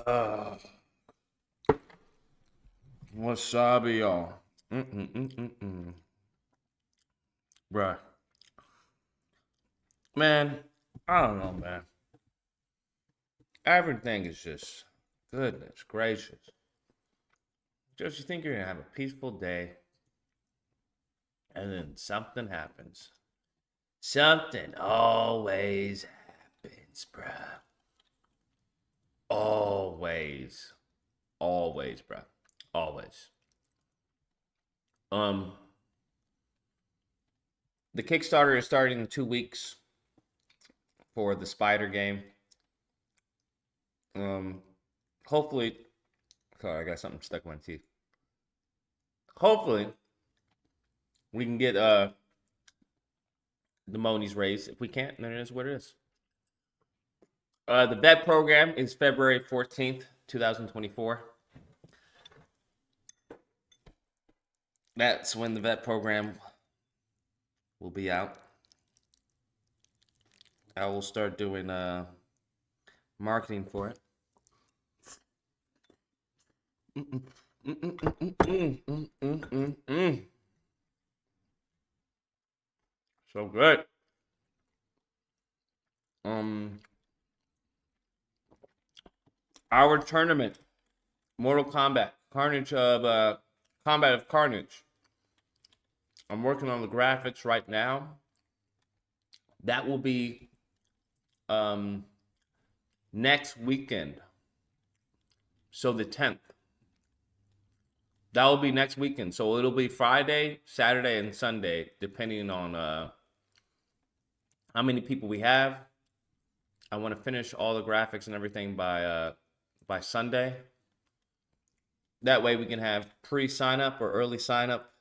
Uh, Wasabi, y'all. Mm-mm-mm-mm-mm. Bruh. Man, I don't know, man. Everything is just, goodness gracious. Just you think you're gonna have a peaceful day, and then something happens. Something always happens, bruh. Always. Always, bruh. Always. Um, the Kickstarter is starting in 2 weeks for the Spider game. Um, hopefully, sorry, I got something stuck in my teeth. Hopefully, we can get the monies raised. If we can't, then it is what it is. The vet program is February 14th, 2024. That's when the vet program will be out. I will start doing marketing for it. So good. Um, our tournament, Mortal Kombat, Carnage of Combat of Carnage. I'm working on the graphics right now. That will be um next weekend. So the 10th. That will be next weekend. So it'll be Friday, Saturday, and Sunday, depending on how many people we have. I want to finish all the graphics and everything by Sunday. That way we can have pre-sign up or early sign up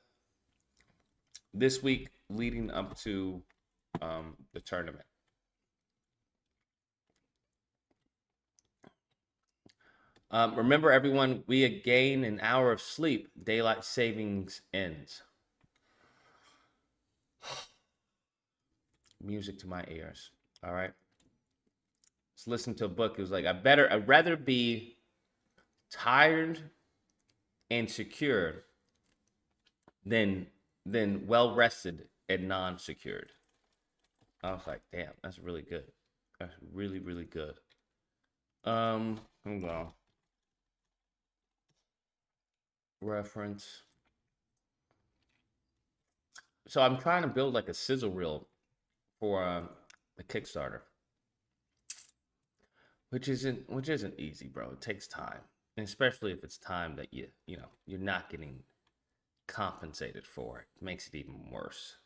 this week leading up to the tournament. Remember, everyone, we gain an hour of sleep. Daylight savings ends. Music to my ears. All right. Let's listen to a book. It was like, I'd rather be tired and secured than well rested and non-secured. I was like, damn, that's really good. That's really, really good. Hold on. Reference. So I'm trying to build like a sizzle reel for the Kickstarter, which isn't easy, bro. It takes time, and especially if it's time that you're not getting compensated for. It makes it even worse.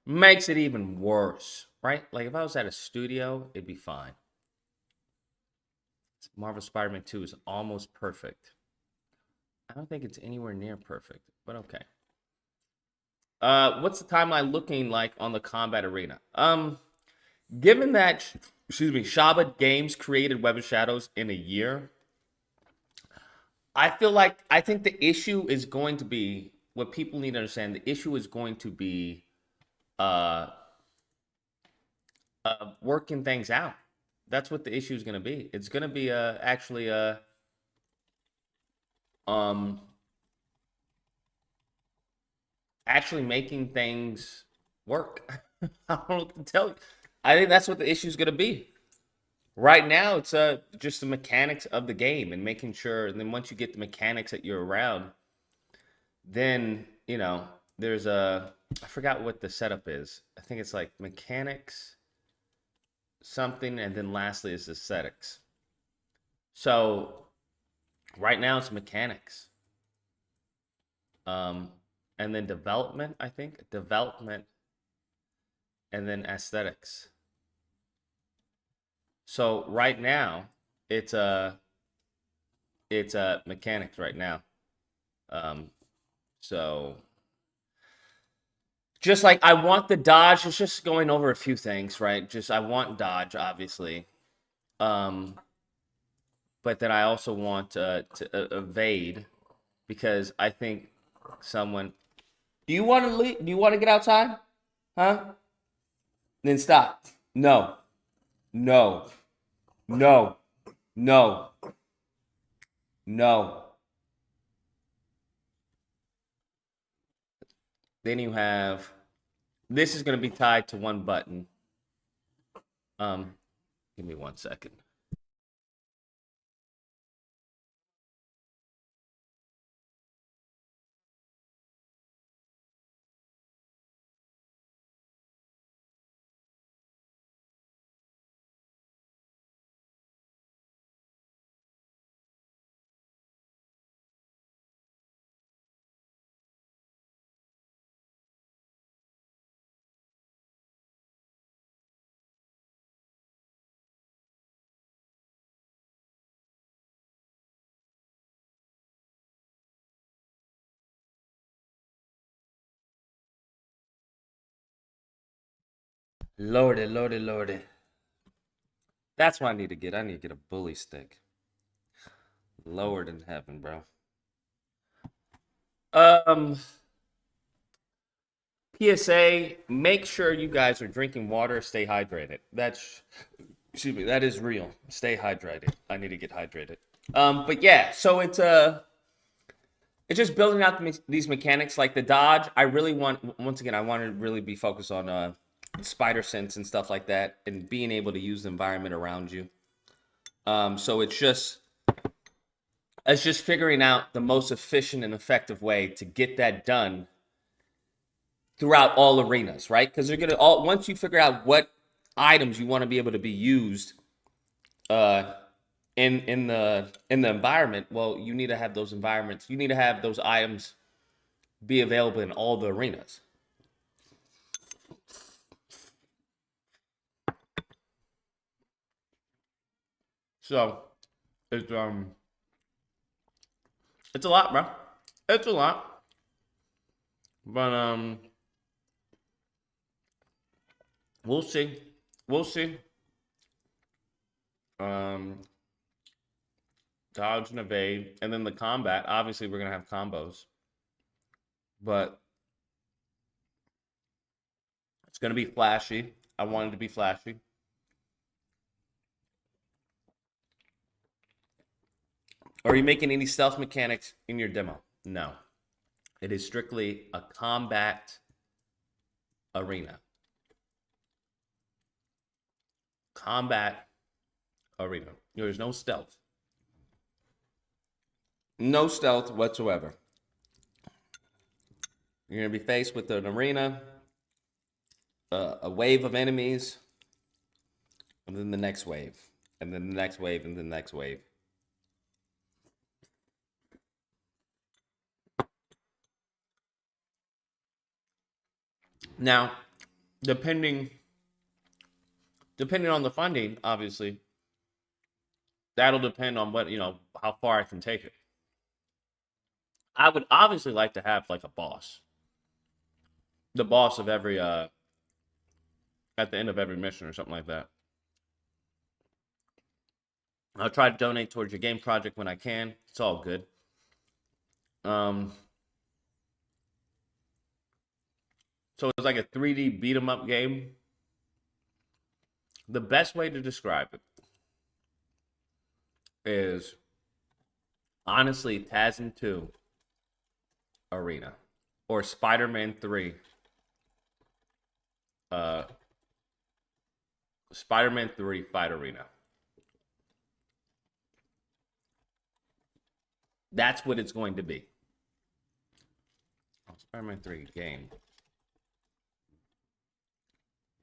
Makes it even worse, right? Like if I was at a studio, it'd be fine. Marvel Spider-Man 2 is almost perfect. I don't think it's anywhere near perfect, but okay. What's the timeline looking like on the combat arena? Given that, excuse me, Shaba Games created Web of Shadows in a year, I think the issue is going to be what people need to understand. The issue is going to be uh, working things out. That's what the issue is going to be. It's going to be actually um actually making things work. I don't know what to tell you. I think that's what the issue is going to be. Right now, it's just the mechanics of the game and making sure. And then once you get the mechanics that you're around, then there's I forgot what the setup is. I think it's like mechanics, something, and then lastly is aesthetics. So right now it's mechanics, um, and then development. I think development, and then aesthetics. So right now it's mechanics right now. Um, so just like I want the dodge, it's just going over a few things, right? Just I want dodge, obviously. Um, but then I also want to evade because I think someone. Do you want to leave? Do you want to get outside? Huh? Then stop. No. No. No. No. No. Then you have, this is going to be tied to one button. Give me 1 second. Lordy, lordy, lordy. That's what I need to get. I need to get a bully stick. Lower than heaven, bro. PSA, make sure you guys are drinking water, stay hydrated. Excuse me, that is real. Stay hydrated. I need to get hydrated. But yeah, so it's just building out these mechanics like the dodge. I really want, once again, I want to really be focused on spider sense and stuff like that, and being able to use the environment around you. So it's just figuring out the most efficient and effective way to get that done throughout all arenas, right? Because you're gonna once you figure out what items you want to be able to be used in the environment, well, you need to have those environments. You need to have those items be available in all the arenas. So it's a lot, bro. It's a lot. But we'll see. We'll see. Dodge and evade, and then the combat. Obviously, we're gonna have combos, but it's gonna be flashy. I want it to be flashy. Are you making any stealth mechanics in your demo? No. It is strictly a combat arena. Combat arena. There's no stealth. No stealth whatsoever. You're going to be faced with an arena, a wave of enemies, and then the next wave, and then the next wave, and then the next wave. Now, depending on the funding, obviously, that'll depend on what, how far I can take it. I would obviously like to have like a boss. The boss of every at the end of every mission or something like that. I'll try to donate towards your game project when I can. It's all good. So it's like a 3D beat 'em up game. The best way to describe it is honestly Tazen 2 Arena or Spider-Man 3. Spider-Man 3 Fight Arena. That's what it's going to be. Oh, Spider-Man 3 game.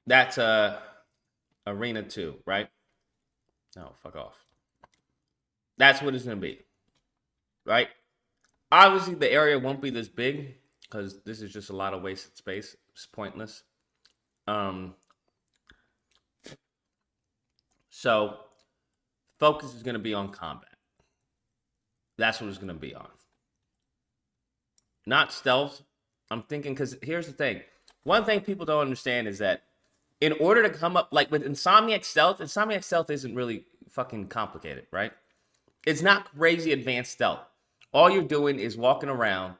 That's Arena 2, right? No, fuck off. That's what it's going to be. Right? Obviously, the area won't be this big because this is just a lot of wasted space. It's pointless. So, focus is going to be on combat. That's what it's going to be on. Not stealth. I'm thinking, because here's the thing. One thing people don't understand is that in order to come up, like with Insomniac Stealth isn't really fucking complicated, right? It's not crazy advanced stealth. All you're doing is walking around,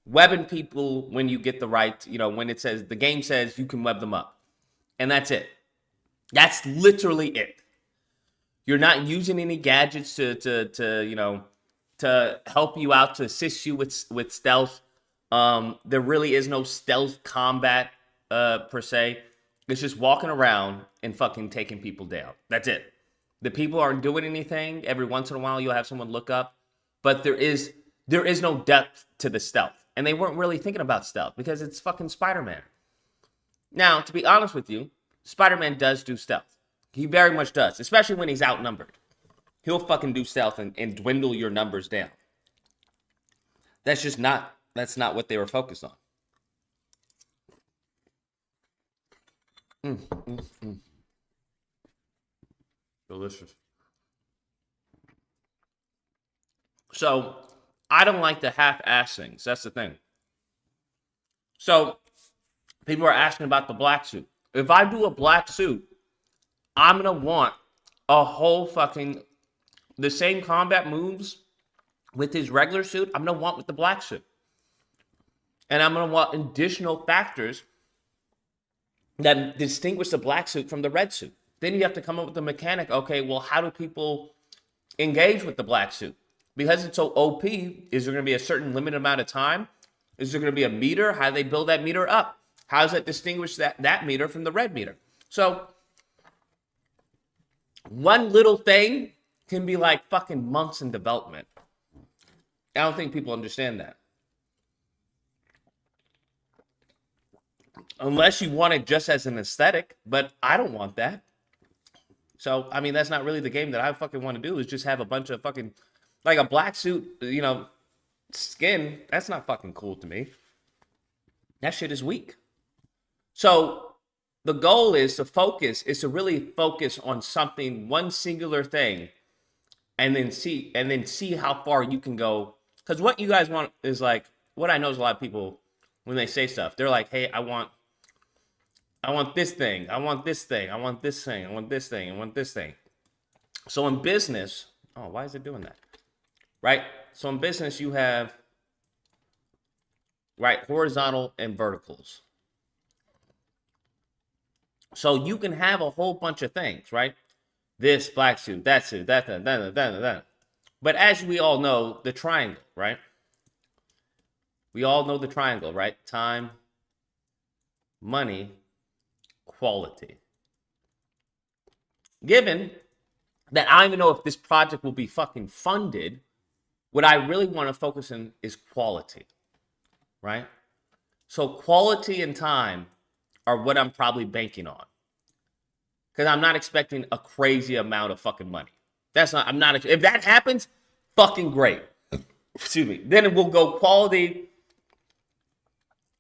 webbing people when you get the right, when it says, the game says you can web them up. And that's it. That's literally it. You're not using any gadgets to help you out, to assist you with stealth. There really is no stealth combat per se. It's just walking around and fucking taking people down. That's it. The people aren't doing anything. Every once in a while, you'll have someone look up, but there is no depth to the stealth, and they weren't really thinking about stealth because it's fucking Spider-Man. Now, to be honest with you, Spider-Man does do stealth. He very much does, especially when he's outnumbered. He'll fucking do stealth and dwindle your numbers down. That's not what they were focused on. Delicious. So, I don't like the half-ass things. That's the thing. So, people are asking about the black suit. If I do a black suit, I'm going to want a whole fucking, the same combat moves with his regular suit, I'm going to want with the black suit. And I'm going to want additional factors that distinguish the black suit from the red suit. Then you have to come up with the mechanic. Okay, well, how do people engage with the black suit? Because it's so OP, is there going to be a certain limited amount of time? Is there going to be a meter? How do they build that meter up? How does that distinguish that meter from the red meter? So, one little thing can be like fucking months in development. I don't think people understand that. Unless you want it just as an aesthetic, but I don't want that. So, I mean, that's not really the game that I fucking want to do, is just have a bunch of fucking, like a black suit, skin. That's not fucking cool to me. That shit is weak. So, the goal is to really focus on something, one singular thing, and then see how far you can go. Because what you guys want is like, what I know is a lot of people, when they say stuff, they're like, hey, I want this thing, I want this thing, I want this thing, I want this thing, I want this thing. So in business, why is it doing that? Right? So in business, you have, right, horizontal and verticals. So you can have a whole bunch of things, right? This black suit, that suit, that. But as we all know, the triangle, right? We all know the triangle, right? Time, money, quality. Given that I don't even know if this project will be fucking funded, what I really want to focus on is quality, right? So quality and time are what I'm probably banking on. Because I'm not expecting a crazy amount of fucking money. If that happens, fucking great. Excuse me. Then we'll go quality,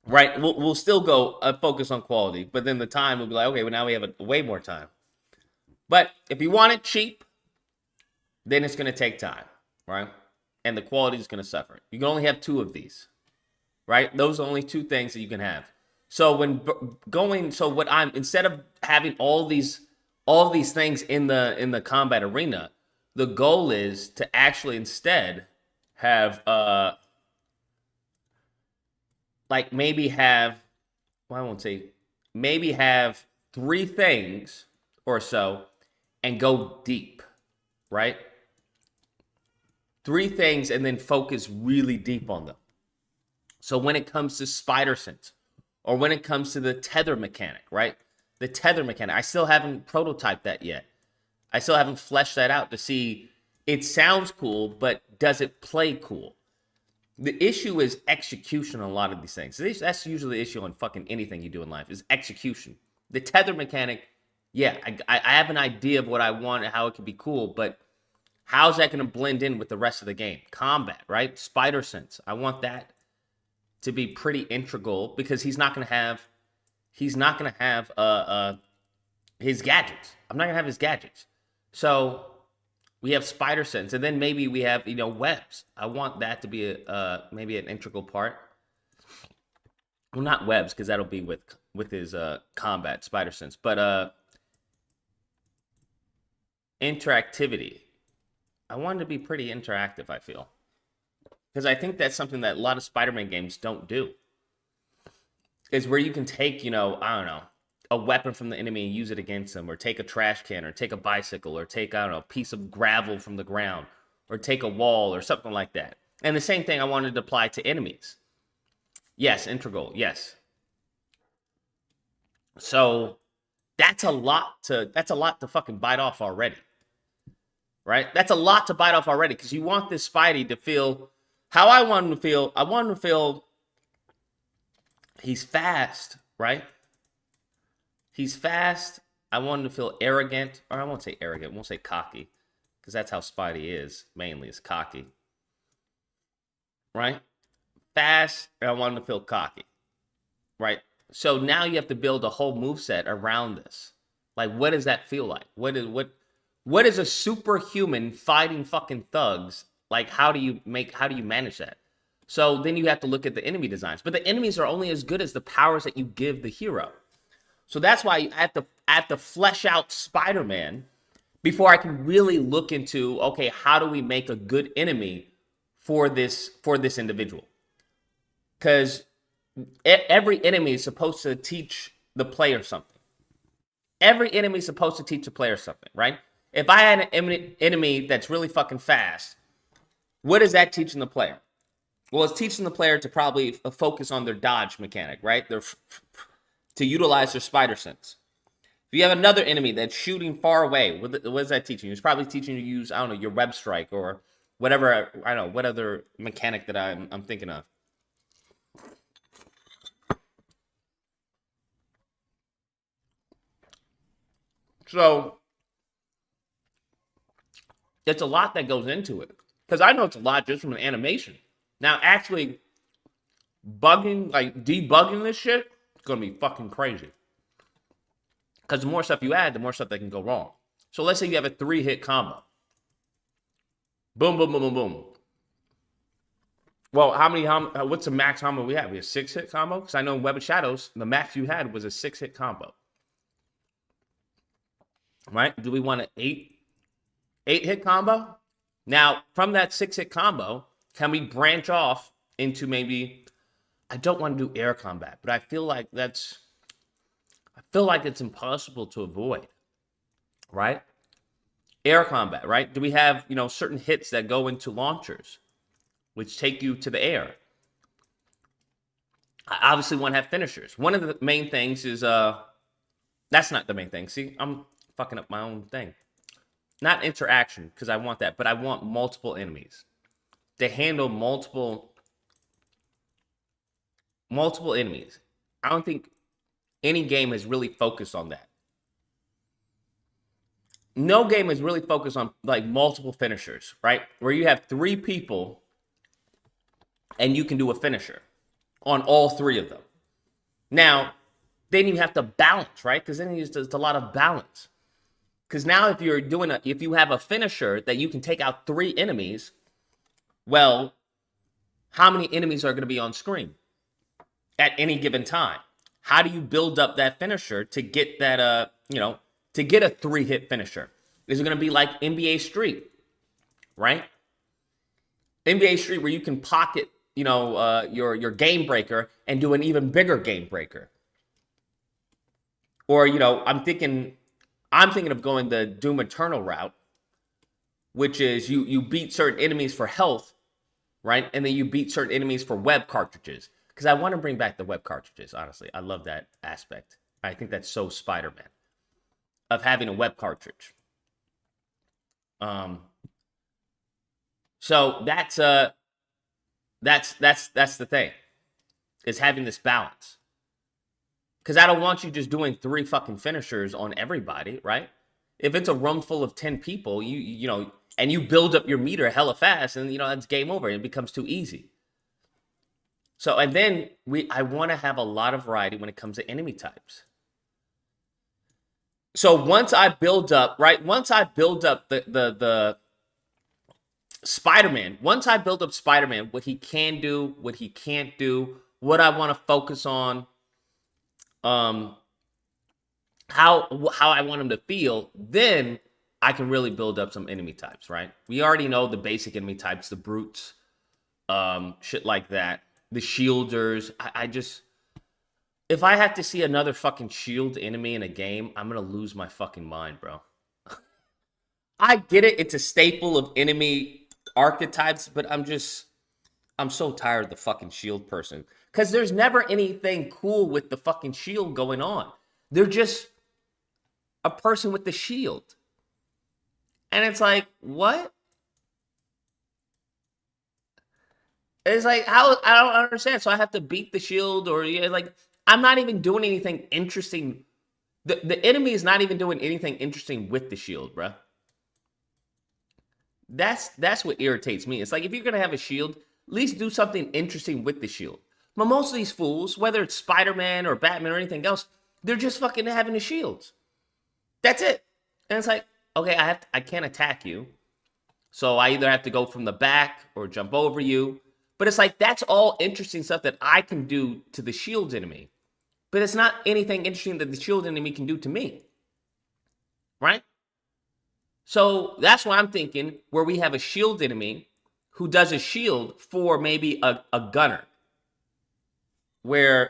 right? We'll still go focus on quality, but then the time will be like, okay, well, now we have way more time. But if you want it cheap, then it's going to take time, right? And the quality is going to suffer. You can only have 2 of these, right? Those are only 2 things that you can have. So instead of having all these things in the combat arena, the goal is to actually instead have maybe have 3 things or so and go deep, right? 3 things and then focus really deep on them. So when it comes to spider sense, or when it comes to the tether mechanic, right? The tether mechanic, I still haven't prototyped that yet. I still haven't fleshed that out to see, it sounds cool, but does it play cool? The issue is execution on a lot of these things. That's usually the issue on fucking anything you do in life, is execution. The tether mechanic, yeah, I have an idea of what I want and how it could be cool, but how's that going to blend in with the rest of the game? Combat, right? Spider sense. I want that to be pretty integral, because he's not going to have his gadgets. I'm not going to have his gadgets. So we have spider sense, and then maybe we have, webs. I want that to be maybe an integral part. Well, not webs, because that'll be with his combat spider sense, but interactivity. I want it to be pretty interactive, I feel. Because I think that's something that a lot of Spider-Man games don't do. Is where you can take, I don't know, a weapon from the enemy and use it against them, or take a trash can, or take a bicycle, or take, I don't know, a piece of gravel from the ground, or take a wall, or something like that. And the same thing I wanted to apply to enemies. Yes, integral, yes. So that's a lot to fucking bite off already. Right? That's a lot to bite off already, because you want this Spidey to feel how I want him to feel. I want him to feel he's fast, right? He's fast. I want him to feel arrogant, or I won't say arrogant, I won't say cocky, because that's how Spidey is, mainly, is cocky. Right? Fast, and I want him to feel cocky. Right? So now you have to build a whole moveset around this. Like, what does that feel like? What is a superhuman fighting fucking thugs? Like, how do you manage that? So then you have to look at the enemy designs. But the enemies are only as good as the powers that you give the hero. So that's why I have to flesh out Spider-Man before I can really look into, okay, how do we make a good enemy for this individual? Because every enemy is supposed to teach the player something. Every enemy is supposed to teach the player something, right? If I had an enemy that's really fucking fast, what is that teaching the player? Well, it's teaching the player to probably focus on their dodge mechanic, right? To utilize their spider sense. If you have another enemy that's shooting far away, what is that teaching you? It's probably teaching you to use, I don't know, your web strike or whatever, I don't know, what other mechanic that I'm thinking of. So it's a lot that goes into it. Because I know it's a lot just from an animation. Now, actually, debugging this shit, it's going to be fucking crazy. Because the more stuff you add, the more stuff that can go wrong. So let's say you have a 3-hit combo. Boom, boom, boom, boom, boom. Well, what's the max combo we have? We have a 6-hit combo? Because I know in Web of Shadows, the max you had was a 6-hit combo. Right? Do we want an 8-hit combo? Now, from that 6-hit combo, can we branch off into maybe, I don't want to do air combat, but I feel like it's impossible to avoid, right? Air combat, right? Do we have, certain hits that go into launchers, which take you to the air? I obviously want to have finishers. One of the main things is, that's not the main thing. See, I'm fucking up my own thing. Not interaction, because I want that, but I want multiple enemies. To handle multiple enemies. I don't think any game has really focused on that. No game is really focused on like multiple finishers, right? Where you have 3 people and you can do a finisher on all 3 of them. Now, then you have to balance, right? Because then there's a lot of balance. Because now if you have a finisher that you can take out 3 enemies, well, how many enemies are going to be on screen at any given time? How do you build up that finisher to get that, to get a 3-hit finisher? Is it going to be like NBA Street, right? NBA Street where you can pocket, your game breaker and do an even bigger game breaker. Or, I'm thinking of going the Doom Eternal route, which is you beat certain enemies for health, right? And then you beat certain enemies for web cartridges. Because I want to bring back the web cartridges, honestly. I love that aspect. I think that's so Spider-Man, of having a web cartridge. So that's the thing, is having this balance. Because I don't want you just doing 3 fucking finishers on everybody, right? If it's a room full of 10 people, and you build up your meter hella fast, and that's game over. It becomes too easy. So, and then I want to have a lot of variety when it comes to enemy types. So once I build up the Spider-Man, what he can do, what he can't do, what I want to focus on, how I want him to feel, then I can really build up some enemy types, right? We already know the basic enemy types, the brutes, shit like that, the shielders. If I have to see another fucking shield enemy in a game, I'm gonna lose my fucking mind, bro. I get it, it's a staple of enemy archetypes, but I'm so tired of the fucking shield person. Because there's never anything cool with the fucking shield going on. They're just a person with the shield. And it's like, what? It's like, how? I don't understand. So I have to beat the shield, or like, I'm not even doing anything interesting. The enemy is not even doing anything interesting with the shield, bro. That's what irritates me. It's like, if you're gonna have a shield, at least do something interesting with the shield. But most of these fools, whether it's Spider-Man or Batman or anything else, they're just fucking having the shields. That's it. And it's like, okay, I can't attack you. So I either have to go from the back or jump over you. But it's like, that's all interesting stuff that I can do to the shield enemy. But it's not anything interesting that the shield enemy can do to me. Right? So that's why I'm thinking, where we have a shield enemy who does a shield for maybe a gunner. Where,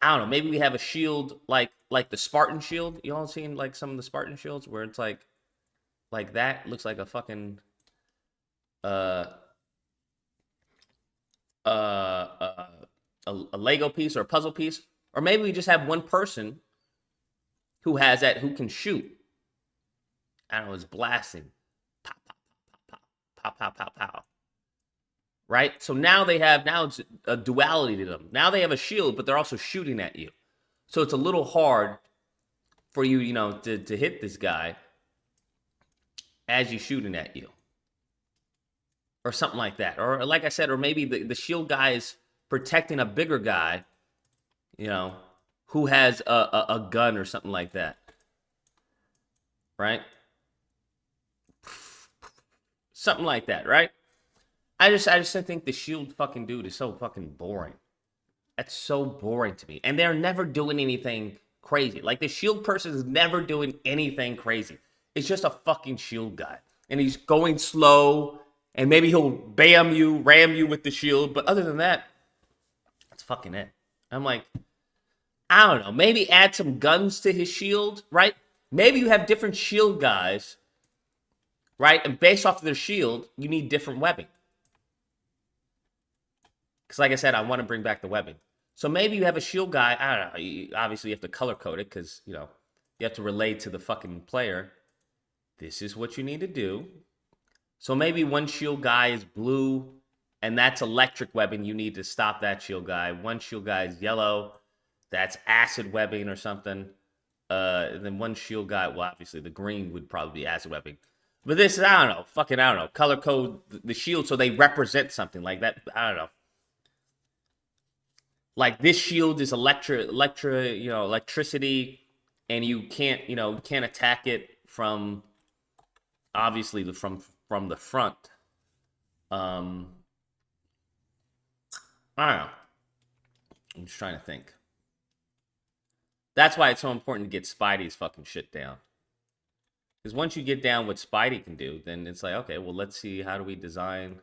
I don't know, maybe we have a shield like the Spartan shield. You all seen like some of the Spartan shields where it's like that? Looks like a fucking a Lego piece or a puzzle piece. Or maybe we just have one person who has that, who can shoot. I don't know, it's blasting. Pop, pop, pop, pop, pop, pop, pop, pop. Right? So now it's a duality to them. Now they have a shield, but they're also shooting at you. So it's a little hard for you, to hit this guy as he's shooting at you. Or something like that. Or like I said, or maybe the shield guy is protecting a bigger guy, who has a gun or something like that. Right? Something like that, right? I just think the shield fucking dude is so fucking boring. That's so boring to me. And they're never doing anything crazy. Like, the shield person is never doing anything crazy. It's just a fucking shield guy. And he's going slow, and maybe he'll ram you with the shield. But other than that, that's fucking it. I'm like, I don't know. Maybe add some guns to his shield, right? Maybe you have different shield guys, right? And based off of their shield, you need different webbing. Because like I said, I want to bring back the webbing. So maybe you have a shield guy. I don't know. Obviously, you have to color code it because, you have to relate to the fucking player. This is what you need to do. So maybe one shield guy is blue, and that's electric webbing. You need to stop that shield guy. One shield guy is yellow. That's acid webbing or something. And then one shield guy, well, obviously, the green would probably be acid webbing. But this is, I don't know. Color code the shield so they represent something like that. I don't know. Like, this shield is electricity, and you can't attack it from, obviously, from the front. I don't know. I'm just trying to think. That's why it's so important to get Spidey's fucking shit down. Because once you get down what Spidey can do, then it's like, okay, well, let's see, how do we design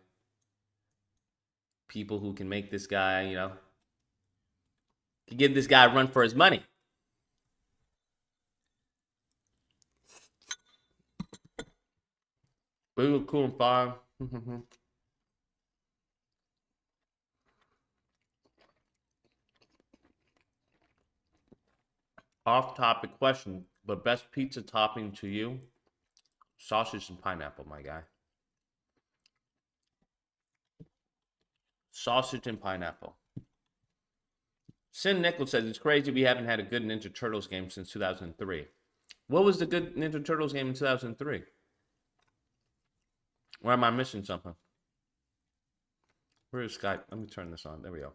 people who can make this guy, can give this guy a run for his money. We were cool and fine. Off-topic question, but best pizza topping to you? Sausage and pineapple, my guy. Sausage and pineapple. Sin Nichols says, it's crazy we haven't had a good Ninja Turtles game since 2003. What was the good Ninja Turtles game in 2003? Or am I missing something? Where is Skype? Let me turn this on. There we go.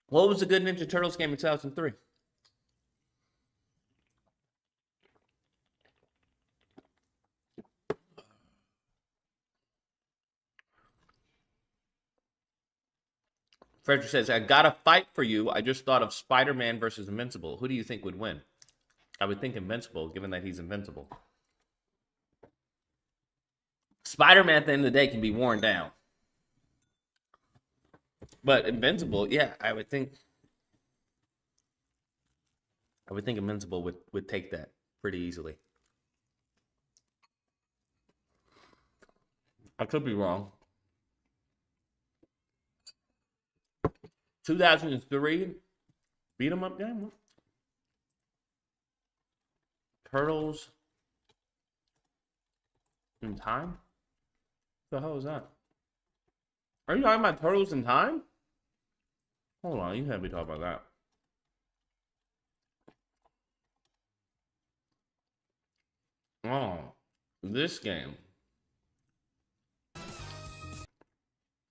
What was the good Ninja Turtles game in 2003? Frederick says, I got a fight for you. I just thought of Spider-Man versus Invincible. Who do you think would win? I would think Invincible, given that he's invincible. Spider-Man, at the end of the day, can be worn down. But Invincible, yeah, I would think I would think Invincible would take that pretty easily. I could be wrong. 2003 beat 'em up game. Turtles in Time? What the hell is that? Are you talking about Turtles in Time? Hold on, you can't be talking about that. Oh, this game.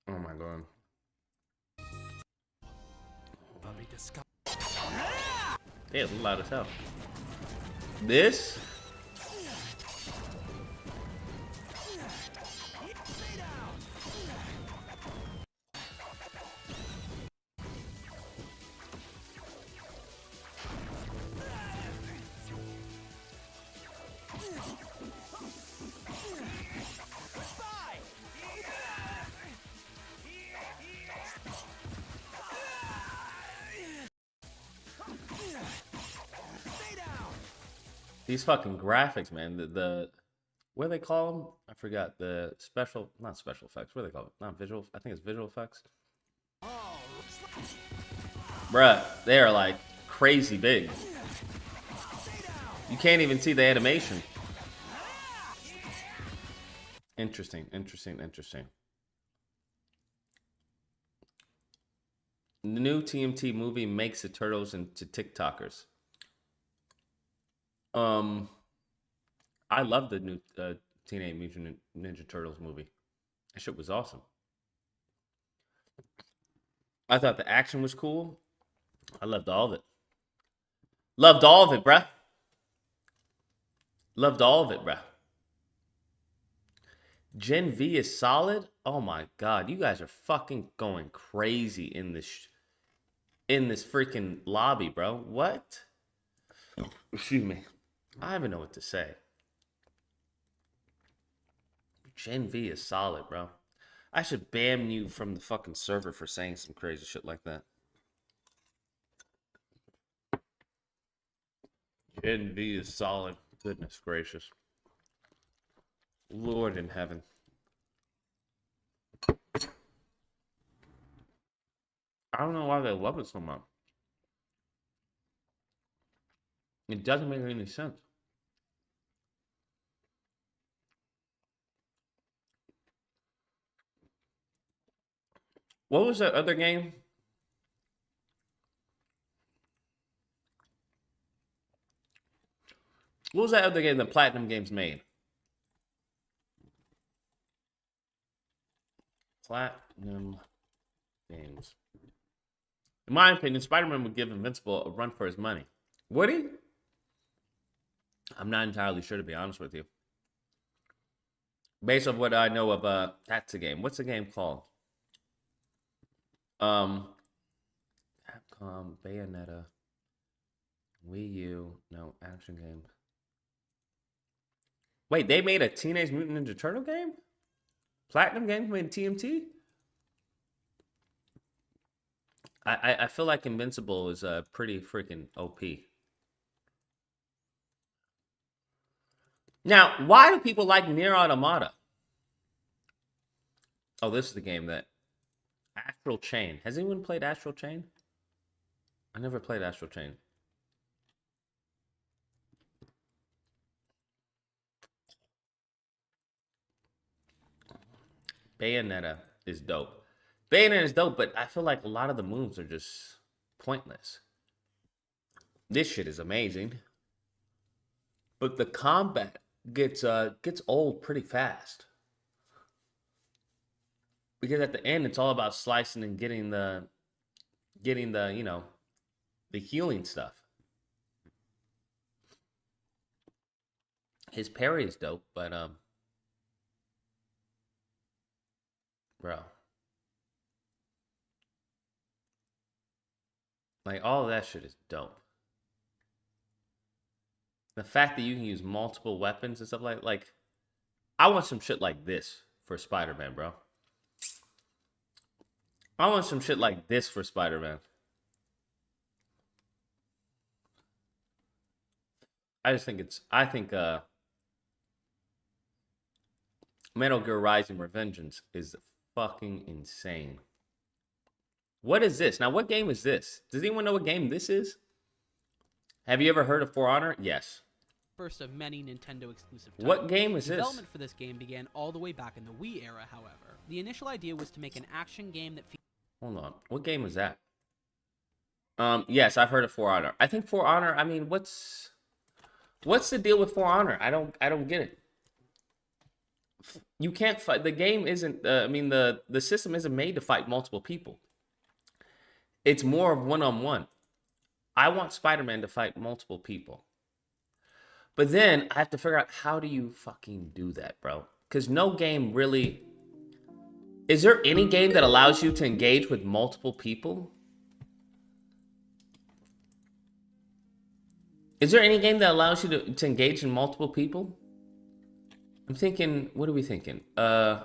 Oh my god. Yeah, it's loud as hell. This? These fucking graphics, man. The what do they call them? I forgot. The special, not special effects. What do they call it? Not visual. I think it's visual effects. Bruh, they are like crazy big. You can't even see the animation. Interesting, interesting, interesting. The new TMT movie makes the turtles into TikTokers. I love the new Teenage Mutant Ninja Turtles movie. That shit was awesome. I thought the action was cool. I loved all of it. Loved all of it, bruh. Loved all of it, bruh. Gen V is solid. Oh my god, you guys are fucking going crazy in this freaking lobby, bro. What? Excuse me. I don't even know what to say. Gen V is solid, bro. I should ban you from the fucking server for saying some crazy shit like that. Gen V is solid. Goodness gracious. Lord in heaven. I don't know why they love it so much. It doesn't make any sense. What was that other game? What was that other game that Platinum Games made? Platinum Games. In my opinion, Spider-Man would give Invincible a run for his money. Would he? I'm not entirely sure, to be honest with you. Based on what I know of, that's a game. What's the game called? Capcom, Bayonetta, Wii U, no, action game. Wait, they made a Teenage Mutant Ninja Turtle game? Platinum Games made TMT? I feel like Invincible is pretty freaking OP. Now, why do people like Nier Automata? Oh, this is the game that... Astral Chain. Has anyone played Astral Chain? I never played Astral Chain. Bayonetta is dope. Bayonetta is dope, but I feel like a lot of the moves are just pointless. This shit is amazing. But the combat gets old pretty fast. Because at the end it's all about slicing and getting the you know, the healing stuff. His parry is dope, but bro, like all of that shit is dope. The fact that you can use multiple weapons and stuff like I want some shit like this for Spider-Man, bro. I want some shit like this for Spider-Man. I just think Metal Gear Rising Revengeance is fucking insane. What is this? Now, what game is this? Does anyone know what game this is? Have you ever heard of For Honor? Yes. First of many Nintendo exclusive titles. What game is this? Development for this game began all the way back in the Wii era, however. The initial idea was to make an action game that Hold on. What game was that? Yes, I've heard of For Honor. I think For Honor, I mean, what's the deal with For Honor? I don't get it. You can't fight. The game isn't I mean the system isn't made to fight multiple people. It's more of one-on-one. I want Spider-Man to fight multiple people. But then I have to figure out, how do you fucking do that, bro? Because no game really... Is there any game that allows you to engage with multiple people? Is there any game that allows you to engage in multiple people? I'm thinking, what are we thinking? So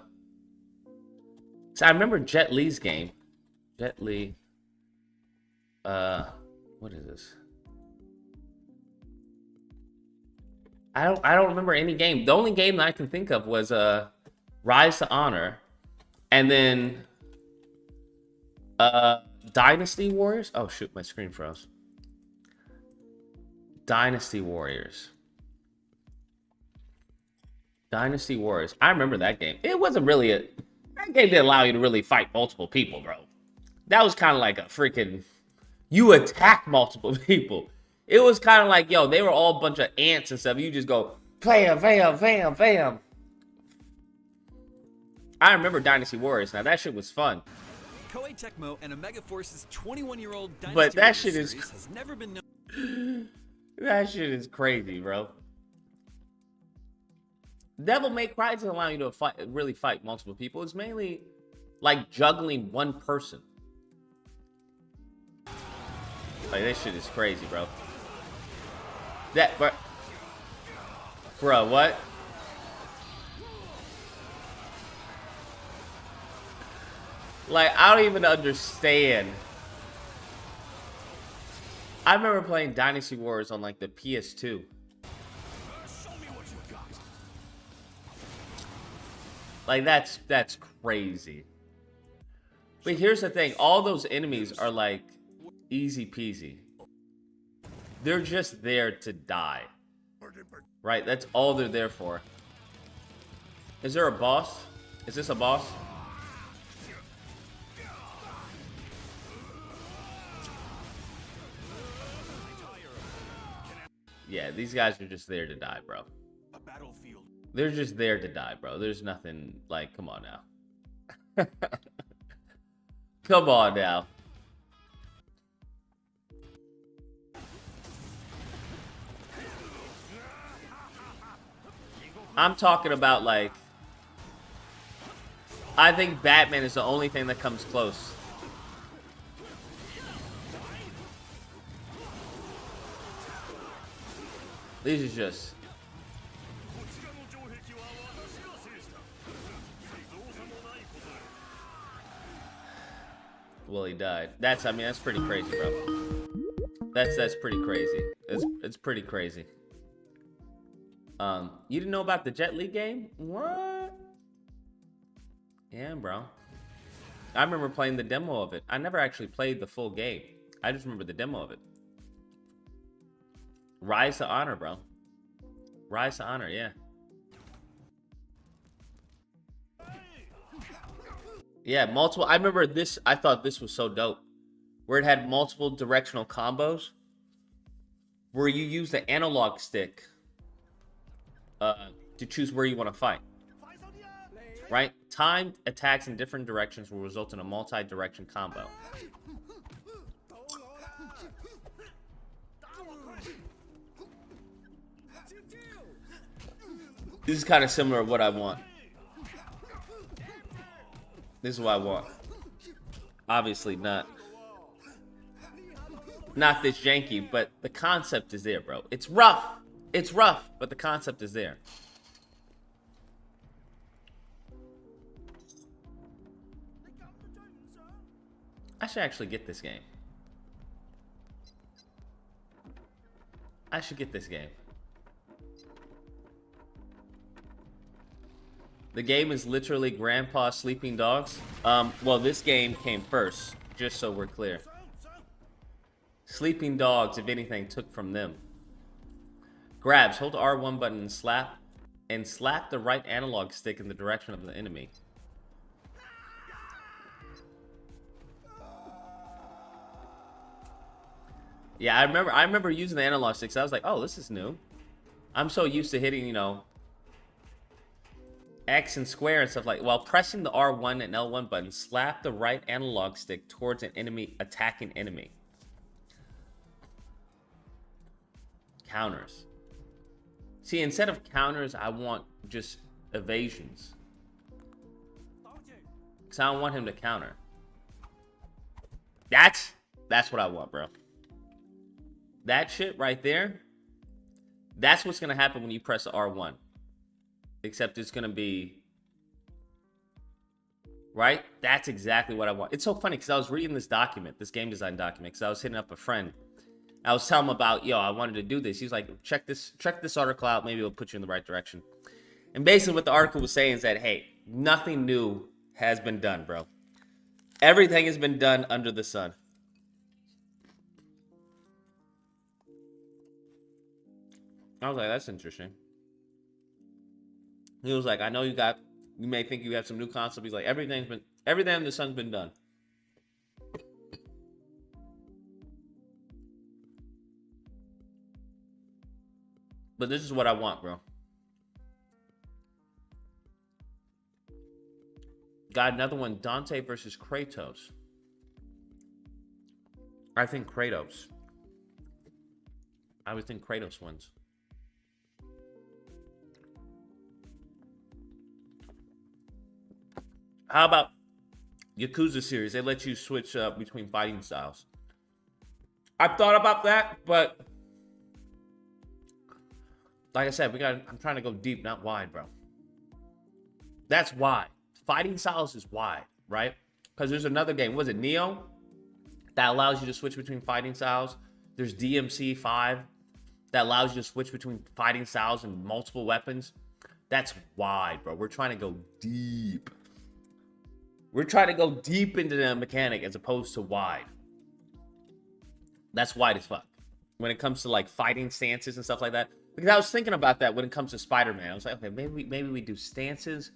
I remember Jet Li's game. Jet Li. What is this? I don't remember any game. The only game that I can think of was Rise to Honor, and then Dynasty Warriors. Oh shoot, my screen froze. Dynasty Warriors. Dynasty Warriors. I remember that game. It wasn't really that game didn't allow you to really fight multiple people, bro. That was kind of like a freaking, you attack multiple people. It was kind of like, yo, they were all a bunch of ants and stuff. You just go, bam, bam, bam, bam. I remember Dynasty Warriors. Now, that shit was fun. Koei Tecmo and Omega Force's 21-year-old Dynasty but that Warriors shit is has never been known. That shit is crazy, bro. Devil May Cry doesn't allow you to really fight multiple people. It's mainly like juggling one person. Like, this shit is crazy, bro. Bro, what? Like, I don't even understand. I remember playing Dynasty Warriors on like the PS2. Show me what you got. Like, that's crazy. But here's the thing, all those enemies are like easy peasy. They're just there to die. Right? That's all they're there for. Is there a boss? Is this a boss? Yeah, these guys are just there to die, bro. A battlefield. They're just there to die, bro. There's nothing, like, come on now. Come on now. I'm talking about, like, I think Batman is the only thing that comes close. These are just... Well, he died. I mean, that's pretty crazy, bro. That's pretty crazy. It's pretty crazy. You didn't know about the Jet Li game? What? Yeah, bro. I remember playing the demo of it. I never actually played the full game. I just remember the demo of it. Rise to Honor, bro. Rise to Honor, yeah. Yeah, multiple. I remember this. I thought this was so dope. Where it had multiple directional combos. Where you use the analog stick to choose where you want to fight. Right? Timed attacks in different directions will result in a multi-direction combo. This is kind of similar to what I want. This is what I want. Obviously not this janky, but the concept is there, bro. It's rough. It's rough, but the concept is there. I should actually get this game. I should get this game. The game is literally Grandpa's Sleeping Dogs. Well, this game came first, just so we're clear. Sleeping Dogs, if anything, took from them. Grabs, hold the R1 button and slap the right analog stick in the direction of the enemy. Yeah, I remember using the analog sticks. I was like, oh, this is new. I'm so used to hitting, you know, X and square and stuff like. While pressing the R1 and L1 button, slap the right analog stick towards an attacking enemy. Counters. See, instead of counters, I want just evasions. Because I don't want him to counter. That's what I want, bro. That shit right there, that's what's going to happen when you press the R1. Except it's going to be... Right? That's exactly what I want. It's so funny because I was reading this document, this game design document, because I was hitting up a friend. I was telling him about, yo, I wanted to do this. He's like, check this article out. Maybe it'll put you in the right direction. And basically what the article was saying is that, hey, nothing new has been done, bro. Everything has been done under the sun. I was like, that's interesting. He was like, I know you may think you have some new concepts. He's like, everything under the sun's been done. But this is what I want, bro. Got another one, Dante versus Kratos. I think Kratos. I would think Kratos wins. How about Yakuza series? They let you switch between fighting styles. I've thought about that, but like I said, I'm trying to go deep, not wide, bro. That's wide. Fighting styles is wide, right? Because there's another game. Was it Neo? That allows you to switch between fighting styles. There's DMC 5 that allows you to switch between fighting styles and multiple weapons. That's wide, bro. We're trying to go deep. We're trying to go deep into the mechanic as opposed to wide. That's wide as fuck. When it comes to like fighting stances and stuff like that. Because I was thinking about that when it comes to Spider-Man. I was like, okay, maybe we do stances.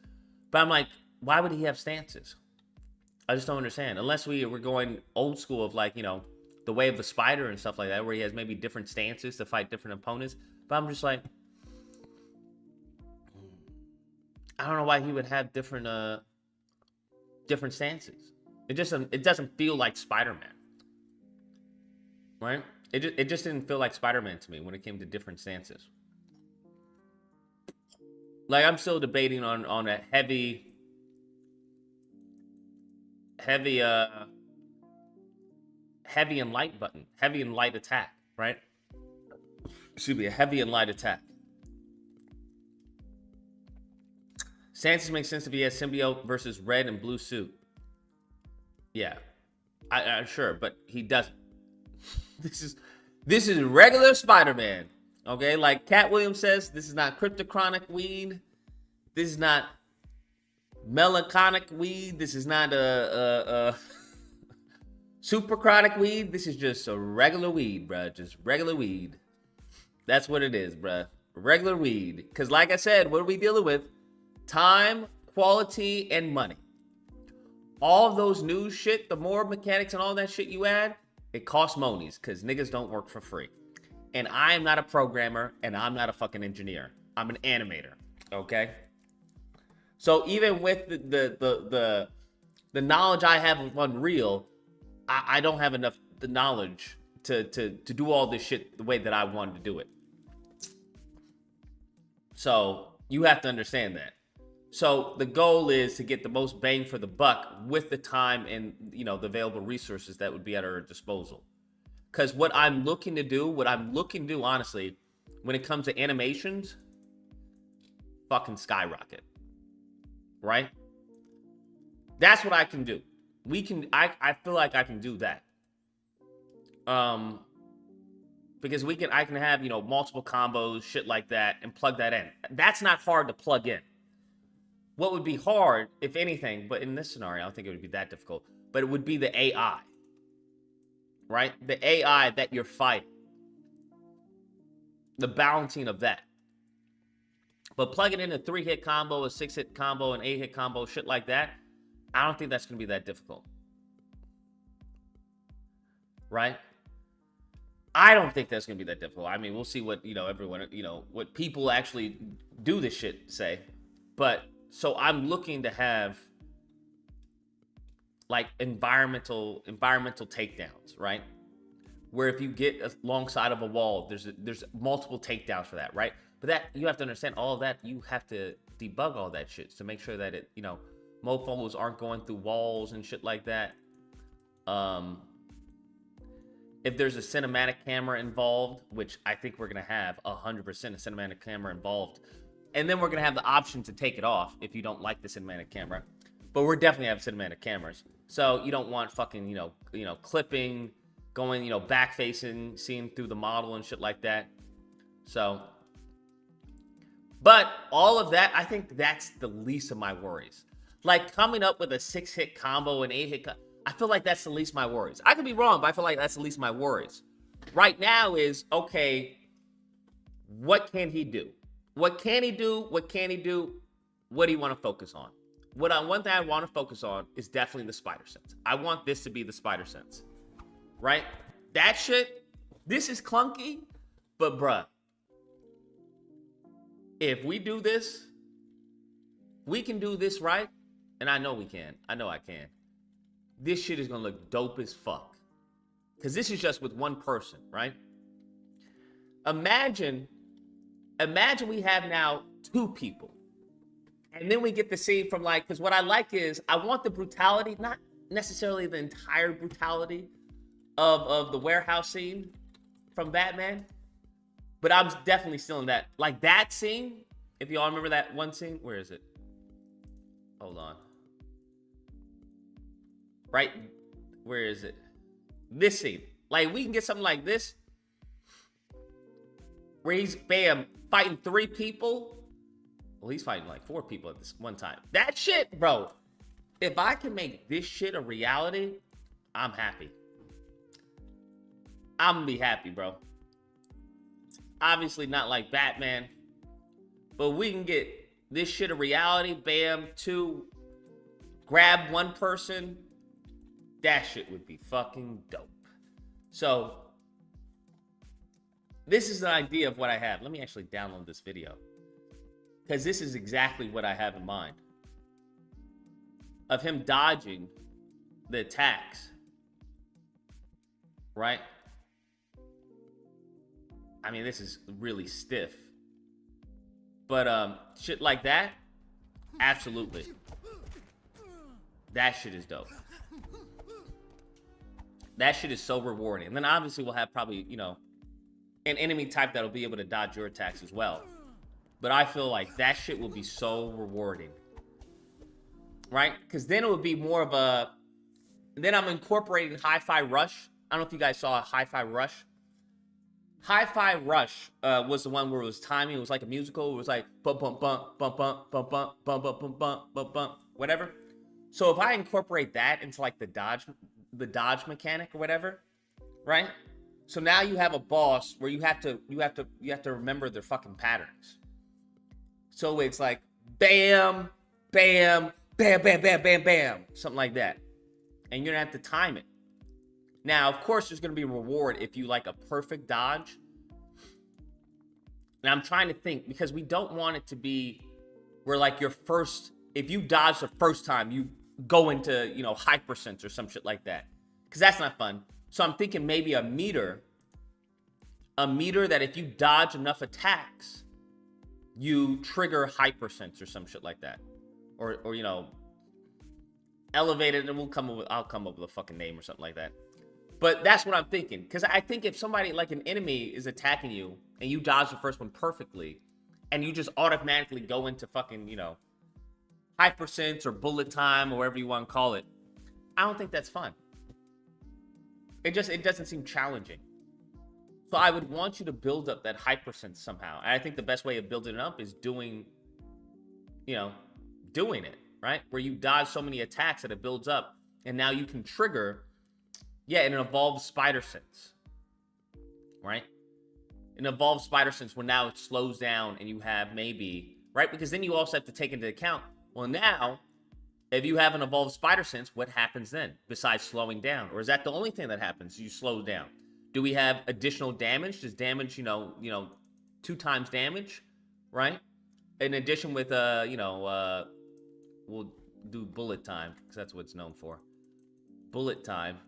But I'm like, why would he have stances? I just don't understand. Unless we're going old school of like, you know, the way of the spider and stuff like that, where he has maybe different stances to fight different opponents. But I'm just like, I don't know why he would have different stances. It doesn't feel like Spider-Man. Right? It just didn't feel like Spider-Man to me when it came to different stances. Like, I'm still debating on a heavy and light button. Heavy and light attack, right? Excuse me, a heavy and light attack. Stances makes sense if he has symbiote versus red and blue suit. Yeah. I sure, but he doesn't. This is regular Spider-Man. Okay, like Cat Williams says, this is not cryptochronic weed. This is not melancholic weed. This is not a superchronic weed. This is just a regular weed, bruh. Just regular weed. That's what it is, bruh. Regular weed. Because like I said, what are we dealing with? Time, quality, and money. All of those new shit, the more mechanics and all that shit you add, it costs monies because niggas don't work for free. And I am not a programmer and I'm not a fucking engineer. I'm an animator, okay? So even with the knowledge I have of Unreal, I don't have enough the knowledge to do all this shit the way that I wanted to do it. So you have to understand that. So the goal is to get the most bang for the buck with the time and, you know, the available resources that would be at our disposal. Because what I'm looking to do, honestly, when it comes to animations, fucking skyrocket. Right? That's what I can do. I feel like I can do that. Because I can have, you know, multiple combos, shit like that, and plug that in. That's not hard to plug in. What would be hard, if anything, but in this scenario, I don't think it would be that difficult, but it would be the AI, right? The AI that you're fighting. The balancing of that. But plugging in a 3-hit combo, a 6-hit combo, an 8-hit combo, shit like that, I don't think that's going to be that difficult. Right? I don't think that's going to be that difficult. I mean, we'll see what, everyone, what people actually do this shit say. But, so I'm looking to have, like, environmental takedowns, right? Where if you get alongside of a wall, there's multiple takedowns for that, right? But that, you have to understand all of that. You have to debug all that shit to make sure that it, mofos aren't going through walls and shit like that. If there's a cinematic camera involved, which I think we're going to have 100% a cinematic camera involved. And then we're going to have the option to take it off if you don't like the cinematic camera. But we're definitely have cinematic cameras. So you don't want fucking, clipping, going, back facing, seeing through the model and shit like that. So, but all of that, I think that's the least of my worries. Like coming up with a 6-hit combo, an 8-hit I feel like that's the least of my worries. I could be wrong, but I feel like that's the least of my worries. Right now is, okay, what can he do? What can he do? What can he do? What do you want to focus on? One thing I want to focus on is definitely the spider sense. I want this to be the spider sense. Right? That shit, this is clunky, but bruh, if we do this, we can do this right, and I know we can. I know I can. This shit is gonna look dope as fuck. Because this is just with one person, right? Imagine we have now 2 people. And then we get to see from like, because what I like is, I want the brutality, not necessarily the entire brutality of the warehouse scene from Batman. But I'm definitely still in that. Like that scene, if y'all remember that one scene, where is it? Hold on. Right? Where is it? This scene. Like, we can get something like this. Where he's, bam, fighting 3 people. Well, he's fighting like 4 people at this one time. That shit, bro. If I can make this shit a reality, I'm happy. I'm gonna be happy, bro. Obviously not like Batman. But we can get this shit a reality. Bam, 2. Grab one person. That shit would be fucking dope. So, this is an idea of what I have. Let me actually download this video. Because this is exactly what I have in mind. Of him dodging the attacks. Right? I mean, this is really stiff. But, shit like that, absolutely. That shit is dope. That shit is so rewarding. And then obviously we'll have probably, an enemy type that'll be able to dodge your attacks as well. But I feel like that shit will be so rewarding. Right? Because then it would be more of a... Then I'm incorporating Hi-Fi Rush. I don't know if you guys saw Hi-Fi Rush. Hi-Fi Rush was the one where it was timing. It was like a musical. It was like bump, bump, bump, bump, bump, bump, bump, bump, bump, bump, bump, bump, bump, whatever. So if I incorporate that into like the dodge mechanic or whatever, right? So now you have a boss where you have to remember their fucking patterns. So it's like bam, bam, bam, bam, bam, bam, bam, something like that. And you're gonna have to time it. Now, of course, there's gonna be a reward if you like a perfect dodge. And I'm trying to think, because we don't want it to be where like your first, if you dodge the first time, you go into, hypersense or some shit like that. Because that's not fun. So I'm thinking maybe a meter that if you dodge enough attacks, you trigger hypersense or some shit like that. Or elevated, and I'll come up with a fucking name or something like that. But that's what I'm thinking. Because I think if somebody, like an enemy, is attacking you, and you dodge the first one perfectly, and you just automatically go into fucking, hypersense or bullet time or whatever you want to call it, I don't think that's fun. It doesn't seem challenging. So I would want you to build up that hypersense somehow. And I think the best way of building it up is doing doing it, right? Where you dodge so many attacks that it builds up, and now you can trigger, an evolved spider sense, right? An evolved spider sense where now it slows down and you have maybe, right? Because then you also have to take into account, well, now, if you have an evolved spider sense, what happens then besides slowing down? Or is that the only thing that happens? You slow down. Do we have additional damage? Does damage, 2 times damage, right? In addition with, we'll do bullet time because that's what it's known for. Bullet time.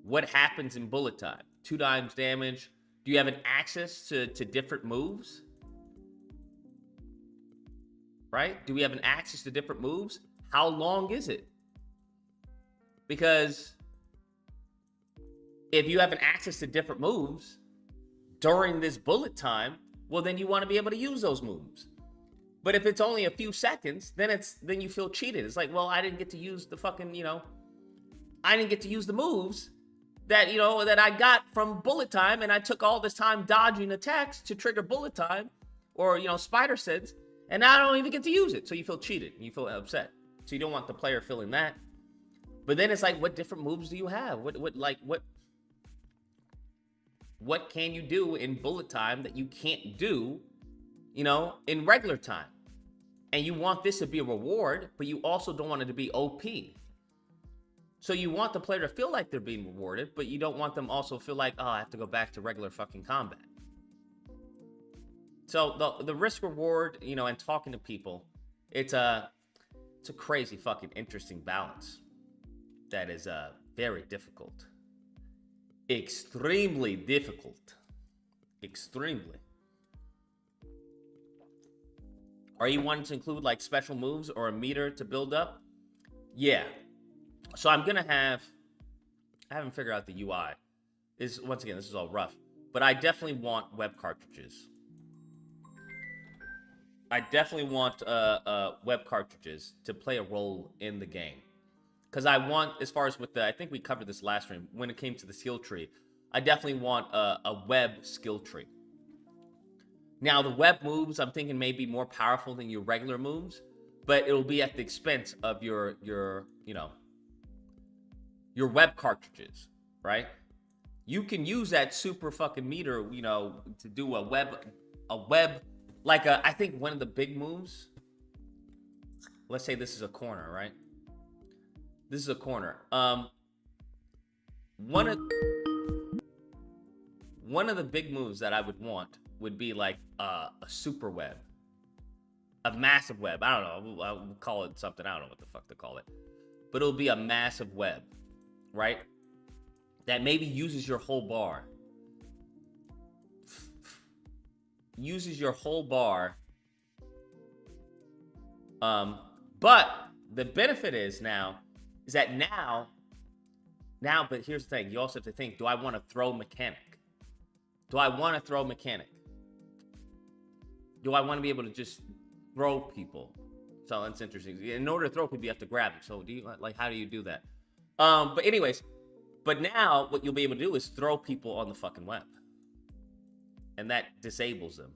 What happens in bullet time? 2 times damage. Do you have an access to different moves? Right? Do we have an access to different moves? How long is it? Because if you have an access to different moves during this bullet time, well, then you want to be able to use those moves. But if it's only a few seconds, then you feel cheated. It's like, well, I didn't get to use the fucking, I didn't get to use the moves that, that I got from bullet time, and I took all this time dodging attacks to trigger bullet time or, spider sense, and now I don't even get to use it. So you feel cheated and you feel upset. So you don't want the player feeling that. But then it's like, what different moves do you have? What can you do in bullet time that you can't do, in regular time? And you want this to be a reward, but you also don't want it to be OP. So you want the player to feel like they're being rewarded, but you don't want them also feel like, oh, I have to go back to regular fucking combat. So the risk reward, and talking to people, it's a crazy fucking interesting balance that is very difficult. Extremely difficult. Extremely. Are you wanting to include like special moves or a meter to build up? Yeah. So I'm gonna I haven't figured out the UI. Once again, this is all rough. But I definitely want web cartridges. I definitely want web cartridges to play a role in the game. Because I want, as far as I think we covered this last stream, when it came to the skill tree, I definitely want a web skill tree. Now, the web moves, I'm thinking may be more powerful than your regular moves, but it'll be at the expense of your web cartridges, right? You can use that super fucking meter, to do a web, I think one of the big moves, let's say this is a corner, right? This is a corner. One of the big moves that I would want would be like a super web, a massive web. I don't know. I'll call it something. I don't know what the fuck to call it, but it'll be a massive web, right? That maybe uses your whole bar. Uses your whole bar. But the benefit is that now, but here's the thing. You also have to think, do I want to throw mechanic? Do I want to throw mechanic? Do I want to be able to just throw people? So that's interesting. In order to throw people, you have to grab them. So how do you do that? But anyways, but now what you'll be able to do is throw people on the fucking web. And that disables them,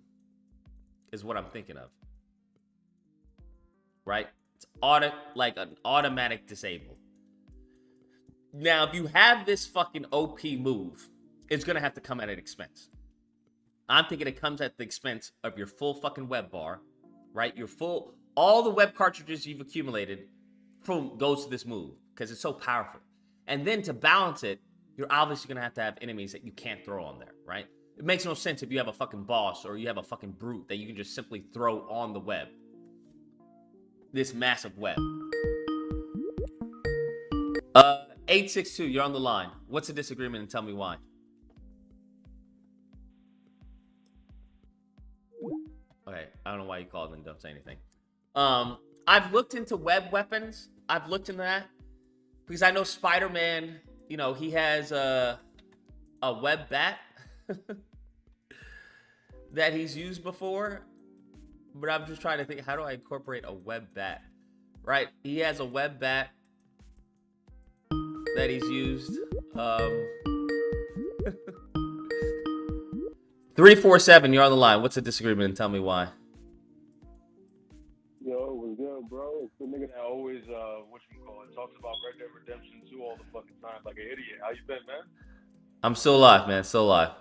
is what I'm thinking of. Right? It's like an automatic disable. Now, if you have this fucking OP move, it's going to have to come at an expense. I'm thinking it comes at the expense of your full fucking web bar, right? All the web cartridges you've accumulated goes to this move because it's so powerful. And then to balance it, you're obviously going to have enemies that you can't throw on there, right? It makes no sense if you have a fucking boss or you have a fucking brute that you can just simply throw on the web. This massive web. 862, you're on the line. What's the disagreement and tell me why? Okay, I don't know why you called and don't say anything. I've looked into web weapons. I've looked into that because I know Spider-Man, he has a web bat that he's used before. But I'm just trying to think, how do I incorporate a web bat? Right? He has a web bat that he's used. 347, you're on the line. What's the disagreement and tell me why? Yo, what's the nigga that always, talks about Red Dead Redemption 2 all the fucking time like an idiot. How you been, man? I'm still alive, man. Still alive.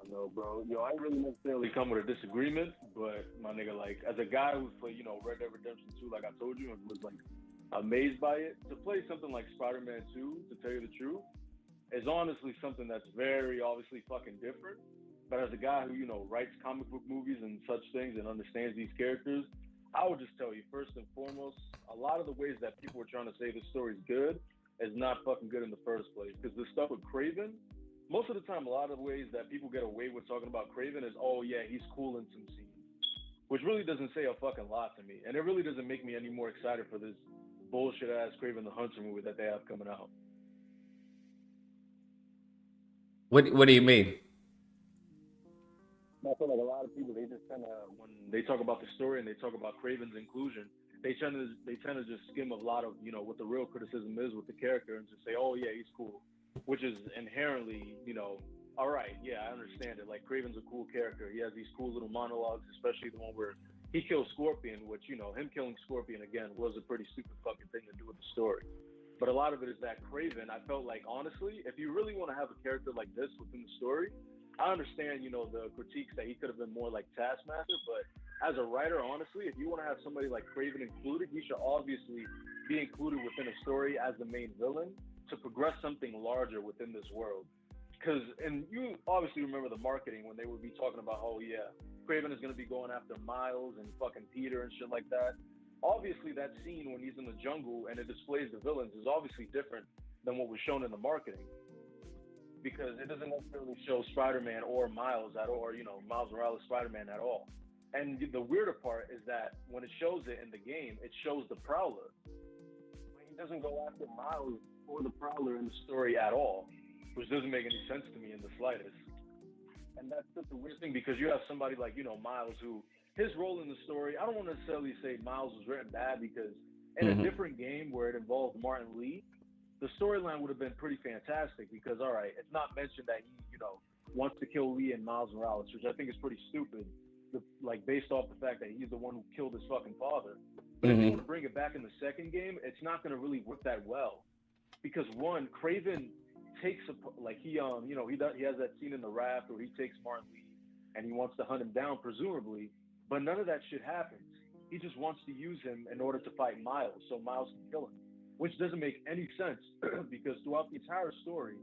I know, bro. Yo, I ain't really necessarily come with a disagreement, but my nigga, like, as a guy who's played, Red Dead Redemption 2, like I told you, and was like amazed by it, to play something like Spider-Man 2, to tell you the truth, is honestly something that's very obviously fucking different. But as a guy who, writes comic book movies and such things and understands these characters, I would just tell you, first and foremost, a lot of the ways that people are trying to say this story's good is not fucking good in the first place. Because the stuff with Craven, most of the time, a lot of the ways that people get away with talking about Craven is, oh yeah, he's cool in some scenes. Which really doesn't say a fucking lot to me. And it really doesn't make me any more excited for this bullshit ass Craven the Hunter movie that they have coming out. What do you mean? I feel like a lot of people, they just kind of, when they talk about the story and they talk about Craven's inclusion, they tend to just skim a lot of, what the real criticism is with the character and just say, oh yeah, he's cool, which is inherently, all right, yeah, I understand it. Like, Craven's a cool character. He has these cool little monologues, especially the one where he kills Scorpion, which, him killing Scorpion again was a pretty stupid fucking thing to do with the story. But a lot of it is that Craven, I felt like, honestly, if you really want to have a character like this within the story, I understand, the critiques that he could have been more like Taskmaster, but as a writer, honestly, if you want to have somebody like Craven included, he should obviously be included within a story as the main villain to progress something larger within this world. Because, and you obviously remember the marketing when they would be talking about, oh yeah, Craven is going to be going after Miles and fucking Peter and shit like that. Obviously, that scene when he's in the jungle and it displays the villains is obviously different than what was shown in the marketing. Because it doesn't necessarily show Spider-Man or Miles at all, or, Miles Morales Spider-Man at all. And the weirder part is that when it shows it in the game, it shows the Prowler. He doesn't go after Miles or the Prowler in the story at all, which doesn't make any sense to me in the slightest. And that's just the weird thing, because you have somebody like, Miles, who, his role in the story, I don't want to necessarily say Miles was written bad, because in a different game where it involved Martin Lee, the storyline would have been pretty fantastic, because, all right, it's not mentioned that he, wants to kill Lee and Miles Morales, which I think is pretty stupid, like, based off the fact that he's the one who killed his fucking father. But if you want to bring it back in the second game, it's not going to really work that well, because one, Craven takes he has that scene in the raft where he takes Martin Lee and he wants to hunt him down, presumably, but none of that shit happens. He just wants to use him in order to fight Miles, so Miles can kill him, which doesn't make any sense because throughout the entire story,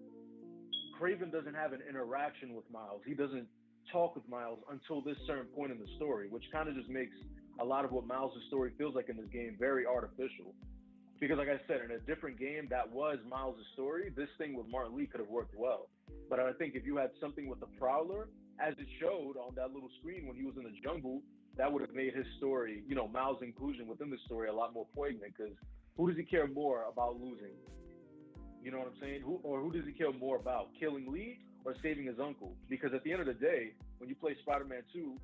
Craven doesn't have an interaction with Miles. He doesn't talk with Miles until this certain point in the story, which kind of just makes a lot of what Miles' story feels like in this game very artificial. Because, like I said, in a different game that was Miles' story, this thing with Martin Lee could have worked well. But I think if you had something with the Prowler, as it showed on that little screen when he was in the jungle, that would have made his story, Miles' inclusion within the story a lot more poignant, because who does he care more about losing? You know what I'm saying? Who does he care more about? Killing Lee or saving his uncle? Because at the end of the day, when you play Spider-Man 2,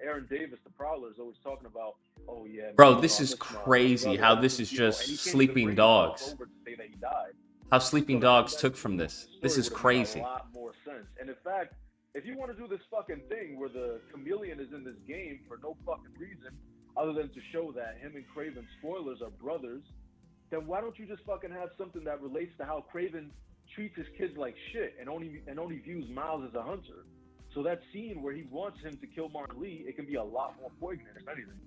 Aaron Davis, the Prowler, is always talking about, oh yeah, Bro, man, this is crazy brother, how this is just and he can't even Sleeping bring himself Dogs. over to say that he died. How Sleeping So to me, Dogs took from this. This is crazy. A lot more sense. And in fact, if you want to do this fucking thing where the chameleon is in this game for no fucking reason other than to show that him and Craven, spoilers, are brothers, then why don't you just fucking have something that relates to how Craven treats his kids like shit and only views Miles as a hunter? So that scene where he wants him to kill Martin Lee, it can be a lot more poignant, if anything.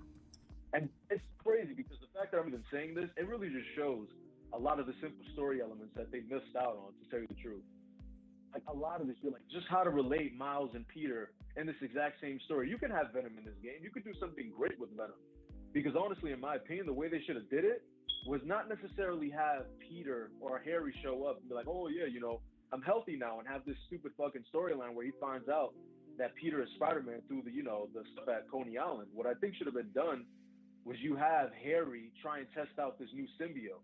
And it's crazy because the fact that I'm even saying this, it really just shows a lot of the simple story elements that they missed out on, to tell you the truth. Like, a lot of this shit, like just how to relate Miles and Peter in this exact same story. You can have Venom in this game. You could do something great with Venom. Because honestly, in my opinion, the way they should have did it was not necessarily have Peter or Harry show up and be like, oh yeah, I'm healthy now, and have this stupid fucking storyline where he finds out that Peter is Spider-Man through the stuff at Coney Island. What I think should have been done was you have Harry try and test out this new symbiote,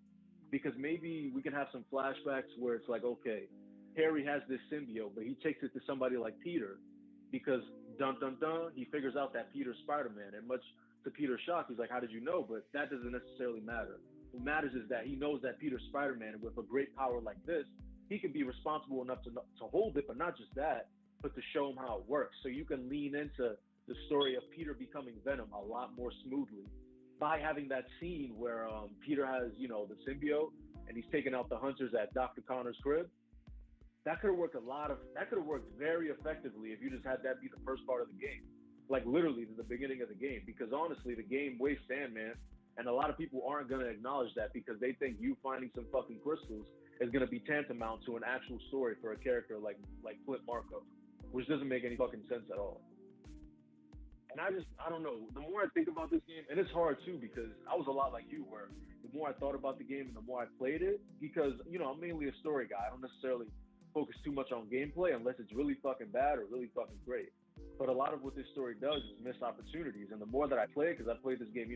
because maybe we can have some flashbacks where it's like, okay, Harry has this symbiote, but he takes it to somebody like Peter, because dun dun dun, he figures out that Peter's Spider-Man, and much to Peter's shock, he's like, how did you know? But that doesn't necessarily matter. What matters is that he knows that Peter's Spider-Man, and with a great power like this, he can be responsible enough to hold it, but not just that, but to show him how it works. So you can lean into the story of Peter becoming Venom a lot more smoothly. by having that scene where Peter has, the symbiote and he's taking out the hunters at Dr. Connor's crib. That could have worked that could have worked very effectively if you just had that be the first part of the game. Like literally the beginning of the game. Because honestly, the game wastes Sandman, and a lot of people aren't gonna acknowledge that because they think you finding some fucking crystals is gonna be tantamount to an actual story for a character like Flint Marko, which doesn't make any fucking sense at all. And I don't know. The more I think about this game, and it's hard too because I was a lot like you, where the more I thought about the game and the more I played it, because I'm mainly a story guy. I don't necessarily focus too much on gameplay unless it's really fucking bad or really fucking great. But a lot of what this story does is miss opportunities. And the more that I play, because I played this game,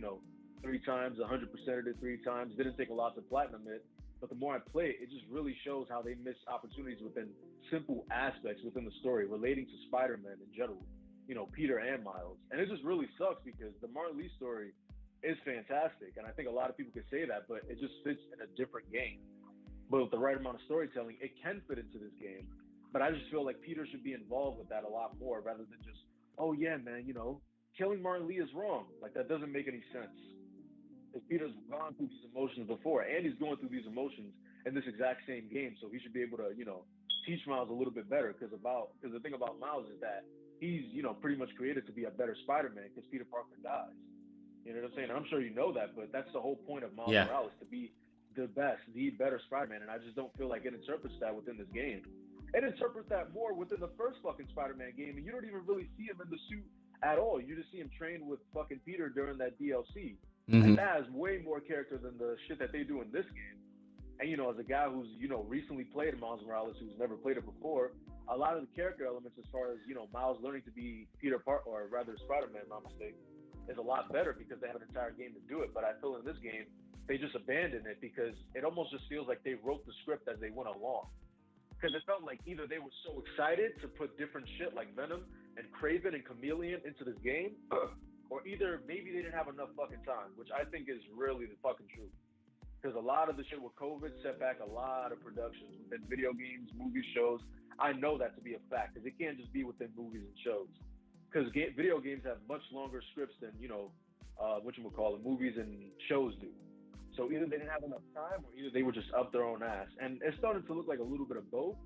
3 times, 100% of it 3 times, didn't take a lot to platinum it. But the more I play it, it just really shows how they miss opportunities within simple aspects within the story relating to Spider-Man in general. Peter and Miles. And it just really sucks because the Martin Lee story is fantastic. And I think a lot of people could say that, but it just fits in a different game. But with the right amount of storytelling, it can fit into this game. But I just feel like Peter should be involved with that a lot more rather than just, oh yeah, man, killing Martin Lee is wrong. Like that doesn't make any sense. Because Peter's gone through these emotions before, and he's going through these emotions in this exact same game. So he should be able to, teach Miles a little bit better. Because the thing about Miles is that he's, pretty much created to be a better Spider-Man because Peter Parker dies. You know what I'm saying? I'm sure you know that, but that's the whole point of Miles Morales, to be the better Spider-Man, and I just don't feel like it interprets that within this game. It interprets that more within the first fucking Spider-Man game, and you don't even really see him in the suit at all. You just see him train with fucking Peter during that DLC. And that has way more character than the shit that they do in this game. And, as a guy who's, recently played Miles Morales, who's never played it before, a lot of the character elements as far as, Miles learning to be Peter Parker, or rather Spider-Man, my mistake, is a lot better because they have an entire game to do it. But I feel in this game, they just abandoned it because it almost just feels like they wrote the script as they went along. Because it felt like either they were so excited to put different shit like Venom and Kraven and Chameleon into this game, or either maybe they didn't have enough fucking time, which I think is really the fucking truth. Because a lot of the shit with COVID set back a lot of productions within video games, movies, shows. I know that to be a fact, because it can't just be within movies and shows. Because video games have much longer scripts than, movies and shows do. So either they didn't have enough time, or either they were just up their own ass. And it's starting to look like a little bit of both.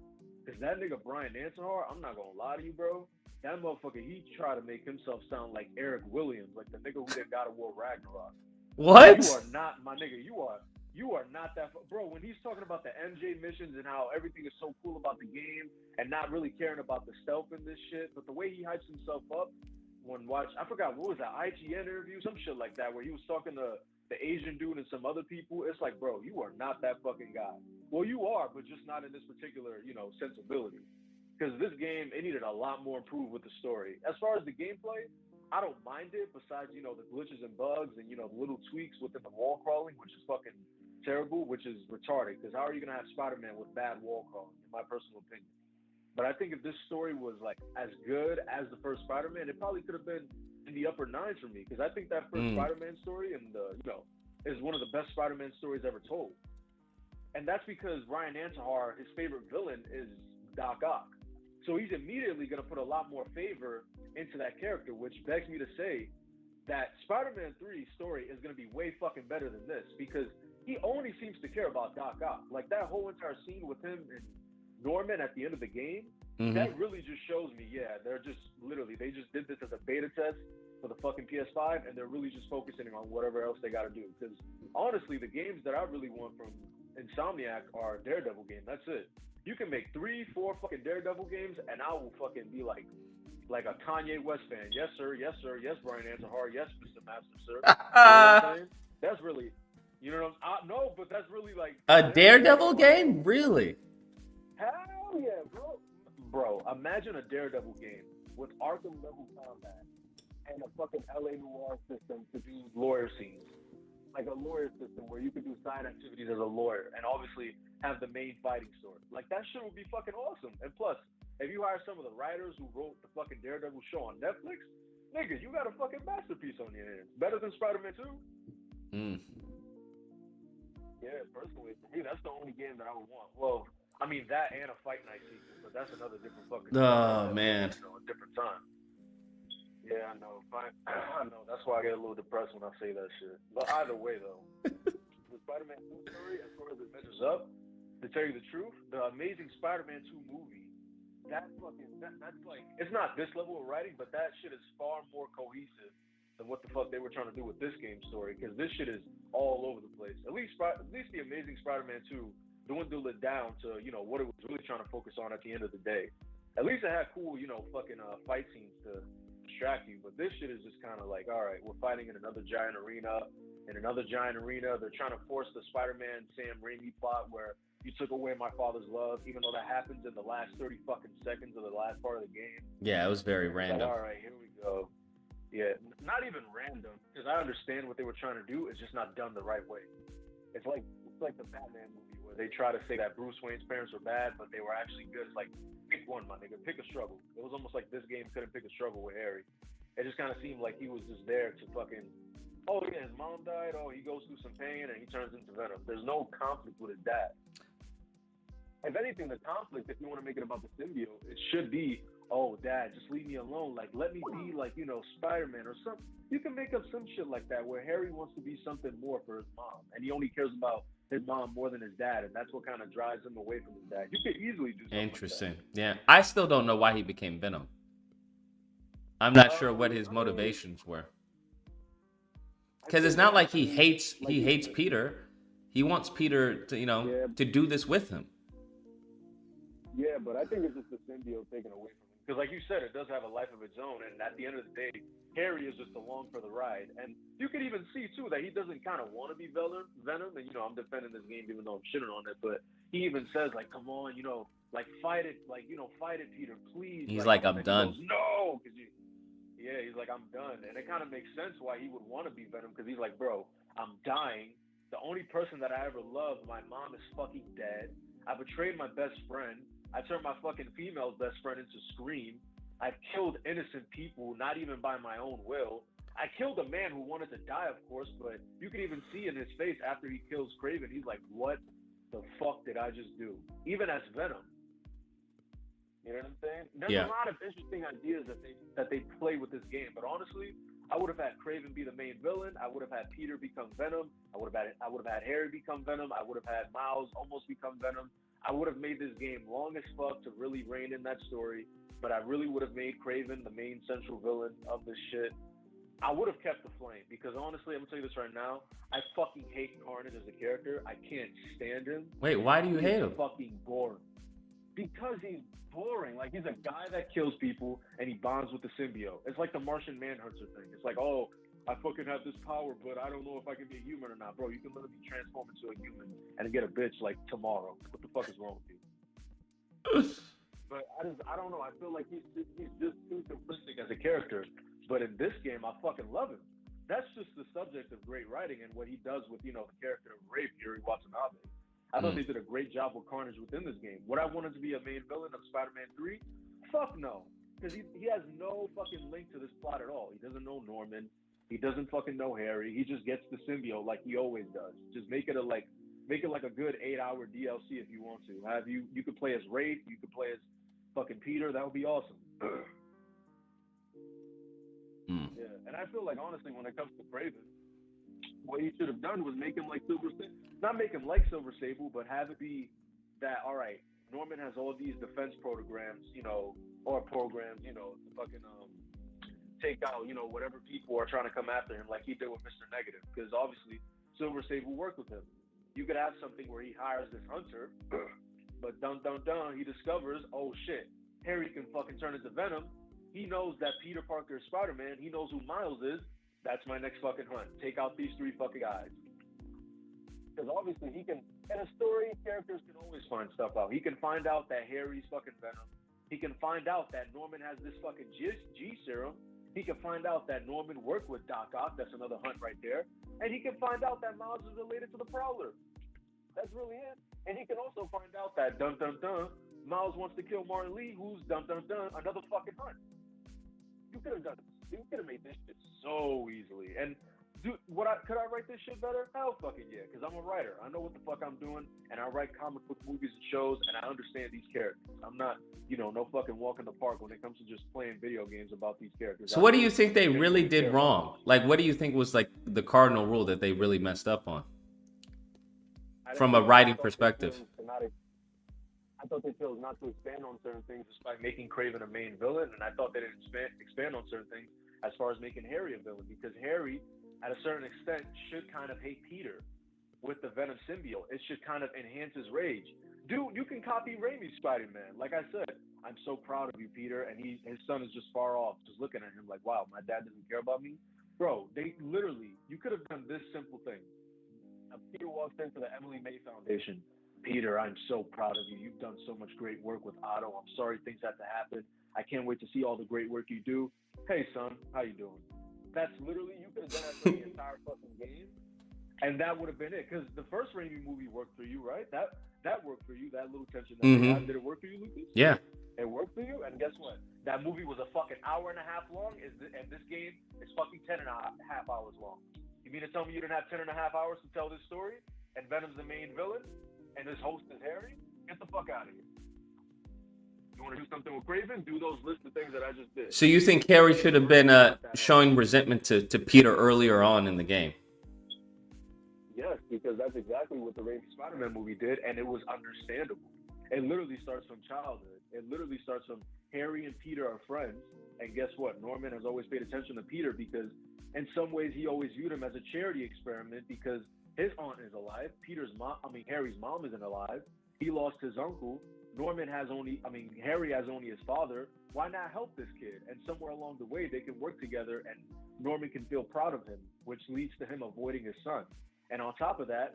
Because that nigga Brian Ansahar, I'm not gonna lie to you, bro. That motherfucker, he tried to make himself sound like Eric Williams, like the nigga who did God of War Ragnarok. What? You are not, my nigga. You are not that, bro. When he's talking about the MJ missions and how everything is so cool about the game and not really caring about the stealth in this shit, but the way he hypes himself up I forgot what was that IGN interview, some shit like that, where he was talking to the Asian dude and some other people. It's like, bro, you are not that fucking guy. Well, you are, but just not in this particular, sensibility. Because this game, it needed a lot more improved with the story. As far as the gameplay, I don't mind it, besides, the glitches and bugs and, the little tweaks within the wall crawling, which is fucking terrible, which is retarded. Because how are you going to have Spider-Man with bad wall crawling, in my personal opinion? But I think if this story was, like, as good as the first Spider-Man, it probably could have been in the upper nines for me. Because I think that first Spider-Man story is one of the best Spider-Man stories ever told. And that's because Ryan Ansahar, his favorite villain is Doc Ock. So he's immediately going to put a lot more favor into that character, which begs me to say that Spider-Man 3 story is going to be way fucking better than this, because he only seems to care about Doc Ock. Like that whole entire scene with him and Norman at the end of the game, that really just shows me, they just did this as a beta test for the fucking PS5, and they're really just focusing on whatever else they got to do. Because honestly, the games that I really want from Insomniac are Daredevil game. That's it. You can make 3-4 fucking Daredevil games, and I will fucking be like a Kanye West fan. Yes, sir. Yes, sir. Yes, Brian Ansahar. Yes, Mr. Master, sir. You know what I'm saying? That's really, no, but that's really like a Daredevil game, really? Hell yeah, bro. Bro, imagine a Daredevil game with Arkham level combat and a fucking LA Noire system to do lawyer scenes. Like a lawyer system where you could do side activities as a lawyer and obviously have the main fighting story. Like that shit would be fucking awesome. And plus, if you hire some of the writers who wrote the fucking Daredevil show on Netflix, nigga, you got a fucking masterpiece on your hands. Better than Spider-Man 2? Yeah, personally, for me, that's the only game that I would want. Well, I mean, that and a Fight Night sequel, but that's another different fucking Oh, man. A different time. Yeah, I know. Fine. I know. That's why I get a little depressed when I say that shit. But either way, though, the Spider-Man 2 story, as far as it measures up, to tell you the truth, the Amazing Spider-Man 2 movie, that's like, it's not this level of writing, but that shit is far more cohesive than what the fuck they were trying to do with this game story, because this shit is all over the place. At least the Amazing Spider-Man 2 dwindled it down to, what it was really trying to focus on at the end of the day. At least it had cool, fucking fight scenes to distract you. But this shit is just kind of like, all right, we're fighting in another giant arena. In another giant arena, they're trying to force the Spider-Man Sam Raimi plot where you took away my father's love, even though that happens in the last 30 fucking seconds of the last part of the game. Yeah, it was very It's random. like, all right, here we go. Yeah, not even random, because I understand what they were trying to do. It's just not done the right way. It's like the Batman movie where they try to say that Bruce Wayne's parents were bad, but they were actually good. It's like, pick one, my nigga. Pick a struggle. It was almost like this game couldn't pick a struggle with Harry. It just kind of seemed like he was just there to fucking, oh yeah, his mom died. Oh, he goes through some pain and he turns into Venom. There's no conflict with his dad. If anything, the conflict, if you want to make it about the symbiote, it should be, oh, dad, just leave me alone. Like, let me be like, Spider-Man or something. You can make up some shit like that where Harry wants to be something more for his mom, and he only cares about his mom more than his dad, and that's what kind of drives him away from his dad. You could easily do something Interesting. like Yeah, I still don't know why he became Venom. I'm not sure what his motivations were. Because it's not like he hates Peter. He wants Peter to to do this with him. Yeah, but I think it's just the symbiote taken away from him. Because like you said, it does have a life of its own, and at the end of the day, Harry is just along for the ride. And you can even see, too, that he doesn't kind of want to be Venom. And, I'm defending this game even though I'm shitting on it, but he even says, like, come on, like, fight it, fight it, Peter, please. He's like, I'm done. Goes, no! Yeah, he's like, I'm done. And it kind of makes sense why he would want to be Venom, because he's like, bro, I'm dying. The only person that I ever loved, my mom, is fucking dead. I betrayed my best friend. I turned my fucking female's best friend into Scream. I've killed innocent people, not even by my own will. I killed a man who wanted to die, of course, but you can even see in his face after he kills Kraven, he's like, what the fuck did I just do? Even as Venom. You know what I'm saying? There's a lot of interesting ideas that they play with this game, but honestly, I would have had Kraven be the main villain. I would have had Peter become Venom. I would have had Harry become Venom. I would have had Miles almost become Venom. I would have made this game long as fuck to really rein in that story, but I really would have made Kraven the main central villain of this shit. I would have kept the flame, because honestly, I'm gonna tell you this right now, I fucking hate Carnage as a character. I can't stand him. Wait, why do you hate him? Fucking boring. Because he's boring. Like, he's a guy that kills people and he bonds with the symbiote. It's like the Martian Manhunter thing. It's like, oh, I fucking have this power, but I don't know if I can be a human or not. Bro, you can literally transform into a human and get a bitch like tomorrow. What the fuck is wrong with you? But I don't know. I feel like he's just too simplistic as a character. But in this game, I fucking love him. That's just the subject of great writing and what he does with, the character of Ray Fury Watanabe. I thought they did a great job with Carnage within this game. Would I want him to be a main villain of Spider-Man 3? Fuck no. Because he has no fucking link to this plot at all. He doesn't know Norman. He doesn't fucking know Harry. He just gets the symbiote like he always does. Just make it like a good 8-hour DLC if you want to. You could play as Wraith, you could play as fucking Peter. That would be awesome. Yeah, and I feel like honestly, when it comes to Kraven, what he should have done was make him like Silver Sable. Not make him like Silver Sable, but have it be that, all right, Norman has all these defense programs, or programs, to fucking take out, whatever people are trying to come after him, like he did with Mr. Negative, because obviously Silver Sable worked with him. You could have something where he hires this hunter, but he discovers, oh shit, Harry can fucking turn into Venom. He knows that Peter Parker is Spider-Man. He knows who Miles is. That's my next fucking hunt. Take out these 3 fucking guys. Because obviously he can, in a story, characters can always find stuff out. He can find out that Harry's fucking Venom. He can find out that Norman has this fucking G serum. He can find out that Norman worked with Doc Ock. That's another hunt right there. And he can find out that Miles is related to the Prowler. That's really it. And he can also find out that Miles wants to kill Martin Lee, who's another fucking hunt. You could have done this. You could have made this shit so easily. And Dude, could I write this shit better? Hell fucking yeah, because I'm a writer. I know what the fuck I'm doing, and I write comic book movies and shows, and I understand these characters. I'm not, no fucking walk in the park when it comes to just playing video games about these characters. So what do you think they genuinely really care did about wrong? them. Like, what do you think was like the cardinal rule that they really messed up on from a I writing thought they perspective? I thought they chose not to expand on certain things despite making Kraven a main villain, and I thought they didn't expand on certain things as far as making Harry a villain, because Harry, at a certain extent, should kind of hate Peter with the Venom symbiote. It should kind of enhance his rage. Dude, you can copy Raimi's Spider-Man. Like I said, I'm so proud of you, Peter, and his son is just far off, just looking at him like, wow, my dad doesn't care about me? Bro, you could have done this simple thing. Peter walks into the Emily May Foundation. Peter, I'm so proud of you. You've done so much great work with Otto. I'm sorry things had to happen. I can't wait to see all the great work you do. Hey, son, how you doing? That's literally, you could have done that for the entire fucking game, and that would have been it. Because the first Raimi movie worked for you, right? That worked for you. That little tension that they had. Did it work for you, Lucas? Yeah. It worked for you, and guess what? That movie was a fucking hour and a half long, and this game is fucking 10 and a half hours long. You mean to tell me you didn't have 10 and a half hours to tell this story, and Venom's the main villain, and his host is Harry? Get the fuck out of here. You want to do something with Kraven? Do those list of things that I just did. So you think Harry should have been showing resentment to Peter earlier on in the game? Yes, because that's exactly what the Raimi Spider-Man movie did, and it was understandable. It literally starts from childhood. It literally starts from Harry and Peter are friends, and guess what? Norman has always paid attention to Peter because in some ways he always viewed him as a charity experiment because his aunt is alive. Harry's mom isn't alive. He lost his uncle. Harry has only his father. Why not help this kid? And somewhere along the way, they can work together and Norman can feel proud of him, which leads to him avoiding his son. And on top of that,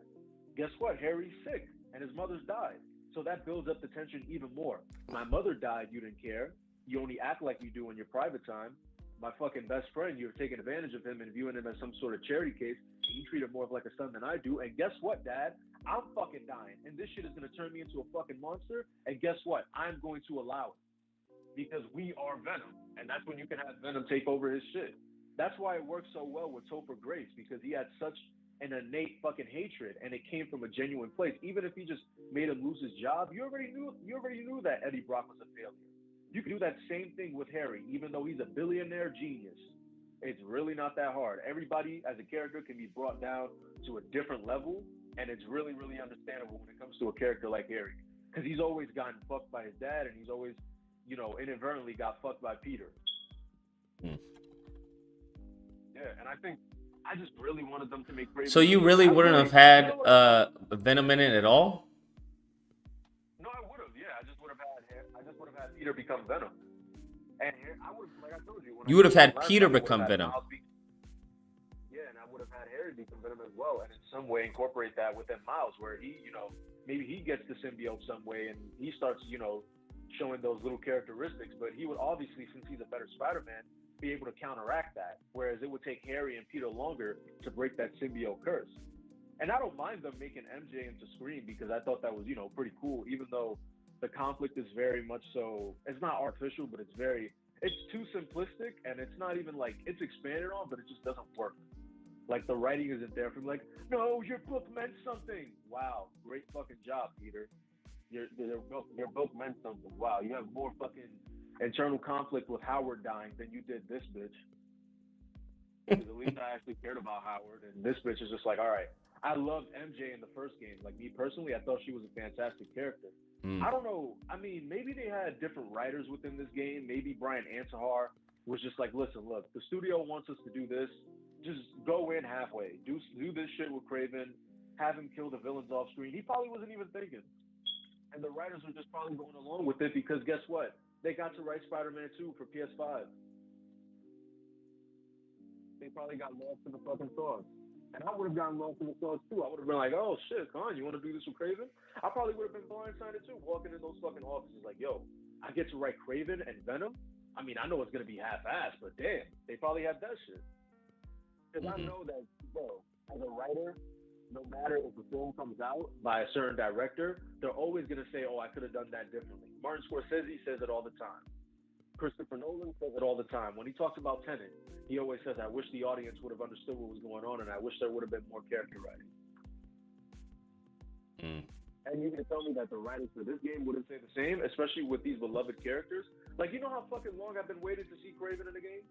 guess what? Harry's sick and his mother's died. So that builds up the tension even more. My mother died, you didn't care. You only act like you do in your private time. My fucking best friend, you're taking advantage of him and viewing him as some sort of charity case. And you treat him more of like a son than I do. And guess what, Dad? I'm fucking dying. And this shit is going to turn me into a fucking monster. And guess what? I'm going to allow it. Because we are Venom. And that's when you can have Venom take over his shit. That's why it works so well with Topher Grace. Because he had such an innate fucking hatred. And it came from a genuine place. Even if he just made him lose his job, you already knew that Eddie Brock was a failure. You can do that same thing with Harry, even though he's a billionaire genius. It's really not that hard. Everybody as a character can be brought down to a different level, and it's really, really understandable when it comes to a character like Harry. Because he's always gotten fucked by his dad, and he's always, inadvertently got fucked by Peter. Yeah, and I just really wanted them to make Kraven. So you really wouldn't have had Venom in it at all? No, I would have. Yeah, I just would have had Peter become Venom. And I would have, like I told you, you would have had Peter become Venom. Yeah, and I would have had Harry become Venom as well, and in some way incorporate that within Miles, where he, maybe he gets the symbiote some way, and he starts, showing those little characteristics. But he would obviously, since he's a better Spider-Man, be able to counteract that. Whereas it would take Harry and Peter longer to break that symbiote curse. And I don't mind them making MJ into Scream because I thought that was, pretty cool, even though the conflict is very much so, it's not artificial, but it's too simplistic, and it's not even like, it's expanded on, but it just doesn't work. Like, the writing isn't there for like, no, your book meant something. Wow, great fucking job, Peter. Your book meant something. Wow, you have more fucking internal conflict with Howard dying than you did this bitch. Because at least I actually cared about Howard, and this bitch is just like, all right. I loved MJ in the first game. Like, me personally, I thought she was a fantastic character. I don't know. I mean, maybe they had different writers within this game. Maybe Brian Antihar was just like, listen, look, the studio wants us to do this. Just go in halfway. Do this shit with Kraven. Have him kill the villains off screen. He probably wasn't even thinking. And the writers were just probably going along with it because guess what? They got to write Spider-Man 2 for PS5. They probably got lost in the fucking sauce. And I would have gotten lost in the sauce too. I would have been like, oh shit, Con, you want to do this with Kraven? I probably would have been blindsided too, walking in those fucking offices like, yo, I get to write Kraven and Venom? I mean, I know it's going to be half-assed, but damn, they probably had that shit. Because I know that, bro, as a writer, no matter if the film comes out by a certain director, they're always going to say, oh, I could have done that differently. Martin Scorsese says it all the time. Christopher Nolan says it all the time. When he talks about Tenet, he always says, I wish the audience would have understood what was going on, and I wish there would have been more character writing. And you can tell me that the writers for this game wouldn't say the same, especially with these beloved characters. Like, you know how fucking long I've been waiting to see Kraven in the game?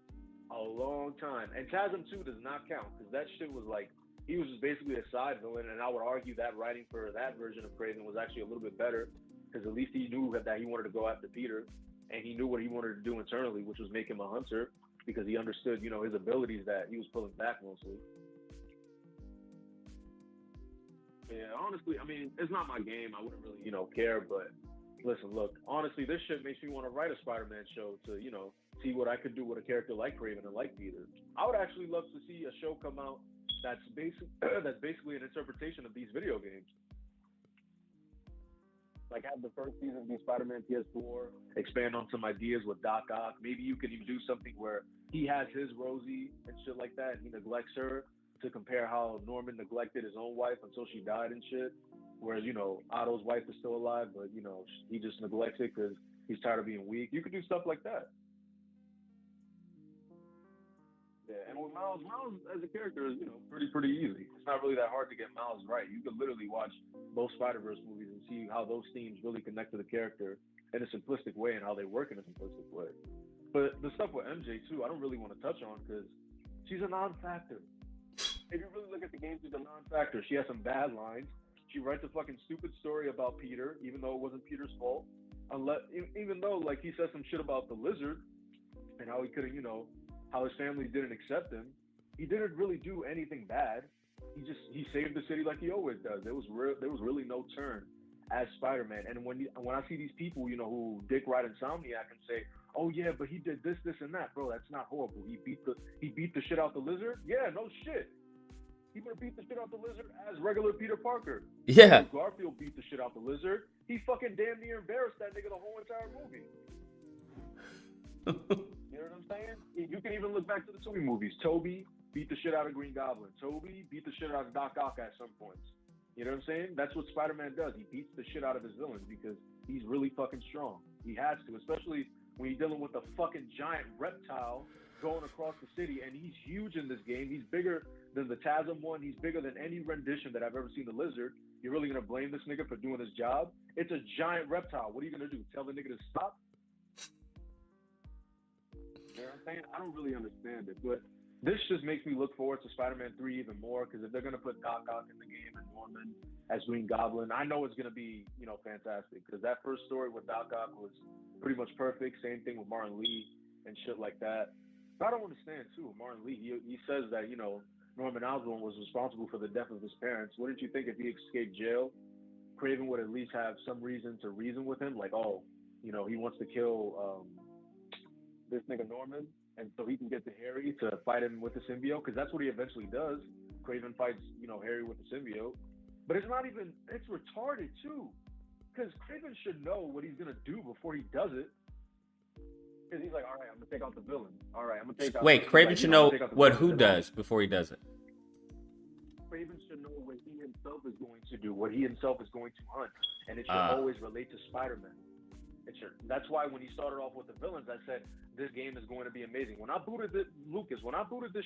A long time. And Chasm 2 does not count, because that shit was like, he was just basically a side villain, and I would argue that writing for that version of Kraven was actually a little bit better, because at least he knew that he wanted to go after Peter, and he knew what he wanted to do internally, which was make him a hunter, because he understood, you know, his abilities that he was pulling back mostly. Yeah, honestly, I mean, it's not my game. I wouldn't really, you know, care, but listen, look, honestly, this shit makes me want to write a Spider-Man show to, you know, see what I could do with a character like Kraven and like Peter. I would actually love to see a show come out that's basically an interpretation of these video games. Like, have the first season be Spider-Man PS4, expand on some ideas with Doc Ock. Maybe you could even do something where he has his Rosie and shit like that, and he neglects her, to compare how Norman neglected his own wife until she died and shit. Whereas, you know, Otto's wife is still alive, but, you know, he just neglects it because he's tired of being weak. You could do stuff like that. Yeah, and with Miles as a character is, you know, pretty easy. It's not really that hard to get Miles right. You could literally watch both Spider-Verse movies and see how those themes really connect to the character in a simplistic way and how they work in a simplistic way. But the stuff with MJ, too, I don't really want to touch on because she's a non-factor. If you really look at the game, she's a non-factor. She has some bad lines. She writes a fucking stupid story about Peter, even though it wasn't Peter's fault. Even though, like, he says some shit about the Lizard and how he couldn't, you know, how his family didn't accept him. He didn't really do anything bad. He saved the city like he always does. There was really no turn as Spider-Man. And when I see these people, you know, who dick ride Insomniac and say, oh yeah, but he did this, and that, bro, that's not horrible. He beat the shit out the Lizard. Yeah, no shit. He would have beat the shit out the Lizard as regular Peter Parker. Yeah. Andrew Garfield beat the shit out the Lizard. He fucking damn near embarrassed that nigga the whole entire movie. You know what I'm saying? You can even look back to the Tobey movies. Tobey beat the shit out of Green Goblin. Tobey beat the shit out of Doc Ock at some points. You know what I'm saying? That's what Spider-Man does. He beats the shit out of his villains because he's really fucking strong. He has to, especially when you're dealing with a fucking giant reptile going across the city, and he's huge in this game. He's bigger than the Chasm one. He's bigger than any rendition that I've ever seen the Lizard. You're really gonna blame this nigga for doing his job? It's a giant reptile. What are you gonna do? Tell the nigga to stop? You know what I'm saying? I don't really understand it, but this just makes me look forward to Spider-Man 3 even more, because if they're gonna put Doc Ock in the game and Norman as Green Goblin, I know it's gonna be, you know, fantastic, because that first story with Doc Ock was pretty much perfect. Same thing with Martin Lee and shit like that. But I don't understand too. Martin Lee, he says that, you know, Norman Osborn was responsible for the death of his parents. Wouldn't you think if he escaped jail, Kraven would at least have some reason to reason with him? Like, oh, you know, he wants to kill this nigga Norman, and so he can get to Harry to fight him with the symbiote, because that's what he eventually does. Kraven fights, you know, Harry with the symbiote. But it's not even, it's retarded too, because Kraven should know what he's gonna do before he does it. Because he's like, all right, I'm gonna take out the villain. All right, I'm gonna take out. Wait, Kraven like, should you know, know what who does before he does it. Kraven should know what he himself is going to do, what he himself is going to hunt, and it should always relate to Spider-Man. It should. That's why when he started off with the villains, I said this game is going to be amazing. When I booted this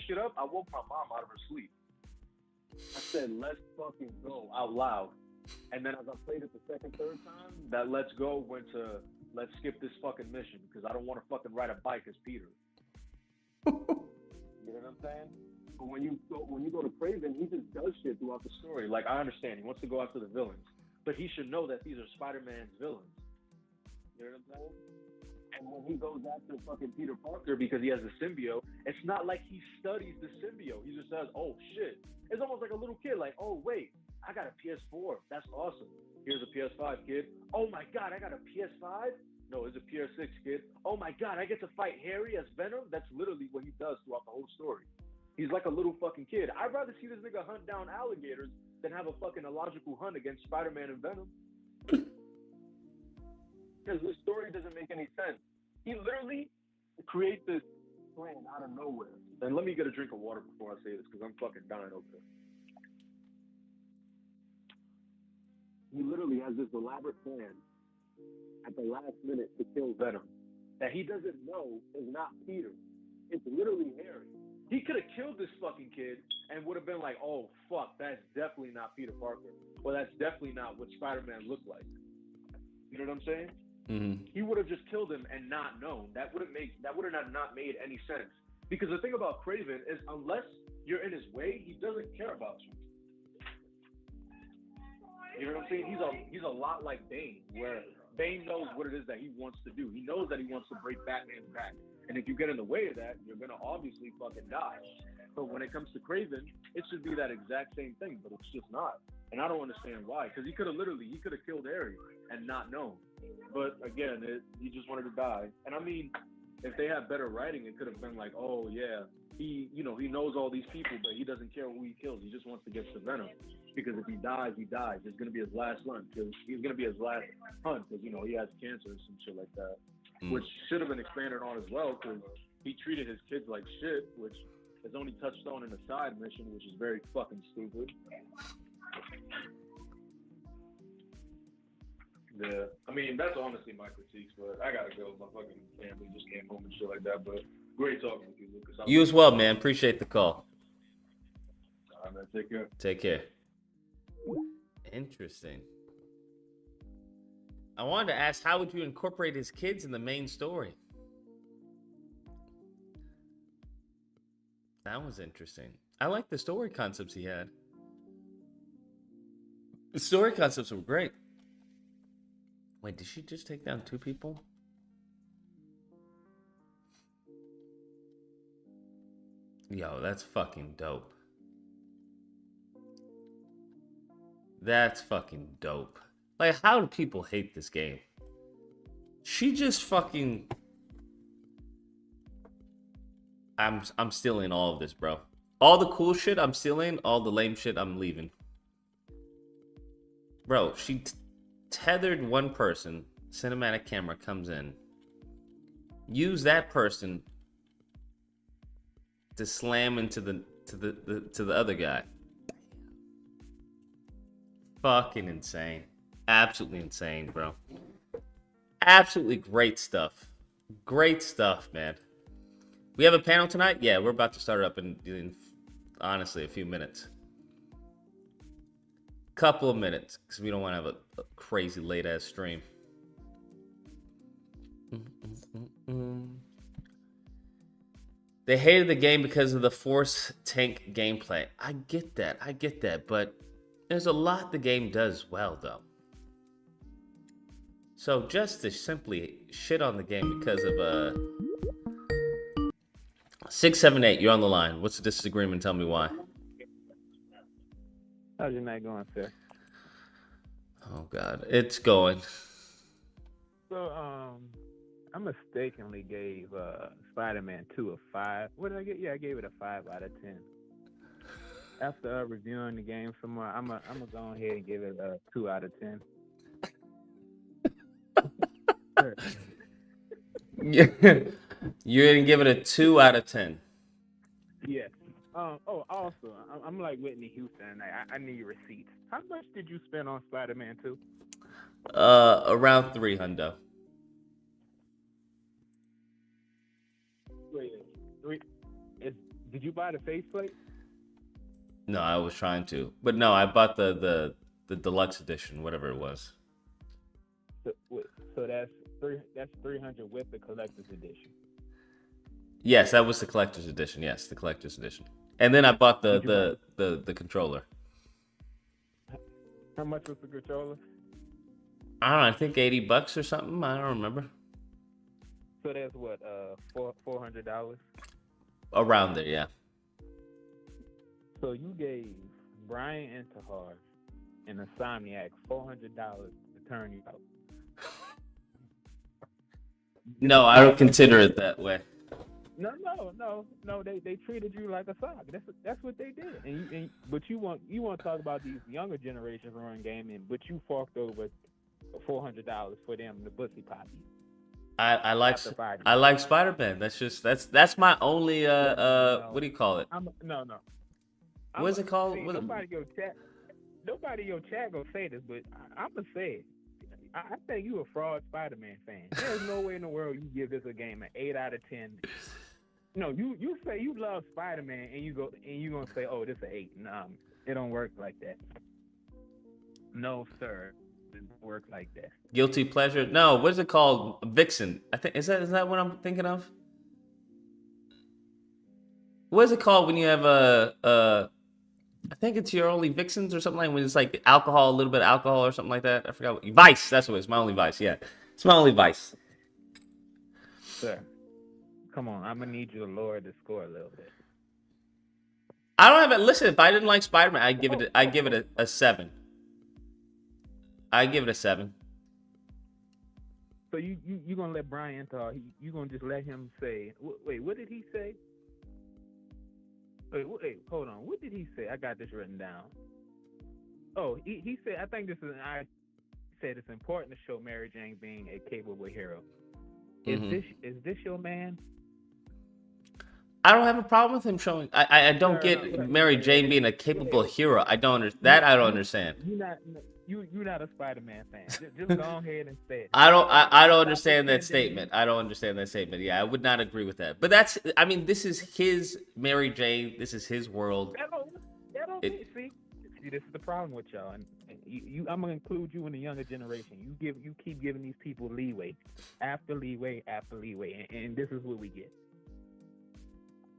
shit up, I woke my mom out of her sleep. I said, let's fucking go out loud. And then as I played it the second, third time, that let's go went to let's skip this fucking mission because I don't want to fucking ride a bike as Peter. You know what I'm saying? But when you go to Kraven, he just does shit throughout the story. Like, I understand he wants to go after the villains, but he should know that these are Spider-Man's villains. You know what I'm saying? And when he goes after fucking Peter Parker because he has a symbiote, it's not like he studies the symbiote. He just says, oh shit. It's almost like a little kid, like, oh wait, I got a PS4. That's awesome. Here's a PS5, kid. Oh my god, I got a PS5? No, it's a PS6, kid. Oh my god, I get to fight Harry as Venom? That's literally what he does throughout the whole story. He's like a little fucking kid. I'd rather see this nigga hunt down alligators than have a fucking illogical hunt against Spider-Man and Venom. Because the story doesn't make any sense. He literally creates this plan out of nowhere. And let me get a drink of water before I say this, because I'm fucking dying over there. He literally has this elaborate plan at the last minute to kill Venom. that he doesn't know is not Peter. It's literally Harry. He could have killed this fucking kid and would have been like, oh, fuck, that's definitely not Peter Parker. Or that's definitely not what Spider-Man looked like. You know what I'm saying? Mm-hmm. He would have just killed him and not known. That would have not made any sense. Because the thing about Craven is, unless you're in his way, he doesn't care about you. You know what I'm saying? He's a lot like Bane, where Bane knows what it is that he wants to do. He knows that he wants to break Batman's back. And if you get in the way of that, you're gonna obviously fucking die. But when it comes to Craven, it should be that exact same thing, but it's just not. And I don't understand why, because he could have killed Harry and not known. But again, he just wanted to die. And I mean, if they had better writing, it could have been like, oh yeah, he knows all these people, but he doesn't care who he kills. He just wants to get to Venom, because if he dies, he dies. It's gonna be his last run, because he's gonna be his last hunt, because he has cancer and some shit like that, which should have been expanded on as well, because he treated his kids like shit, which is only touched on in a side mission, which is very fucking stupid. Yeah, I mean, that's honestly my critiques, but I gotta go. My fucking family just came home and shit like that, but great talking with you, Lucas. You as well, man. Appreciate the call. All right, man. Take care. Take care. Interesting. I wanted to ask, how would you incorporate his kids in the main story? That was interesting. I like the story concepts he had. The story concepts were great. Wait, did she just take down 2 people? Yo, that's fucking dope. That's fucking dope. Like, how do people hate this game? She just fucking... I'm stealing all of this, bro. All the cool shit I'm stealing, all the lame shit I'm leaving. Bro, she tethered one person, cinematic camera comes in. Use that person to slam into the other guy. Fucking insane. Absolutely insane, bro. Absolutely great stuff. Great stuff, man. We have a panel tonight? Yeah, we're about to start up in honestly a few minutes. Couple of minutes, because we don't want to have a crazy late ass stream. They hated the game because of the force tank gameplay. I get that, but there's a lot the game does well, though. So just to simply shit on the game because of 678, you're on the line. What's the disagreement? Tell me why. How's your night going, sir? Oh God, it's going. So, I mistakenly gave Spider-Man 2 a 5. What did I get? Yeah, I gave it a 5 out of 10. After reviewing the game some more, I'm gonna go ahead and give it a 2 out of 10. You're gonna give it a 2 out of 10. Yes. Also, I'm like Whitney Houston. I need receipts. How much did you spend on Spider-Man 2? Around 300. Wait, did you buy the faceplate? No, I was trying to, but no, I bought the deluxe edition, whatever it was. So that's 300 with the collector's edition. Yes, that was the collector's edition. Yes, the collector's edition. And then I bought the controller. How much was the controller? I don't know, I think $80 or something. I don't remember. So that's what, $400? Around there, yeah. So you gave Brian Intihar and Insomniac $400 to turn you out. No, I don't consider it that way. No. They treated you like a sock. That's what they did. But you want to talk about these younger generations running gaming, but you forked over $400 for them to pussy pop you. I like Spider-Man. That's my only what do you call it? No. What is it called? See, nobody in your chat gonna say this, but I'm gonna say it. I think you a fraud Spider-Man fan. There's no way in the world you give this a game an 8 out of 10. No, you say you love Spider-Man and you gonna say, oh, this an 8. Nah, it don't work like that. No, sir, it doesn't work like that. Guilty pleasure? No, what is it called? Vixen. I think is that what I'm thinking of? What is it called when you have I think it's your only Vixens or something like when it's like alcohol, a little bit of alcohol or something like that. I forgot. Vice. That's what it is. My only vice. Yeah, it's my only vice. Sir, come on. I'm gonna need you to lower the score a little bit. I don't have it. Listen, if I didn't like Spider-Man, I'd give it a 7. I give it a 7. So you gonna let Brian talk? You gonna just let him say? Wait, what did he say? Wait, hold on. What did he say? I got this written down. Oh, he said. I think I said it's important to show Mary Jane being a capable hero. Is this your man? I don't have a problem with him showing. I don't get Mary Jane being a capable hero. I don't understand. You're not a Spider-Man fan. Just go ahead and say it. I don't understand that statement. I don't understand that statement. Yeah, I would not agree with that. But this is his Mary Jane. This is his world. See, this is the problem with y'all. And I'm gonna include you in the younger generation. You keep giving these people leeway after leeway after leeway, and this is what we get.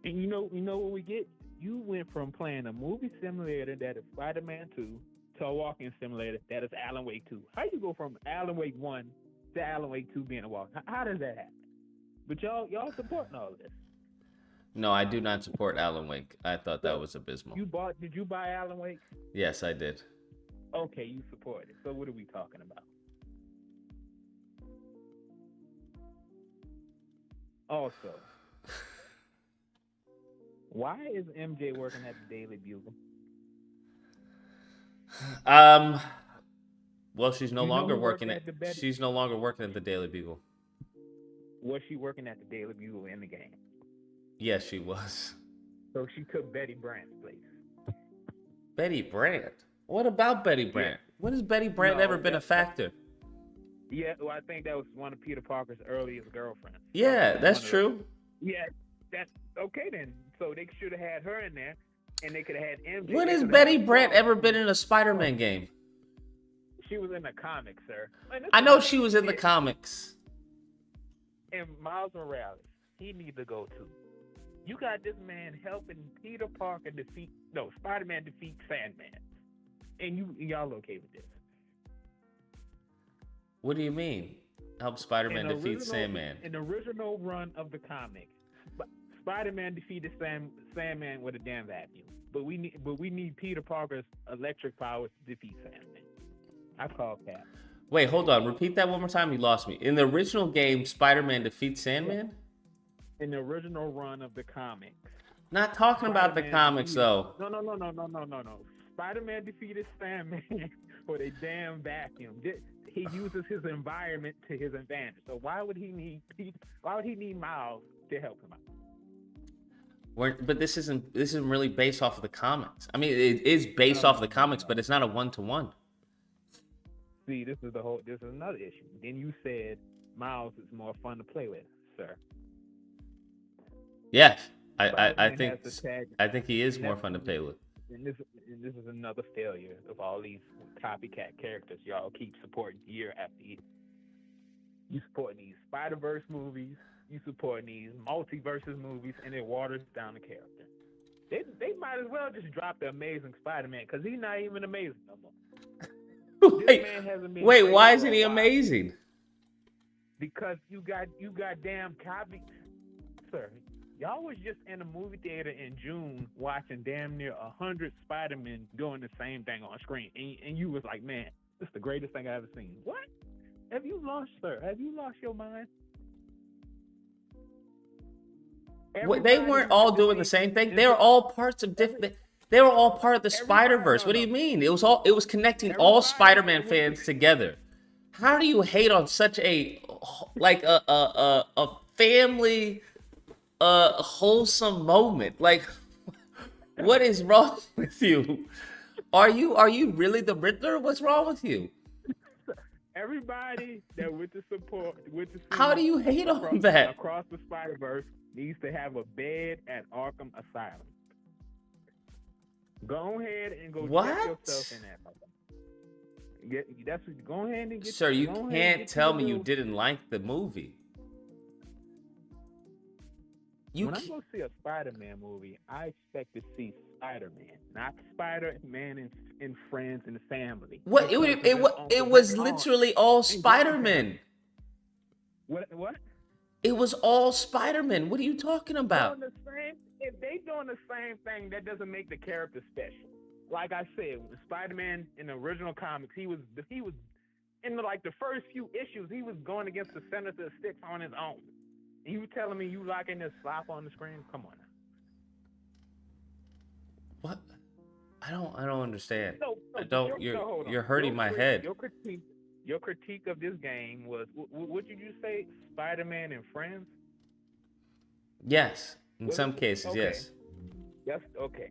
And you know what we get? You went from playing a movie simulator that is Spider-Man 2 to a walking simulator that is Alan Wake 2. How you go from Alan Wake 1 to Alan Wake 2 being a walk? How does that happen? But y'all supporting all of this. No, I do not support Alan Wake. I thought that was abysmal. Did you buy Alan Wake? Yes, I did. Okay, you support it. So what are we talking about? Also, why is MJ working at the Daily Bugle? Well, she's no longer working at the Daily Bugle. Was she working at the Daily Bugle in the game? Yes, she was. So she took Betty Brant's place. Betty Brant? What about Betty Brant? Yeah. When has Betty Brant ever been a factor? Yeah, well, I think that was one of Peter Parker's earliest girlfriends. Yeah, that's true. Yeah, that's okay then. So they should have had her in there, and they could have had MJ. When has Betty Brant ever been in a Spider-Man game? She was in the comics, sir. I know she was in the comics. And Miles Morales, he needs to go too. You got this man helping Peter Parker Spider-Man defeat Sandman. And y'all okay with this? What do you mean? Help Spider-Man defeat Sandman? In the original run of the comic, Spider-Man defeated Sandman with a damn vacuum. But we need Peter Parker's electric powers to defeat Sandman. I call that. Wait, hold on. Repeat that one more time. You lost me. In the original game, Spider-Man defeats Sandman? In the original run of the comics. Not talking about the comics, though. No. Spider-Man defeated Sandman with a damn vacuum. He uses his environment to his advantage. So why would he need Miles to help him out? But this isn't really based off of the comics. I mean, it is based off of the comics, but it's not a 1-to-1. See, this is another issue. Then you said Miles is more fun to play with, sir. Yes, I think he is more fun to play with. And this is another failure of all these copycat characters y'all keep supporting year after year. You supporting these Spider-Verse movies, you supporting these multiverses movies, and it waters down the character. They might as well just drop the Amazing Spider-Man because he's not even amazing no more. Wait, why isn't he amazing? Because you got damn copy, sir. Y'all was just in a movie theater in June watching damn near 100 Spider-Men doing the same thing on screen, and you was like, man, this is the greatest thing I've ever seen. What? Have you lost your mind? They weren't all doing the same thing. They were all parts of different. They were all part of the Spider-Verse. What do you mean? It was connecting all Spider-Man fans together. How do you hate on such a family wholesome moment? Like, what is wrong with you? Are you really the Riddler? What's wrong with you? Everybody that went to How do you hate on that? across the Spider-Verse needs to have a bed at Arkham Asylum. Go ahead and go What? check yourself in that. Go ahead and get. Sir, you go ahead and can't get tell your me you little- didn't like the movie. You When I ca- go see a Spider-Man movie, I expect to see Spider-Man, not Spider-Man and friends and family. what? Because It of his it was uncle, literally all and Spider-Man. What? It was all Spider-Man. What are you talking about? Doing the same. If they doing the same thing, that doesn't make the character special. Like I said, Spider-Man in the original comics, he was in the first few issues, he was going against the Sinister Six on his own. And you telling me you liking this slop on the screen? Come on now. What? I don't understand. No, I don't. hold on. You're hurting my head. Your critique of this game was what did you say? Spider-Man and Friends? Yes, in What some is it? cases, Okay. yes. That's okay.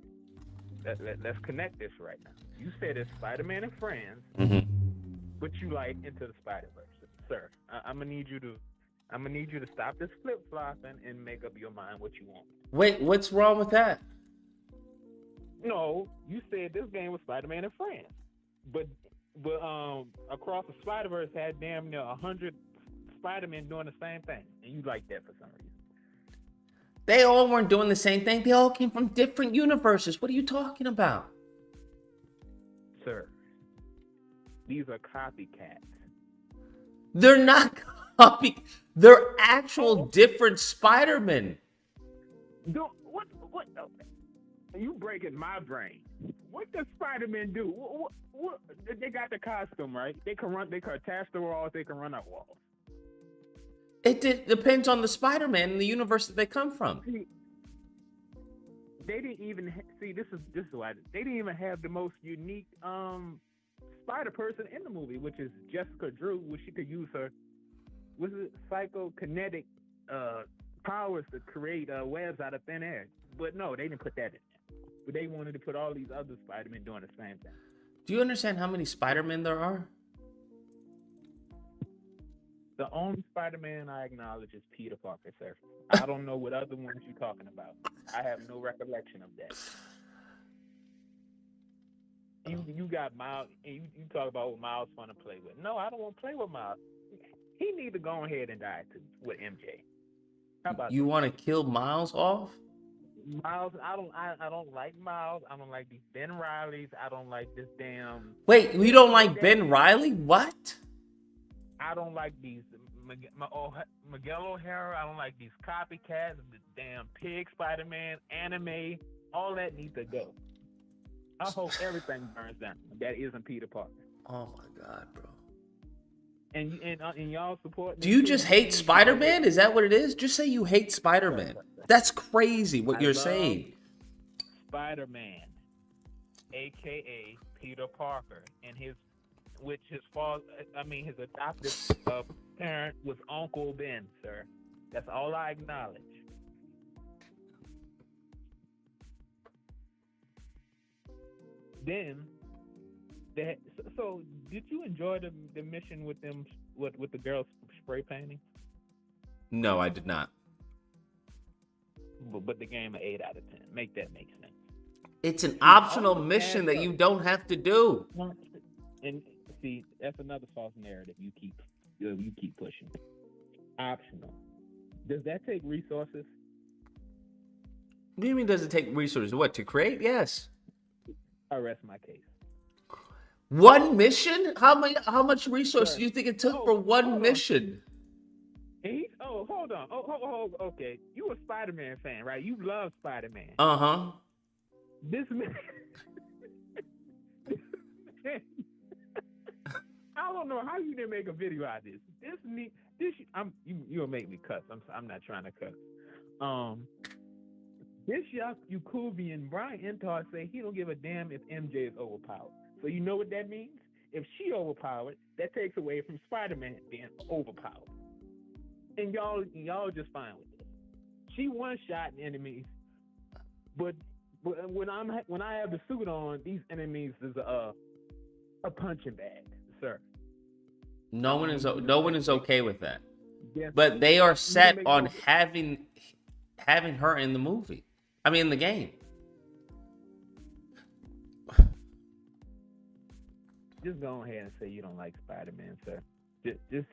Let's connect this right now. You said it's Spider-Man and Friends, hmm but you like Into the Spider-Verse, sir. I'm gonna need you to stop this flip-flopping and make up your mind what you want. Wait, what's wrong with that? No, you said this game was Spider-Man and Friends, but Across the Spider-Verse had damn near 100 Spider-Men doing the same thing, and you like that for some reason. They all weren't doing the same thing. They all came from different universes. What are you talking about? Sir, these are copycats. They're not copy. They're actual different Spider-Men. What? You breaking my brain. What does Spider-Man do? What? They got the costume, right? They can attach the walls. They can run up walls. It depends on the Spider-Man and the universe that they come from. See, they didn't even see. This is why they didn't even have the most unique Spider person in the movie, which is Jessica Drew, which she could use her psychokinetic powers to create webs out of thin air. But no, they didn't put that in there. But they wanted to put all these other Spider-Men doing the same thing. Do you understand how many Spider-Men there are? The only Spider-Man I acknowledge is Peter Parker, sir. I don't know what other ones you're talking about. I have no recollection of that. You got Miles, and you talk about what Miles want to play with. No, I don't want to play with Miles. He need to go ahead and die with MJ. How about You want to kill Miles off? Miles? I don't like Miles. I don't like these Ben Rileys. I don't like this damn. Wait, you don't like Ben Riley? What? I don't like these Miguel O'Hara. I don't like these copycats, the damn pig Spider-Man, anime. All that needs to go. I hope everything burns down. That isn't Peter Parker. Oh my God, bro. And y'all support. Do you just hate Spider-Man? Is that what it is? Just say you hate Spider-Man. That's crazy what you're saying. Spider-Man, aka Peter Parker, and his adoptive parent was Uncle Ben, sir. That's all I acknowledge. Then, so did you enjoy the mission with them with the girls spray painting? No, I did not. But the game 8 out of 10. Make that make sense. It's an optional mission that you don't have to do. And see, that's another false narrative you keep pushing. Optional. Does that take resources? What do you mean does it take resources? What, to create? Yes. I rest my case. One mission? How much resource do you think it took for one mission? Hold on. Okay. You a Spider-Man fan, right? You love Spider-Man. Uh-huh. This man... I don't know how you didn't make a video out of this. You'll make me cuss. I'm not trying to cuss. This Yakubian Brian Entar say he don't give a damn if MJ is overpowered. So you know what that means? If she overpowered, that takes away from Spider-Man being overpowered. And y'all just fine with it. She one-shot enemies, but when I have the suit on, these enemies is a punching bag, sir. No one is okay with that. Yes. But they are You set make on no- having her in the movie. I mean, in the game. Just go ahead and say you don't like Spider-Man, sir. Just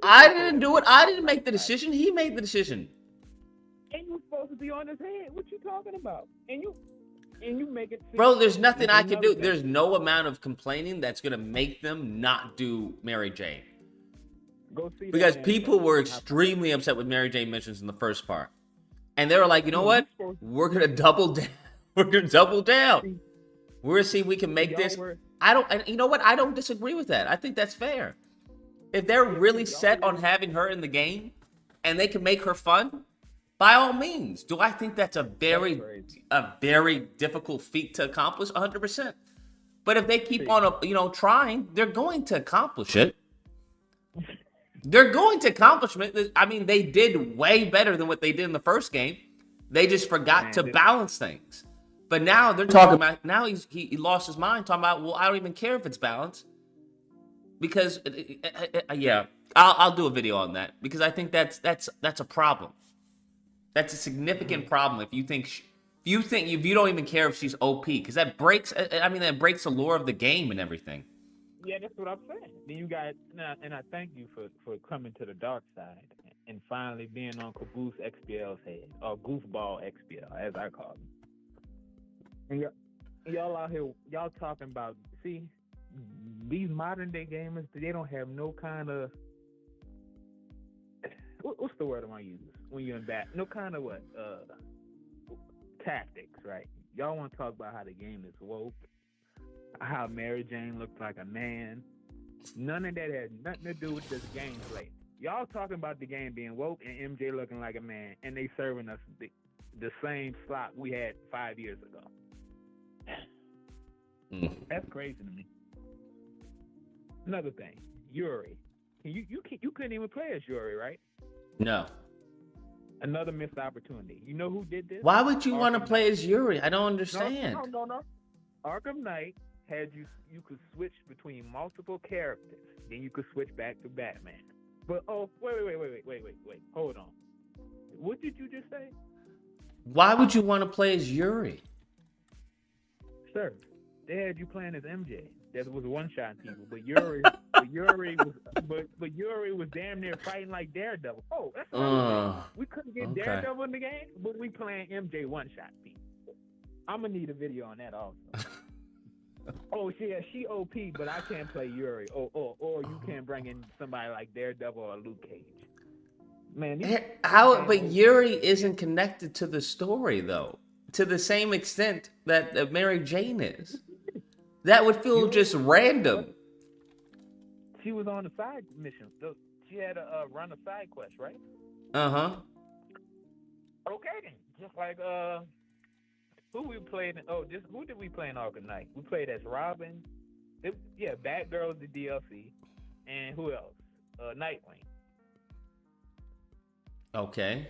I didn't do it. I didn't make the decision. He made the decision. And you supposed to be on his head. What you talking about? And you make it. Bro, there's nothing I can do. Another thing. There's no amount of complaining that's going to make them not do Mary Jane. Go see that Because man people first. were extremely upset with Mary Jane missions in the first part. And they were like, you know what? We're going to double down. We're going to double down. We're going to see if we can make this. And you know what? I don't disagree with that. I think that's fair. If they're really set on having her in the game and they can make her fun, by all means. Do I think that's a very difficult feat to accomplish? 100%. But if they keep on, trying, they're going to accomplish it. They're going to accomplish it. I mean, they did way better than what they did in the first game. They just forgot to balance things. But now they're talking about, now he lost his mind talking about, well, I don't even care if it's balanced. Because, I'll do a video on that. Because I think that's a problem. That's a significant problem if you don't even care if she's OP. Because that breaks the lore of the game and everything. Yeah, that's what I'm saying. Then you guys, and I thank you for coming to the dark side and finally being on Caboose XPL's head, or Goofball XPL, as I call him. And y'all out here, y'all talking about, see, these modern day gamers, they don't have no kind of, what's the word I want to use when you're in bat? No kind of tactics, right? Y'all want to talk about how the game is woke, how Mary Jane looked like a man. None of that had nothing to do with this gameplay. Y'all talking about the game being woke and MJ looking like a man, and they serving us the same slot we had 5 years ago. That's crazy to me. Another thing, Yuri. You couldn't even play as Yuri, right? No. Another missed opportunity. You know who did this? Why would you want to play as Yuri? I don't understand. No. Arkham Knight had you could switch between multiple characters. Then you could switch back to Batman. But wait. Hold on. What did you just say? Why would you want to play as Yuri? Sir, they had you playing as MJ. That was one-shot people, but Yuri was damn near fighting like Daredevil. Oh, that's right. We couldn't get Daredevil in the game, but we playing MJ one-shot people. I'm gonna need a video on that also. Oh, she OP, but I can't play Yuri. Or you can't bring in somebody like Daredevil or Luke Cage. Man, but Yuri isn't connected to the story though, to the same extent that Mary Jane is. That would feel just random. She was on a side mission. She had to run a side quest, right? Uh-huh. Okay then. Just like who we played? Who did we play in Arkham Knight? We played as Robin. Batgirl the DLC, and who else? Nightwing. Okay.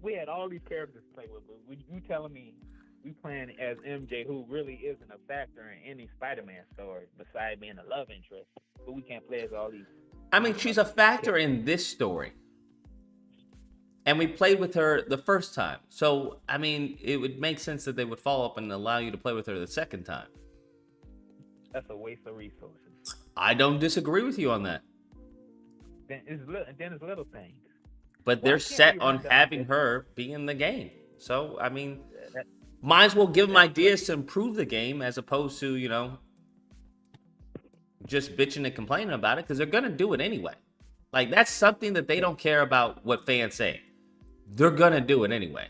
We had all these characters to play with, but you telling me we playing as MJ, who really isn't a factor in any Spider-Man story besides being a love interest, but we can't play as all these. I mean, she's a factor in this story. And we played with her the first time. So, I mean, it would make sense that they would follow up and allow you to play with her the second time. That's a waste of resources. I don't disagree with you on that. Then it's little things. But they're set on having her be in the game. So, I mean, might as well give them ideas to improve the game as opposed to, just bitching and complaining about it, because they're going to do it anyway. Like, that's something that they don't care about what fans say. They're going to do it anyway.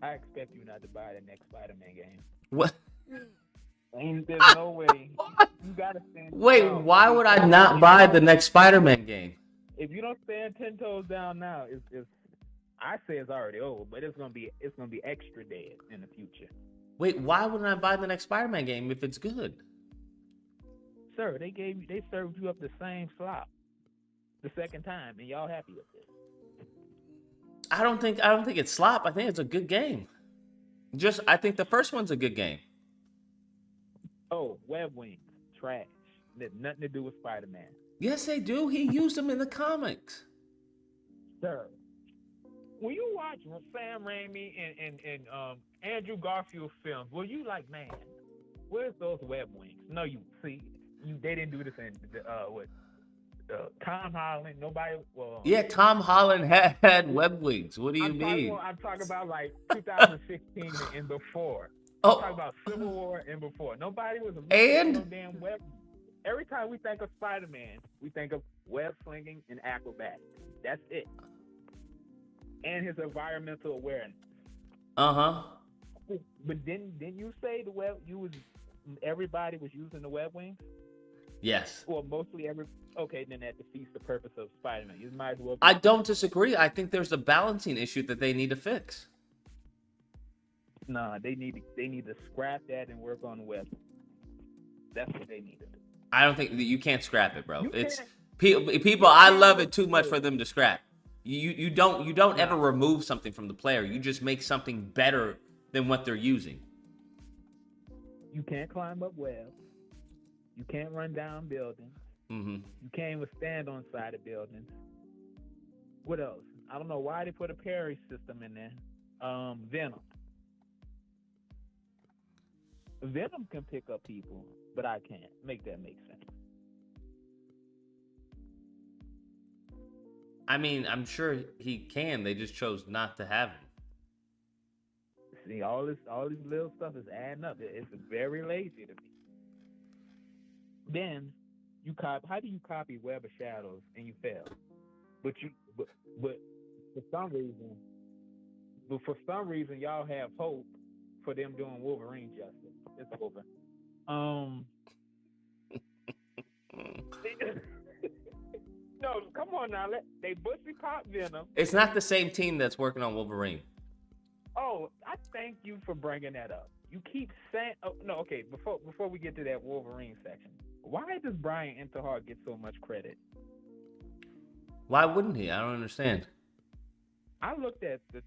I expect you not to buy the next Spider-Man game. What? There's no way. You gotta stand. Wait, why would I not buy the next Spider-Man game? If you don't stand 10 toes down now, I say it's already over, but it's gonna be extra dead in the future. Wait, why wouldn't I buy the next Spider-Man game if it's good? Sir, they served you up the same slop the second time, and y'all happy with it? I don't think it's slop. I think it's a good game. I think the first one's a good game. Oh, web wings, trash. That nothing to do with Spider-Man. Yes, they do. He used them in the comics. Sir, when you watch Sam Raimi and Andrew Garfield films, were you like, man, where's those web wings? No, you see, they didn't do this in with Tom Holland. Nobody. Well, Yeah, Tom Holland had web wings. What do you mean? I'm talking about like 2016 and before. I'm Oh, talking about Civil War and before. Nobody was And? no damn web. Every time we think of Spider-Man, we think of web slinging and acrobatics. That's it. And his environmental awareness. uh-huh. But didn't you say the web? Everybody was using the web wings. Yes. Well, mostly every. Okay, then that defeats the purpose of Spider-Man. You might as well. I don't disagree. I think there's a balancing issue that they need to fix. Nah, they need to scrap that and work on the web. That's what they need to do. I don't think you can't scrap it, bro. You It's can't- people. I love it too much for them to scrap. You don't ever remove something from the player. You just make something better than what they're using. You can't climb up webs. You can't run down buildings. Mm-hmm. You can't even stand on side of buildings. What else? I don't know why they put a parry system in there. Venom. Venom can pick up people, but I can't. Make that make sense. I mean, I'm sure he can. They just chose not to have him. See, all these little stuff is adding up. It's very lazy to me. Then how do you copy Web of Shadows and you fail? But for some reason y'all have hope for them doing Wolverine justice. It's over. No, come on now. They bushy pop Venom. It's not the same team that's working on Wolverine. Oh, I thank you for bringing that up. You keep saying, oh, no, okay. Before we get to that Wolverine section, why does Brian Enterhart get so much credit? Why wouldn't he? I don't understand. I looked at the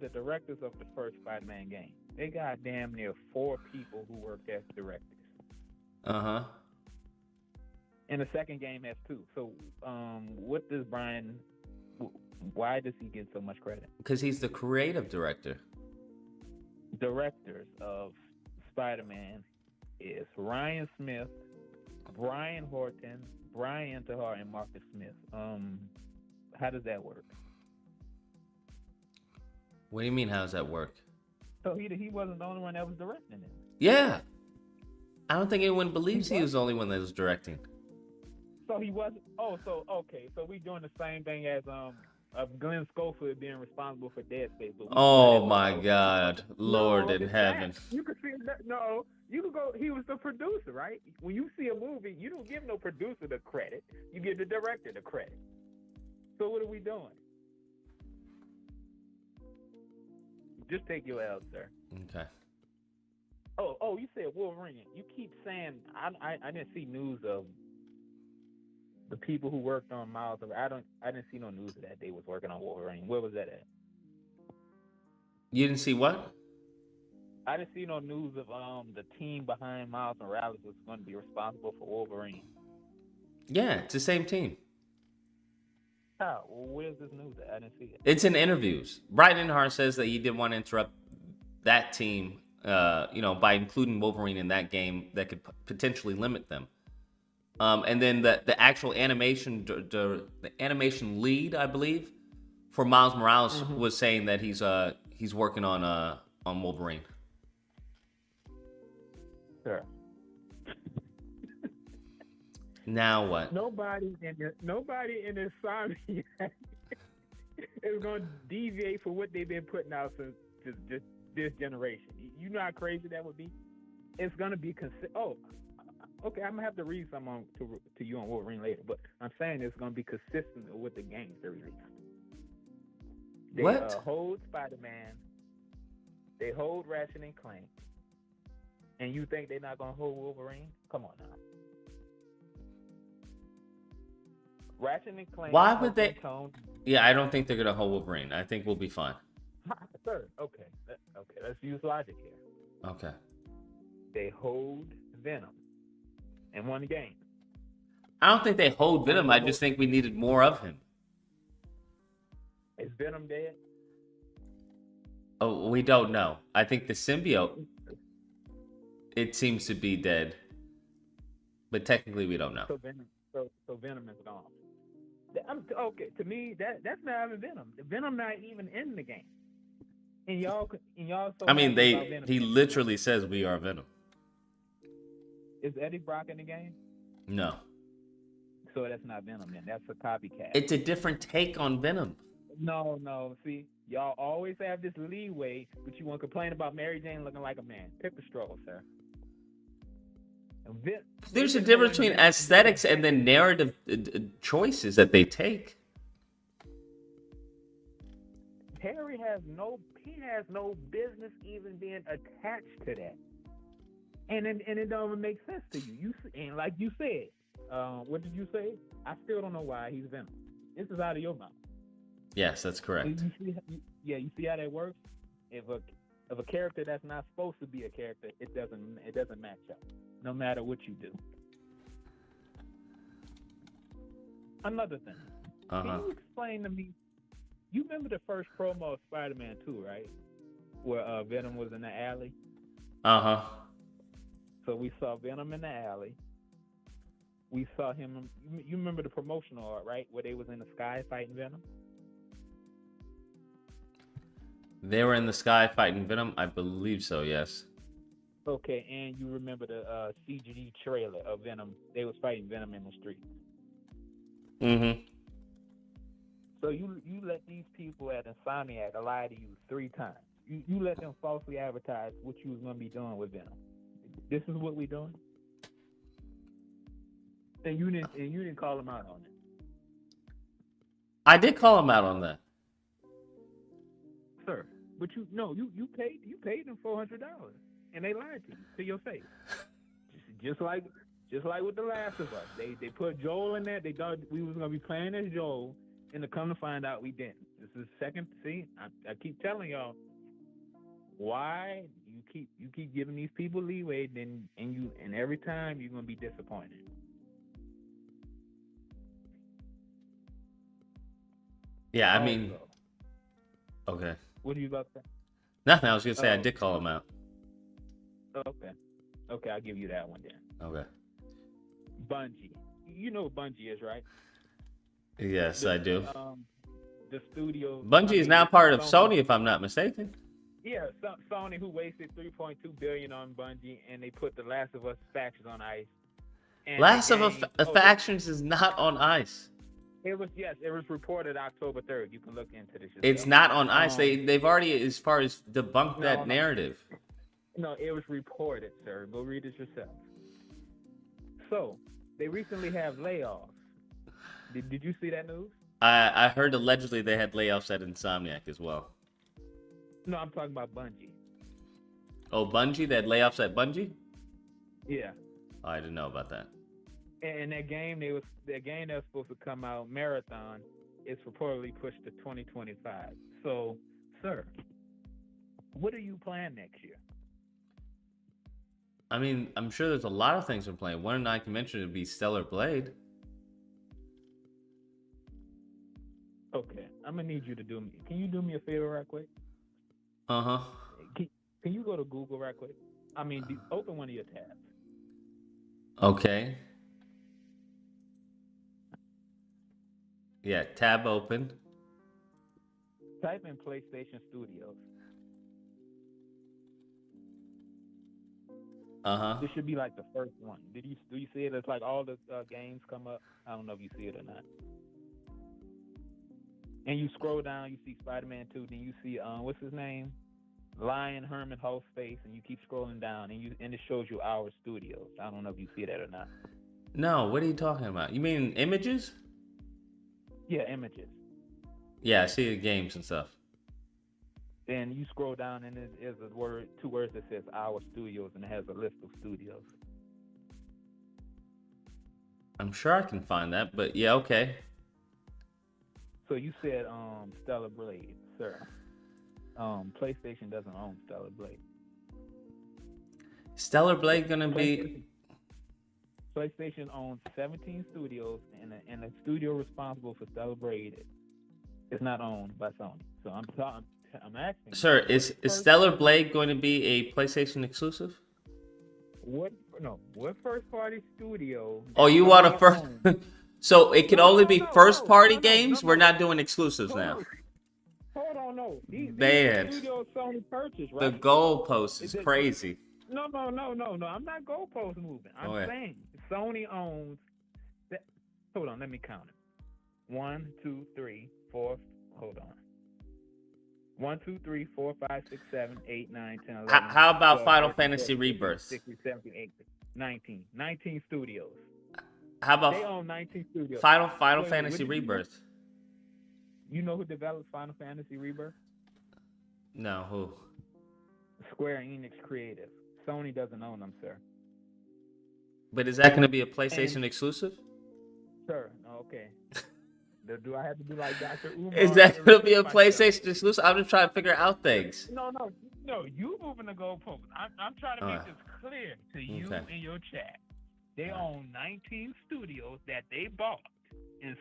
directors of the first Spider-Man game. They got damn near 4 people who worked as directors. Uh-huh. And the second game has 2. So, why does he get so much credit? Because he's the creative director. Directors of Spider-Man is Ryan Smith, Brian Horton, Brian Enterhart, and Marcus Smith. How does that work? What do you mean, how does that work? So he wasn't the only one that was directing it. Yeah. I don't think anyone believes he was the only one that was directing. So he wasn't. Oh, so okay. So we doing the same thing as of Glenn Schofield being responsible for Dead Space. Oh my God, Lord in heaven! You can see no. You can go. He was the producer, right? When you see a movie, you don't give no producer the credit. You give the director the credit. So what are we doing? Just take your L, sir. Okay. Oh, you said Wolverine. You keep saying I didn't see news of the people who worked on Miles. I didn't see no news that they was working on Wolverine. Where was that at? You didn't see what? I didn't see no news of the team behind Miles Morales was going to be responsible for Wolverine. Yeah, it's the same team. How? Well, where's this news at? I didn't see it. It's in interviews. Brian Enterhart says that he didn't want to interrupt that team, by including Wolverine in that game that could potentially limit them. And then the actual animation, the animation lead, I believe, for Miles Morales was saying that he's working on Wolverine. Sure. Now what? Nobody in this Sony is going to deviate from what they've been putting out since this generation. You know how crazy that would be? It's going to be okay, I'm going to have to read some to you on Wolverine later, but I'm saying it's going to be consistent with the games they release. They hold Spider-Man, they hold Ratchet and Clank, and you think they're not going to hold Wolverine? Come on now. Ratchet and Clank. Why would they? Yeah, I don't think they're gonna hold Wolverine. I think we'll be fine. Sir, okay, let's use logic here. Okay. They hold Venom in one game. I don't think they hold Venom. I just think we needed more of him. Is Venom dead? Oh, we don't know. I think the symbiote, it seems to be dead. But technically, we don't know. So Venom is gone. Okay, to me, that's not even Venom. Venom not even in the game. And y'all so I mean, happy about Venom. he literally says we are Venom. Is Eddie Brock in the game? No. So that's not Venom then. That's a copycat. It's a different take on Venom. No. See, y'all always have this leeway, but you want to complain about Mary Jane looking like a man. Pick the struggle, sir. There's a difference between aesthetics and the narrative choices that they take. Harry has no business even being attached to that, and it don't even make sense to you. And like you said, what did you say? I still don't know why he's Venom. This is out of your mouth. Yes, that's correct. You see how that works? If a character that's not supposed to be a character, it doesn't match up, no matter what you do. Another thing, can you explain to me? You remember the first promo of Spider-Man 2, right? Where Venom was in the alley. So we saw Venom in the alley. We saw him. You remember the promotional art, right? Where they was in the sky fighting Venom. They were in the sky fighting Venom? I believe so, yes. Okay, and you remember the CG trailer of Venom. They was fighting Venom in the streets. Mm-hmm. So you let these people at Insomniac lie to you 3 times. You let them falsely advertise what you was going to be doing with Venom. This is what we doing? And you didn't call them out on it. I did call him out on that. Sir, but you paid them $400 and they lied to your face. just like with The Last of Us. They put Joel in there. They thought we was gonna be playing as Joel, and to come to find out we didn't. This is second. See, I keep telling y'all why you keep giving these people leeway, and every time you're gonna be disappointed. Yeah, I mean, okay. What are you about to say? Nothing. I was gonna say I did call him out. Okay, I'll give you that one then. Okay. Bungie. You know what Bungie is, right? Yes, I do. The studio. Bungie is now part of Sony, if I'm not mistaken. Yeah, Sony, who wasted $3.2 billion on Bungie, and they put The Last of Us factions on ice. And Last of Us Factions is not on ice. It was reported October 3rd. You can look into this. It's not on ice. They've already, as far as debunked that narrative. No, it was reported, sir. Go read it yourself. So they recently have layoffs. Did you see that news? I heard allegedly they had layoffs at Insomniac as well. No, I'm talking about Bungie. Oh, Bungie? They had layoffs at Bungie? Yeah. Oh, I didn't know about that. And that game that was supposed to come out, Marathon, is reportedly pushed to 2025. So, sir, what are you planning next year? I mean, I'm sure there's a lot of things we're playing. One I can mention would be Stellar Blade. Okay, I'm gonna need you to Can you do me a favor right quick? Uh-huh. Can you go to Google right quick? I mean, open one of your tabs. Okay. Yeah, tab open. Type in PlayStation Studios. Uh-huh. This should be like the first one. Do you see it? It's like all the games come up. I don't know if you see it or not. And you scroll down, you see Spider-Man 2. Then you see what's his name, Lion Herman Hulk face, and you keep scrolling down, and it shows you our studios. I don't know if you see that or not. No, what are you talking about? You mean images? Yeah, images. Yeah, I see the games and stuff. Then you scroll down, and there's two words that says our studios, and it has a list of studios. I'm sure I can find that, but yeah, okay. So you said Stellar Blade, sir. PlayStation doesn't own Stellar Blade. Stellar Blade gonna be. PlayStation owns 17 studios, and the studio responsible for Stellar Blade is not owned by Sony. So I'm asking. Sir, what is first- Stellar Blade going to be a PlayStation exclusive? What first party studio? Oh, you that want a Sony first? owns- So it can only be first party no, games. no, We're no. not doing exclusives now. Hold on, no. These Man. are studios Sony purchased, The right? goalpost is crazy. No. I'm not goalpost moving. I'm Okay. saying Sony owns. Hold on, let me count it. 1, 2, 3, 4. Hold on. 1, 2, 3, 4, 5, 6, 7, 8, 9, 10, 11. How about 12, Final 13, Fantasy 14, Rebirth? 16, 17, 18, 19. 19 studios. How They about own 19 studios. Final Wait, Fantasy what did you Rebirth? You know who developed Final Fantasy Rebirth? No, who? Square Enix Creative. Sony doesn't own them, sir. But is that going to be a PlayStation exclusive? Sir, okay. Do I have to do like Dr. Umar? Is that and going to be a repeat myself? PlayStation exclusive? I'm just trying to figure out things. No. You moving the goalpost. I'm trying to make Alright. this clear to you Okay. in your chat. They own 19 studios that they bought, and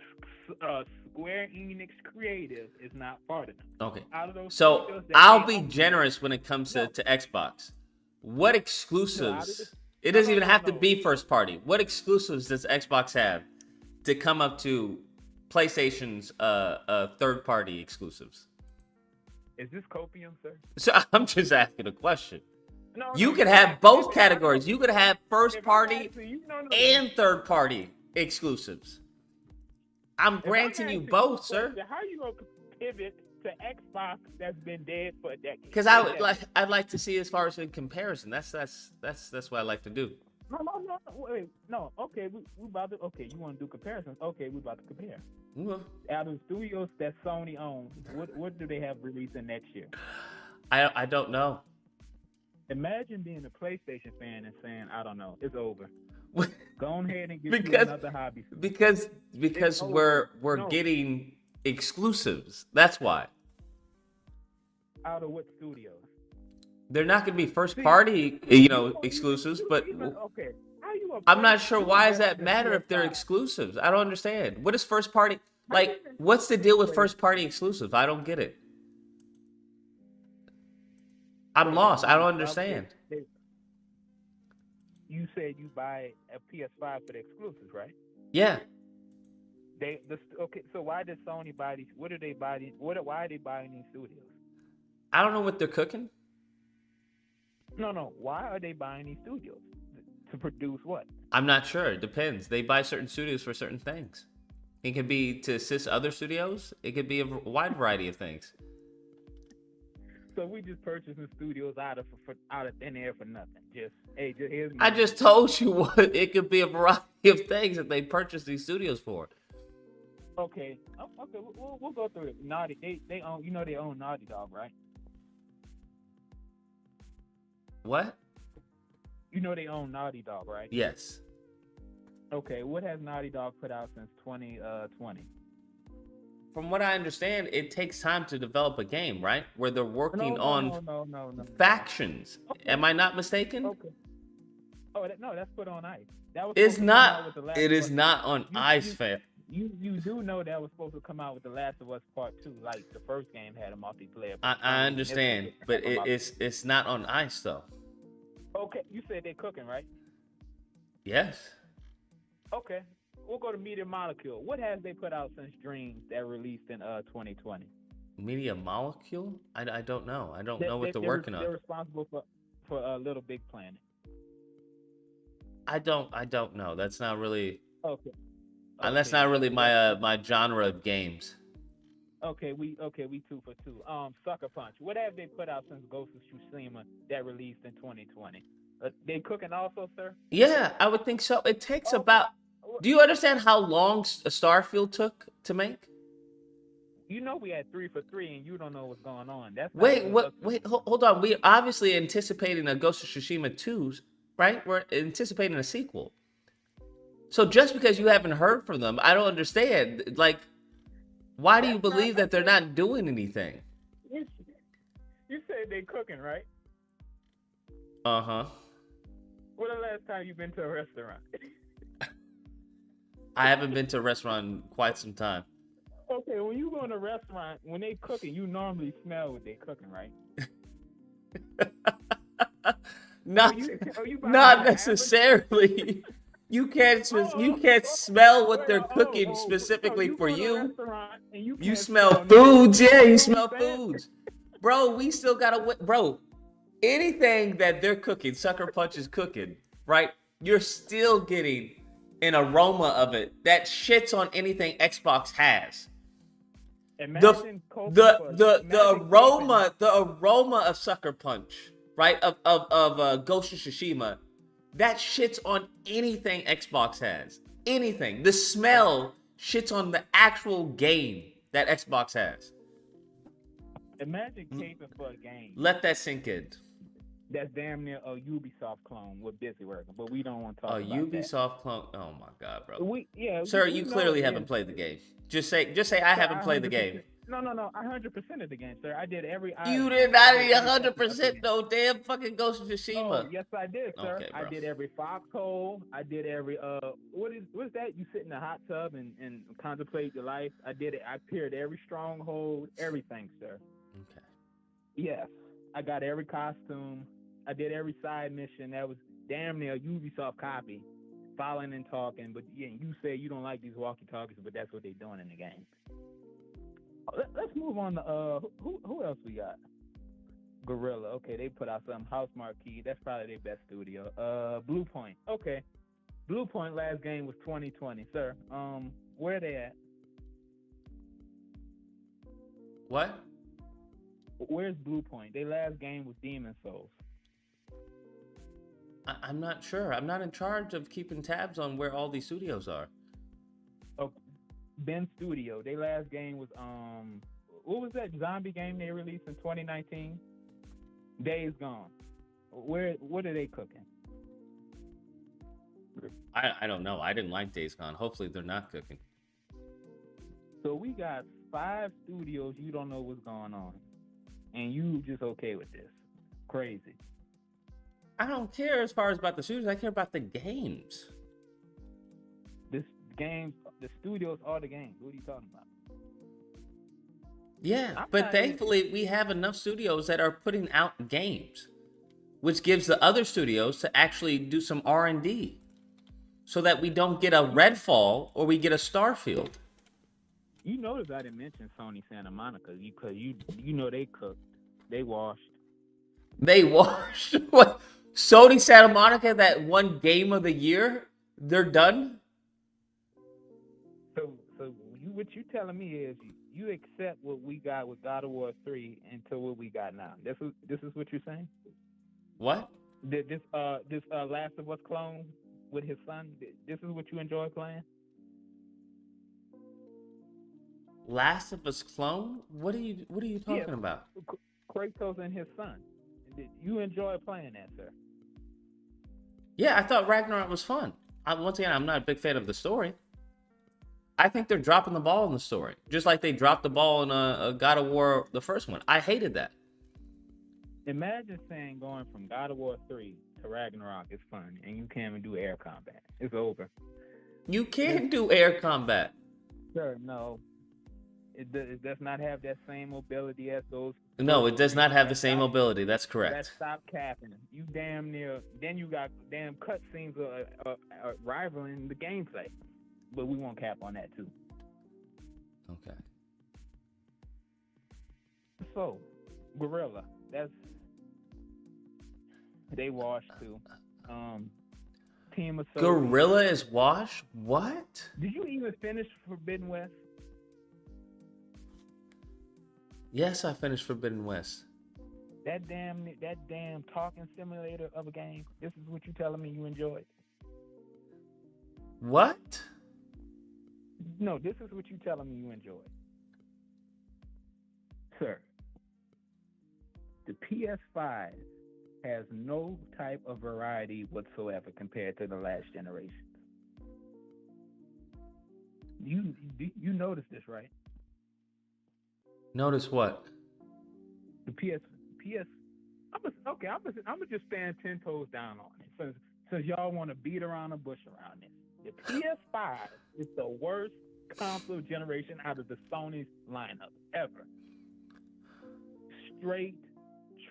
Square Enix Creative is not part of them. Okay. Out of those So studios that I'll they be own- generous when it comes No. to Xbox. What No, exclusives? It no, doesn't no, even no, have to no. be first party. What exclusives does Xbox have to come up to PlayStation's third party exclusives? Is this copium, sir? So I'm just asking a question. No, You no, could you're have right. both If I- categories. You could have first if I party ask you, no. and third party exclusives. I'm If I'm granting you asking both, a sir. question, How you gonna pivot to Xbox that's been dead for a decade? Because I'd like to see as far as in comparison. That's what I like to do. No, wait, no. Okay, we about to. Okay, you want to do comparisons? Okay, we about to compare. Well, Out of the studios that Sony owns, what do they have releasing next year? I don't know. Imagine being a PlayStation fan and saying, "I don't know, it's over. Go ahead and get you Because- another hobby." Because It's we're over. No. getting exclusives. That's why. Out of what studios? They're not going to be first See, party, exclusives, but Okay. How you a I'm not sure first why does studio that that's matter if they're PS5? exclusives. I don't understand. What is first party? Like, what's the deal with first party exclusive? I don't get it. I'm lost. I don't understand. You said you buy a PS5 for the exclusives, right? Yeah. Okay, so why did Sony buy these? What do they buy? Why are they buying these studios? I don't know what they're cooking. No. Why are they buying these studios? To produce what? I'm not sure. It depends. They buy certain studios for certain things. It could be to assist other studios. It could be a wide variety of things. So we just purchasing studios out of thin air for nothing. Here's I just told you what it could be a variety of things that they purchase these studios for. Okay. We'll go through it. Naughty, they own. They own Naughty Dog, right? What? They own Naughty Dog, right? Yes. Okay. What has Naughty Dog put out since 2020? From what I understand, it takes time to develop a game, right? Where they're working on No. factions. Okay. Am I not mistaken? Okay. Oh, that's put on ice. That was It's supposed to come out not. with The Last It of is Us. not on You- ice, you- fam. You do know that was supposed to come out with The Last of Us Part 2, like the first game had a multiplayer. I understand, but it's not on ice though. Okay, you said they're cooking, right? Yes. Okay, we'll go to Media Molecule. What has they put out since Dreams that released in 2020? Media Molecule? I don't know. I don't know what they're working They're on. responsible for Little Big Planet. I don't know. That's not really. Okay. That's not really my genre of games. Okay, we 2 for 2. Sucker Punch. What have they put out since Ghost of Tsushima that released in 2020? They cooking also, sir? Yeah, I would think so. It takes Okay. about. Do you understand how long Starfield took to make? We had 3 for 3, and you don't know what's going on. That's not Wait, good. what? Wait, hold on. We're obviously anticipating a Ghost of Tsushima 2, right? We're anticipating a sequel. So just because you haven't heard from them, I don't understand. Like, why do you believe that they're not doing anything? You said they cooking, right? Uh-huh. When the last time you been to a restaurant? I haven't been to a restaurant in quite some time. Okay, when you go in a restaurant, when they cooking, you normally smell what they cooking, right? Not, You about to not have necessarily. You can't you Oh, can't oh, smell what wait, they're cooking so specifically you for go to a you. restaurant and you You can't smell no foods, food. yeah. You That's what you smell saying? foods, bro. We still gotta, bro. Anything that they're cooking, Sucker Punch is cooking, right? You're still getting an aroma of it that shits on anything Xbox has. The Imagine coping the for the the imagine coping. aroma of Sucker Punch, right? Of Ghost of Tsushima, that shits on anything Xbox has. Anything. The smell shits on the actual game that Xbox has. Imagine caping for a game Let that sink in. that's damn near a Ubisoft clone with busy working, but we don't want to A talk about that. Ubisoft clone. Oh my god, bro. Sir, We you know clearly it haven't is. played the game. Just say I Sir, haven't played the game. No, I 100% of the game, sir. I did every You island. did I not did need every section of the 100% game. no damn fucking Ghost of Oh, Tsushima. yes, I did, sir. Okay, I bro. did every foxhole. I did every what's that? You sit in a hot tub and contemplate your life. I did it. I peered every stronghold, everything, sir. Okay. Yes, I got every costume. I did every side mission. That was damn near a Ubisoft copy. Following and talking, but yeah, you say you don't like these walkie-talkies, but that's what they're doing in the game. Let's move on to who else we got? Gorilla. Okay, they put out some House Marquee. That's probably their best studio. Blue Point. Okay, Blue Point last game was 2020, sir. Where they at? What? Where's Blue Point? Their last game was Demon Souls. I'm not sure. I'm not in charge of keeping tabs on where all these studios are. Oh, Ben Studio. Their last game was what was that zombie game they released in 2019? Days Gone. What are they cooking? I don't know. I didn't like Days Gone. Hopefully they're not cooking. So we got 5 studios you don't know what's going on, and you just okay with this? Crazy. I don't care as far as about the studios. I care about the games. This game, the studios are the games. What are you talking about? Yeah, I'm but not thankfully we have enough studios that are putting out games, which gives the other studios to actually do some R&D, so that we don't get a Redfall or we get a Starfield. You notice I didn't mention Sony Santa Monica because you know they cooked, they washed. They washed what? Sony Santa Monica, that one game of the year, they're done. So what you telling me is you accept what we got with God of War 3 until what we got now. This is what you're saying? What? This Last of Us clone with his son. This is what you enjoy playing? Last of Us clone? What are you talking about? Kratos and his son. Did you enjoy playing that, sir? Yeah, I thought Ragnarok was fun. Once again, I'm not a big fan of the story. I think they're dropping the ball in the story, just like they dropped the ball in a God of War, the first one. I hated that. Imagine saying going from God of War 3 to Ragnarok is fun, and you can't even do air combat. It's over. You can do air combat. Sir, no. It does not have that same mobility as those. No, it does not have the same mobility. That's correct. Let's stop capping. You damn near. Then you got damn cutscenes rivaling the gameplay, but we won't cap on that too. Okay. So, Gorilla. They washed too. Team of Gorilla is wash? What? Did you even finish Forbidden West? Yes, I finished Forbidden West. That damn talking simulator of a game. This is what you telling me you enjoyed? What? No, this is what you telling me you enjoyed. Sir, the PS5 has no type of variety whatsoever compared to the last generation. You notice this, right? Notice what? The PS. I'm gonna just stand 10 toes down on it. since y'all want to beat around the bush around this. The PS5 is the worst console generation out of the Sony's lineup ever. Straight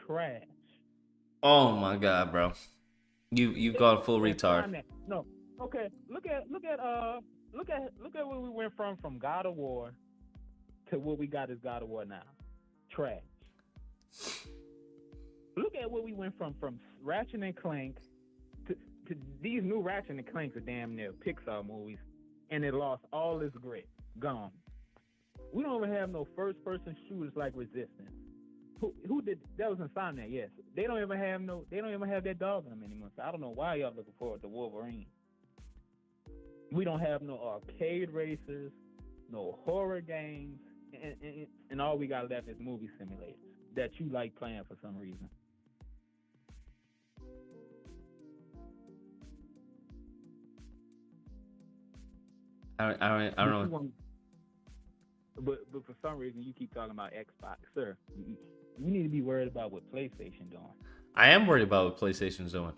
trash. Oh my god, bro. You've gone full retard. No. Okay. Look at where we went from God of War to what we got as God of War now. Trash. Look at what we went from Ratchet and Clank to these new Ratchet and Clanks are damn near Pixar movies, and it lost all its grit. Gone. We don't even have no first-person shooters like Resistance. Who did that? Was Insomniac, yes. They don't even have that dog in them anymore. So I don't know why y'all looking forward to Wolverine. We don't have no arcade racers, no horror games, and all we got left is movie simulators that you like playing for some reason. I don't know. But for some reason you keep talking about Xbox, sir. You need to be worried about what PlayStation doing. I am worried about what PlayStation's doing.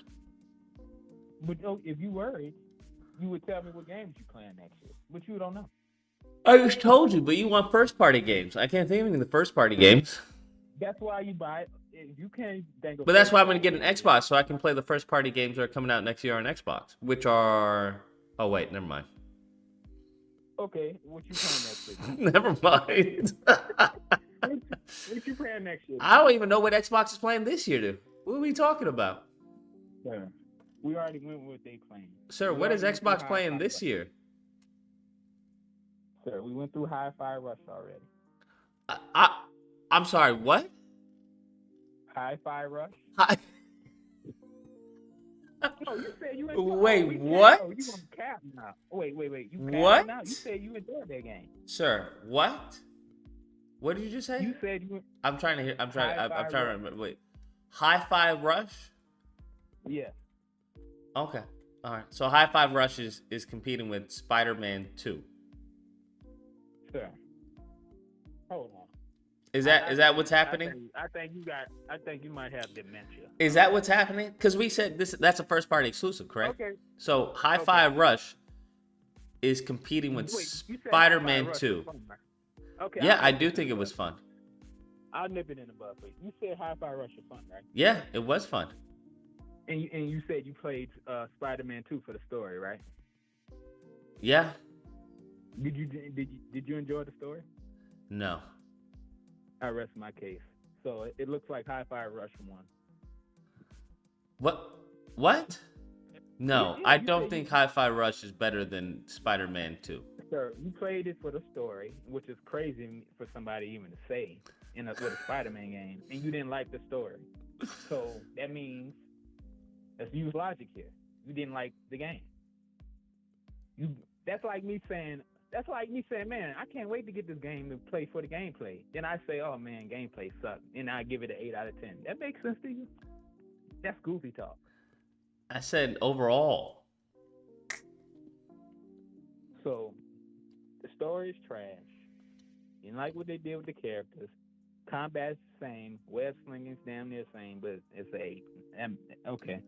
But if you worried, you would tell me what games you playing next year. But you don't know. I just told you, but you want first party games. I can't think of any of the first party games. That's why you buy it. If you can't think of. But that's why I'm going to get an Xbox so I can play the first party games that are coming out next year on Xbox, which are. Oh wait, never mind. Okay, what you playing next year? Never mind. What you playing next year? I don't even know what Xbox is playing this year, dude. What are we talking about? Sir, we already went with what they claimed. Sir, what is Xbox playing this year? Sir, we went through Hi-Fi Rush already. I'm sorry, what? Hi-Fi Rush? Hi. No, you said you enjoyed. Wait, what? Oh, you on cap now? Wait. You what? Now? You said you enjoyed that game. Sir, what? What did you just say? You said you. I'm trying to hear. I'm trying to remember. Wait, Hi-Fi Rush? Yeah. Okay. All right. So Hi-Fi Rush is competing with Spider-Man 2. Sure. Hold on. Is that what's happening? I think you might have dementia. Is that what's happening? Because we said that's a first party exclusive, correct? Okay. So Hi-Fi Rush is competing with Spider-Man 2. Okay. Yeah, I do think it was fun. I'll nip it in the bud for you. You said Hi-Fi Rush was fun, right? Yeah, it was fun. And you said you played Spider-Man 2 for the story, right? Yeah. Did you enjoy the story? No. I rest my case. So it looks like Hi-Fi Rush won. What? No, Yeah, I don't think Hi-Fi Rush is better than Spider-Man 2. Sir, you played it for the story, which is crazy for somebody even to say with a Spider-Man game, and you didn't like the story. So that means, let's use logic here. You didn't like the game. That's like me saying, man, I can't wait to get this game to play for the gameplay. Then I say, oh man, gameplay sucks, and I give it an 8 out of 10. That makes sense to you? That's goofy talk. I said overall. So the story is trash. You didn't like what they did with the characters. Combat's the same. Web slinging's damn near the same, but it's an 8. Okay.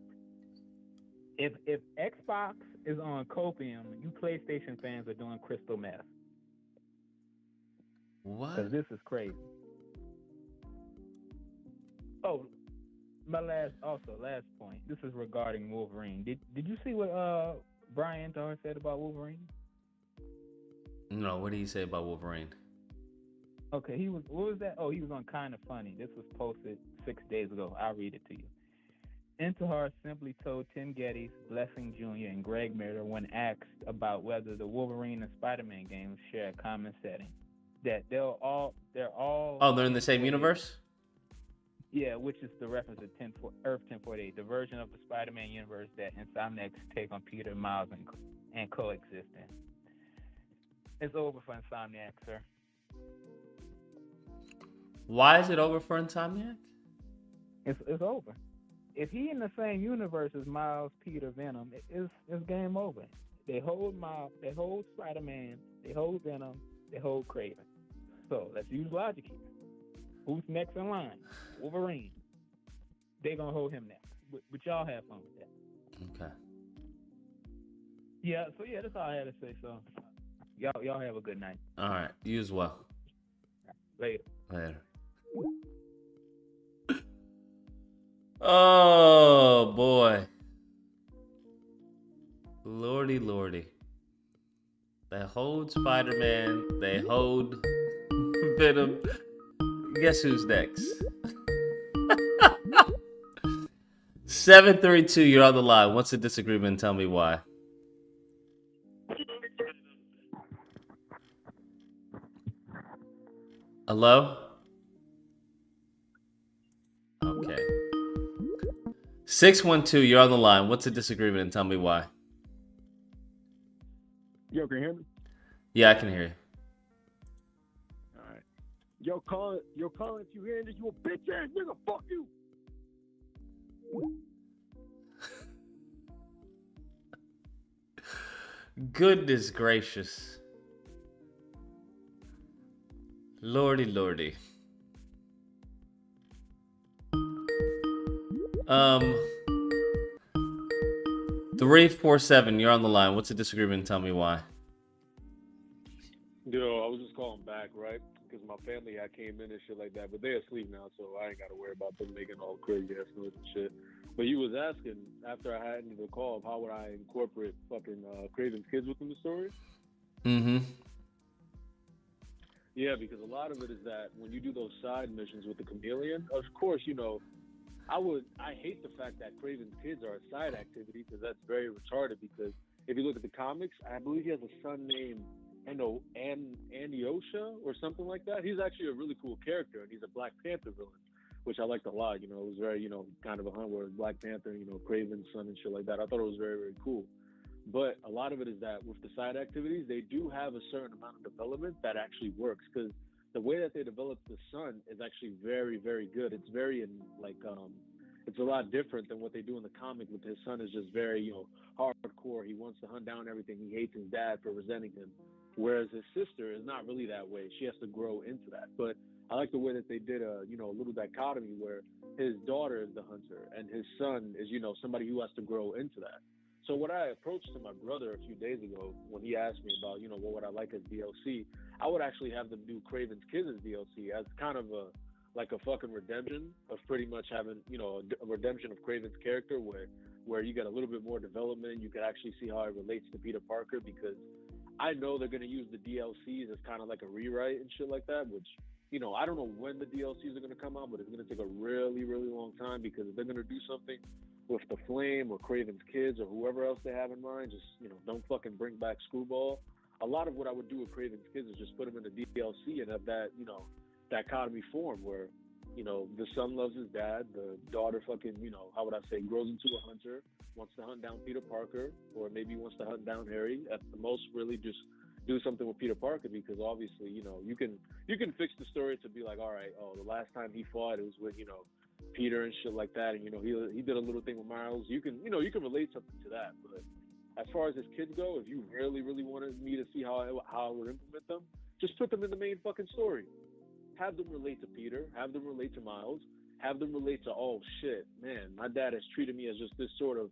If Xbox is on copium, you PlayStation fans are doing crystal meth. What? Because this is crazy. Oh, my last point. This is regarding Wolverine. Did you see what Brian Thorne said about Wolverine? No, what did he say about Wolverine? Okay, what was that? Oh, he was on Kinda Funny. This was posted 6 days ago. I'll read it to you. Intihar simply told Tim Geddes, Blessing Jr., and Greg Miller when asked about whether the Wolverine and Spider-Man games share a common setting, that they're all. Oh, they're in the same universe? Yeah, which is the reference to Earth 1048, the version of the Spider-Man universe that Insomniac's take on Peter, Miles, and coexist in. It's over for Insomniac, sir. Why is it over for Insomniac? It's over. If he in the same universe as Miles, Peter, Venom, it's game over. They hold Miles, they hold Spider-Man, they hold Venom, they hold Kraven. So let's use logic here. Who's next in line? Wolverine. They gonna hold him next. But y'all have fun with that. Okay. Yeah, so yeah, that's all I had to say. So y'all have a good night. All right, you as well. Later. Later. Oh boy, lordy, lordy. They hold Spider-Man. They hold Venom. Guess who's next? 732. You're on the line. What's the disagreement? Tell me why. Hello? Okay. 612, you're on the line. What's the disagreement and tell me why? Yo, can you hear me? Yeah, I can hear you. All right. Yo, Colin, if you hearing this, you a bitch ass nigga. Fuck you. Goodness gracious. Lordy, lordy. 347, you're on the line. What's the disagreement and tell me why? Yo, I was just calling back, right? Because my family had came in and shit like that, but they're asleep now, so I ain't got to worry about them making all crazy ass noise and shit. But you was asking after I had ended the call, how would I incorporate fucking Craven's kids within the story? Mm-hmm. Yeah, because a lot of it is that when you do those side missions with the chameleon, of course, you know, I hate the fact that Craven's kids are a side activity because that's very retarded. Because if you look at the comics, I believe he has a son named Anyosha or something like that. He's actually a really cool character, and he's a Black Panther villain, which I liked a lot. You know, it was very, you know, kind of a hunt where Black Panther, you know, Craven's son and shit like that. I thought it was very, very cool. But a lot of it is that with the side activities, they do have a certain amount of development that actually works because the way that they develop the son is actually very, very good. It's very it's a lot different than what they do in the comic. With his son is just very, you know, hardcore. He wants to hunt down everything. He hates his dad for resenting him. Whereas his sister is not really that way. She has to grow into that. But I like the way that they did a little dichotomy where his daughter is the hunter and his son is, you know, somebody who has to grow into that. So what I approached to my brother a few days ago when he asked me about, you know, what would I like as DLC, I would actually have them do Craven's Kids as DLC as kind of a fucking redemption of pretty much having, you know, a redemption of Craven's character where you get a little bit more development. You could actually see how it relates to Peter Parker because I know they're gonna use the DLCs as kind of like a rewrite and shit like that, which, you know, I don't know when the DLCs are gonna come out, but it's gonna take a really, really long time because if they're gonna do something with the Flame or Craven's Kids or whoever else they have in mind, just, you know, don't fucking bring back Screwball. A lot of what I would do with Craven's Kids is just put them in the DLC and have that, you know, dichotomy form where, you know, the son loves his dad, the daughter fucking, you know, how would I say, grows into a hunter, wants to hunt down Peter Parker, or maybe wants to hunt down Harry. At the most, really just do something with Peter Parker because obviously, you know, you can fix the story to be like, all right, oh, the last time he fought, it was with, you know, Peter and shit like that, and you know he did a little thing with Miles. You can relate something to that. But as far as his kids go, if you really wanted me to see how I would implement them, just put them in the main fucking story. Have them relate to Peter. Have them relate to Miles. Have them relate to, oh shit, man, my dad has treated me as just this sort of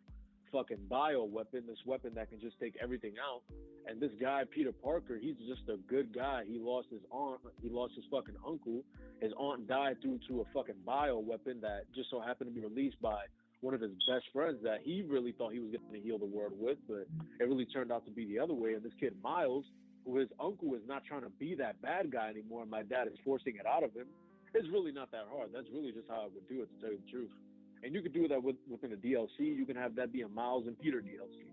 fucking bio weapon, this weapon that can just take everything out. And this guy, Peter Parker, he's just a good guy. He lost his aunt. He lost his fucking uncle. His aunt died due to a fucking bio weapon that just so happened to be released by one of his best friends that he really thought he was going to heal the world with, but it really turned out to be the other way. And this kid, Miles, who his uncle is not trying to be that bad guy anymore, and my dad is forcing it out of him, it's really not that hard. That's really just how I would do it, to tell you the truth. And you could do that within a DLC. You can have that be a Miles and Peter DLC.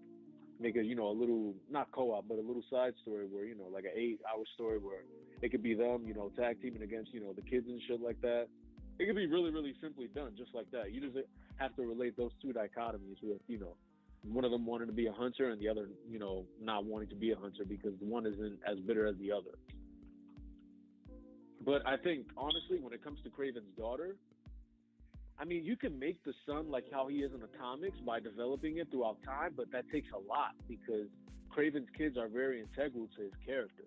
Make a, you know, a little, not co-op, but a little side story where, you know, like an 8-hour story where it could be them, you know, tag teaming against, you know, the kids and shit like that. It could be really, really simply done just like that. You just have to relate those two dichotomies with, you know, one of them wanting to be a hunter and the other, you know, not wanting to be a hunter because the one isn't as bitter as the other. But I think, honestly, when it comes to Craven's daughter, I mean, you can make the son like how he is in the comics by developing it throughout time, but that takes a lot because Craven's kids are very integral to his character.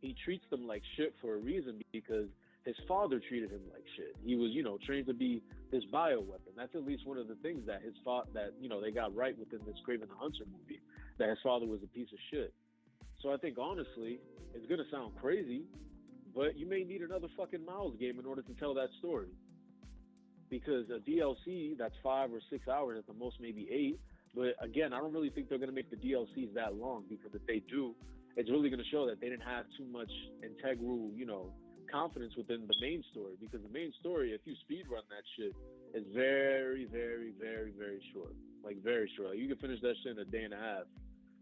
He treats them like shit for a reason because his father treated him like shit. He was, you know, trained to be this bio weapon. That's at least one of the things that his father, that, you know, they got right within this Craven the Hunter movie. that his father was a piece of shit. So I think honestly, it's gonna sound crazy, but you may need another fucking Miles game in order to tell that story. Because a DLC that's 5 or 6 hours at the most, maybe 8. But again, I don't really think they're gonna make the DLCs that long, because if they do, it's really gonna show that they didn't have too much integral, confidence within the main story. Because the main story, if you speedrun that shit, is very, very, very, very short. Like very short. Like, you can finish that shit in a day and a half.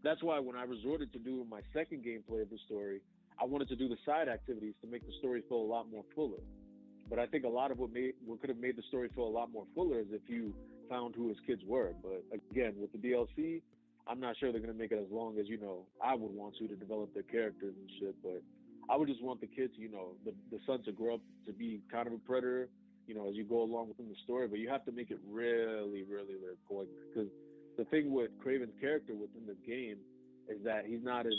That's why when I resorted to doing my second gameplay of the story, I wanted to do the side activities to make the story feel a lot more fuller. But I think a lot of what could have made the story feel a lot more fuller is if you found who his kids were. But again, with the DLC, I'm not sure they're gonna make it as long as I would want to develop their characters and shit. But I would just want the kids, the son to grow up to be kind of a predator, as you go along within the story. But you have to make it really, really, really poignant, because the thing with Kraven's character within the game is that he's not as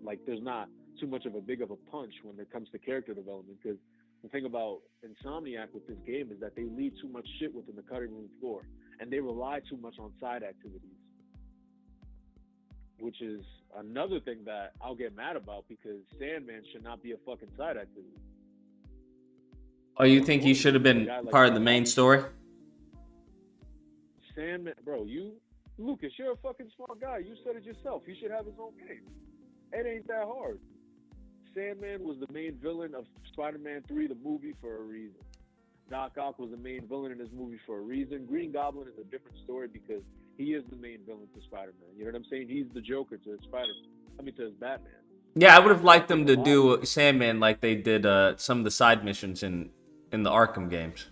like there's not too much of a big of a punch when it comes to character development. Because the thing about Insomniac with this game is that they leave too much shit within the cutting room floor, and they rely too much on side activities, which is another thing that I'll get mad about, because Sandman should not be a fucking side activity. Oh, you think he should have been part of the main story? Sandman, bro, Lucas, you're a fucking smart guy. You said it yourself. He should have his own game. It ain't that hard. Sandman was the main villain of Spider-Man 3, the movie, for a reason. Doc Ock was the main villain in this movie for a reason. Green Goblin is a different story because he is the main villain to Spider-Man. You know what I'm saying? He's the Joker to his Batman. Yeah, I would have liked them to do Sandman like they did some of the side missions in the Arkham games.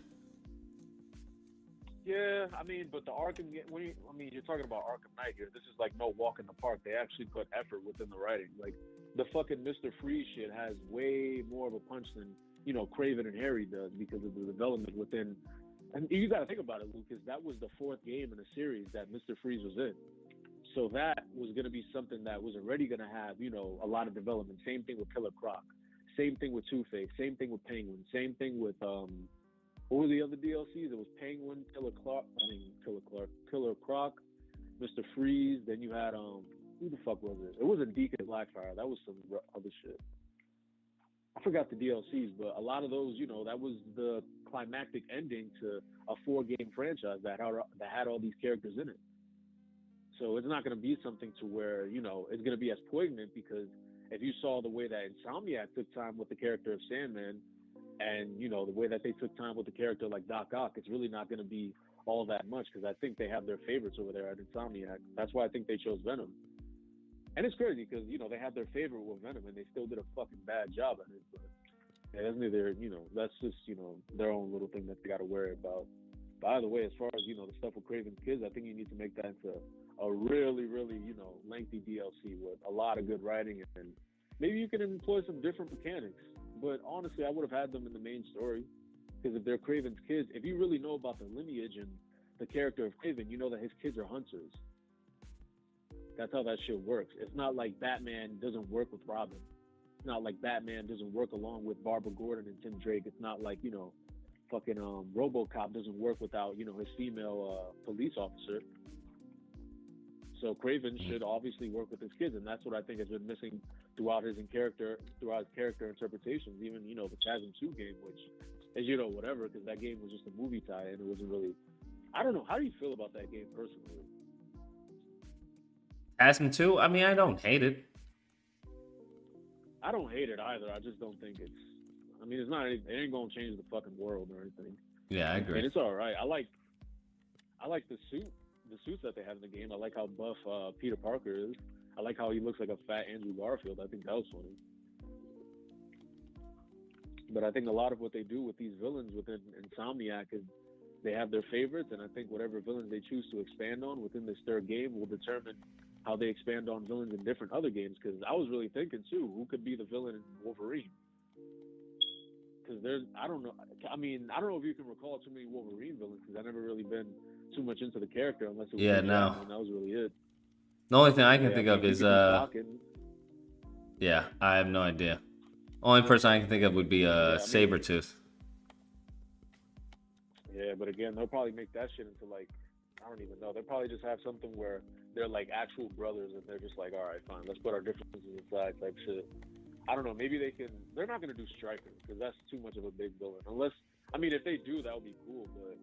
Yeah, but the Arkham, you're talking about Arkham Knight here. This is like no walk in the park. They actually put effort within the writing. Like, the fucking Mr. Freeze shit has way more of a punch than, Kraven and Harry does, because of the development within. And you got to think about it, Lucas. That was the 4th game in a series that Mr. Freeze was in. So that was going to be something that was already going to have, a lot of development. Same thing with Killer Croc. Same thing with Two-Face. Same thing with Penguin. Same thing with, what were the other DLCs? It was Penguin, Killer Croc, Mr. Freeze. Then you had, who the fuck was it? It wasn't Deacon Blackfire. That was some other shit. I forgot the DLCs, but a lot of those, that was the climactic ending to a 4-game franchise that had all these characters in it. So it's not going to be something to where, it's going to be as poignant, because if you saw the way that Insomniac took time with the character of Sandman, and, the way that they took time with the character like Doc Ock, it's really not going to be all that much, because I think they have their favorites over there at Insomniac. That's why I think they chose Venom. And it's crazy, because, they had their favorite with Venom, and they still did a fucking bad job at it. But yeah, that's neither, that's just, their own little thing that they got to worry about. By the way, as far as, the stuff with Kraven's kids, I think you need to make that into a really, really, lengthy DLC with a lot of good writing, and maybe you can employ some different mechanics. But honestly, I would have had them in the main story, because if they're Kraven's kids, if you really know about the lineage and the character of Kraven, you know that his kids are hunters. That's how that shit works. It's not like Batman doesn't work with Robin. It's not like Batman doesn't work along with Barbara Gordon and Tim Drake. It's not like, fucking RoboCop doesn't work without, his female police officer. So Kraven should obviously work with his kids, and that's what I think has been missing throughout his character interpretations. Even, the Chasm 2 game, which is, whatever, because that game was just a movie tie, and it wasn't really. I don't know. How do you feel about that game personally? Chasm 2? I don't hate it. I don't hate it either. I just don't think it's. It's not. It ain't gonna change the fucking world or anything. Yeah, I agree. And it's all right. I like the suits that they have in the game. I like how buff Peter Parker is. I like how he looks like a fat Andrew Garfield. I think that was funny. But I think a lot of what they do with these villains within Insomniac is they have their favorites, and I think whatever villains they choose to expand on within this 3rd game will determine how they expand on villains in different other games. Because I was really thinking too, who could be the villain in Wolverine? Because I don't know. I don't know if you can recall too many Wolverine villains, because I've never really been too much into the character unless it was no. That was really it. The only thing I can think of is yeah, I have no idea. Only person I can think of would be Sabretooth. Yeah, but again, they'll probably make that shit into like I don't even know. They probably just have something where they're like actual brothers, and they're just like, all right, fine, let's put our differences aside, type shit. I don't know. Maybe they can. They're not gonna do Stryker because that's too much of a big villain. Unless, I mean, if they do, that would be cool. But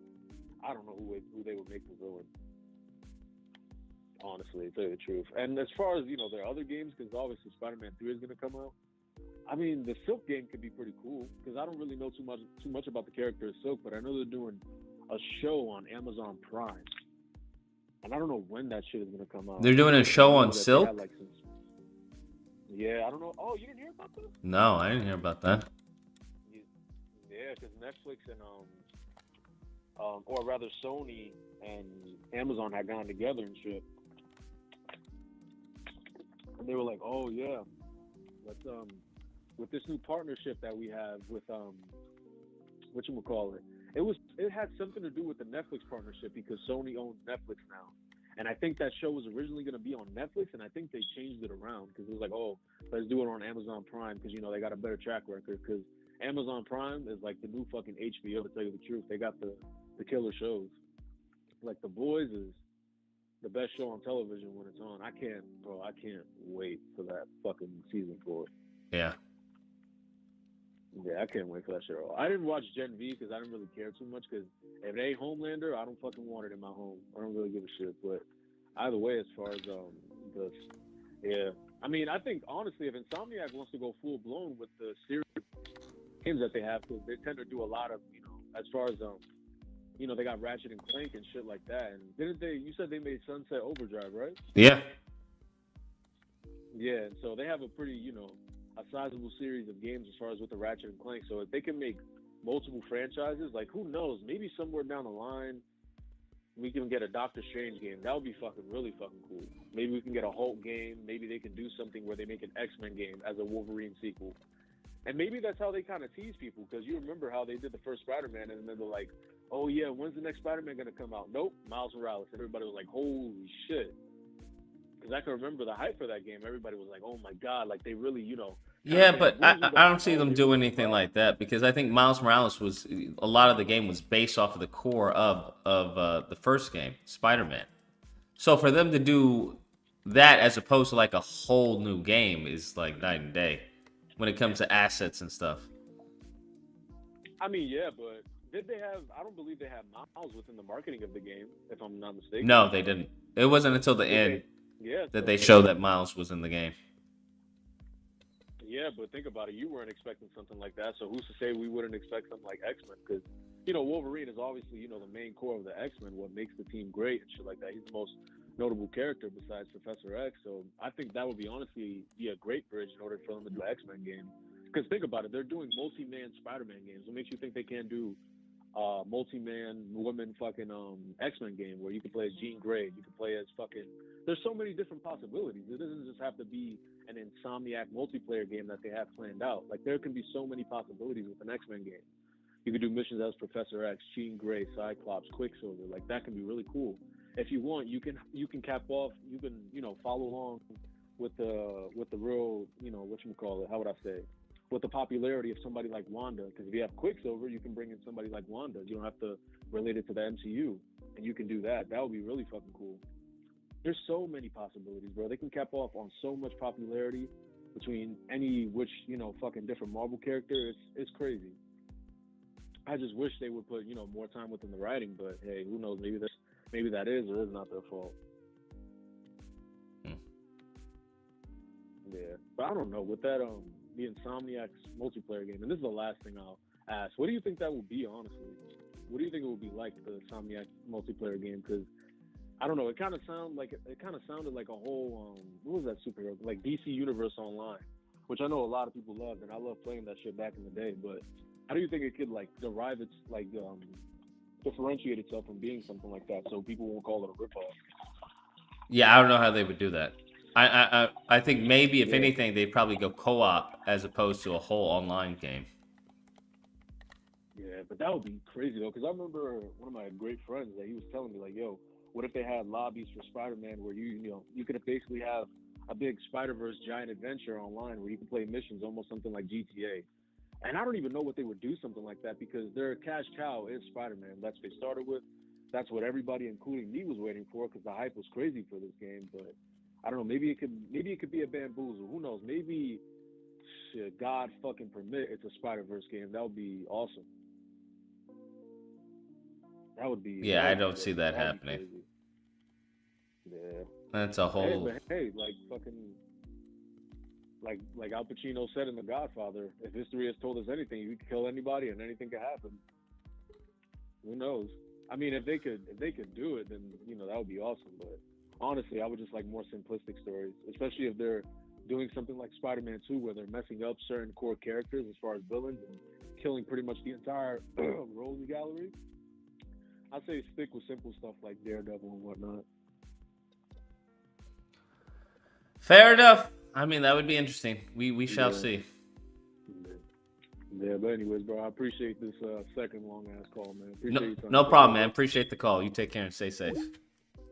I don't know who they would make the villain. Honestly, to tell you the truth. And as far as their other games, because obviously Spider-Man 3 is gonna come out. I mean, the Silk game could be pretty cool because I don't really know too much about the character of Silk, but I know they're doing a show on Amazon Prime, and I don't know when that shit is gonna come out. They're doing a show on Silk? Yeah, I don't know. Oh, you didn't hear about this? No, I didn't hear about that. Yeah, because Netflix and or rather Sony and Amazon had gone together and shit, and they were like, oh yeah, let's with this new partnership that we have with whatchamacallit, it had something to do with the Netflix partnership because Sony owns Netflix now. And I think that show was originally going to be on Netflix, and I think they changed it around because it was like, oh, let's do it on Amazon Prime because, they got a better track record because Amazon Prime is like the new fucking HBO, to tell you the truth. They got the killer shows. Like The Boys is the best show on television when it's on. I can't wait for that fucking season 4. Yeah. Yeah, I can't wait for that shit at all. I didn't watch Gen V because I didn't really care too much because if it ain't Homelander, I don't fucking want it in my home. I don't really give a shit. But either way, as far as yeah. I mean, I think, honestly, if Insomniac wants to go full-blown with the series games that they have, because they tend to do a lot of, as far as, they got Ratchet and Clank and shit like that. And you said they made Sunset Overdrive, right? Yeah. Yeah, and so they have a pretty, a sizable series of games as far as with the Ratchet and Clank. So if they can make multiple franchises, like who knows, maybe somewhere down the line we can get a Doctor Strange game. That would be really fucking cool. Maybe we can get a Hulk game. Maybe they can do something where they make an X-Men game as a Wolverine sequel. And maybe that's how they kind of tease people, because you remember how they did the first Spider-Man, and then they're like, oh yeah, when's the next Spider-Man going to come out? Nope, Miles Morales. And everybody was like, holy shit. Because I can remember the hype for that game. Everybody was like, oh my God, like they really, Yeah, but I don't see them do anything like that, because I think Miles Morales was, a lot of the game was based off of the core of the first game, Spider-Man. So for them to do that as opposed to like a whole new game is like night and day when it comes to assets and stuff. I mean, yeah, but did they have, I don't believe they had Miles within the marketing of the game, if I'm not mistaken. No, they didn't. It wasn't until the end that they showed that Miles was in the game. Yeah, but think about it. You weren't expecting something like that, so who's to say we wouldn't expect something like X-Men? Because, Wolverine is obviously, the main core of the X-Men, what makes the team great and shit like that. He's the most notable character besides Professor X, so I think that would be honestly a great bridge in order for them to do an X-Men game. Because think about it, they're doing multi-man Spider-Man games. What makes you think they can't do multi-man woman fucking X-Men game where you can play as Jean Grey, you can play as fucking... There's so many different possibilities. It doesn't just have to be an Insomniac multiplayer game that they have planned out. Like, there can be so many possibilities with an X-Men game. You could do missions as Professor X, Jean Grey, Cyclops, Quicksilver. Like, that can be really cool. If you want, you can cap off, you can, follow along with the real, whatchamacallit, how would I say, with the popularity of somebody like Wanda. Because if you have Quicksilver, you can bring in somebody like Wanda. You don't have to relate it to the MCU. And you can do that. That would be really fucking cool. There's so many possibilities, bro. They can cap off on so much popularity between fucking different Marvel character. It's crazy. I just wish they would put, more time within the writing, but hey, who knows? Maybe that is or is not their fault. Yeah. But I don't know. With that, the Insomniac's multiplayer game, and this is the last thing I'll ask. What do you think that will be, honestly? What do you think it will be like, the Insomniac multiplayer game? Because I don't know. It kind of sounded like a whole what was that superhero, like DC Universe Online, which I know a lot of people loved, and I loved playing that shit back in the day. But how do you think it could derive its differentiate itself from being something like that, so people won't call it a ripoff? Yeah, I don't know how they would do that. I think maybe if anything they'd probably go co-op as opposed to a whole online game. Yeah, but that would be crazy though, because I remember one of my great friends that he was telling me, like, yo, what if they had lobbies for Spider-Man where you could basically have a big Spider-Verse giant adventure online where you can play missions, almost something like GTA. And I don't even know what they would do something like that, because their cash cow is Spider-Man. That's what they started with. that's what everybody, including me, was waiting for because the hype was crazy for this game. But I don't know. Maybe it could be a bamboozle. Who knows? Maybe, shit, God fucking permit, it's a Spider-Verse game. That would be awesome. That would be. Yeah, That I would be don't see crazy. that That would be happening. crazy. Yeah. That's a Hey, whole. but hey, like fucking, like Al Pacino said in The Godfather, if history has told us anything, you can kill anybody and anything can happen. Who knows? I mean, if they could do it, then that would be awesome. But honestly, I would just like more simplistic stories, especially if they're doing something like Spider-Man 2, where they're messing up certain core characters as far as villains and killing pretty much the entire Rose gallery. I'd say stick with simple stuff like Daredevil and whatnot. Fair enough. I mean, that would be interesting. We shall see. Yeah, but anyways, bro, I appreciate this second long ass call, man. Appreciate you. No problem, man. Appreciate the call. You take care and stay safe.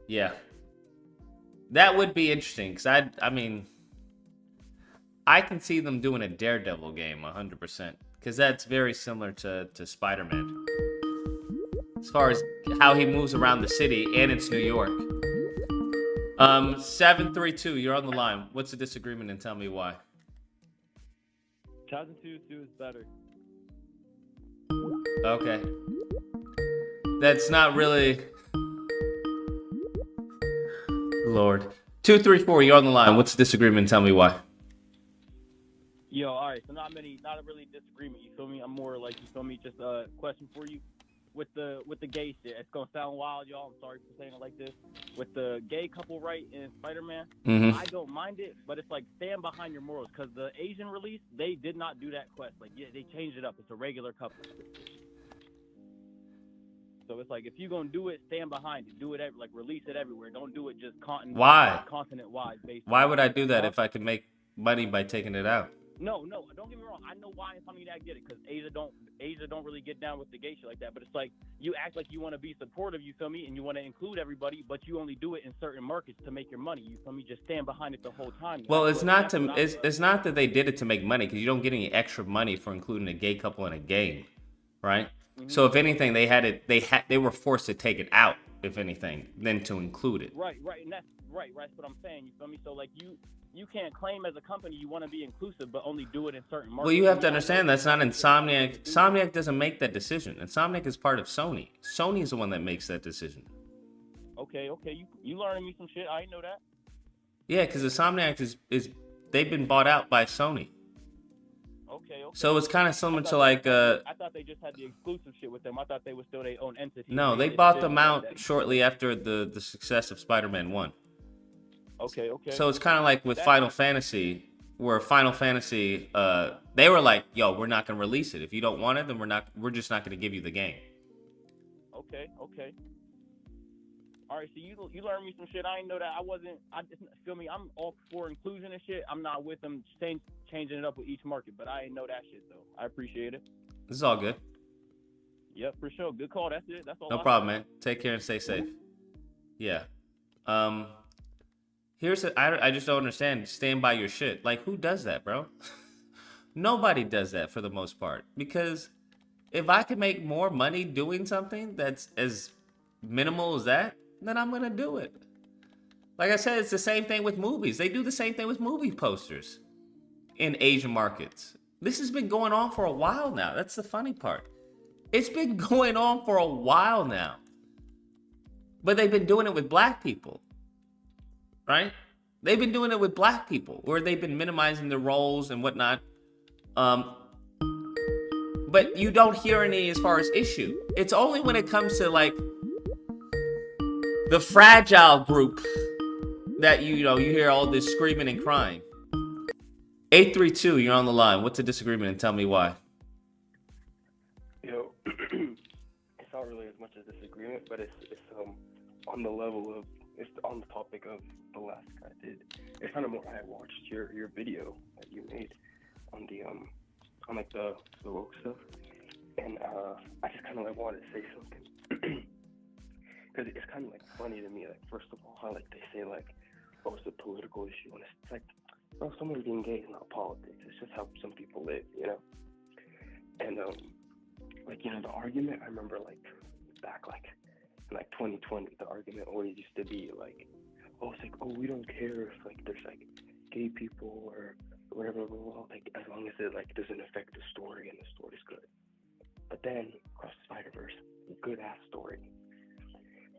Yeah. That would be interesting because I mean, I can see them doing a Daredevil game 100% because that's very similar to Spider-Man as far as how he moves around the city, and it's New York. 732, you're on the line. What's the disagreement and tell me why? 2002 is better. Okay. That's not really. Lord. 234, you're on the line. What's the disagreement and tell me why? Yo, all right. So not a really disagreement. You feel me? I'm more like, you feel me? Just a question for you. With the gay shit, it's gonna sound wild, y'all. I'm sorry for saying it like this. With the gay couple, right, in Spider-Man, I don't mind it, but it's like stand behind your morals. Cause the Asian release, they did not do that quest. Like, yeah, they changed it up. It's a regular couple. So it's like if you're gonna do it, stand behind it. Do it like release it everywhere. Don't do it just continent-wide. Why would I do that if I could make money by taking it out? No, don't get me wrong. I know why and something that get it, because Asia don't really get down with the gay shit like that. But it's like you act like you want to be supportive, you feel me, and you want to include everybody, but you only do it in certain markets to make your money. You feel me? Just stand behind it the whole time. Well, it's not that they did it to make money, because you don't get any extra money for including a gay couple in a game, right? Mm-hmm. So if anything, they were forced to take it out, if anything, than to include it. Right, and that's right. That's what I'm saying. You feel me? So like you can't claim as a company you want to be inclusive, but only do it in certain markets. Well, you have to understand that's not Insomniac. Insomniac doesn't make that decision. Insomniac is part of Sony. Sony is the one that makes that decision. Okay. You learning me some shit. I didn't know that. Yeah, because Insomniac is they've been bought out by Sony. Okay. So it's kind of similar to like. I thought they just had the exclusive shit with them. I thought they were still their own entity. No, they bought them out shortly after the success of Spider-Man 1. Okay. So it's kind of like with Final Fantasy, where Final Fantasy, they were like, "Yo, we're not gonna release it. If you don't want it, then we're just not gonna give you the game." Okay. All right, so you learned me some shit. I didn't know that. I just feel me. I'm all for inclusion and shit. I'm not with them changing it up with each market, but I didn't know that shit though. I appreciate it. This is all good. Yep, for sure. Good call. That's it. That's all. No problem, man. Take care and stay safe. Yeah. I just don't understand. Stand by your shit. Like, who does that, bro? Nobody does that for the most part. Because if I can make more money doing something that's as minimal as that, then I'm gonna do it. Like I said, it's the same thing with movies. They do the same thing with movie posters in Asian markets. This has been going on for a while now. That's the funny part. It's been going on for a while now. But they've been doing it with black people. Right? They've been doing it with black people, where they've been minimizing their roles and whatnot. But you don't hear any as far as issue. It's only when it comes to like the fragile group that you hear all this screaming and crying. 832, you're on the line. What's the disagreement and tell me why? Yo, it's not really as much a disagreement, but it's on the level of, it's on the topic of the last guy did. It's kind of more, I watched your video that you made on the on like the woke stuff, and I just kind of like wanted to say something because it's kind of like funny to me. Like, first of all, how like they say like, oh, it's a political issue, and it's like, bro, someone being gay is not politics. It's just how some people live, you know. And like, you know, the argument, I remember like back like in like 2020, the argument always used to be like, oh, it's like, oh, we don't care if like there's like gay people or whatever, blah, blah, blah, like as long as it like doesn't affect the story and the story's good. But then Across the Spider-Verse, good ass story,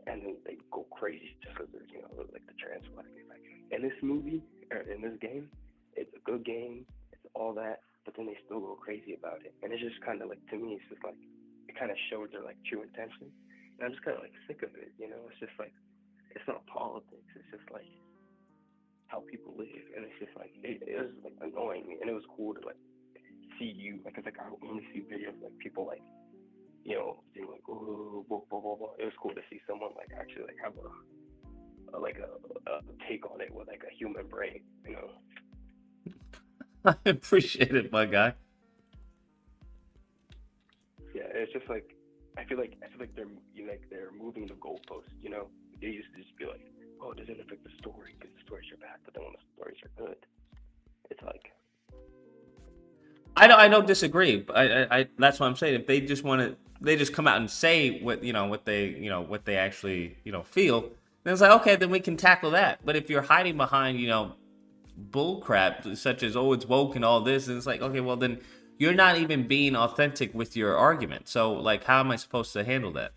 and then they go crazy just because there's like the trans flag. Like in this movie or in this game, it's a good game, it's all that, but then they still go crazy about it, and it's just kind of like, to me, it's just like it kind of shows their like true intention, and I'm just kind of like sick of it. It's just like it's not politics, it's just like how people live, and it's just like it was like annoying me, and it was cool to like see you like, it's like I only see videos like people like being like, oh, blah, blah, blah, blah. It was cool to see someone like actually like have a take on it with like a human brain. I appreciate it, my guy. Yeah, it's just like I feel like they're moving the goalposts. They used to just be like, oh, it doesn't affect the story because the stories are bad, but then when the stories are good, it's like. I don't disagree. I that's what I'm saying. If they just want to, they just come out and say what what they actually feel. Then it's like, okay, then we can tackle that. But if you're hiding behind bull crap such as, oh, it's woke and all this, and it's like, okay, well then you're not even being authentic with your argument. So like, how am I supposed to handle that?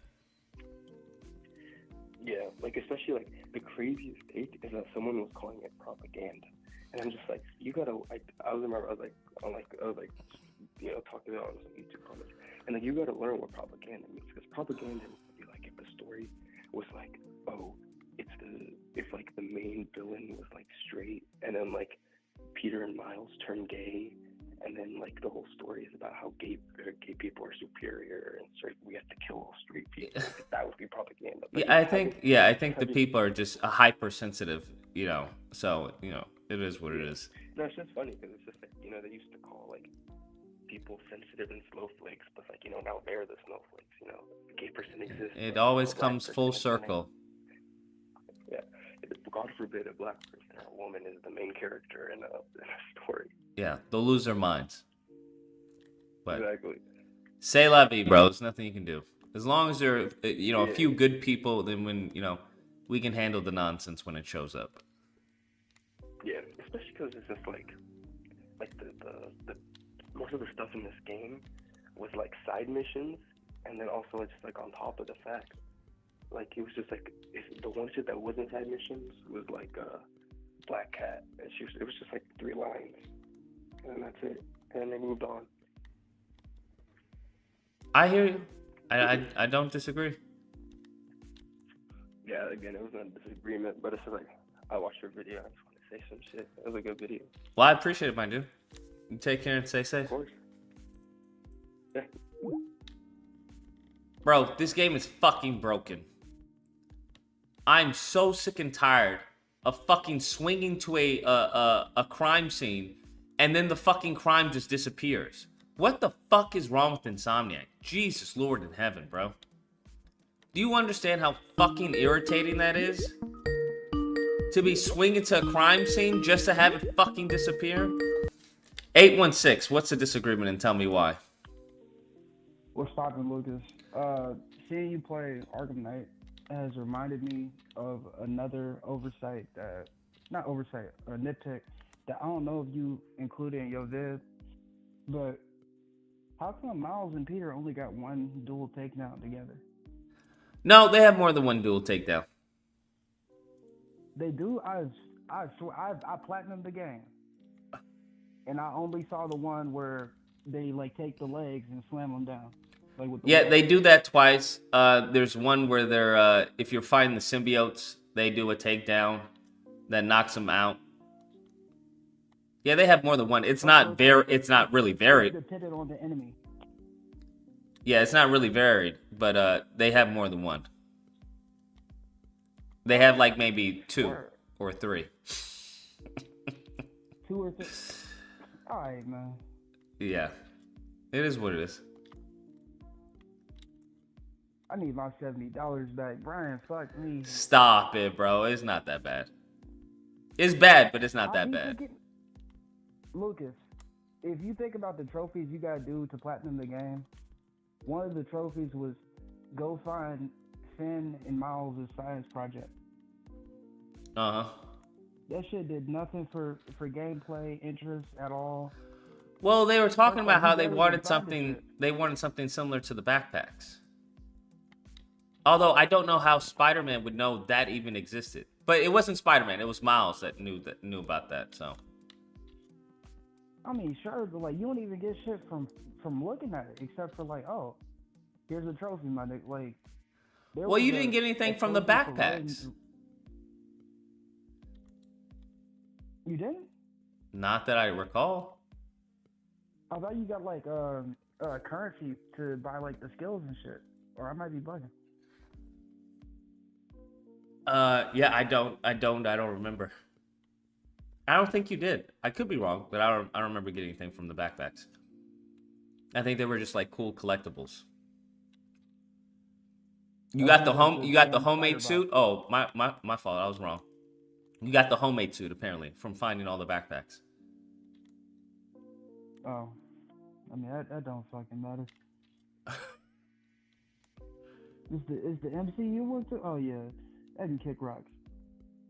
Yeah, like especially like the craziest take is that someone was calling it propaganda, and I'm just like, you gotta. I remember I was like talking about on some YouTube comments, and like you gotta learn what propaganda means, because propaganda would be like if the story was like, oh, if like the main villain was like straight, and then like Peter and Miles turn gay, and then like the whole story is about how gay people are superior and straight, we have to kill all straight people. That would be propaganda. But I think the people are just hypersensitive, so it is what it is. No, it's just funny because it's just like they used to call like people sensitive and snowflakes, but like now they're the snowflakes. The gay person exists. It always comes full circle. Yeah, God forbid a black person or a woman is the main character in a story. Yeah, they'll lose their minds. But exactly. C'est la vie, bro. There's nothing you can do. As long as there are, a few good people, then when, we can handle the nonsense when it shows up. Yeah, especially because it's just like the most of the stuff in this game was like side missions, and then also it's just like on top of the fact, like it was just like the one shit that wasn't side missions was like Black Cat, and it was just like 3 lines, and that's it, and they moved on. I hear you. I don't disagree. Yeah, again, it was not a disagreement, but it's just like I watched your video. I just want to say some shit. It was a good video. Well, I appreciate it, my dude. You take care and stay safe. Of course. Yeah. Bro, this game is fucking broken. I'm so sick and tired of fucking swinging to a crime scene, and then the fucking crime just disappears. What the fuck is wrong with Insomniac? Jesus Lord in heaven, bro. Do you understand how fucking irritating that is? To be swinging to a crime scene just to have it fucking disappear? 816, what's the disagreement, and tell me why? What's poppin', Lucas? Seeing you play Arkham Knight has reminded me of another oversight a nitpick that I don't know if you included in your vid, but how come Miles and Peter only got one dual takedown together? No, they have more than one dual takedown. They do? I swear, I platinumed the game, and I only saw the one where they like take the legs and slam them down. Like with the They do that twice. There's one where they're if you're fighting the symbiotes, they do a takedown that knocks them out. Yeah, they have more than one. It's not really varied. Dependent on the enemy. Yeah, it's not really varied, but they have more than one. They have like maybe 2 or 3. 2 or 3. All right, man. Yeah, it is what it is. I need my $70 back. Brian, fuck me. Stop it, bro. It's not that bad. It's bad, but it's not that bad. Lucas, if you think about the trophies you gotta do to platinum the game, one of the trophies was go find Finn and Miles' science project. Uh huh. That shit did nothing for gameplay interest at all. Well, they were talking First about off, how you they barely wanted even found this something. shit. They wanted something similar to the backpacks. Although I don't know how Spider-Man would know that even existed. But it wasn't Spider-Man. It was Miles that knew about that. So. I mean, sure, but like you don't even get shit from looking at it, except for like, oh, here's a trophy, my nigga. Like, there Well, was you didn't get anything from the trophy for backpacks. You didn't? Not that I recall. I thought you got like currency to buy like the skills and shit, or I might be bugging. Yeah, I don't remember. I don't think you did. I could be wrong, but I don't remember getting anything from the backpacks. I think they were just like cool collectibles. You got the homemade suit? Oh, my fault. I was wrong. You got the homemade suit apparently from finding all the backpacks. Oh, I mean that don't fucking matter. Is the MCU one too? Oh yeah, that can kick rocks.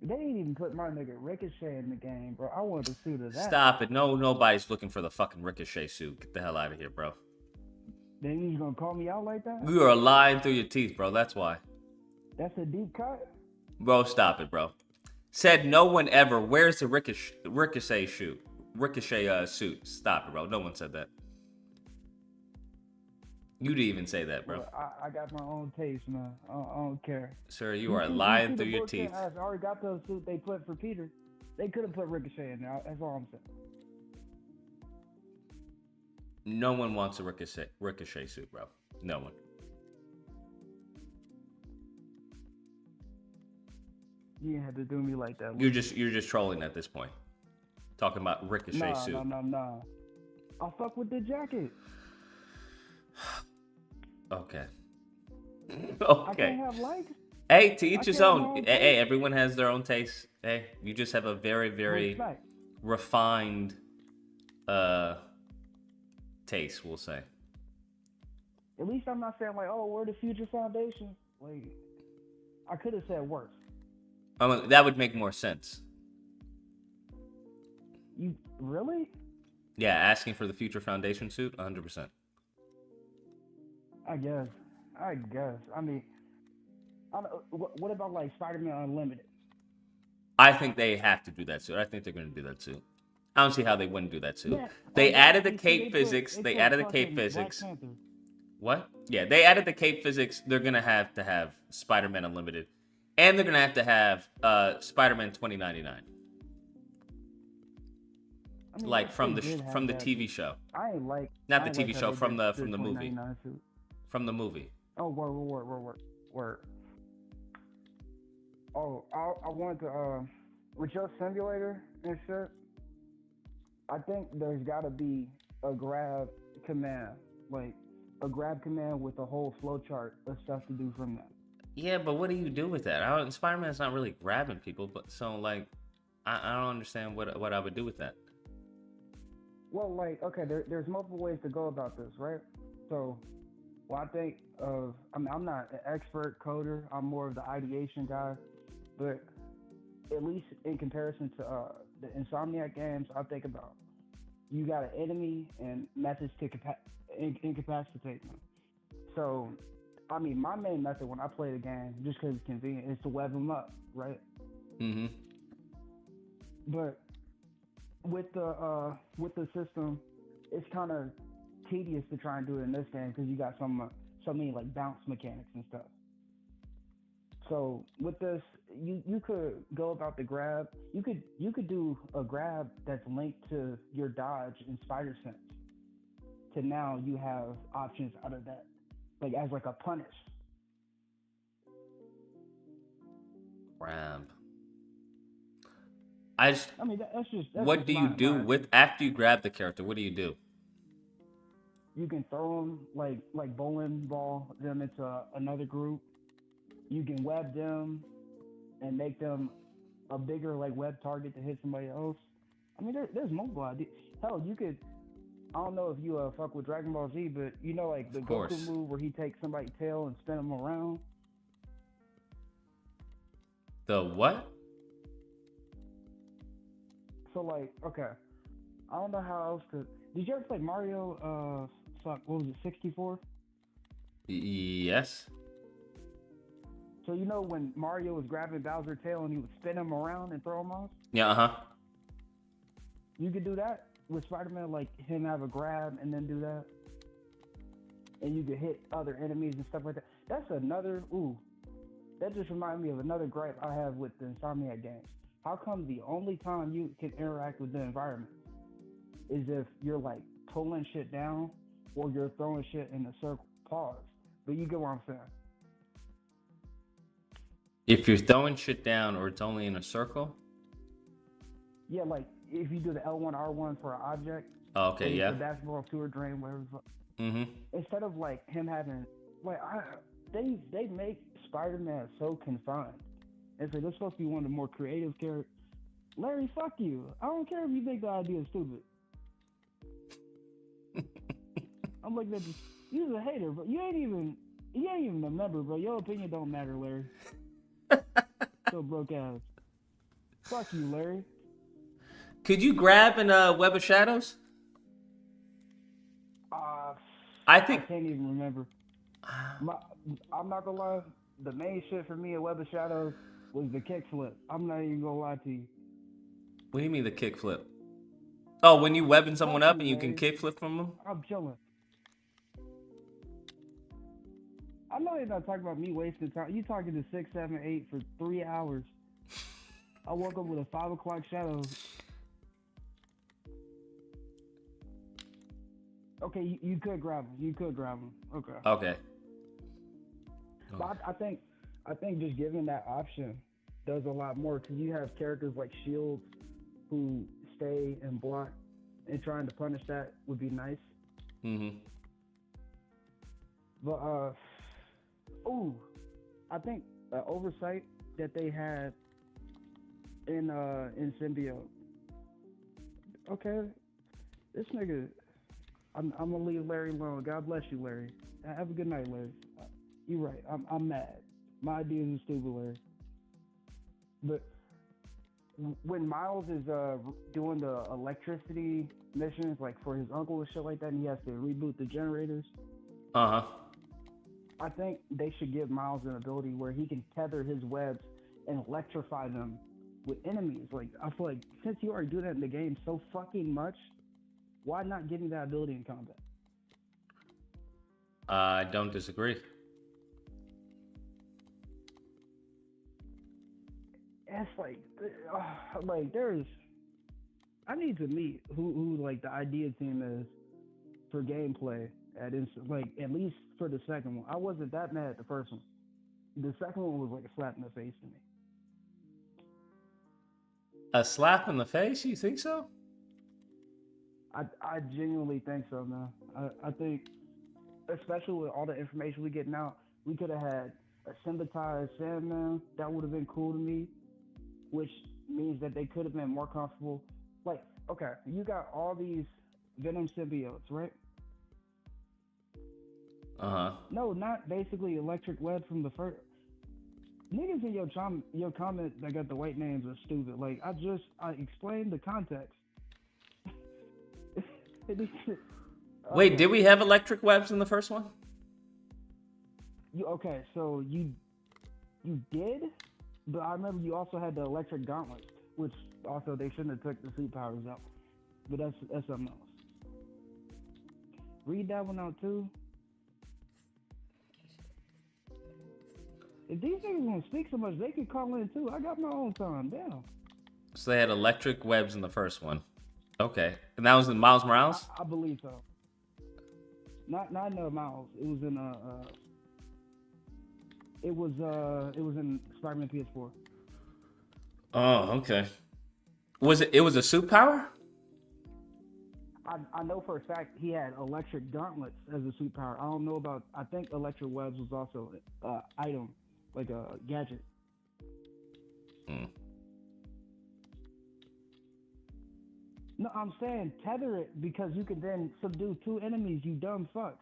They ain't even put my nigga Ricochet in the game, bro. I wanted a suit of that. Stop it. No, nobody's looking for the fucking Ricochet suit. Get the hell out of here, bro. Then you gonna call me out like that? You are lying through your teeth, bro. That's why. That's a deep cut? Bro, stop it, bro. Said no one ever. Where's the Ricochet suit? Ricochet suit. Stop it, bro. No one said that. You didn't even say that, bro. Well, I got my own taste, man. I don't care. Sir, you are lying through your teeth. I already got the suit they put for Peter. They could have put Ricochet in there. That's all I'm saying. No one wants a Ricochet suit, bro. No one. You didn't have to do me like that. You're just trolling at this point. Talking about Ricochet suit. No. I fuck with the jacket. Okay. I Okay. can't have likes. Hey, to each his can't have own. my own Hey, everyone has their own taste. Hey, you just have a very, very Respect. refined taste, we'll say. At least I'm not saying like, oh, we're the future foundation. Like, I could have said worse. That would make more sense. You really? Yeah, asking for the future foundation suit, 100%. I guess. I mean, what about like Spider-Man Unlimited? I think they have to do that suit. I think they're going to do that suit. I don't see how they wouldn't do that suit. Yeah. They Oh, added the see, cape physics. They added the cape fucking physics. Black Panther. What? Yeah, they added the cape physics. They're going to have Spider-Man Unlimited. And they're going to have Spider-Man 2099. I mean, Like they from the did have from the that TV suit. show. I ain't like. Not I the ain't TV like how show, they from did the movie. 2099 suit. From the movie. Oh, word. Oh, I wanted to, with your simulator and shit, I think there's gotta be a grab command, like a grab command with a whole flowchart of stuff to do from that. Yeah, but what do you do with that? Spider-Man's not really grabbing people, but so like, I don't understand what I would do with that. Well, like, okay, there's multiple ways to go about this, right? So, I think of, I'm not an expert coder. I'm more of the ideation guy, but at least in comparison to the Insomniac games, I think about you got an enemy and methods to incapacitate them. So, I mean, my main method when I play the game, just because it's convenient, is to web them up, right? Mm-hmm. But with the system, it's kind of tedious to try and do it in this game because you got so many like bounce mechanics and stuff. So with this, you could go about the grab. You could do a grab that's linked to your dodge in Spider Sense. To now you have options out of that, like as like a punish. Grab. I mean, that's what do you do with after you grab the character? What do you do? You can throw them like bowling ball them into another group. You can web them and make them a bigger like web target to hit somebody else. I mean, there's multiple ideas. Hell, you could. I don't know if you fuck with Dragon Ball Z, but you know like the Goku move where he takes somebody's tail and spin them around. The what? So like, okay, I don't know how else to. Did you ever play Mario? Fuck, what was it, 64? Yes. So you know when Mario was grabbing Bowser's tail and he would spin him around and throw him off? Yeah. Uh-huh. You could do that with Spider-Man, like him have a grab and then do that, and you could hit other enemies and stuff like that. That's another. Ooh, that just reminded me of another gripe I have with the Insomniac games. How come the only time you can interact with the environment is if you're like pulling shit down or you're throwing shit in a circle? Pause. But you get what I'm saying. If you're throwing shit down or it's only in a circle? Yeah, like if you do the L1, R1 for an object. Oh, okay, or yeah. The basketball, sewer drain, whatever. Mm-hmm. Instead of like him having, like, they make Spider-Man so confined. And so they're supposed to be one of the more creative characters. Larry, fuck you. I don't care if you think the idea is stupid. I'm like, you're a hater, but you ain't even a member, bro. Your opinion don't matter, Larry. So broke ass. Fuck you, Larry. Could you grab in Web of Shadows? I think can't even remember. I'm not gonna lie. The main shit for me at Web of Shadows was the kickflip. I'm not even gonna lie to you. What do you mean the kickflip? Oh, when you webbing someone up and you can Larry. kickflip from them? I'm chilling. I know you're not talking about me wasting time. You talking to 6, 7, 8 for 3 hours. I woke up with a 5 o'clock shadow. Okay, you could grab him. You could grab him. Okay. Okay. But I think just giving that option does a lot more because you have characters like Shields who stay and block, and trying to punish that would be nice. Mm-hmm. But I think the oversight that they had in Symbiote. Okay, this nigga. I'm gonna leave Larry alone. God bless you, Larry. Have a good night, Larry. You're right. I'm mad. My ideas are stupid, Larry. But when Miles is doing the electricity missions, like for his uncle and shit like that, and he has to reboot the generators. Uh-huh. I think they should give Miles an ability where he can tether his webs and electrify them with enemies. Like, I feel like since you already do that in the game so fucking much, why not give me that ability in combat? I don't disagree. It's like there's. I need to meet who like the idea team is for gameplay at at least for the second one. I wasn't that mad at the first one. The second one was like a slap in the face to me. A slap in the face? You think so? I genuinely think so, man. I think, especially with all the information we get now, we could have had a sympathized Sandman. That would have been cool to me, which means that they could have been more comfortable. Like, okay, you got all these Venom symbiotes, right? Uh-huh. No, not basically electric web from the first. Niggas in your comment that got the white names are stupid. Like, I explained the context. Wait, did we have electric webs in the first one? Okay, so you did, but I remember you also had the electric gauntlets, which also they shouldn't have took the suit powers out. But that's something else. Read that one out too. If these niggas want to speak so much, they could call in too. I got my own time. Damn. So they had electric webs in the first one. Okay. And that was in Miles Morales? I believe so. Not in Miles. It was in it was in Spider-Man PS4. Oh, okay. It was a suit power? I know for a fact he had electric gauntlets as a suit power. I don't know about. I think electric webs was also an item, like a gadget. Hmm. No, I'm saying tether it because you can then subdue 2 enemies. You dumb fucks.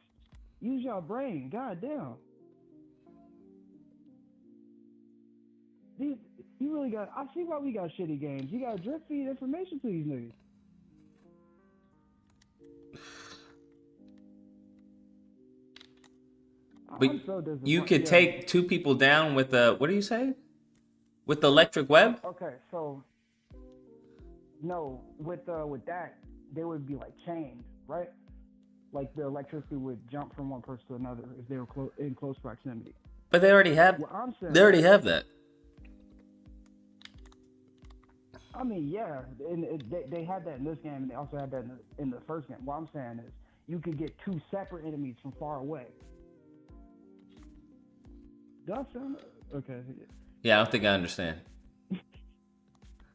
Use your brain. God damn. You really got. I see why we got shitty games. You got to drip feed information to these niggas. But I'm so disappointed. you could Yeah. take two people down with the, what do you say? With the electric web? Okay, so no, with that, they would be like chained, right? Like the electricity would jump from one person to another if they were in close proximity. But they already have. What I'm saying, They already have that. I mean, yeah, and they had that in this game, and they also had that in the first game. What I'm saying is, you could get two separate enemies from far away. Does that sound okay? Yeah, I don't think I understand.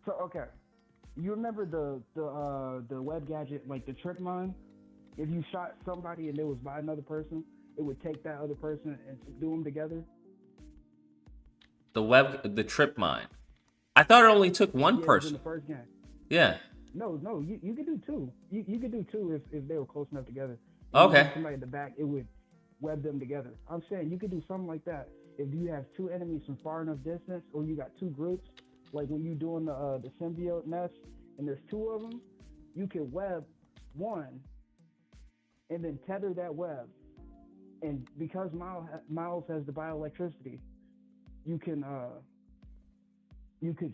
So okay, you remember the web gadget, like the trip mine? If you shot somebody and it was by another person, it would take that other person and do them together. The trip mine. I thought it only took one Yeah, person. in the first game. Yeah. No, you could do two. You could do two if they were close enough together. Okay. Somebody in the back, it would web them together. I'm saying you could do something like that if you have two enemies from far enough distance, or you got two groups. Like when you're doing the symbiote nest, and there's two of them, you can web one, and then tether that web. And because Miles has the bioelectricity, you could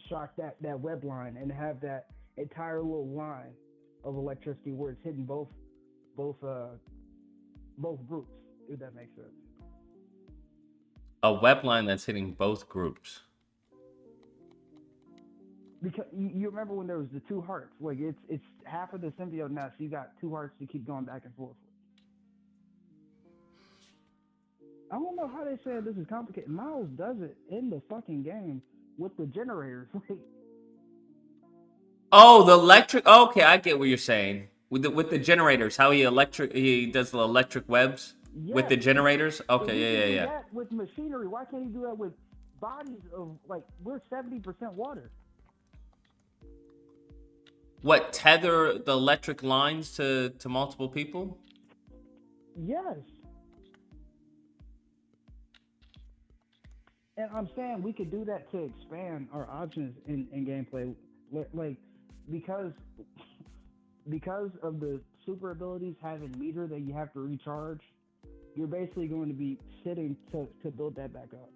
shock that web line and have that entire little line of electricity where it's hitting both groups, if that makes sense. A web line that's hitting both groups. Because you remember when there was the two hearts, like it's half of the symbiote nest, you got two hearts to keep going back and forth. I don't know how they say this is complicated. Miles does it in the fucking game with the generators. Oh, the electric. Okay, I get what you're saying. With the generators, how he does the electric webs with the generators. Okay, yeah. That with machinery, why can't he do that with bodies of, like, we're 70% water? What, tether the electric lines to multiple people? Yes. And I'm saying we could do that to expand our options in gameplay, like because of the super abilities having meter that you have to recharge. You're basically going to be sitting to build that back up.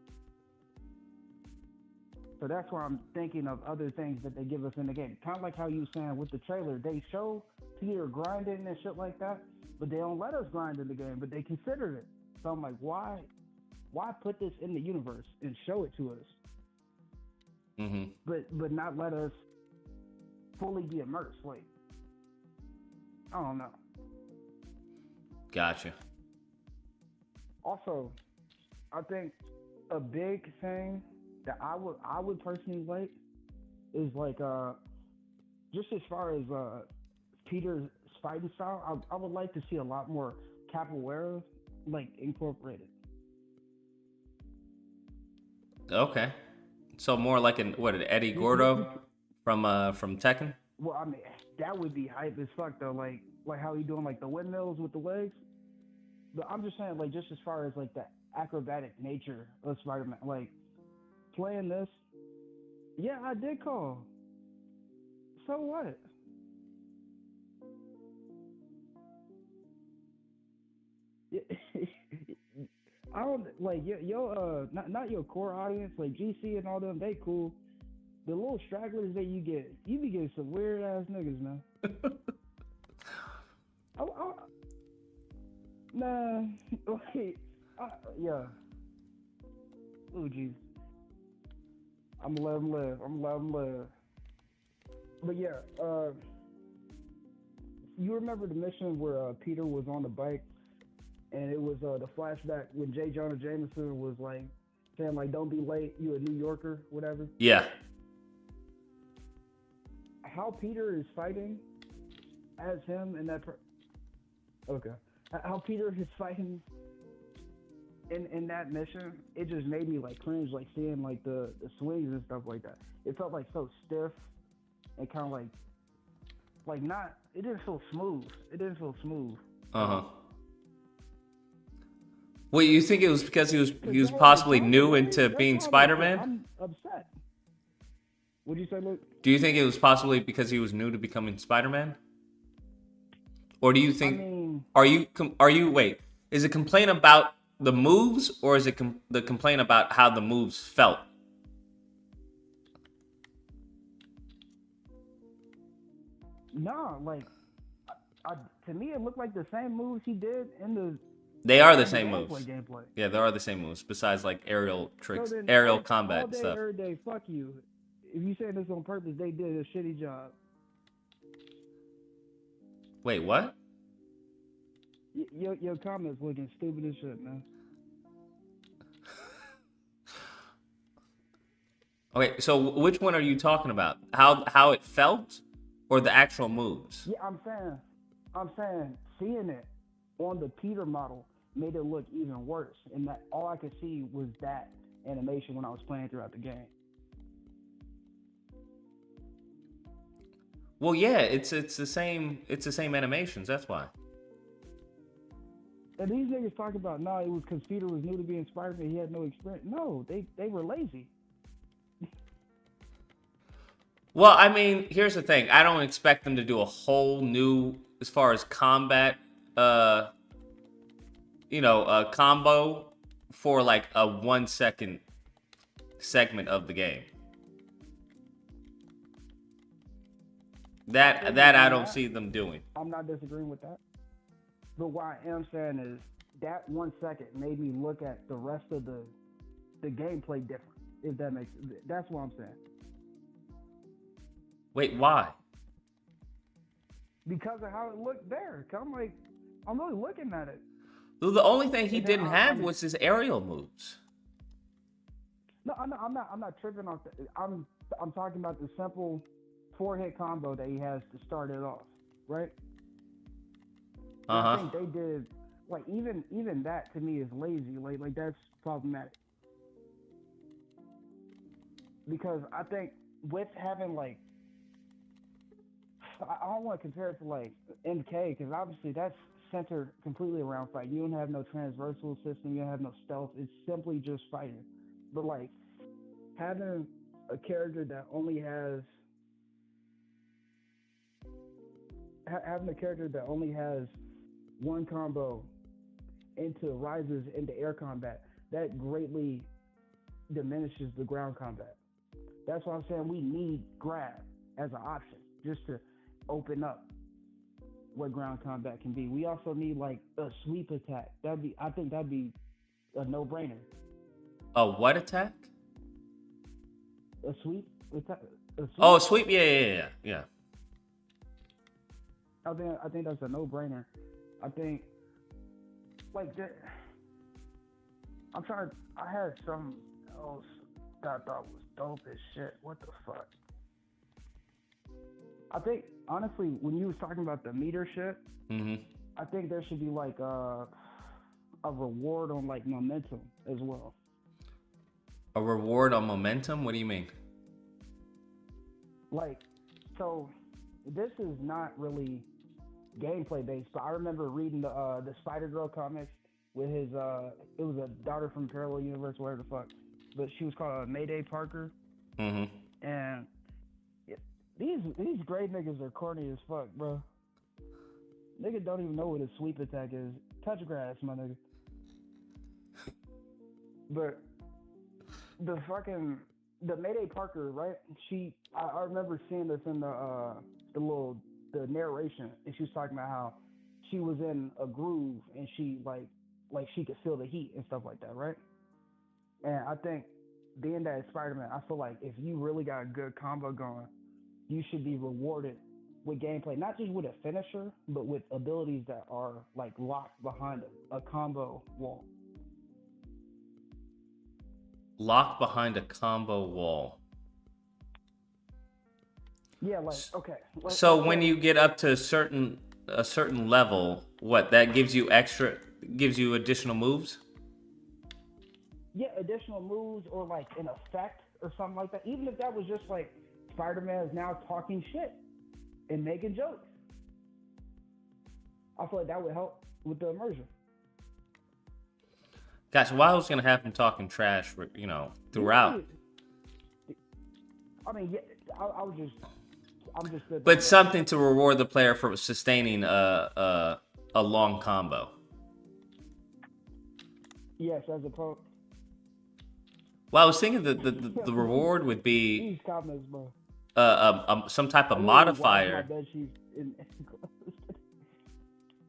So that's why I'm thinking of other things that they give us in the game. Kind of like how you were saying with the trailer, they show Peter grinding and shit like that, but they don't let us grind in the game, but they considered it. So I'm like, why put this in the universe and show it to us? Mm-hmm. But not let us fully be immersed. Like, I don't know. Gotcha. Also, I think a big thing that I would personally like is like just as far as Peter's fighting style, I would like to see a lot more capoeira like incorporated. Okay. So more like an Eddie Gordo from Tekken? Well, I mean, that would be hype as fuck though. Like how he doing like the windmills with the legs. But I'm just saying, like, just as far as like the acrobatic nature of Spider-Man, like playing this. Yeah, I did call. So what? I don't like not your core audience, like GC and all them. They cool. The little stragglers that you be getting some weird ass niggas, man. Nah, okay, yeah. Oh, jeez. I'm gonna let him live. But yeah, you remember the mission where Peter was on the bike, and it was the flashback when J. Jonah Jameson was like saying like, "Don't be late, you a New Yorker," whatever. Yeah. How Peter is fighting as him in that. Okay. How Peter is fighting in that mission, it just made me like cringe, like seeing like the swings and stuff like that. It felt like so stiff and kind of like not. It didn't feel smooth. Uh-huh. Well, you think it was because he was possibly new into being Spider-Man? I'm upset. What'd you say, Luke? Do you think it was possibly because he was new to becoming Spider-Man? Or do you think are you wait, is it complaint about the moves or is it the complaint about how the moves felt? No, like, to me, it looked like the same moves he did in the. They are the same moves. Gameplay. Yeah, they are the same moves. Besides, like aerial tricks, So then, aerial all combat day, stuff. every day, fuck you. If you say this on purpose, they did a shitty job. Wait, what? Your comments looking stupid as shit, man. Okay, so which one are you talking about? How it felt, or the actual moves? Yeah, I'm saying, seeing it on the Peter model made it look even worse, and that all I could see was that animation when I was playing throughout the game. Well, yeah, it's the same animations. That's why. And these niggas talk about, no, it was because Peter was new to being Spider-Man. He had no experience. No, they were lazy. Well, I mean, here's the thing. I don't expect them to do a whole new, as far as combat, combo for like a 1 second segment of the game. That I don't see them doing. I'm not disagreeing with that. But what I am saying is that 1 second made me look at the rest of the gameplay different. If that makes sense. That's what I'm saying. Wait, why? Because of how it looked there. I'm really looking at it. The only thing he didn't have was his aerial moves. No, I'm not tripping off that. I'm talking about the simple 4-hit combo that he has to start it off, right? I think they did like even that to me is lazy. Like that's problematic. Because I think with having like, I don't want to compare it to like MK because obviously that's centered completely around fight. You don't have no transversal system. You don't have no stealth. It's simply just fighting. But like having a character that only has one combo rises into air combat, that greatly diminishes the ground combat. That's why I'm saying we need grab as an option just to open up what ground combat can be. We also need like a sweep attack. I think that'd be a no-brainer. A what attack? A sweep attack. Oh, sweep. Yeah. I think that's a no-brainer. I think like that. I had something else that I thought was dope as shit. What the fuck? I think honestly, when you was talking about the meter shit, I think there should be like a reward on like momentum as well. A reward on momentum? What do you mean? Like, so this is not really gameplay based, but I remember reading the Spider-Girl comics with his it was a daughter from Parallel Universe, whatever the fuck, but she was called Mayday Parker. And these gray niggas are corny as fuck, bro. Nigga don't even know what a sweep attack is. Touch grass, my nigga. But the Mayday Parker, right? I remember seeing this in the narration, and she was talking about how she was in a groove and she like she could feel the heat and stuff like that, right? And I think being that Spider-Man, I feel like if you really got a good combo going, you should be rewarded with gameplay, not just with a finisher, but with abilities that are like locked behind a combo wall. Locked behind a combo wall. Yeah, like okay. So when you get up to a certain level, what that gives you additional moves? Yeah, additional moves or like an effect or something like that. Even if that was just like Spider-Man is now talking shit and making jokes. I feel like that would help with the immersion. Gosh, why was gonna have him talking trash, throughout? I mean, yeah, I'm just. But something to reward the player for sustaining a long combo. Yes, as opposed. Well, I was thinking the reward would be These comments, bro. some type of I literally washed my modifier. bed sheets in-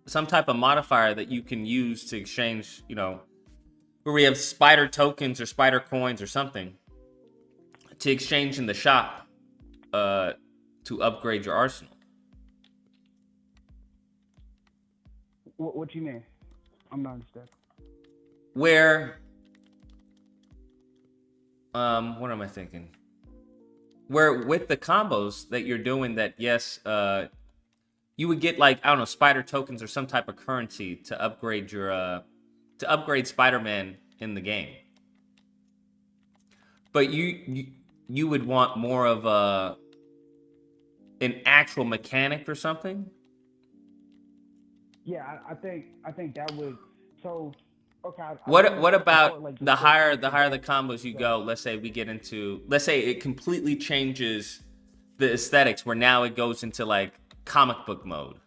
Some type of modifier that you can use to exchange, where we have spider tokens or spider coins or something to exchange in the shop to upgrade your arsenal. What you mean? I'm not understanding. Where, what am I thinking? Where with the combos that you're doing that, yes, you would get like, I don't know, spider tokens or some type of currency to upgrade to upgrade Spider-Man in the game. But you would want more of an actual mechanic or something. Yeah, I think that would. So, okay. What about like, the higher the combos you go? Let's say it completely changes the aesthetics where now it goes into like comic book mode.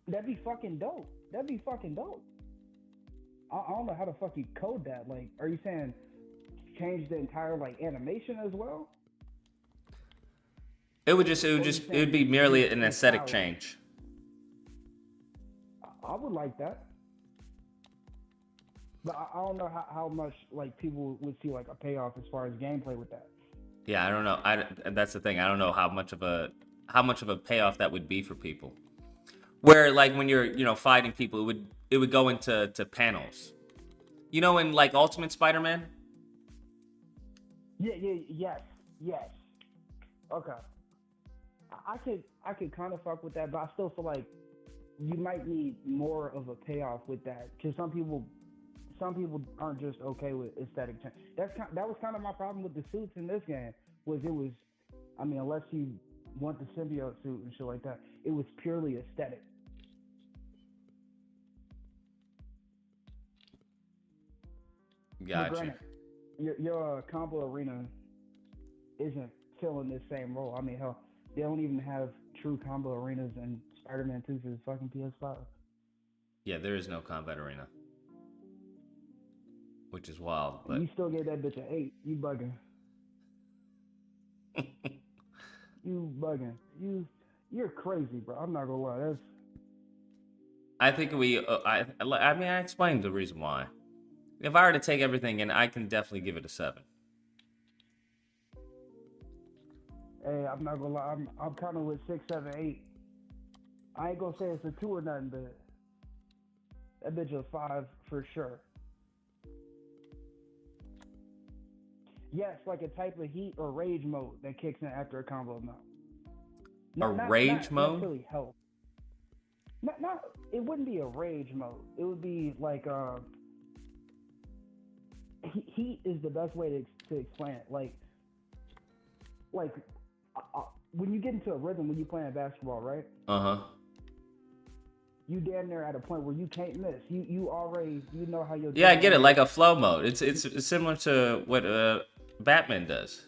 That'd be fucking dope. I don't know how the fuck you code that. Like, are you saying change the entire like animation as well? It would be merely an aesthetic change. I would like that. But I don't know how much like people would see like a payoff as far as gameplay with that. Yeah, I don't know. That's the thing. I don't know how much of a payoff that would be for people. Where like when you're fighting people, it would go into panels. In like Ultimate Spider-Man. Yes. Okay. I could kind of fuck with that, but I still feel like you might need more of a payoff with that, because some people aren't just okay with aesthetic change. That was kind of my problem with the suits in this game. Unless you want the symbiote suit and shit like that, it was purely aesthetic. Gotcha. Granted, your combo arena isn't filling this same role. I mean, hell, they don't even have true combo arenas in Spider-Man 2 for the fucking PS5. Yeah, there is no combat arena, which is wild. But you still gave that bitch an 8. You bugging. You bugging. You're crazy, bro. I'm not gonna lie. I think I explained the reason why. If I were to take everything in, I can definitely give it a 7. Hey, I'm not gonna lie. I'm kind of with 6, 7, 8. I ain't gonna say it's a 2 or nothing, but that bitch a 5 for sure. Yes, like a type of heat or rage mode that kicks in after a combo. No. Rage mode? Not necessarily health. Not. It wouldn't be a rage mode. It would be like heat is the best way to explain it. Like when you get into a rhythm when you playing basketball, right? You damn near at a point where you can't miss. You already know how you're. Yeah, I get it. Like a flow mode. It's similar to what Batman does.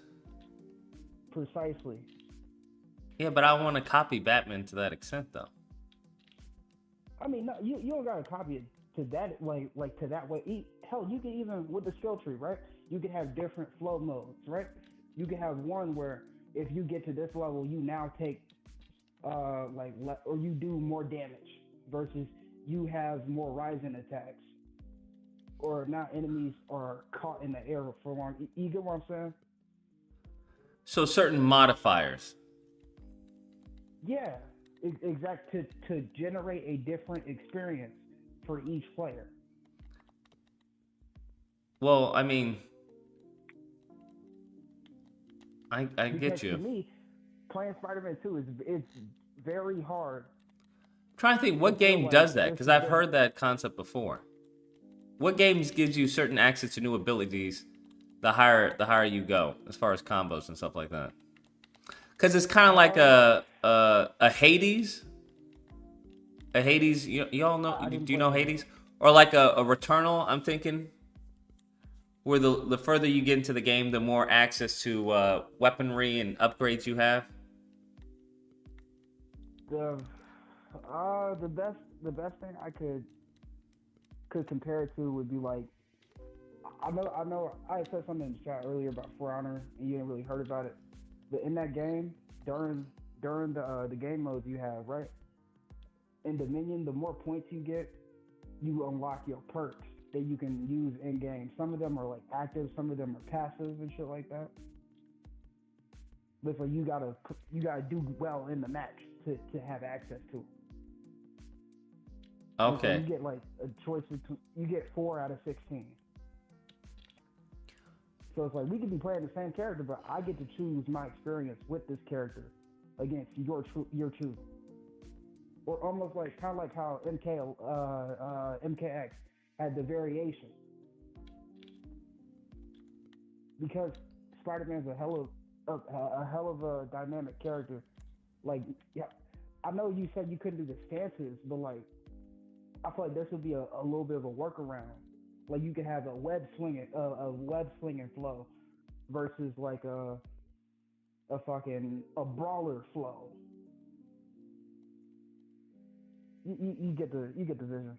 Precisely. Yeah, but I want to copy Batman to that extent, though. I mean, no, you don't gotta copy it to that like to that way. Hell, you can even with the skill tree, right? You can have different flow modes, right? You can have one where if you get to this level, you now take or you do more damage versus you have more rising attacks, or now enemies are caught in the air for long. You get what I'm saying? So certain modifiers. Yeah, exactly. To generate a different experience for each player. Well, I mean, I get you. To me, playing Spider-Man 2 it's very hard. I'm trying to think what game does that, because I've heard that concept before. What games gives you certain access to new abilities the higher you go, as far as combos and stuff like that? Because it's kind of like a Hades. A Hades, you all know? Do you know Hades? Or like a Returnal, I'm thinking. where the further you get into the game, the more access to weaponry and upgrades you have? The best thing I could compare it to would be like, I know I said something in the chat earlier about For Honor and you didn't really heard about it, but in that game during the game modes you have, right, in Dominion, the more points you get, you unlock your perks that you can use in game. Some of them are like active, some of them are passive and shit like that. But so you gotta do well in the match to have access to it. Okay. So you get like a choice between, you get 4 out of 16. So it's like we could be playing the same character, but I get to choose my experience with this character against your choosing. Or almost like kind of like how MKX had the variation. Because Spider-Man's a hell of a dynamic character. Like, yeah, I know you said you couldn't do the stances, but like, I feel like this would be a little bit of a workaround. Like you could have a web swinging flow versus like a brawler flow. You get the vision.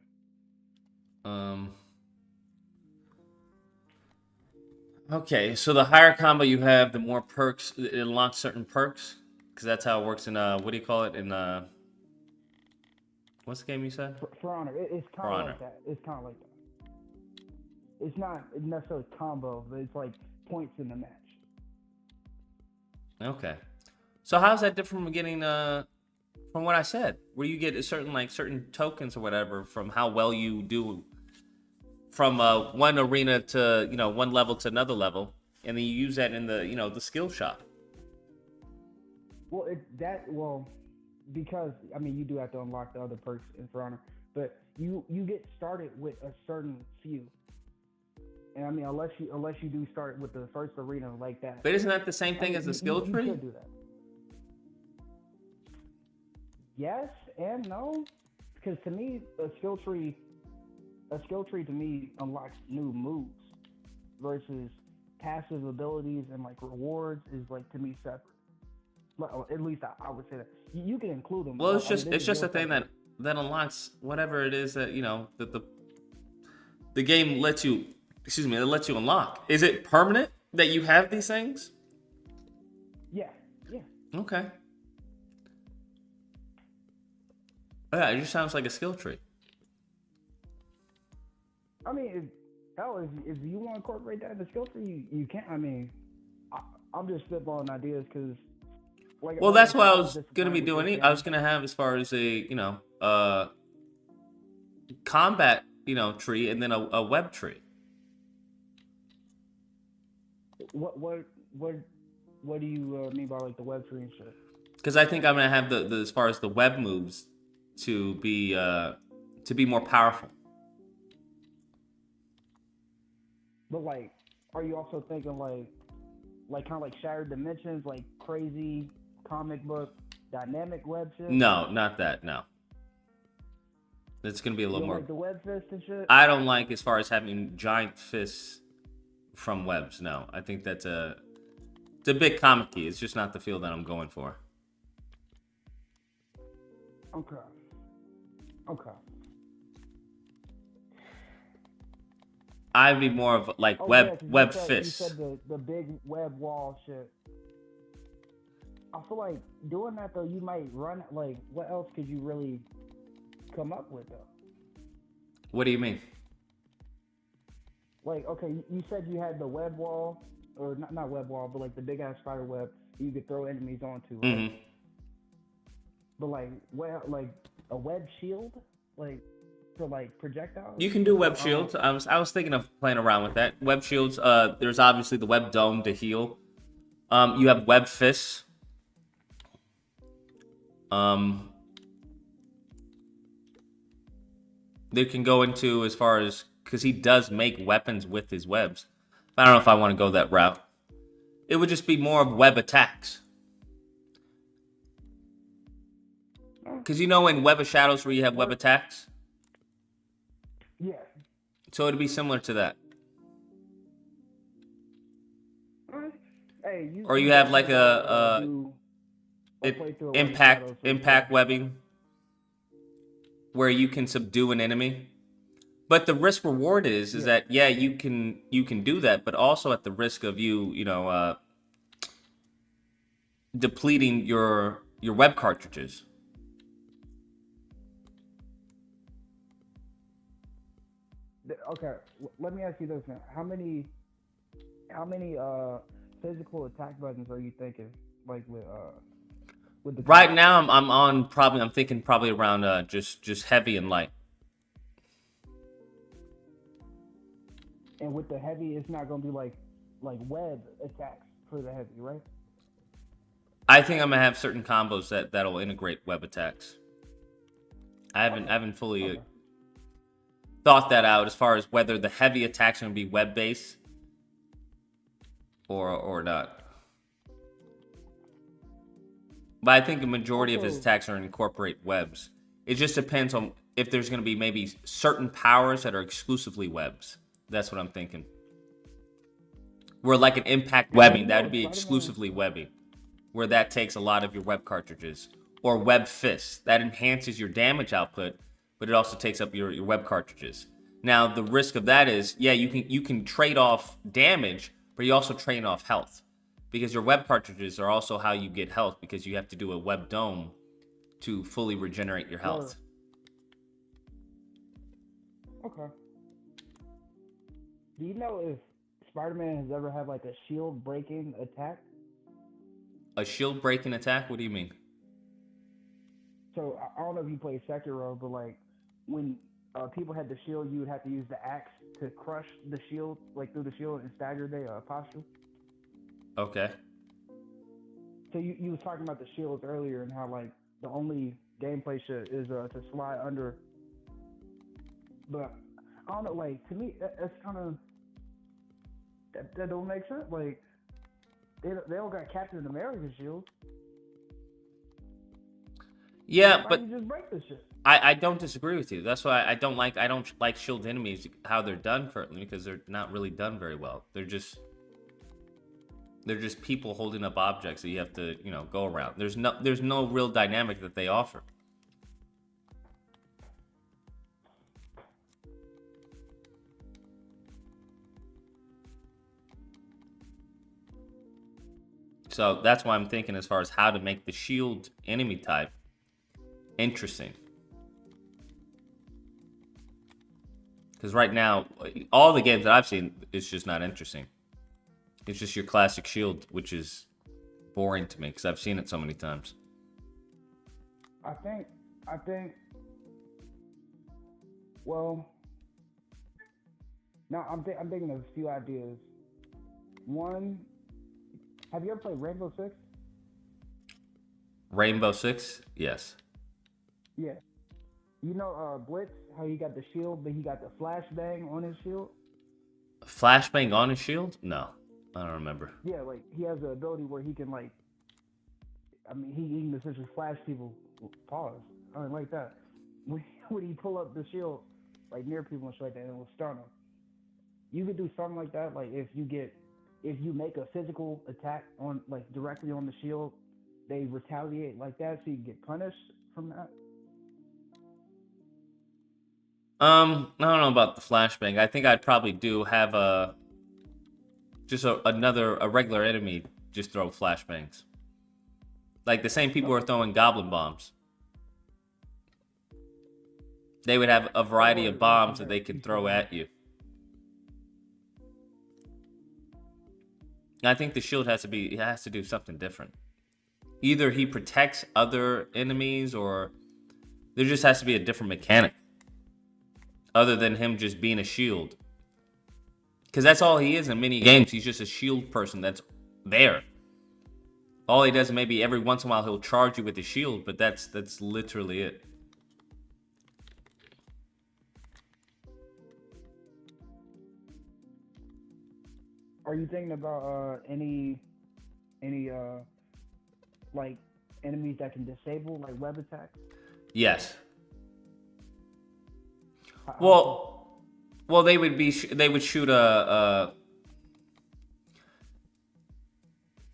Okay, so the higher combo you have, the more perks it unlocks certain perks, because that's how it works in what do you call it in what's the game you said? For Honor, it's kind of like that. It's kind of like that. It's not necessarily combo, but it's like points in the match. Okay, so how's that different from getting from what I said, where you get certain tokens or whatever from how well you do from one arena to one level to another level, and then you use that in the the skill shop. Well, because I mean you do have to unlock the other perks in For Honor, but you get started with a certain few, and I mean unless you do start with the first arena like that. But isn't that the same thing as the skill tree? You could do that. Yes and no, because to me a skill tree to me unlocks new moves versus passive abilities and like rewards is like to me separate. Well, at least I would say that you can include them. Well, it's just a thing that unlocks whatever it is that that the game lets you. Excuse me, it lets you unlock. Is it permanent that you have these things? Yeah. Okay. Yeah, it just sounds like a skill tree. I mean, if you want to incorporate that in the skill tree, you can. I mean, I'm just spitballing ideas because. Well, that's what I was gonna be doing. I was gonna have as far as a combat tree and then a web tree. What do you mean by like the web tree and shit? Because I think I'm gonna have the as far as the web moves to be more powerful. But like, are you also thinking like kind of like Shattered Dimensions, like crazy comic book dynamic web shit? No, not that. No, it's gonna be a little more. Like the web fist and shit. I don't like as far as having giant fists from webs. No, I think it's a bit comic-y. It's just not the feel that I'm going for. Okay. I'd be more of like web fists. You said the big web wall shit. I feel like doing that though, you might run like. What else could you really come up with though? What do you mean? Like, okay, you said you had the web wall, or not web wall, but like the big ass spider web you could throw enemies onto. Right? Mm-hmm. But like a web shield, like for like projectiles. You can do web shields. I was thinking of playing around with that. Web shields. There's obviously the web dome to heal. You have web fists. They can go into as far as because he does make weapons with his webs. I don't know if I want to go that route. It would just be more of web attacks. Because in Web of Shadows where you have web attacks? Yeah. So it'd be similar to that. Hey, Or you have like do a playthrough of like impact Shadow, so you impact can- webbing, where you can subdue an enemy. But the risk reward is Yeah. that you can do that, but also at the risk of depleting your web cartridges. Okay, let me ask you this now. How many physical attack buttons are you thinking? Like with the Right now, I'm thinking probably around just heavy and light. And with the heavy, it's not gonna be like web attacks for the heavy, right? I think I'm gonna have certain combos that'll integrate web attacks. I haven't fully thought that out as far as whether the heavy attacks are gonna be web based or not. But I think the majority of his attacks are incorporate webs. It just depends on if there's gonna be maybe certain powers that are exclusively webs. That's what I'm thinking. Where like an impact webbing, that would be exclusively webbing. Where that takes a lot of your web cartridges. Or web fists. That enhances your damage output, but it also takes up your web cartridges. Now the risk of that is, you can trade off damage, but you also trade off health. Because your web cartridges are also how you get health, because you have to do a web dome to fully regenerate your health. Okay. Do you know if Spider-Man has ever had like a shield breaking attack? A shield breaking attack? What do you mean? So I don't know if you play Sekiro, but like when people had the shield, you would have to use the axe to crush the shield, like through the shield and stagger their posture. Okay. So you was talking about the shields earlier and how like the only gameplay shit is to slide under. But I don't know, like to me that's kind of that don't make sense. Like they all got Captain America shield. Yeah, Why but don't you just break this shit? I don't disagree with you. That's why I don't like shield enemies how they're done currently, because they're not really done very well. They're just people holding up objects that you have to, go around. There's no real dynamic that they offer. So that's why I'm thinking as far as how to make the shield enemy type interesting. Because right now, all the games that I've seen, it's just not interesting. It's just your classic shield, which is boring to me because I've seen it so many times. I think. Well, now I'm thinking of a few ideas. One, have you ever played Rainbow Six? Rainbow Six, yes. Yeah. You know Blitz, how he got the shield, but he got the flashbang on his shield? Flashbang on his shield? No, I don't remember. Yeah, like he has the ability where he can he can essentially flash people. Pause. I mean, like that. When he pull up the shield, like near people and shit like that, and it will stun them. You could do something like that. Like if you make a physical attack on directly on the shield, they retaliate like that, so you get punished from that. I don't know about the flashbang. I think I'd probably have a regular enemy just throw flashbangs. Like the same people who are throwing goblin bombs. They would have a variety of bombs that they can throw at you. I think the shield has to do something different. Either he protects other enemies, or there just has to be a different mechanic. Other than him just being a shield. Because that's all he is in many games. He's just a shield person that's there. All he does is maybe every once in a while he'll charge you with the shield, but that's literally it. Are you thinking about any like enemies that can disable like web attacks? Yes. Well, they would shoot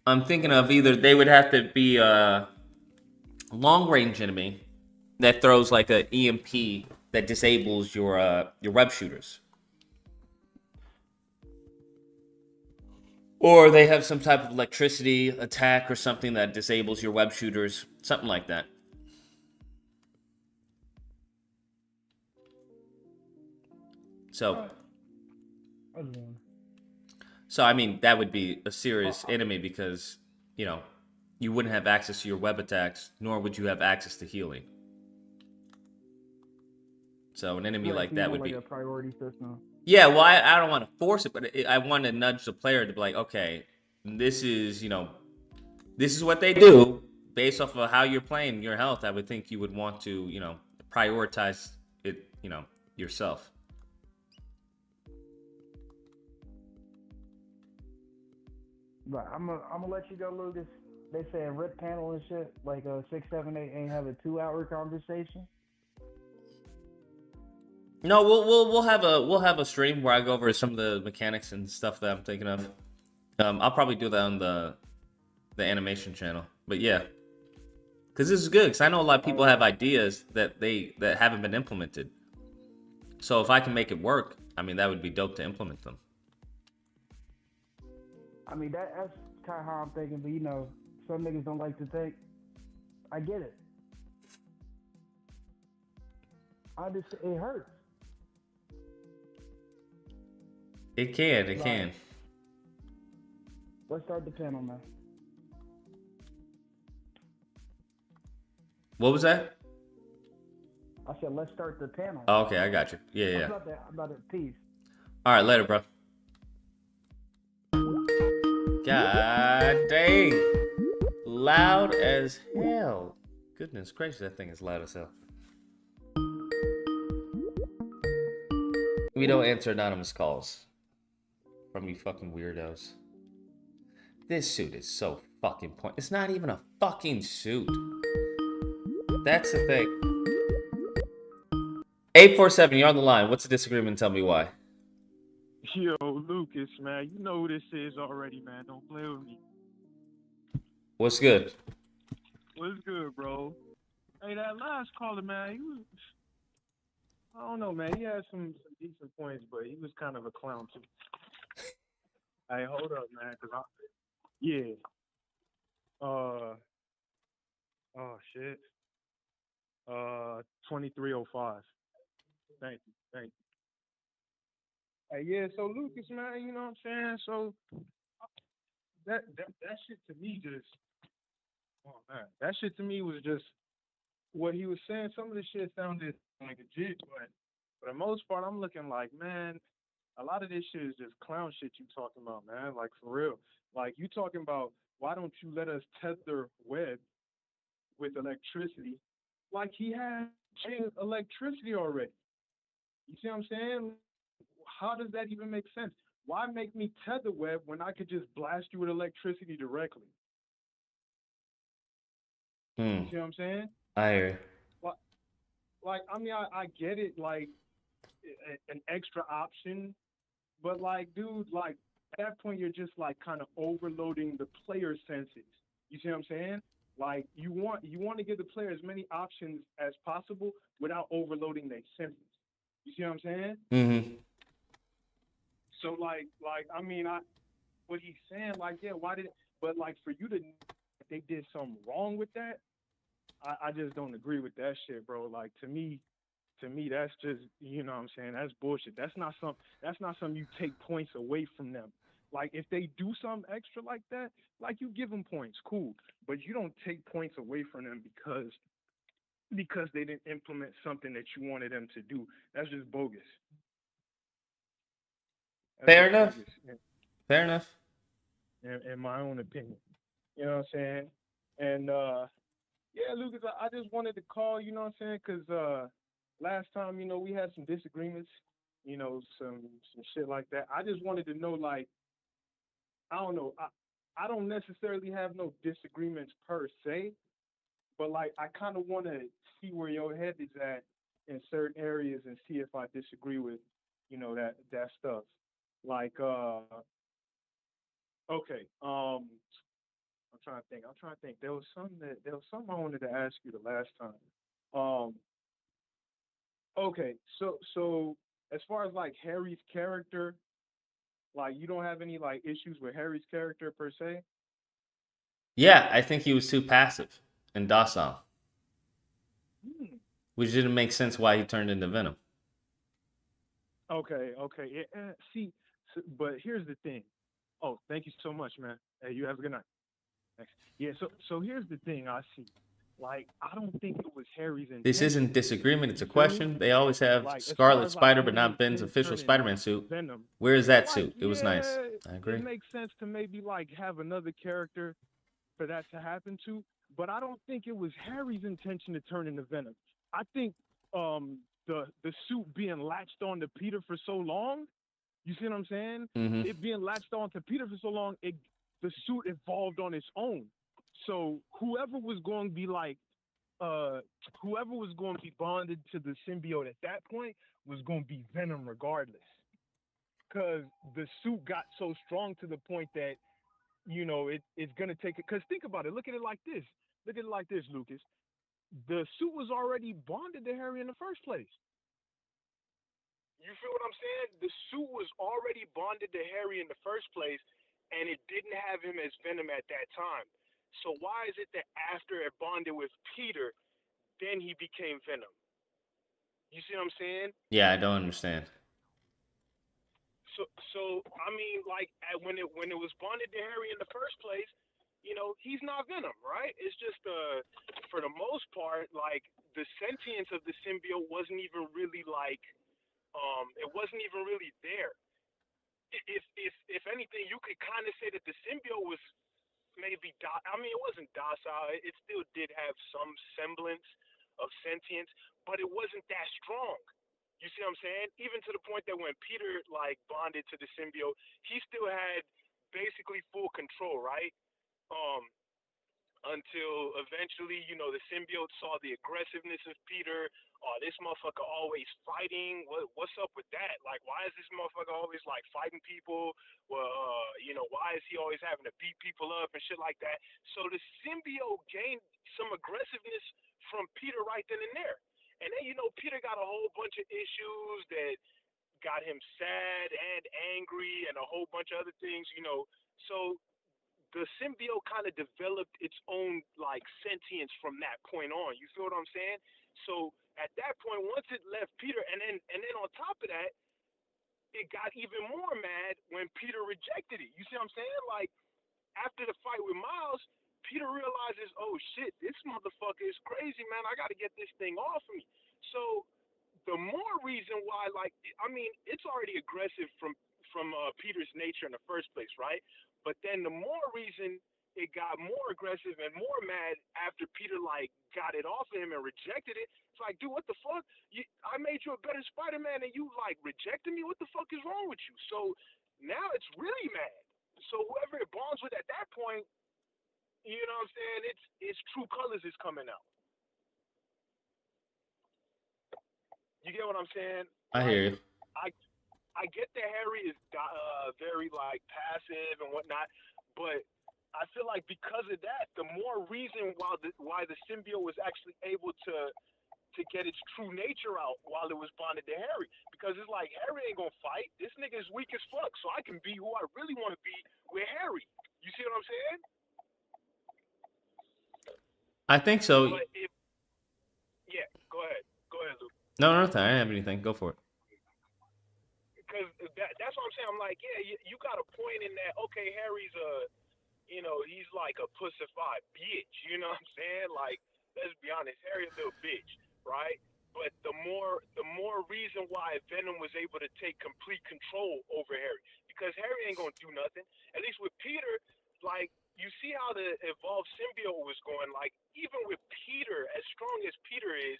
I'm thinking of either they would have to be a long range enemy that throws like a EMP that disables your web shooters, or they have some type of electricity attack or something that disables your web shooters, something like that. So, I mean, that would be a serious enemy because, you know, you wouldn't have access to your web attacks, nor would you have access to healing. So an enemy like that would be a priority system. Yeah, well, I don't want to force it, but I want to nudge the player to be like, okay, this is, this is what they do based off of how you're playing your health. I would think you would want to, prioritize it, yourself. But I'm gonna let you go, Lucas. They saying rip panel and shit like 6, 7, 8 ain't have a 2-hour conversation. No, we'll have a stream where I go over some of the mechanics and stuff that I'm thinking of. I'll probably do that on the animation channel. But yeah, because this is good. Because I know a lot of people have ideas that haven't been implemented. So if I can make it work, I mean that would be dope to implement them. I mean that's kind of how I'm thinking, but some niggas don't like to think. I get it. It hurts. It can. Let's start the panel, man. What was that? I said, let's start the panel. Oh, okay, I got you. Yeah. About that. Peace. All right, later, bro. God dang. Loud as hell. Goodness gracious, that thing is loud as hell. We don't answer anonymous calls from you fucking weirdos. This suit is so fucking pointless. It's not even a fucking suit. That's the thing. 847, you're on the line. What's the disagreement? Tell me why. Yo, Lucas, man, you know who this is already, man. Don't play with me. What's good? What's good, bro? Hey, that last caller, man, he was... I don't know, man. He had some decent points, but he was kind of a clown, too. Hey, hold up, man, because yeah. Oh, shit. 2305. Thank you. Hey, yeah, so Lucas, man, you know what I'm saying? So that shit to me just, oh man, that shit to me was just what he was saying. Some of the shit sounded like legit, but for the most part, I'm looking like, man, a lot of this shit is just clown shit you talking about, man. Like for real. Like you talking about why don't you let us tether web with electricity? Like he had electricity already. You see what I'm saying? How does that even make sense? Why make me tether web when I could just blast you with electricity directly? You see what I'm saying? I hear you. Like I mean, I get it, like an extra option, but like, dude, like at that point you're just like kind of overloading the player senses. You see what I'm saying? Like you want to give the player as many options as possible without overloading their senses. You see what I'm saying? Mm-hmm. So like I mean, what he's saying, like, yeah, but like for you to, they did something wrong with that, I just don't agree with that shit, bro. Like to me, that's just, you know what I'm saying, that's bullshit. That's not something you take points away from them. Like if they do something extra like that, like you give them points, cool, but you don't take points away from them because they didn't implement something that you wanted them to do. That's just bogus. Fair enough. Fair enough. In my own opinion. You know what I'm saying? And yeah, Lucas, I just wanted to call, you know what I'm saying? Because last time, we had some disagreements, some shit like that. I just wanted to know, like, I don't know. I don't necessarily have no disagreements per se, but, like, I kind of want to see where your head is at in certain areas and see if I disagree with, that stuff. Like, okay, I'm trying to think. I'm trying to think. There was something I wanted to ask you the last time. Um, okay, so as far as like Harry's character, like you don't have any like issues with Harry's character per se? Yeah, I think he was too passive and docile, Hmm. which didn't make sense why he turned into Venom. Okay, okay. See, but here's the thing. Oh, thank you so much, man. Hey, you have a good night. Thanks. Yeah, so here's the thing I see. Like, I don't think it was Harry's This isn't intention. disagreement, it's You a feel me? question. They always have Like, as far Scarlet as like Spider, but him not Ben's him official turning Spider-Man suit. Venom. Where is that Like, suit? It was nice. yeah, I it agree. makes sense to maybe like have another character for that to happen to, but I don't think it was Harry's intention to turn into Venom. I think the suit being latched on to Peter for so long, you see what I'm saying? Hmm. It being latched on to Peter for so long, the suit evolved on its own. So uh whoever was going to be bonded to the symbiote at that point was going to be Venom regardless. Because the suit got so strong to the point that it's gonna take it. Because think about it. Look at it like this. Look at it like this, Lucas. The suit was already bonded to Harry in the first place. You feel what I'm saying? The suit was already bonded to Harry in the first place, and it didn't have him as Venom at that time. So why is it that after it bonded with Peter, then he became Venom? You see what I'm saying? Yeah, I don't understand. So I mean, like when it was bonded to Harry in the first place, he's not Venom, right? It's just for the most part, like the sentience of the symbiote wasn't even really like it wasn't even really there. If anything, you could kind of say that the symbiote was maybe I mean, it wasn't docile. It still did have some semblance of sentience, but it wasn't that strong. You see what I'm saying? Even to the point that when Peter like bonded to the symbiote, he still had basically full control, right? Um, until eventually, the symbiote saw the aggressiveness of Peter. Oh, this motherfucker always fighting. What's up with that? Like, why is this motherfucker always like fighting people? Well, why is he always having to beat people up and shit like that? So the symbiote gained some aggressiveness from Peter right then and there. And then, Peter got a whole bunch of issues that got him sad and angry and a whole bunch of other things. So the symbiote kind of developed its own like sentience from that point on. You feel what I'm saying? So at that point, once it left Peter, and then on top of that, it got even more mad when Peter rejected it. You see what I'm saying? Like after the fight with Miles, Peter realizes, oh shit, this motherfucker is crazy, man. I got to get this thing off me. So the more reason why, like, I mean, it's already aggressive from Peter's nature in the first place, right? But then the more reason it got more aggressive and more mad after Peter like got it off of him and rejected it. It's like, dude, what the fuck? I made you a better Spider-Man and you like rejected me. What the fuck is wrong with you? So now it's really mad. So whoever it bonds with at that point, you know what I'm saying? Its true colors is coming out. You get what I'm saying? I Like, hear you. I get that Harry is very like passive and whatnot, but I feel like because of that, the more reason why the symbiote was actually able to get its true nature out while it was bonded to Harry, because it's like Harry ain't gonna fight. This nigga is weak as fuck, so I can be who I really want to be with Harry. You see what I'm saying? I think so. But yeah, go ahead, Luke. No, no, I don't have anything. Go for it. Because that's what I'm saying. I'm like, yeah, you got a point in that. Okay, Harry's he's like a pussified bitch. You know what I'm saying? Like, let's be honest, Harry's a little bitch, right? But the more reason why Venom was able to take complete control over Harry, because Harry ain't gonna do nothing. At least with Peter, like you see how the evolved symbiote was going. Like even with Peter, as strong as Peter is,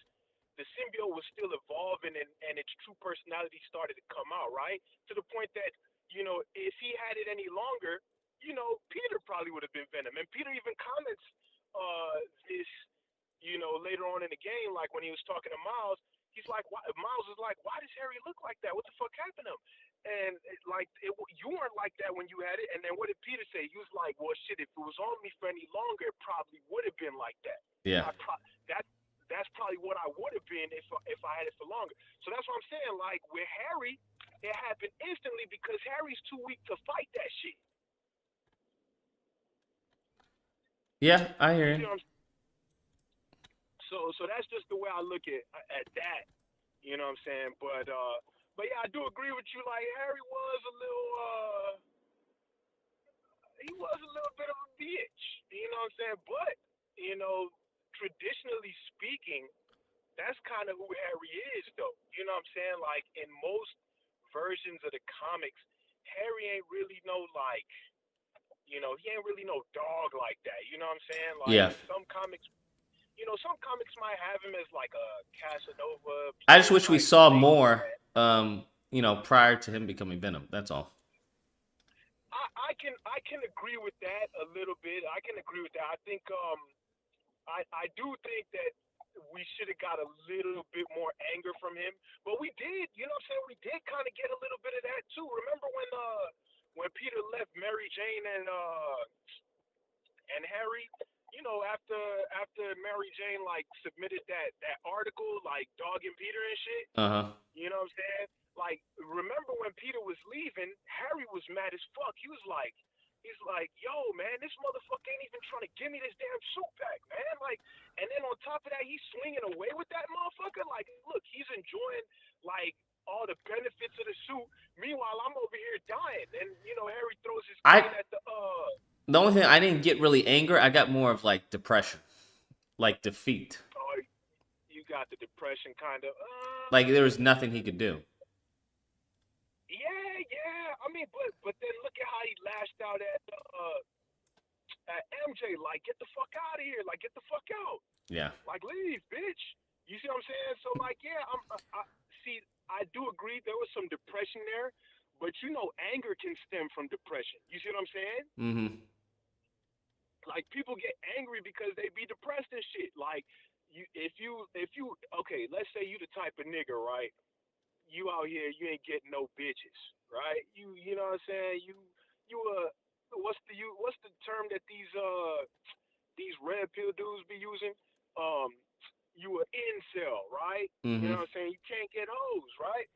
the symbiote was still evolving and its true personality started to come out, right? To the point that, if he had it any longer, Peter probably would have been Venom. And Peter even comments this, later on in the game, like when he was talking to Miles, he's like, Miles is like, why does Harry look like that? What the fuck happened to him? you weren't like that when you had it. And then what did Peter say? He was like, well, shit, if it was on me for any longer, it probably would have been like that. Yeah. That's probably what I would have been if I had it for longer. So that's what I'm saying. Like with Harry, it happened instantly because Harry's too weak to fight that shit. Yeah, I hear You you. see what I'm So that's just the way I look at that. You know what I'm saying? But yeah, I do agree with you. Like Harry was a little he was a little bit of a bitch. You know what I'm saying? But you know, traditionally speaking, that's kind of who Harry is, though. You know what I'm saying? Like in most versions of the comics, Harry ain't really no like, you know, he ain't really no dog like that. You know what I'm saying? Like Yeah. some comics, you know, some comics might have him as like a Casanova. I just wish we saw thing. more, you know, prior to him becoming Venom. That's all. I can agree with that a little bit. I can agree with that. I think I do think that we should have got a little bit more anger from him, but we did. You know what I'm saying? We did kind of get a little bit of that too. Remember when Peter left Mary Jane and Harry? You know, after Mary Jane like submitted that article like dogging Peter and shit. You know what I'm saying? Like, remember when Peter was leaving, Harry was mad as fuck. He's like, yo, man, this motherfucker ain't even trying to give me this damn suit back, man. Like, and then on top of that, he's swinging away with that motherfucker. Like, look, he's enjoying like all the benefits of the suit. Meanwhile, I'm over here dying, and you know, Harry throws his cane at the. The only thing I didn't get really anger, I got more of like depression, like defeat. Oh, you got the depression kind of. Like there was nothing he could do. Yeah. I mean, but then look at how he lashed out at MJ. Like, get the fuck out of here. Like, get the fuck out. Yeah. Like, leave, bitch. You see what I'm saying? So, like, yeah, I do agree there was some depression there, but you know, anger can stem from depression. You see what I'm saying? Mm-hmm. Like, people get angry because they be depressed and shit. Like, if you okay, let's say you the type of nigga, right? You out here, you ain't getting no bitches, right? You know what I'm saying? What's the term that these red pill dudes be using? You a incel, right? You know what I'm saying? You can't get hoes, right?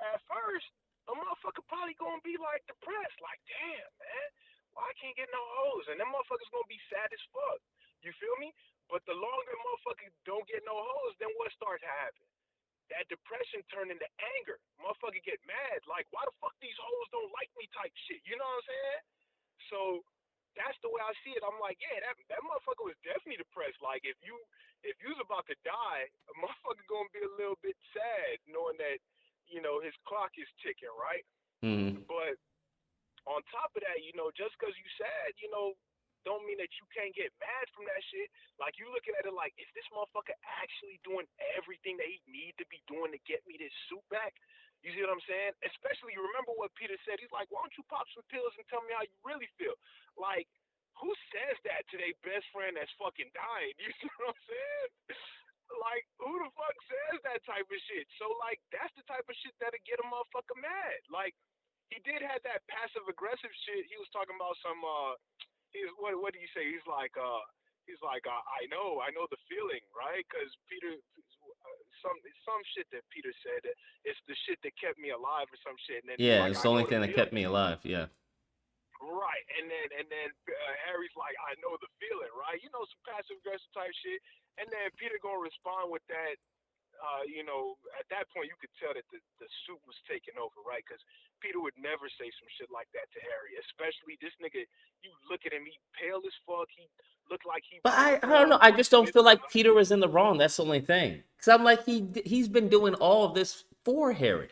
At first, a motherfucker probably gonna be like depressed, like, damn, man, why I can't get no hoes? And them motherfuckers gonna be sad as fuck. You feel me? But the longer motherfucker don't get no hoes, then what starts to happen? That depression turn into anger. Motherfucker get mad, like, why the fuck these hoes don't like me type shit. You know what I'm saying? So that's the way I see it. I'm like, yeah, that motherfucker was definitely depressed. Like if you's about to die, a motherfucker gonna be a little bit sad knowing that, you know, his clock is ticking, right? Mm-hmm. But on top of that, you know, just because you sad, you know, don't mean that you can't get mad from that shit. Like you looking at it like, is this motherfucker actually doing everything that he need to be doing to get me this suit back? You see what I'm saying? Especially, remember what Peter said. He's like, why don't you pop some pills and tell me how you really feel? Like, who says that to their best friend that's fucking dying? You see what I'm saying? Like, who the fuck says that type of shit? So, like, that's the type of shit that'll get a motherfucker mad. Like, he did have that passive aggressive shit. He was talking about some what did he say? He's like I know the feeling, right? Because Peter, some shit that Peter said, it's the shit that kept me alive or some shit. And then he's Yeah, like, it's I the only know the thing that feeling. kept me alive. Yeah. Right, and then Harry's like, I know the feeling, right? You know, some passive aggressive type shit. And then Peter gonna respond with that. You know, at that point you could tell that the suit was taking over, right? Because Peter would never say some shit like that to Harry, especially this nigga. You look at him, he pale as fuck. He looked like he. But I don't know. I just don't feel like Peter was in the wrong. That's the only thing. Because I'm like, he's been doing all of this for Harry.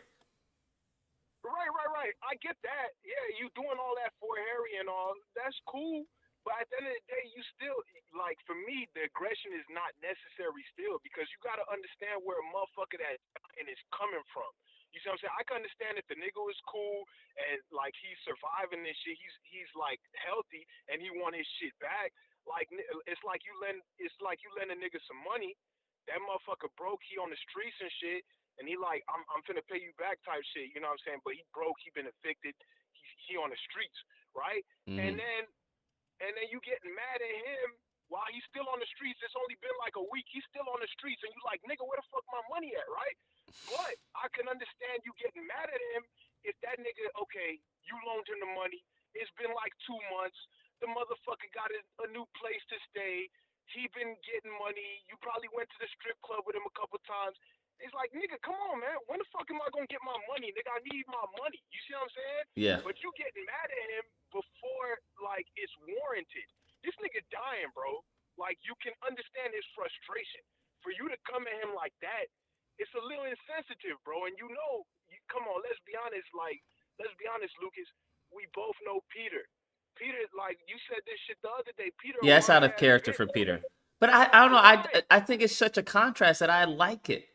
Right. I get that. Yeah, you doing all that for Harry and all. That's cool. But at the end of the day, you still, like, for me, the aggression is not necessary still because you got to understand where a motherfucker that is coming from. You see what I'm saying? I can understand if the nigga was cool and, like, he's surviving this shit. He's like, healthy and he want his shit back. Like, it's like you lend a nigga some money. That motherfucker broke. He on the streets and shit. and he like, I'm finna pay you back type shit. You know what I'm saying? But he broke. He been evicted. He on the streets, right? Mm-hmm. And then you getting mad at him while he's still on the streets. It's only been like a week. He's still on the streets, and you like, nigga, where the fuck my money at, right? But I can understand you getting mad at him if that nigga, okay, you loaned him the money. It's been like 2 months. The motherfucker got a new place to stay. He been getting money. You probably went to the strip club with him a couple times. It's like, nigga, come on, man. When the fuck am I gonna get my money, nigga? I need my money. You see what I'm saying? Yeah. But you getting mad at him before like it's warranted. This nigga dying, bro. Like you can understand his frustration. For you to come at him like that, it's a little insensitive, bro. And come on, let's be honest. Like, let's be honest, Lucas. We both know Peter. Peter, like you said this shit the other day. Peter, a Yeah, it's out white of ass character bitch. for Peter. But I don't know. Right. I think it's such a contrast that I like it.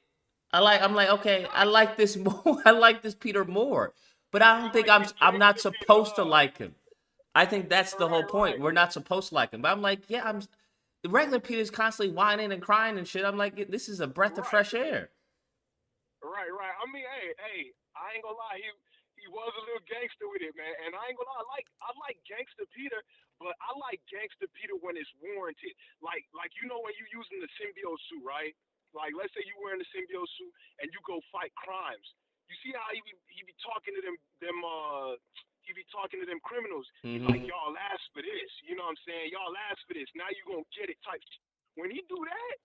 I'm like, okay, I like this more. I like this Peter more. But I don't think I'm not supposed to like him. I think that's the whole point. We're not supposed to like him. But I'm like, yeah, the regular Peter's constantly whining and crying and shit. I'm like, this is a breath of fresh air. Right. I mean, hey, I ain't gonna lie. He was a little gangster with it, man. And I ain't gonna lie. I like gangster Peter, but I like gangster Peter when it's warranted. Like when you using the symbiote suit, right? Like let's say you wearing the symbiote suit and you go fight crimes. You see how he be talking to he be talking to them criminals. He's like, Mm-hmm. y'all asked for this. You know what I'm saying? Y'all asked for this. Now you gonna get it type shit. When he do that,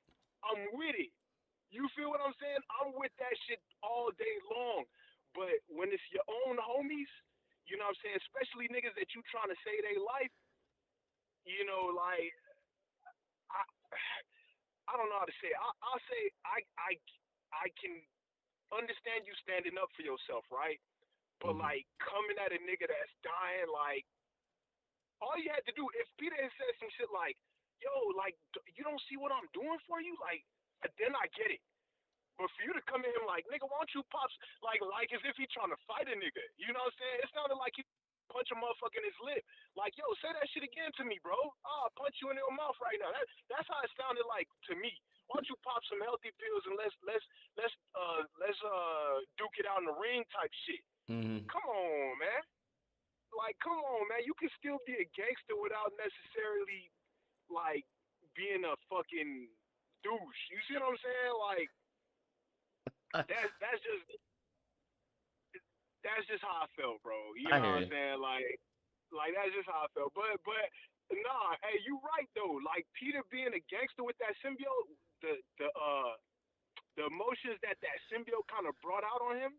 I'm with it. You feel what I'm saying? I'm with that shit all day long. But when it's your own homies, you know what I'm saying? Especially niggas that you trying to save their life, like I I don't know how to say it. I'll say I can understand you standing up for yourself, right? But Mm-hmm. like coming at a nigga that's dying, like all you had to do, if Peter had said some shit like, yo, like you don't see what I'm doing for you, like then I get it. But for you to come at him like, nigga, why don't you pops like as if he trying to fight a nigga. You know what I'm saying? It sounded like he punch a motherfucker in his lip. Like, yo, say that shit again to me, bro. I'll punch you in your mouth right now. That's how it sounded like to me. Why don't you pop some healthy pills and let's duke it out in the ring type shit. Mm-hmm. Come on, man. Like, come on, man. You can still be a gangster without necessarily like being a fucking douche. You see what I'm saying? Like that's just how I felt, bro. You I know hear what I'm you. saying? Like that's just how I felt. But nah, hey, you right though. Like Peter being a gangster with that symbiote, the emotions that symbiote kind of brought out on him.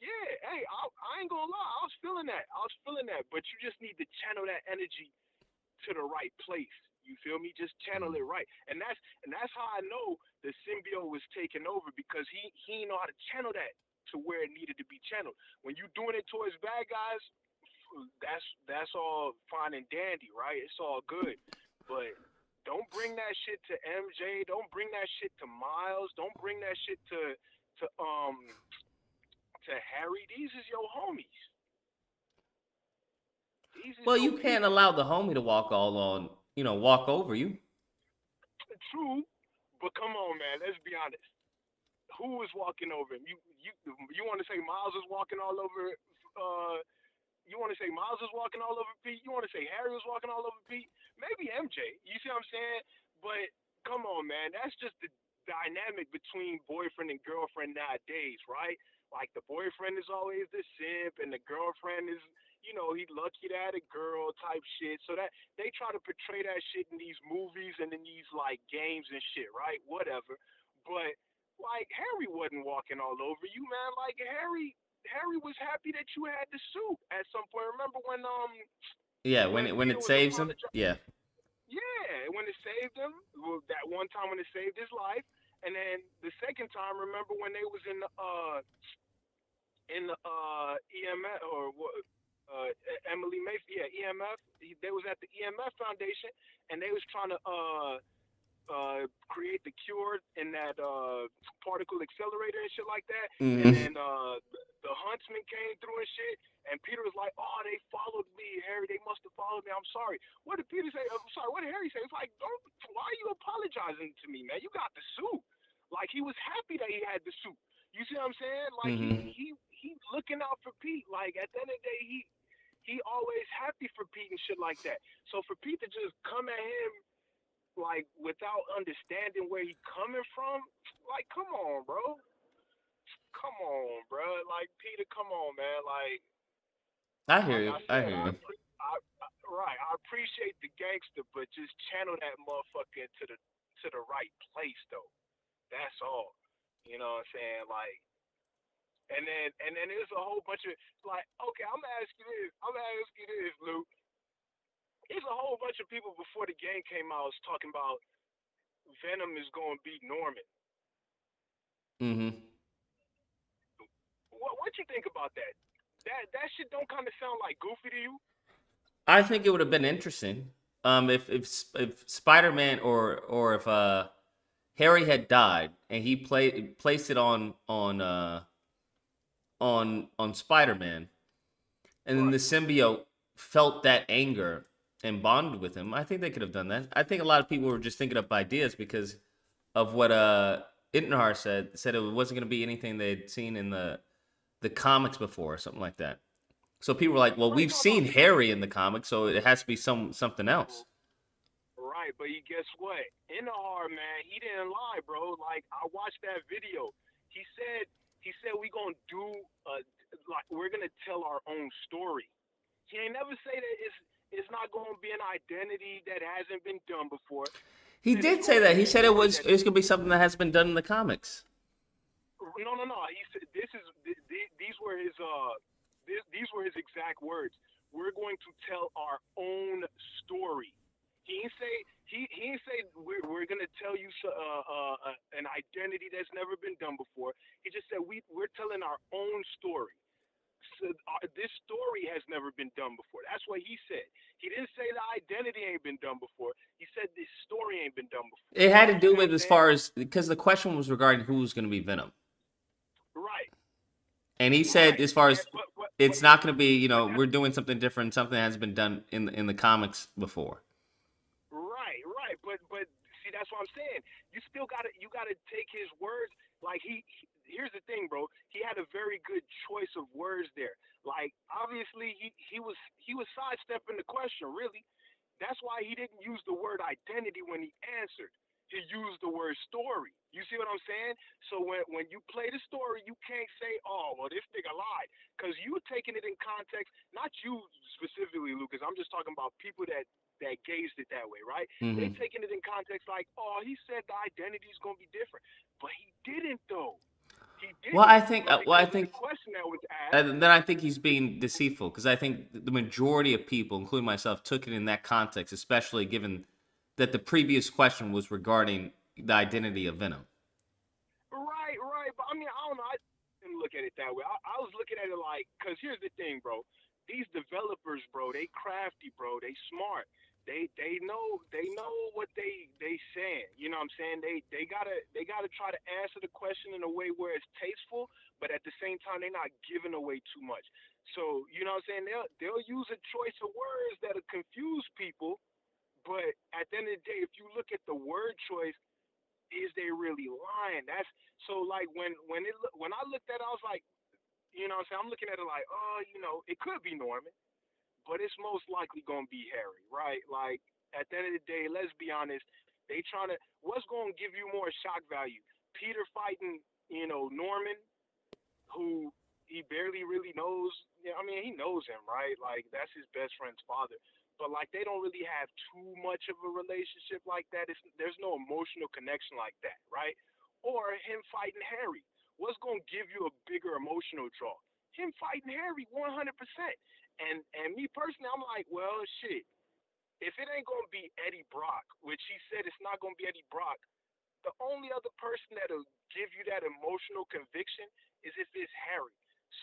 Yeah, hey, I ain't gonna lie, I was feeling that. But you just need to channel that energy to the right place. You feel me? Just channel it right, and that's how I know the symbiote was taking over because he didn't know how to channel that to where it needed to be channeled. When you doing it towards bad guys, that's all fine and dandy, right? It's all good, but don't bring that shit to MJ. Don't bring that shit to Miles. Don't bring that shit to Harry. These is your homies. These is Well, your you can't people. allow the homie to walk over you. True, but come on, man. Let's be honest. Who was walking over him? You want to say Miles was walking all over? You want to say Miles was walking all over Pete? You want to say Harry was walking all over Pete? Maybe MJ. You see what I'm saying? But come on, man. That's just the dynamic between boyfriend and girlfriend nowadays, right? Like the boyfriend is always the simp, and the girlfriend is, he lucky to have a girl type shit. So that they try to portray that shit in these movies and in these like games and shit, right? Whatever. But like Harry wasn't walking all over you, man. Like Harry was happy that you had the suit at some point. Remember Yeah, when when Peter it was saves him. apologizing? Yeah. Yeah, when it saved him, well, that one time when it saved his life, and then the second time, remember when they was in the EMF or what? Emily Mayfield, yeah, EMF. They was at the EMF Foundation, and they was trying to create the cure in that particle accelerator and shit like that. And Mm-hmm. then the huntsman came through and shit. And Peter was like, "Oh, they followed me, Harry. They must have followed me. I'm sorry." What did Peter say? I'm sorry. What did Harry say? It's like, why are you apologizing to me, man? You got the suit. Like he was happy that he had the suit. You see what I'm saying? Like Mm-hmm. he looking out for Pete. Like at the end of the day, he always happy for Pete and shit like that. So for Pete to just come at him like without understanding where he coming from, like come on, bro. Come on, bro. Like Peter, come on, man. I hear Like you. I I said, hear you. right. I appreciate the gangster, but just channel that motherfucker to the right place though. That's all. You know what I'm saying? Like, and then there's a whole bunch of like, okay, I'm gonna ask you this. I'm gonna ask you this, Luke. There's a whole bunch of people before the game came out was talking about Venom is gonna beat Norman. Mm-hmm. What you think about that? That shit don't kind of sound like goofy to you? I think it would have been interesting. If Spider Man or if Harry had died and he placed it on Spider Man, and then the Right. symbiote felt that anger and bonded with him. I think they could have done that. I think a lot of people were just thinking up ideas because of what Ittenhar said it wasn't going to be anything they'd seen in the comics before or something like that. So people were like, "Well, Right. we've seen Harry in the comics, so it has to be something else." Right, but guess what? Inahar, man, he didn't lie, bro. Like I watched that video. He said we gonna do like we're gonna tell our own story. He ain't never say that it's not gonna be an identity that hasn't been done before. He Said it's did say gonna that. be He a said story that it's going to be something that has been done in the comics. no. He said these were his these were his exact words. We're going to tell our own story. He didn't say he didn't say we're gonna tell you an identity that's never been done before. He just said we're telling our own story. So, this story has never been done before. That's what he said. He didn't say the identity ain't been done before. He said this story ain't been done before. It had to You do see what with I'm as saying? far as because the question was regarding who was going to be Venom, Right, and he said right. as far And, as but it's not going to be, but we're doing something different, something that has been done in the comics before. right. But see, that's what I'm saying. You gotta take his words. Like here's the thing, bro. He had a very good choice of words there. Like obviously he was sidestepping the question. Really, that's why he didn't use the word identity when he answered. He used the word story. You see what I'm saying? So when you play the story, you can't say, "Oh, well, this nigga lied," because you taking it in context. Not you specifically, Lucas. I'm just talking about people that gauged it that way, right? They Mm-hmm. taking it in context like, "Oh, he said the identity is gonna be different," but he didn't though. He Well, didn't. But because of the question that was asked, then I think he's being deceitful because I think the majority of people, including myself, took it in that context, especially given that the previous question was regarding the identity of Venom. right. But I mean, I don't know. I didn't look at it that way. I was looking at it like, because here's the thing, bro. These developers, bro, they crafty, bro. They smart. They know what they saying. You know what I'm saying? They gotta try to answer the question in a way where it's tasteful, but at the same time they're not giving away too much. So you know what I'm saying? They'll use a choice of words that'll confuse people, but at the end of the day, if you look at the word choice, is they really lying? That's so like when I looked at it, I was like, you know what I'm saying? I'm looking at it like, oh, it could be Norman, but it's most likely gonna be Harry, right? Like at the end of the day, let's be honest, they trying to what's gonna give you more shock value? Peter fighting, Norman, who he barely really knows. I mean, he knows him, right? Like that's his best friend's father. But like they don't really have too much of a relationship like that. There's no emotional connection like that, right? Or him fighting Harry. What's gonna give you a bigger emotional draw? Him fighting Harry, 100%. And me personally, I'm like, well, shit. If it ain't gonna be Eddie Brock, which he said it's not gonna be Eddie Brock, the only other person that'll give you that emotional conviction is if it's Harry.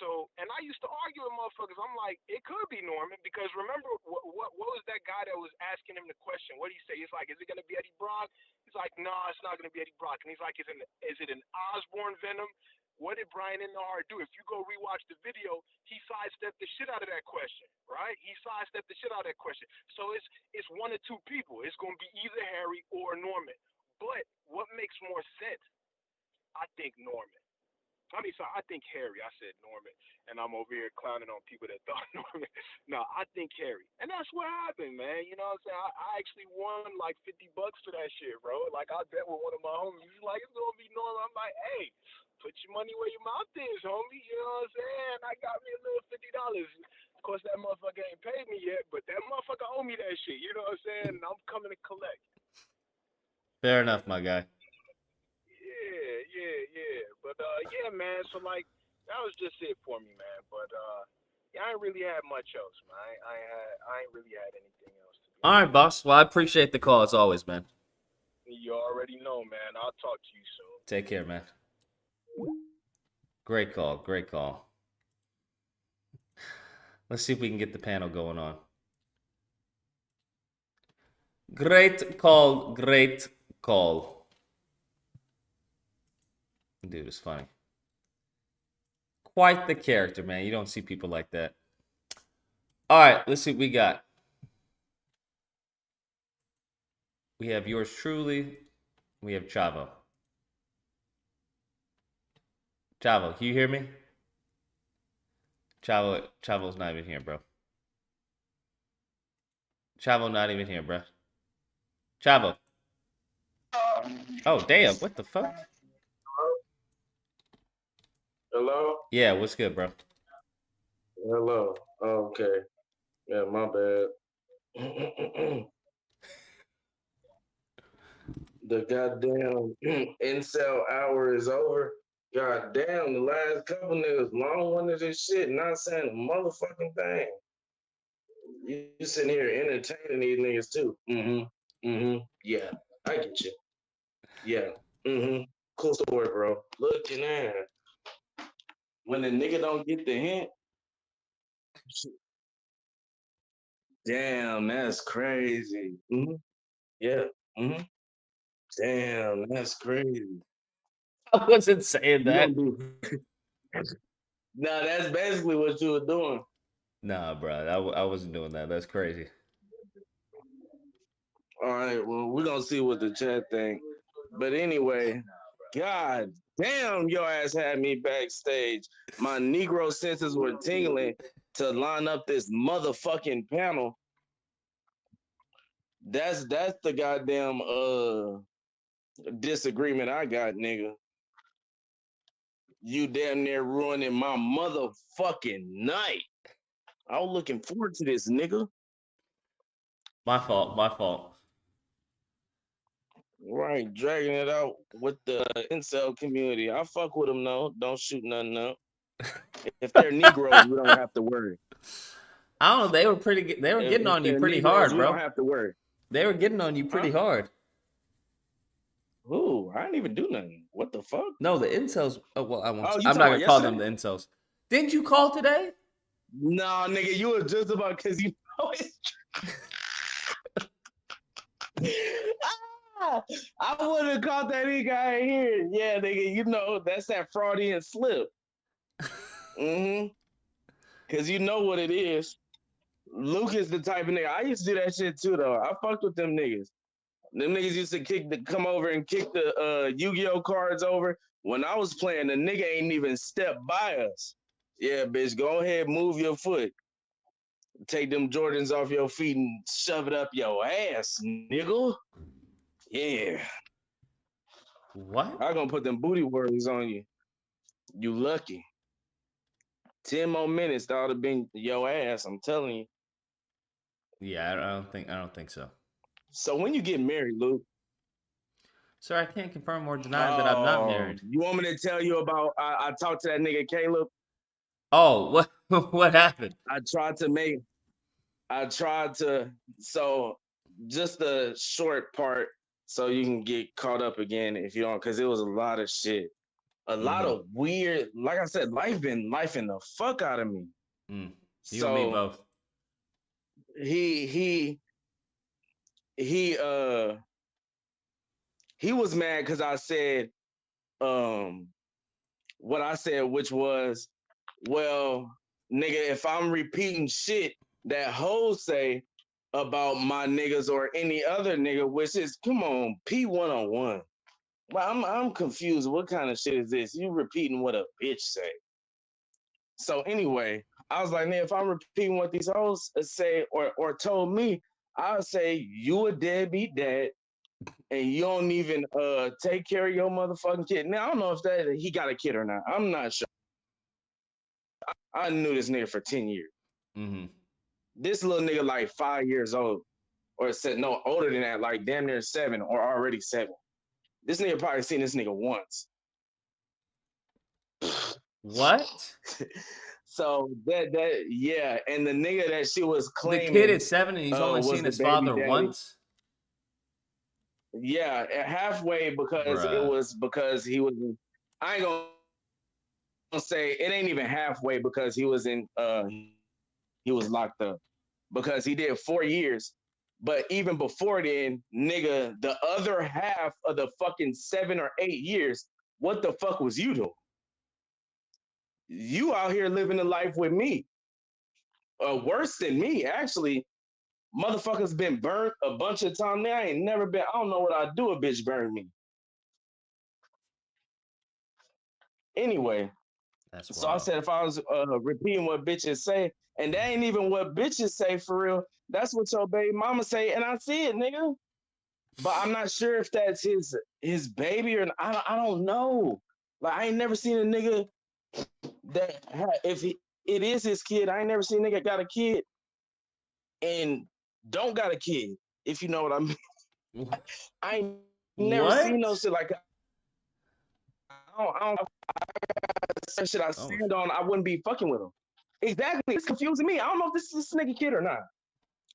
So, and I used to argue with motherfuckers. I'm like, it could be Norman because remember what was that guy that was asking him the question? What did he say? He's like, is it gonna be Eddie Brock? He's like, no, it's not gonna be Eddie Brock. And he's like, is it an Osborn Venom? What did Brian Innard do? If you go rewatch the video, he sidestepped the shit out of that question, right? He sidestepped the shit out of that question. So it's one or two people. It's gonna be either Harry or Norman. But what makes more sense? I think Norman. I mean, so I think Harry. I said Norman, and I'm over here clowning on people that thought Norman. No, I think Harry, and that's what happened, man. You know what I'm saying? I actually won like $50 for that shit, bro. Like I bet with one of my homies. He's like, it's gonna be Norman. I'm like, hey, put your money where your mouth is, homie. You know what I'm saying? I got me a little $50. Of course, that motherfucker ain't paid me yet, but that motherfucker owe me that shit. You know what I'm saying? And I'm coming to collect. Fair enough, my guy. Yeah. But yeah, man. So like, that was just it for me, man. But yeah, I ain't really had much else, man. I ain't really had anything else to be All right, honest. boss. Well, I appreciate the call as always, man. You already know, man. I'll talk to you soon. Take care, man. Great call. Great call. Let's see if we can get the panel going on. Great call. Great call. Dude, it's funny. Quite the character, man. You don't see people like that. All right, let's see what we got. We have yours truly. We have Chavo. Chavo, can you hear me? Chavo's not even here, bro. Chavo not even here, bro. Chavo. Oh, damn. What the fuck? Hello? Yeah, what's good, bro? Hello. Oh, okay. Yeah, my bad. The goddamn incel hour is over. God damn, the last couple niggas long winded this shit, not saying a motherfucking thing. You sitting here entertaining these niggas too. Yeah, I get you. Yeah. Cool story, bro. Looking at when the nigga don't get the hint. Damn, that's crazy. Yeah. Damn, that's crazy. I wasn't saying You that. gonna do? Nah, that's basically what you were doing. Nah, bro. I wasn't doing that. That's crazy. All right, well, we're gonna see what the chat think. But anyway, God damn, your ass had me backstage. My Negro senses were tingling to line up this motherfucking panel. That's the goddamn disagreement I got, nigga. You damn near ruining my motherfucking night. I was looking forward to this, nigga. My fault. My fault. Right, dragging it out with the incel community. I fuck with them, though. Don't shoot nothing up. If they're Negroes, we don't have to worry. I don't know. They were pretty. They were getting on you pretty Negroes, hard, we bro. don't have to worry. They were getting on you pretty hard. Ooh, I didn't even do nothing. What the fuck? No, the incels. Oh, well, I won't. Oh, I'm not gonna call them the incels. Didn't you call today? Nah, nigga, you were just about because you know it's. I would have caught that nigga out here. Yeah, nigga, you know that's that Freudian slip. Cause you know what it is. Luke is the type of nigga. I used to do that shit too, though. I fucked with them niggas. Them niggas used to come over and kick the Yu-Gi-Oh cards over. When I was playing, the nigga ain't even stepped by us. Yeah, bitch, go ahead, move your foot. Take them Jordans off your feet and shove it up your ass, nigga. Yeah. What? I'm gonna put them booty words on you. You lucky. 10 more minutes, that would have been your ass, I'm telling you. Yeah, I don't think so. So when you get married, Luke? Sir, I can't confirm or deny that I'm not married. You want me to tell you about I talked to that nigga Caleb? Oh, what happened? So just the short part so you can get caught up again if you don't, because it was a lot of shit. A lot of weird, like I said, life been the fuck out of me. You and me both. He was mad because I said what I said, which was, well, nigga, if I'm repeating shit that hoes say about my niggas or any other nigga, which is, come on, P101. Well, I'm confused. What kind of shit is this? You repeating what a bitch say? So anyway, I was like, man, if I'm repeating what these hoes say or told me, I'll say you a deadbeat dad and you don't even take care of your motherfucking kid. Now I don't know if that he got a kid or not. I'm not sure. I knew this nigga for 10 years. Mm-hmm. This little nigga like 5 years old, or said no older than that, like damn near 7 or already 7. This nigga probably seen this nigga once. What? So that yeah, and the nigga that she was The claiming kid is 7 and he's only was seen the his baby father daddy. once. Yeah, halfway because it Bruh. was because he was. I ain't gonna say it ain't even halfway because he was in. He was locked up because he did 4 years. But even before then, nigga, the other half of the fucking 7 or 8 years, what the fuck was you doing? You out here living a life with me. Worse than me, actually. Motherfuckers been burnt a bunch of times. I ain't never been. I don't know what I'd do if bitch burned me. Anyway, That's so I wild. said if I was repeating what bitches say, and that ain't even what bitches say for real. That's what your baby mama say, and I see it, nigga. But I'm not sure if that's his baby or I don't know. Like I ain't never seen a nigga that if it is his kid. I ain't never seen a nigga got a kid and don't got a kid. If you know what I mean. I ain't never seen no What? shit like. I don't shit I stand on. I wouldn't be fucking with him. Exactly. It's confusing me. I don't know if this is this nigga kid or not.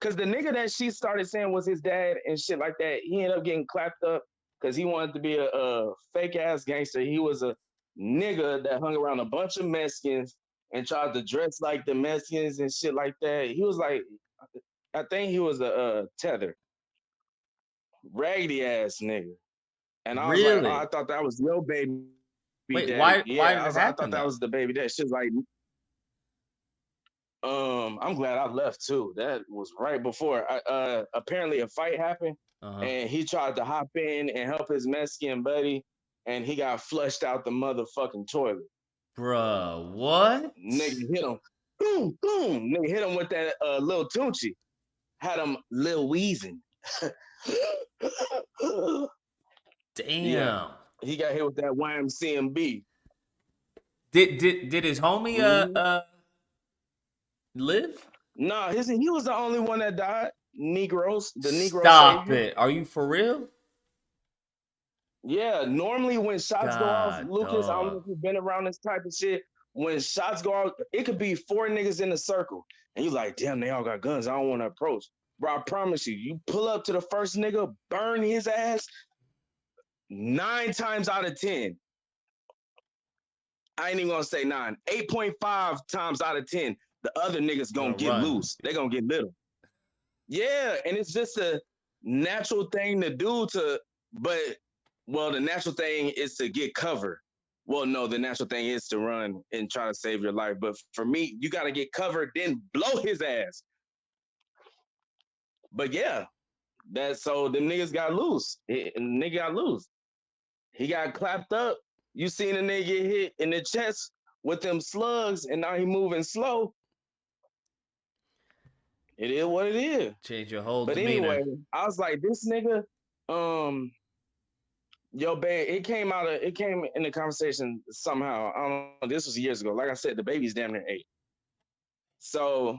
Cause the nigga that she started saying was his dad and shit like that, he ended up getting clapped up because he wanted to be a fake ass gangster. He was a nigga that hung around a bunch of Mexicans and tried to dress like the Mexicans and shit like that. He was like, I think he was a tether, raggedy ass nigga. And I was like, oh, I Really? thought that was your baby Wait, daddy. why Yeah, did I it was like, I thought happen that though? was the baby daddy. She was like, I'm glad I left too. That was right before. Apparently a fight happened, Uh-huh. and he tried to hop in and help his Mexican buddy, and he got flushed out the motherfucking toilet. Bruh, what? Nigga hit him, boom, boom. Nigga hit him with that little Tunchi, had him Lil wheezing. Yeah, Damn. he got hit with that YMCMB. Did his homie live? Nah, he was the only one that died. Negroes, the Negro Stop savior. it. Are you for real? Yeah, normally when shots go off, God, Lucas, I don't know dog. if you've been around this type of shit. When shots go off, it could be 4 niggas in a circle. And you like, damn, they all got guns. I don't want to approach. Bro, I promise you, you pull up to the first nigga, burn his ass 9 times out of 10. I ain't even gonna say 9. 8.5 times out of 10, the other niggas gonna Gonna get run. loose. They gonna get little. Yeah, and it's just a natural thing to do but well, the natural thing is to get cover. Well, no, the natural thing is to run and try to save your life. But for me, you gotta get covered, then blow his ass. But yeah, that's so the niggas got loose. Nigga got loose. He got clapped up. You seen a nigga get hit in the chest with them slugs, and now he moving slow. It is what it is. Change your whole But demeanor. anyway, I was like, this nigga, yo, babe, it came in the conversation somehow. I don't know, this was years ago. Like I said, the baby's damn near 8. So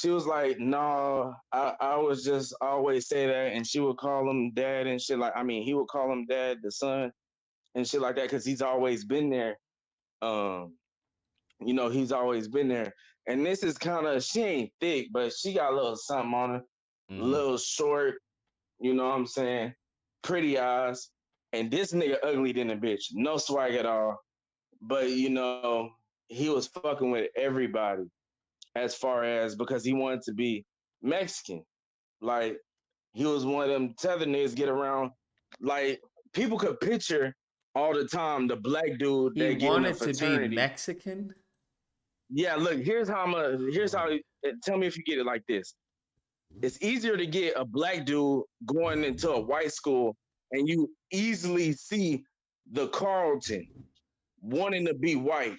she was like, no, I was just always say that, and she would call him dad and shit like, I mean, he would call him dad, the son, and shit like that, because he's always been there. He's always been there. And this is kind of, she ain't thick, but she got a little something on her, little short, you know what I'm saying? Pretty eyes. And this nigga ugly than a bitch. No swag at all. But, he was fucking with everybody as far as because he wanted to be Mexican. Like, he was one of them tether niggas get around. Like, people could picture all the time the black dude He that get in a wanted to be fraternity. Mexican? Yeah, look, here's how tell me if you get it like this. It's easier to get a black dude going into a white school and you easily see the Carlton wanting to be white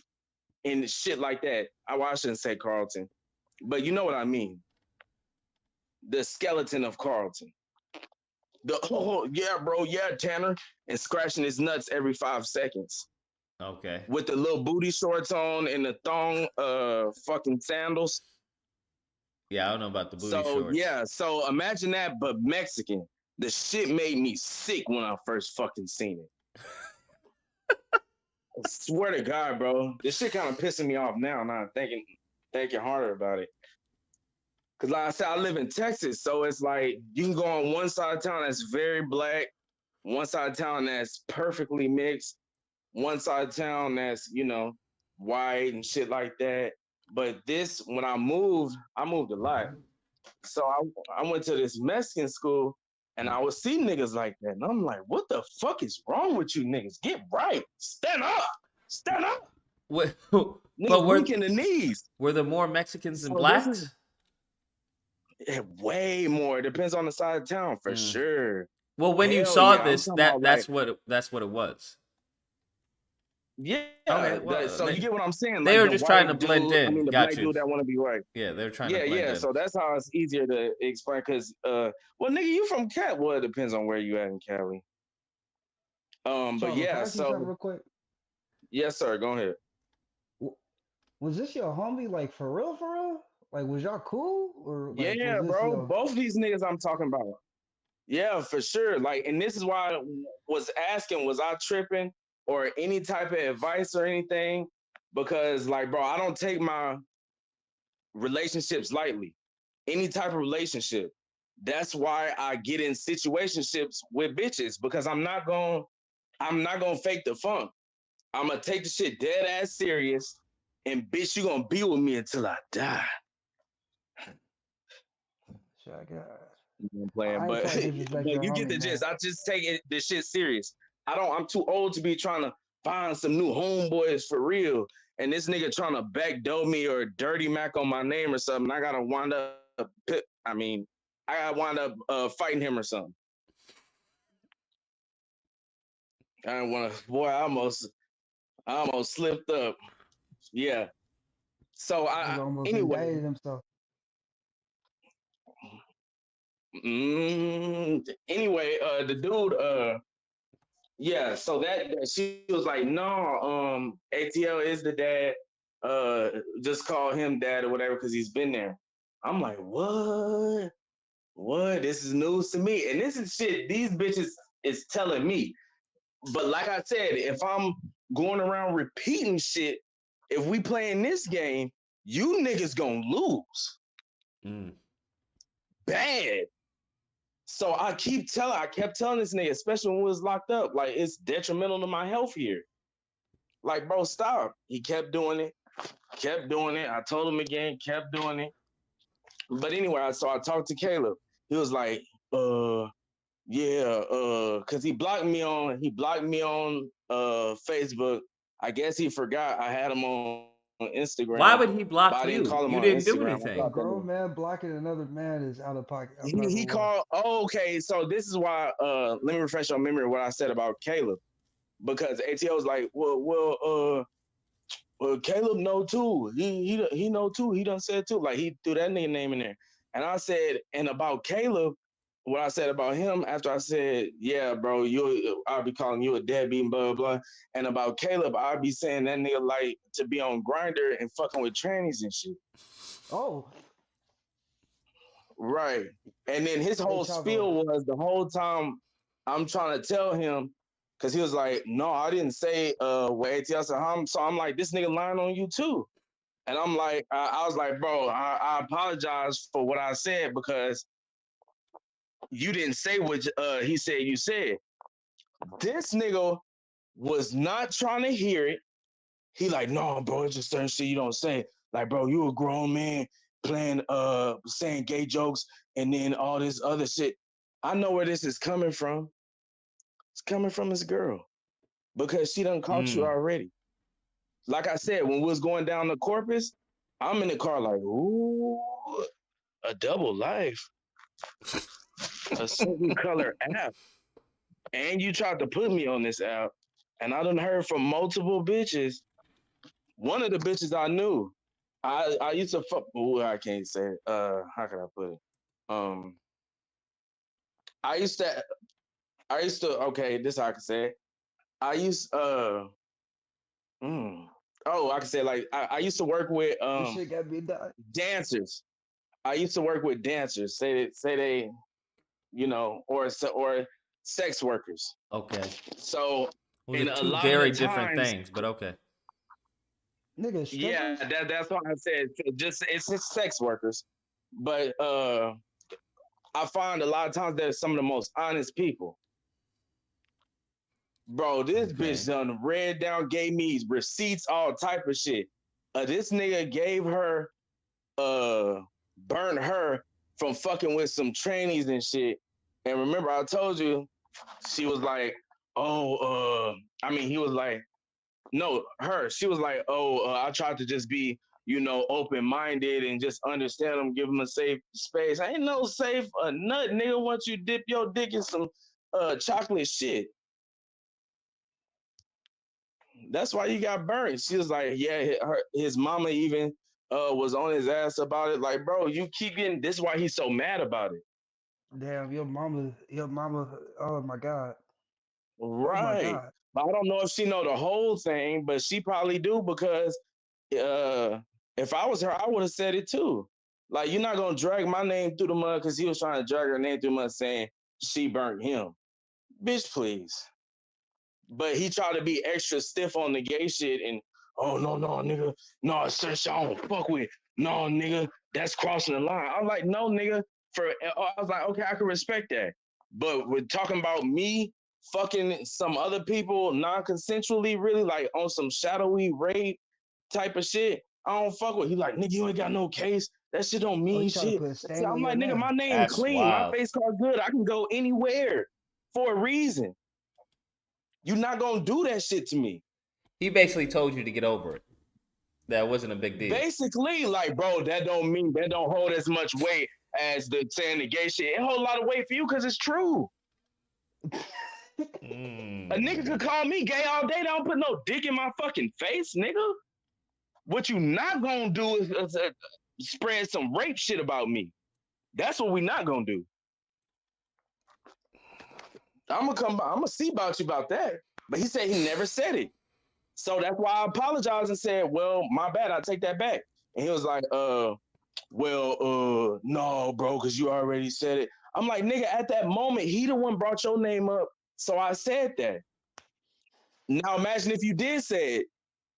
and shit like that. I shouldn't say Carlton, but you know what I mean. The skeleton of Carlton. The oh yeah, bro, yeah, Tanner, and scratching his nuts every 5 seconds Okay. with the little booty shorts on and the thong fucking sandals. Yeah, I don't know about the booty So shorts. yeah, so imagine that, but Mexican. The shit made me sick when I first fucking seen it. I swear to God, bro, this shit kind of pissing me off now. Now I'm thinking harder about it. Cause like I said, I live in Texas, so it's like you can go on one side of town that's very black, one side of town that's perfectly mixed, one side of town that's white and shit like that. But this, when I moved a lot. So I went to this Mexican school and I would see niggas like that. And I'm like, what the fuck is wrong with you niggas? Get right. Stand up. Stand up. What, Niggas but weak in the knees. were there more Mexicans than So blacks? Way more. It depends on the side of town for sure. Well, when you Hell saw yeah, this, that's what it was. Yeah. Okay, well, so you get what I'm saying? They like were the just trying to white blend dude, in. I mean, the Got black you. dude that want to be white. Yeah, they're trying to blend in. So that's how it's easier to explain. Cause well, nigga, you from Cali? Well, it depends on where you at in Cali. But yeah, Can I ask you something real quick? Yes, sir. Go ahead. Was this your homie, like for real, for real? Like, was y'all cool or like? Yeah, was this bro. your... Both these niggas I'm talking about. Yeah, for sure. Like, and this is why I was asking, was I tripping or any type of advice or anything? Because, like, bro, I don't take my relationships lightly. Any type of relationship. That's why I get in situationships with bitches because I'm not gonna fake the funk. I'm gonna take the shit dead ass serious, and bitch, you gonna be with me until I die. I'm playing, but you get the gist. I just take this shit serious. I'm too old to be trying to find some new homeboys for real. And this nigga trying to backdoor me or dirty Mac on my name or something. I gotta wind up. Fighting him or something. I don't want to. Boy, I almost slipped up. Yeah. So I almost anyway. indicted himself. Anyway, the dude, yeah. So that she was like, no, ATL is the dad. Just call him dad or whatever because he's been there. I'm like, what? What? This is news to me, and this is shit these bitches is telling me. But like I said, if I'm going around repeating shit, if we playing this game, you niggas gonna lose. Bad. So I kept telling this nigga, especially when we was locked up, like it's detrimental to my health here. Like, bro, stop. He kept doing it. I told him again, kept doing it. But anyway, so I talked to Caleb. He was like, yeah, cause he blocked me on Facebook. I guess he forgot I had him on Instagram. Why would he block I didn't you? call him You on didn't do Instagram. anything. A grown man blocking another man is out of pocket. He called. Oh, okay, so this is why. Let me refresh your memory of what I said about Caleb, because ATO was like, well, Caleb know too. He know too. He done said too. Like he threw that nigga name in there, and I said, and about Caleb, what I said about him after I said, yeah, bro, I'll be calling you a deadbeat and blah, blah, blah. And about Caleb, I'll be saying that nigga like to be on Grindr and fucking with trannies and shit. Oh. Right. And then his whole spiel was the whole time I'm trying to tell him, because he was like, no, I didn't say what ATL said. So I'm like, this nigga lying on you too. And I'm like, I was like, bro, I apologize for what I said because you didn't say what he said you said. This nigga was not trying to hear it. He like, no, bro, it's just certain shit you don't say. Like, bro, you a grown man playing, saying gay jokes and then all this other shit. I know where this is coming from. It's coming from his girl because she done caught you already. Like I said, when we was going down to Corpus, I'm in the car like, ooh, a double life. A certain color app. and you tried to put me on this app, and I done heard from multiple bitches. One of the bitches I knew, I used to fuck. Ooh, I can't say it. How can I put it? Um, I used to, Okay, this how I can say it. I used, mm, oh, I can say like I used to work with This shit got me dying. dancers. I used to work with dancers. Say they, or sex workers. Okay. So Those in are a two lot of the very different times, things, but okay. Nigga, yeah, strippers? that's why I said it's sex workers. But I find a lot of times they're some of the most honest people. Bro, this bitch done read down, gave me receipts, all type of shit. This nigga gave her burnt her from fucking with some trainees and shit. And remember, I told you, she was like, he was like, no, her. She was like, I tried to just be, open minded and just understand them, give them a safe space. I ain't no safe nut, nigga. Once you dip your dick in some chocolate shit, that's why you got burnt. She was like, yeah, his mama even was on his ass about it. Like, bro, you keep getting this. Is why he's so mad about it. Damn, your mama, oh my God. Oh my Right. God. But I don't know if she know the whole thing, but she probably do because if I was her, I would have said it too. Like, you're not gonna drag my name through the mud because he was trying to drag her name through the mud saying she burnt him. Bitch, please. But he tried to be extra stiff on the gay shit and no, nigga, no, sis, I don't fuck with. No, nigga, that's crossing the line. I'm like, no, nigga. I was like, okay, I can respect that. But we're talking about me fucking some other people non-consensually, really like on some shadowy rape type of shit. I don't fuck with. He like, nigga, you ain't got no case. That shit don't Oh, mean you trying to shit. put a See, stain I'm on your like, nigga, name. my name That's clean. My wild. face card good. I can go anywhere for a reason. You're not gonna do that shit to me. He basically told you to get over it. That wasn't a big deal. Basically, like, bro, that don't hold as much weight as the saying the gay shit. It hold a lot of weight for you because it's true. A nigga could call me gay all day. They don't put no dick in my fucking face, nigga. What you not gonna do is spread some rape shit about me. That's what we not gonna do. I'm gonna see about you about that. But he said he never said it. So that's why I apologized and said, well, my bad, I take that back. And he was like, no, bro, because you already said it. I'm like, nigga, at that moment, he the one brought your name up. So I said that. Now imagine if you did say it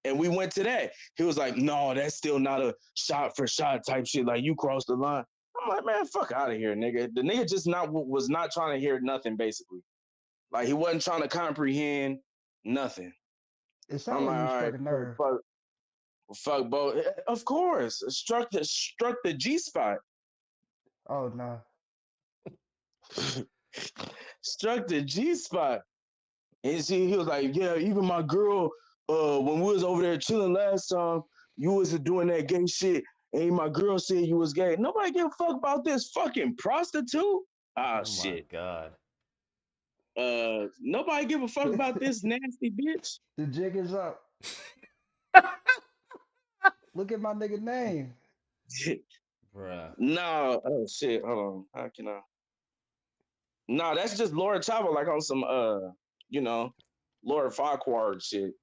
and we went to that. He was like, no, that's still not a shot for shot type shit. Like, you crossed the line. I'm like, man, fuck out of here, nigga. The nigga just was not trying to hear nothing, basically. Like, he wasn't trying to comprehend nothing. It I'm sounded like like, you all struck right, a nerve. fuck both. Of course, struck the G spot. Oh no. Struck the G spot. And see, he was like, yeah, even my girl, when we was over there chilling last time, you was doing that gay shit. And my girl said you was gay. Nobody give a fuck about this fucking prostitute. Ah, Oh my shit. God. Nobody give a fuck about this nasty bitch. The jig is up. Look at my nigga name. Bruh. No, oh shit. Hold on. How can I? No, that's just Laura Chavo, like on some Laura Farquhar shit.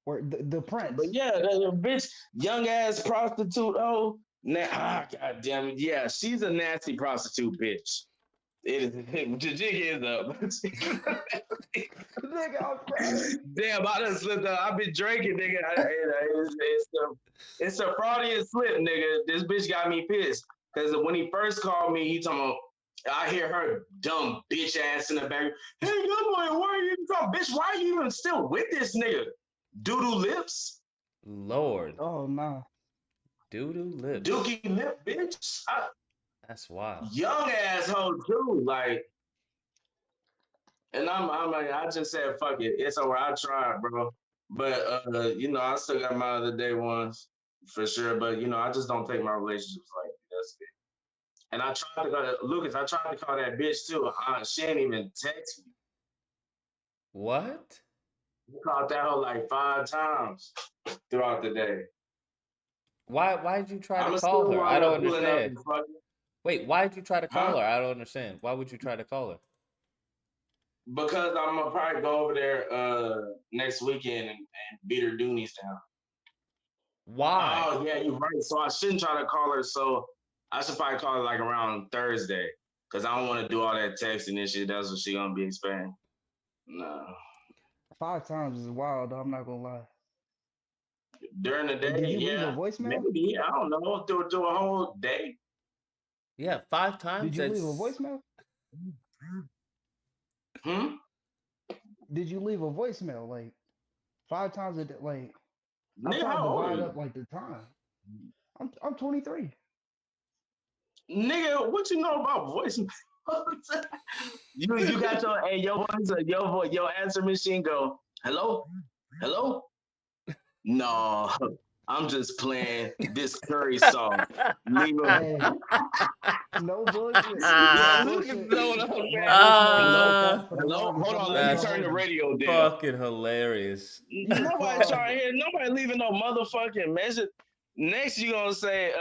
Or the Prince. But yeah, the bitch, young ass prostitute. Oh, god damn it. Yeah, she's a nasty prostitute bitch. It is. The jig is up. Nigga, I'm crying. Damn, I done slipped up. I've been drinking, nigga. It's a Freudian slip, nigga. This bitch got me pissed. Because when he first called me, he talking about, I hear her dumb bitch ass in the back. Hey, good boy, where are you from? Bitch, why are you even still with this nigga? Doodoo lips? Lord. Oh no. Doodoo lips. Dookie lip, bitch. That's wild. Young asshole too, like. And I'm like, I just said, fuck it. It's over. I tried, bro. But I still got my other day ones for sure. But I just don't take my relationships like that's it. And I tried to go to Lucas. I tried to call that bitch too. She ain't even text me. What? Caught that hoe like 5 times throughout the day. Why did you try to I'ma call still her? I wind don't up pulling up understand. and fucking. Wait, why did you try to call Huh? her? I don't understand. Why would you try to call her? Because I'm gonna probably go over there next weekend and beat her doonies down. Why? Oh yeah, you're right. So I shouldn't try to call her. So I should probably call her like around Thursday. Cause I don't want to do all that texting and shit. That's what she gonna be expecting. No. 5 times is wild, though, I'm not gonna lie. During the Did day, you leave a yeah. voicemail? Maybe. I don't know. Do a whole day. Yeah, 5 times. Did you leave a That's voicemail? Hmm? Did you leave a voicemail? Like 5 times a day? Like I'm Nigga, trying to how old are divide you? up like the time. I'm 23. Nigga, what you know about voicemail? you got your voice, your answer machine go, hello? Hello? No, I'm just playing this Curry song. Leave a Hey, no bullshit. No yeah, look at bullshit. no, no, My man. voicemail be like Hello? that for the Hello? longest. Hold I'm on, not let me even that's turn the holding radio down. fucking hilarious. you. Nobody's trying to hear, nobody leaving no motherfucking message. Next you gonna say,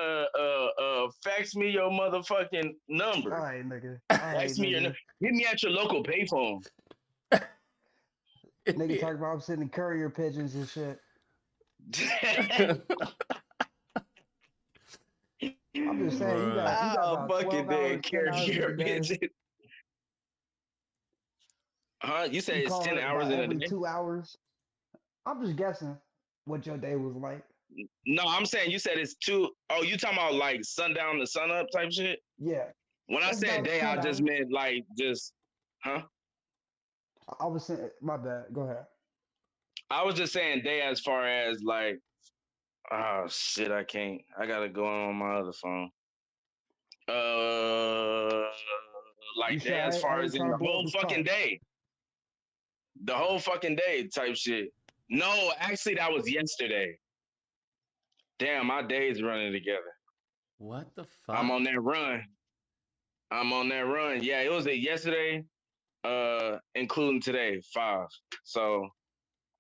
fax me your motherfucking number. All right, nigga. All right, Fax me your nigga. number. Hit me at your local payphone. Nigga talk about I'm sending courier pigeons and shit. I'm just saying, you got Oh, about fucking 12 dead hours, 10 hours in carrier the day. pigeon. Huh? You said You it's call 10 her hours about in a every day? 2 hours. I'm just guessing what your day was like. No, I'm saying you said it's two. Oh, you talking about like sundown to sunup type shit? Yeah, When I that's said about day, 10 I just hours. meant like just, huh? I was saying, my bad. Go ahead. I was just saying day as far as like, oh shit, I can't. I gotta go on my other phone. You Like sure day as I far ain't as in trying to the blow up whole his fucking car? day. The whole fucking day type shit. No, actually, that was yesterday. Damn, my days running together. What the I'm fuck? on that run. I'm on that run. Yeah, it was yesterday, including today, 5. So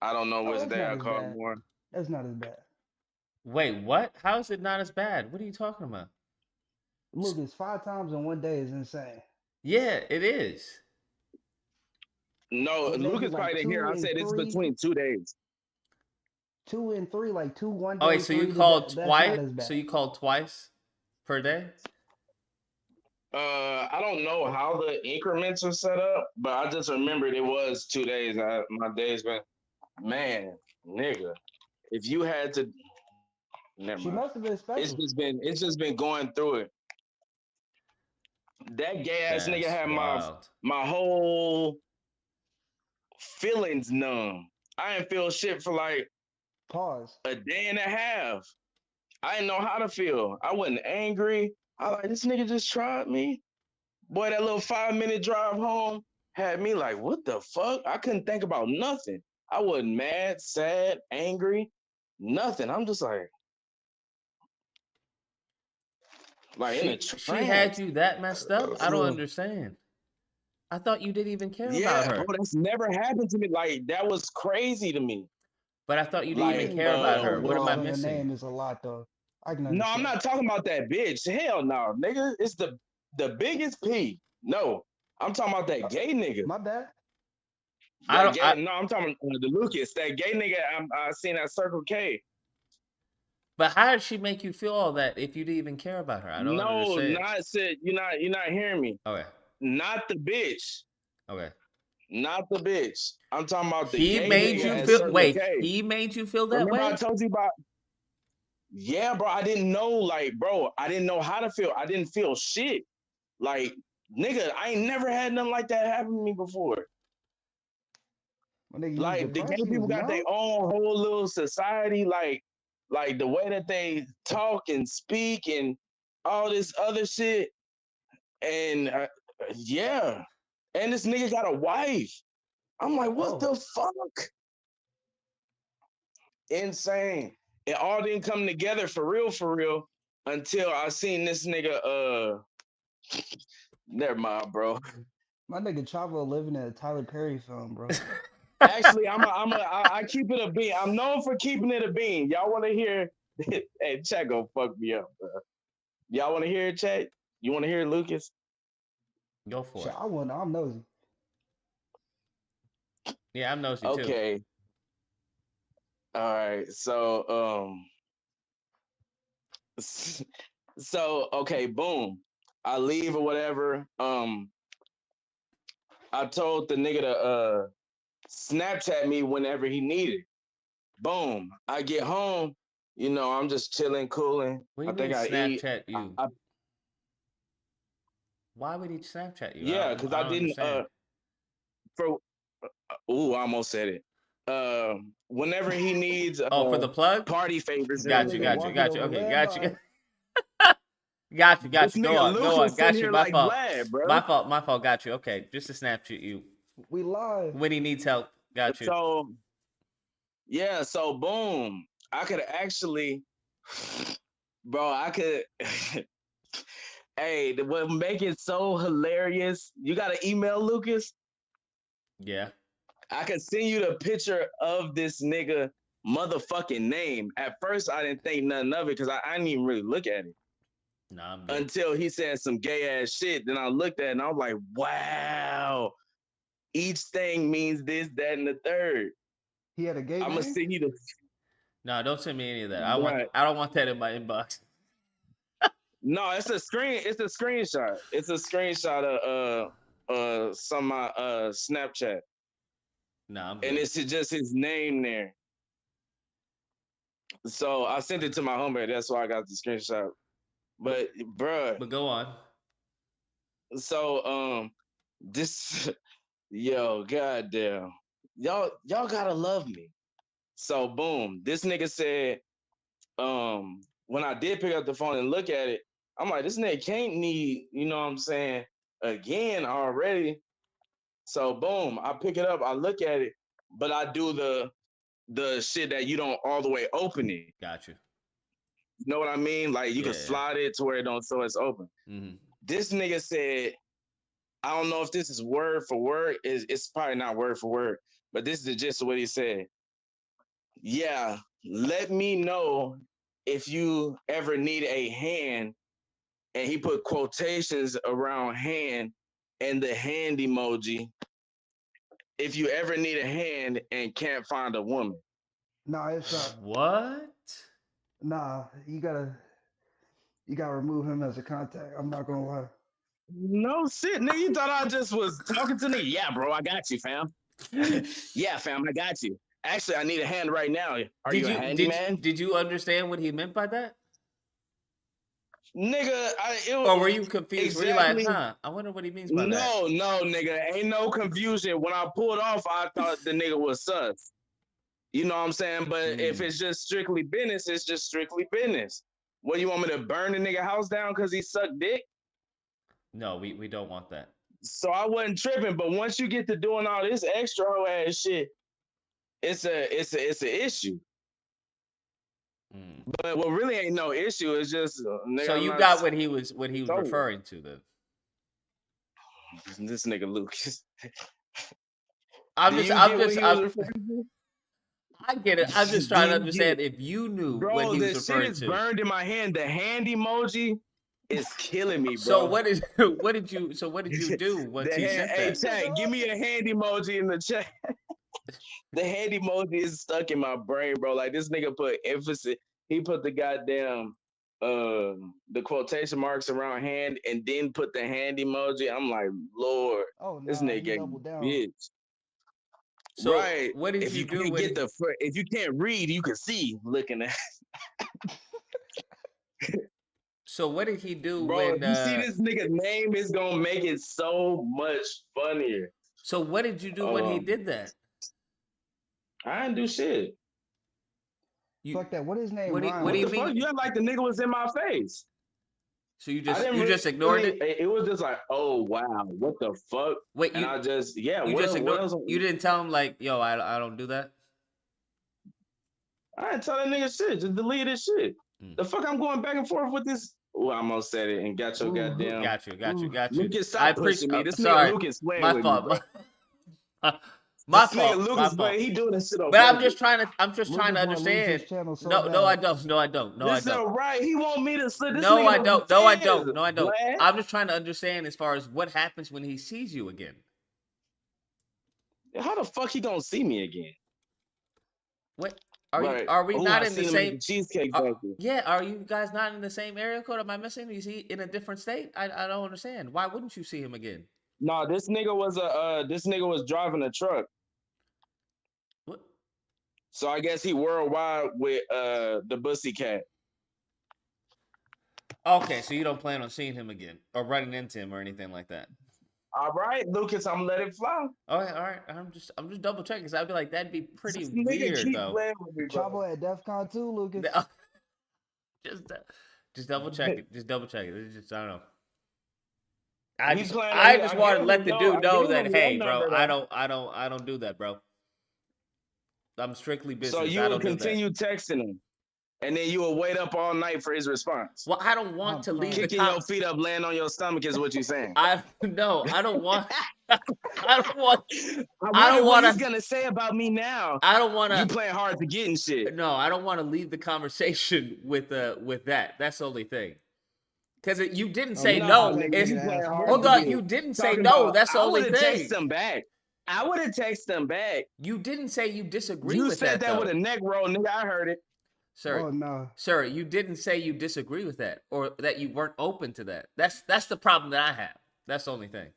I don't know Oh, which that's day not I as called bad. more. That's not as bad. Wait, what? How is it not as bad? What are you talking about? Lucas, 5 times in one day is insane. Yeah, it is. No, But maybe Lucas like probably didn't hear. 2 I and said it's 3, between 2 days. 2 and 3, like 2 one Oh wait, day, so you 3 the day. called That's not twice? as So bad. you called twice per day? I don't know how the increments are set up, but I just remembered it was 2 days. My days been, man, nigga. If you had to, never She mind. must have been special. It's just been going through it. That gay ass nigga That's had wild. my whole feelings numb. I didn't feel shit for like Pause. a day and a half. I didn't know how to feel. I wasn't angry. I like this nigga just tried me. Boy, that little 5-minute drive home had me like, what the fuck? I couldn't think about nothing. I wasn't mad, sad, angry, nothing. I'm just like in a She had trance. you that messed up? I don't understand. I thought you didn't even care about Yeah, bro, her. that's never happened to me. Like that was crazy to me. But I thought you didn't even Like, care about her. Putting What am bitches I on your missing? name is a lot, though. I can no, I'm understand. not talking about that bitch. Hell no, nigga. It's the biggest P. No, I'm talking about that gay nigga. My bad. That gay. No, I'm talking about the Lucas. That gay nigga. I seen at Circle K. But how did she make you feel all that if you didn't even care about her? I don't No, understand. not said. You're not hearing me. Okay. Not the bitch. Okay. Not the bitch. I'm talking about the He gay made nigga you at feel Circle wait, K. he made you feel that Remember I way? told you about. Yeah, bro. I didn't know. Like, bro, I didn't know how to feel. I didn't feel shit. Like, nigga, I ain't never had nothing like that happen to me before. When nigga, you was Like the gay depressed, you people was got their numb. own whole little society, like the way that they talk and speak and all this other shit. And yeah, and this nigga got a wife. I'm like, what the fuck? Insane. It all didn't come together for real, until I seen this nigga. Never mind, bro. My nigga Chavo living in a Tyler Perry film, bro. Actually, I keep it a bean. I'm known for keeping it a bean. Y'all want to hear? Hey, chat gonna fuck me up, bro. Y'all want to hear it, chat? You want to hear it, Lucas? Go for Shit, it. I'm nosy. Yeah, I'm nosy too. Okay. All right. So so okay, boom. I leave or whatever. I told the nigga to Snapchat me whenever he needed. Boom. I get home. You know, I'm just chilling, cooling. What do I you mean think I eat. Snapchat you? Why would he Snapchat you? Yeah, because I I don't didn't understand. for ooh, I almost said it. Whenever he needs Oh, for the plug? party favors and Got you, Nigga got you, everything. walking got you. over Okay, got you. landmines. Got you, This got you. Go nigga on, go on. Lucas sitting Got you. here My like fault. Vlad, bro. My fault, got you. Okay, just to Snapchat you. We live. When he needs help. Got you. So yeah, so boom. I could actually bro, I could hey, what make it so hilarious, you got an email, Lucas? Yeah. I could send you the picture of this nigga motherfucking name. At first, I didn't think nothing of it because I didn't even really look at it Nah, I'm good. until he said some gay ass shit. Then I looked at it and I was like, wow, each thing means this, that, and the third. He had a gay I'm gonna name? send you the No, don't send me any of that. right. I don't want that in my inbox. No, it's a screenshot. It's a screenshot of some of my Snapchat. Nah, I'm good. And it's just his name there. So I sent it to my homie. That's why I got the screenshot. But bruh, But go on. so this yo, goddamn. Y'all gotta love me. So boom, this nigga said, when I did pick up the phone and look at it, I'm like, this nigga can't need, you know what I'm saying, again already. So boom, I pick it up, I look at it, but I do the shit that you don't all the way open it. Got you. You know what I mean? Like you can Yeah. slide it to where it don't so it's open. Mm-hmm. This nigga said, I don't know if this is word for word. It's probably not word for word, but this is the gist of what he said. Yeah, let me know if you ever need a hand. And he put quotations around hand and the hand emoji. If you ever need a hand and can't find a woman. Nah, it's not. What? Nah, you gotta remove him as a contact. I'm not gonna lie. No shit, nigga. You thought I just was talking to nigga? Yeah, bro, I got you, fam. Yeah, fam, I got you. Actually, I need a hand right now. Are you a handyman? Did you understand what he meant by that? Nigga, Or were you confused? Were you like, exactly. huh? I wonder what he means by that. No, nigga. Ain't no confusion. When I pulled off, I thought the nigga was sus. You know what I'm saying? But if it's just strictly business, it's just strictly business. What, you want me to burn the nigga house down because he sucked dick? No, we don't want that. So I wasn't tripping. But once you get to doing all this extra hoe ass shit, it's a issue. But what really ain't no issue is just nigga, So you got what he was referring to then. This nigga Lucas. I'm Do just you I'm get what just he was I'm, referring to? I get it. I'm just Do trying to you understand get if you knew Bro, what he the was shit referring is to. burned in my hand. The hand emoji is killing me, bro. So what did you do once he sent Hey, that? chat, give me a hand emoji in the chat. The hand emoji is stuck in my brain, bro. Like this nigga put emphasis. He put the goddamn the quotation marks around hand and then put the hand emoji. I'm like, Lord, Oh this nah, he nigga doubled down. bitch. So Right. what did If you you do can't when get if you can't read, you can see looking at. So what did he do Bro, when if you see this nigga's name, it's gonna make it so much funnier. So what did you do when he did that? I didn't do shit. Fuck that. What his name? What Ryan. What do you the mean? fuck? You act like the nigga was in my face. So you I didn't just ignored it? It was just like, oh wow, what the fuck? Wait, and I just what ignored. else? You didn't tell him like, yo, I don't do that. I didn't tell that nigga shit. Just delete his shit. The fuck I'm going back and forth with this. Oh, I almost said it and got your goddamn. Got you. Lucas, I stop pushing me. This sorry, nigga Lucas playing my with fault. me, bro. My This nigga fault. My Lucas, but fault. he doing this shit on But I'm purpose. just trying to Lucas want to lose his understand. channel so No, no, I bad. don't. No, I don't. No, I This is don't. right. He want me to slip. This No, nigga I know don't. the No, I tens, don't. No, I don't. Vlad. I'm just trying to understand as far as what happens when he sees you again. How the fuck he gonna see me again? What are Right. you? Are we Ooh, not I in the seen him at same? the Cheesecake Are, Factory. yeah, are you guys not in the same area code? Am I missing? Is he in a different state? I don't understand. Why wouldn't you see him again? Nah, this nigga was driving a truck. What? So I guess he worldwide with the Bussy Cat. Okay, so you don't plan on seeing him again or running into him or anything like that. All right, Lucas, I'm let it fly. All right. I'm just double checking because I'd be like, that'd be pretty This nigga weird keep though. playing with me, bro. Chavo at DEF CON 2, Lucas. Just double check it. Just double check it. It's just I don't know. He I just want to gave let him the your- dude I know gave that him your hey, bro, number, I though. don't do that, bro. I'm strictly business. So you I will don't do that. continue texting him, and then you will wait up all night for his response. Well, I don't want to leave the Kicking your feet up, laying on your stomach is what you're saying. I don't want. I don't want. I don't wonder what want he's to. gonna say about me now. I don't want to. You playing hard to get and shit. No, I don't want to leave the conversation with that. That's the only thing. Because you didn't say no. Hold on, you didn't say no. That's the only I would have thing. texted him back. I would have texted him back. You didn't say you disagree You with said that though. with a neck roll, nigga. I heard it. Sir, Oh no. Sir, you didn't say you disagree with that or that you weren't open to that. That's the problem that I have. That's the only thing.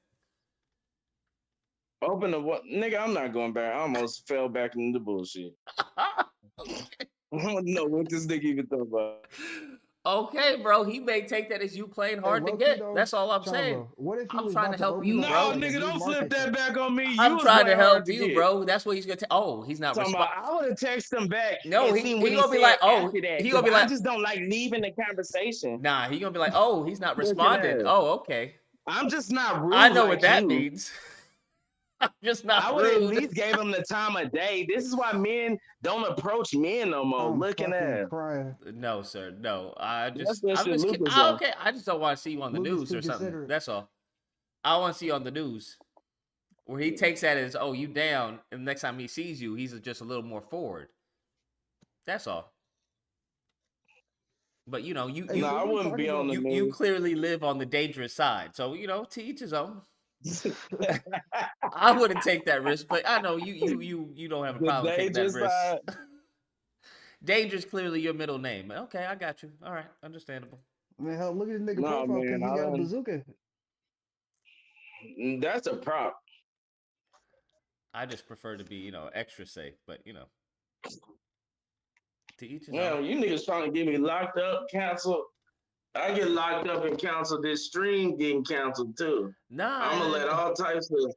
Open to what? Nigga, I'm not going back. I almost fell back into bullshit. I don't know what this nigga even thought about. Okay, bro. He may take that as you playing hard to get. That's all I'm saying. What if he I'm was trying about to help open you, up bro. like a Nigga, new don't flip market that place? back on me. I'm was trying to playing help hard to you, get. bro. That's what he's gonna. Oh, he's not Talking responding. about, I would have texted him back. No, and he seen what gonna be said like, oh, after that, he gonna be 'cause like, I just don't like leaving the conversation. nah, he gonna be like, oh, he's not Look at responding. that. Oh, okay. I'm just not rude. I know like what that you. means. I'm just not I would at rude. least gave him the time of day. This is why men don't approach men no more. I'm Looking fucking at crying. No, sir. No. I'm That's just that shit kidding. Lucas on. Okay. I just don't want to see you on the Lucas news too or something. considerate. That's all. I want to see you on the news where he takes that as, oh, you down, and the next time he sees you, he's just a little more forward. That's all. But you know, Hey, so I we wouldn't be talking on about- the you news. clearly live on the dangerous side. So you know, to each his own. I wouldn't take that risk, but I know you don't have a The problem taking that dangerous risk. side. Danger's clearly your middle name. Okay, I got you. All right, understandable. Man, hell, look at this nigga Nah, profile man, pic. He got a bazooka. That's a prop. I just prefer to be, you know, extra safe, but you know, to each his Yeah, own. you niggas trying to get me locked up, canceled. I get locked up and canceled. This stream getting canceled too. Nah, I'm gonna let all types of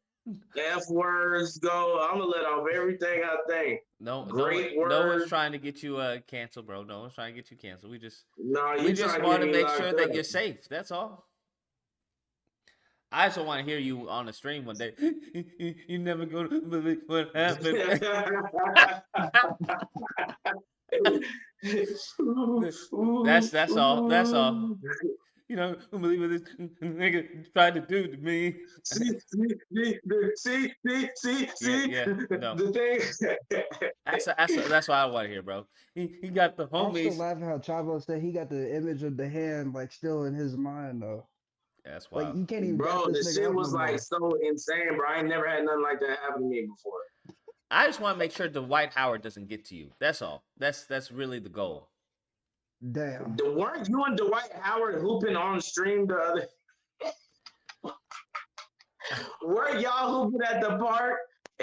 F words go. I'm gonna let off everything I think. Great no one's words. trying to get you canceled, bro. No one's trying to get you canceled. We just No, you we just trying to want get to me make locked sure that up. you're safe. That's all. I just want to hear you on the stream one day. You never gonna believe what happened. That's all. That's all. You know, believe what this nigga tried to do to me. See, Yeah, no. The thing. That's what I want to hear, bro. He got the I'm still homies. laughing how Chavo said he got the image of the hand like still in his mind though. That's Like wild. you can't even Bro, dap the this nigga shit up was no like more. so insane, bro. I ain't never had nothing like that happen to me before. I just want to make sure Dwight Howard doesn't get to you. That's all. That's really the goal. Damn. Weren't you and Dwight Howard hooping on stream the other? Weren't y'all hooping at the park?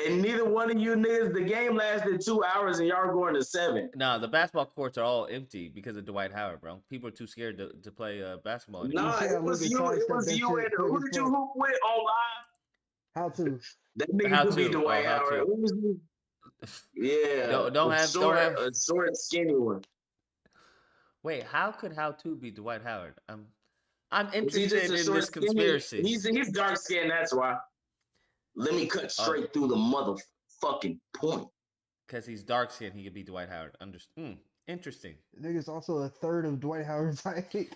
And neither one of you niggas, the game lasted 2 hours and y'all were going to 7. Nah, the basketball courts are all empty because of Dwight Howard, bro. People are too scared to play basketball anymore. Nah, see it how was Lucas you. It sidestepped was that you. shit And quick who as did you fuck? hoop with on live? How to? That nigga How could be to? Dwight Oh, how Howard. to? Who was you? Yeah. Don't a have- short, don't have- a short, skinny one. Wait, how could How to be Dwight Howard? I'm Is he interested just a in short, this skinny? conspiracy. He's dark skinned, that's why. Let me cut straight through the motherfucking point. Because he's dark skinned, he could be Dwight Howard. Interesting. Nigga's also a third of Dwight Howard's height.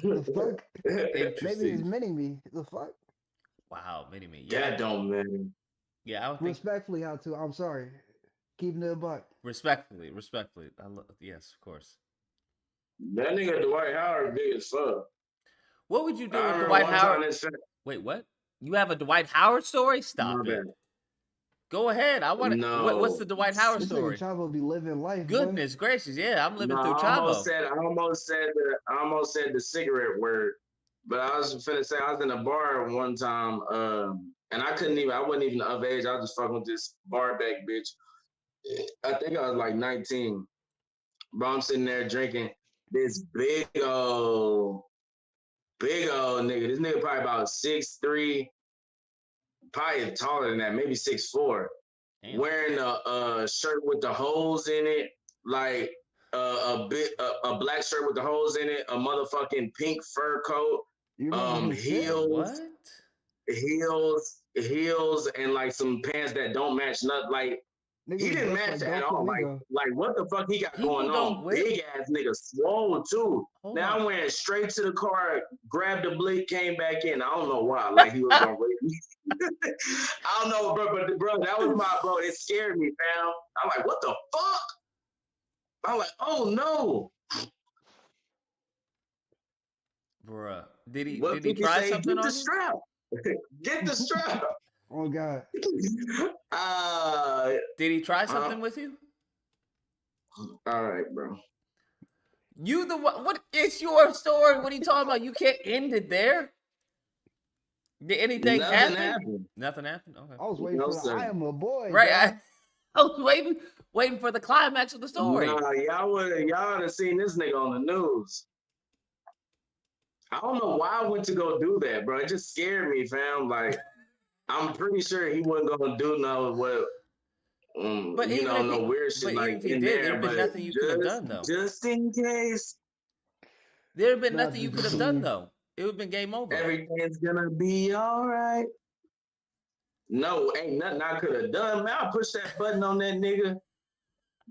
The fuck? Maybe Interesting. it's mini me. The fuck? Wow, mini me. Yeah, That don't matter. yeah. I don't think Respectfully, how to? I'm sorry. Keeping it a buck. respectfully. Yes, of course. That nigga Dwight Howard big as fuck. What would you do I with remember Dwight one Howard? time this Wait, what? You have a Dwight Howard story? my Stop it. bad. Go ahead. I want to. What's No. the Dwight Howard This nigga story? Chavo be living life, boy. Goodness gracious, yeah, I'm No, living through I almost Chavo. said the cigarette word. But I was finna say I was in a bar one time, and I wasn't even of age. I was just fucking with this bar back bitch. I think I was like 19. Bro, I'm sitting there drinking this big old nigga. This nigga probably about 6'3", probably taller than that, maybe 6'4". Damn. Wearing a shirt with the holes in it, like a black shirt with the holes in it, a motherfucking pink fur coat, You remember his shit? What? heels, and like some pants that don't match nothing. Like Nigga he was didn't dressed match like at Dolph all. Lundgren. Like what the fuck he got People going don't on? wear- Big ass nigga, swole too. Hold Now on. I went straight to the car, grabbed the blick, came back in. I don't know why. Like he was gonna rape me. I don't know, bro. But bro, that was my bro. It scared me, fam. I'm like, what the fuck? I'm like, oh no. Bruh. Did he What did he try say? something Get on the you? strap. Get the strap. Oh God. Did he try something with you? All right, bro. You the one? What? It's your story. What are you talking about? You can't end it there. Did anything Nothing happen? happened. Nothing happened. Okay. I was waiting No, for the sir. I am a boy. Right. dog. I was waiting for the climax of the story. Nah, y'all would have seen this nigga on the news. I don't know why I went to go do that, bro. It just scared me, fam. Like, I'm pretty sure he wasn't gonna do no what, But you even know, if no he- weird but shit like even if he in did, there. there'd been But nothing you could have done, though. just in case, There'd have been Nah, nothing you just could have done though. It would have been game over. everything's gonna be all right. No, ain't nothing I could have done, man. I pushed that button on that nigga.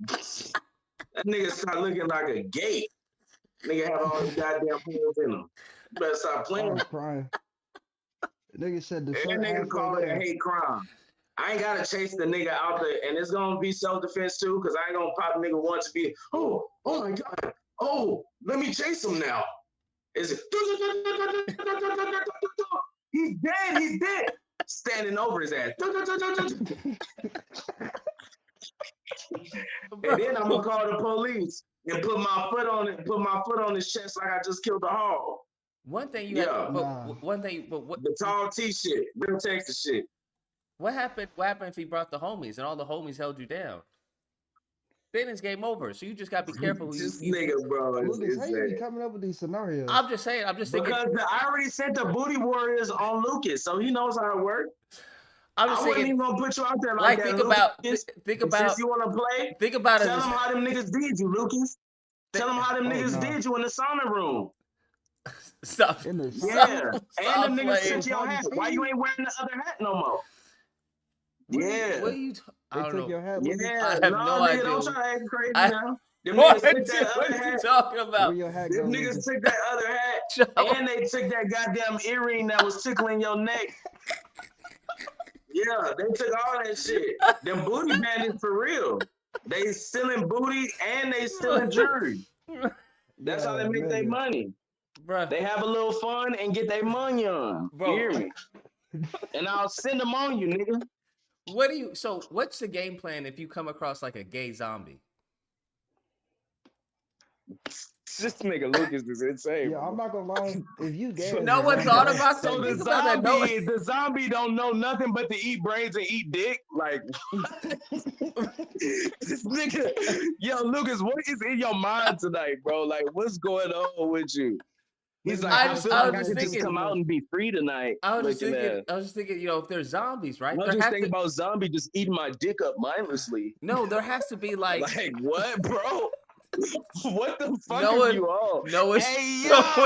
That nigga start looking like a gate. Nigga have all these goddamn holes in him. You better stop I playing. was crying. The nigga said the That shirt nigga call halfway it a there. hate crime. I ain't gotta chase the nigga out there, and it's gonna be self-defense too, because I ain't gonna pop a nigga once to be, oh my God, oh, let me chase him now. Is it he's dead. Standing over his ass. And then I'm gonna call the police and put my foot on his chest like I just killed a hog. One thing you Yeah. had, but Nah. one thing, but what The tall T shit, real Texas shit. what happened? What happened if he brought the homies and all the homies held you down? Then it's game over. So you just gotta be careful. Who This you, nigga, bro, Lucas, how you be sad. coming up with these scenarios? I'm just saying. I'm just thinking. Because I already sent the booty warriors on Lucas, so he knows how it works. I'm I just wasn't thinking. even gonna put you out there Like like that, think about. Lucas. Think And about. since you wanna play, Think about it. tell as- them how them niggas did you, Lucas. Tell them how them Oh, niggas no. did you in the sauna room. Stop. In the Yeah. Stop And them niggas playing. took your hat. Why you ain't wearing the other hat no more? Yeah. What are you? I They don't took know. your hat, Lucas. Yeah. I have no nigga, idea. don't try to act crazy I- now. Them What, niggas took that what other are you hat. talking Where about? your hat Them go, niggas Lucas? took that other hat. Joe. And they took that goddamn earring that was tickling your neck. Yeah, they took all that shit. Them booty bandits for real. They stealing booty and they stealing jewelry. That's how they make their nigga. money. Bruh. They have a little fun and get their money on. Bro. You hear me? And I'll send them on you, nigga. What do you? So what's the game plan if you come across like a gay zombie? This nigga Lucas is insane. Yeah, I'm not gonna lie. If you gay, No as a one zombie, thought that's about that. So crazy. the Think about that. No one- zombie don't know nothing but to eat brains and eat dick. Like this nigga, yo, Lucas, what is in your mind tonight, bro? Like, what's going on with you? He's like, I feel like I could just come out and be free tonight. I was just looking thinking. at- I was just thinking. You know, if there's zombies, right? I was There just has thinking to, about zombie just eating my dick up mindlessly. no, there has to be like. Like what, bro? What the fuck No are one- you on? no one, Hey,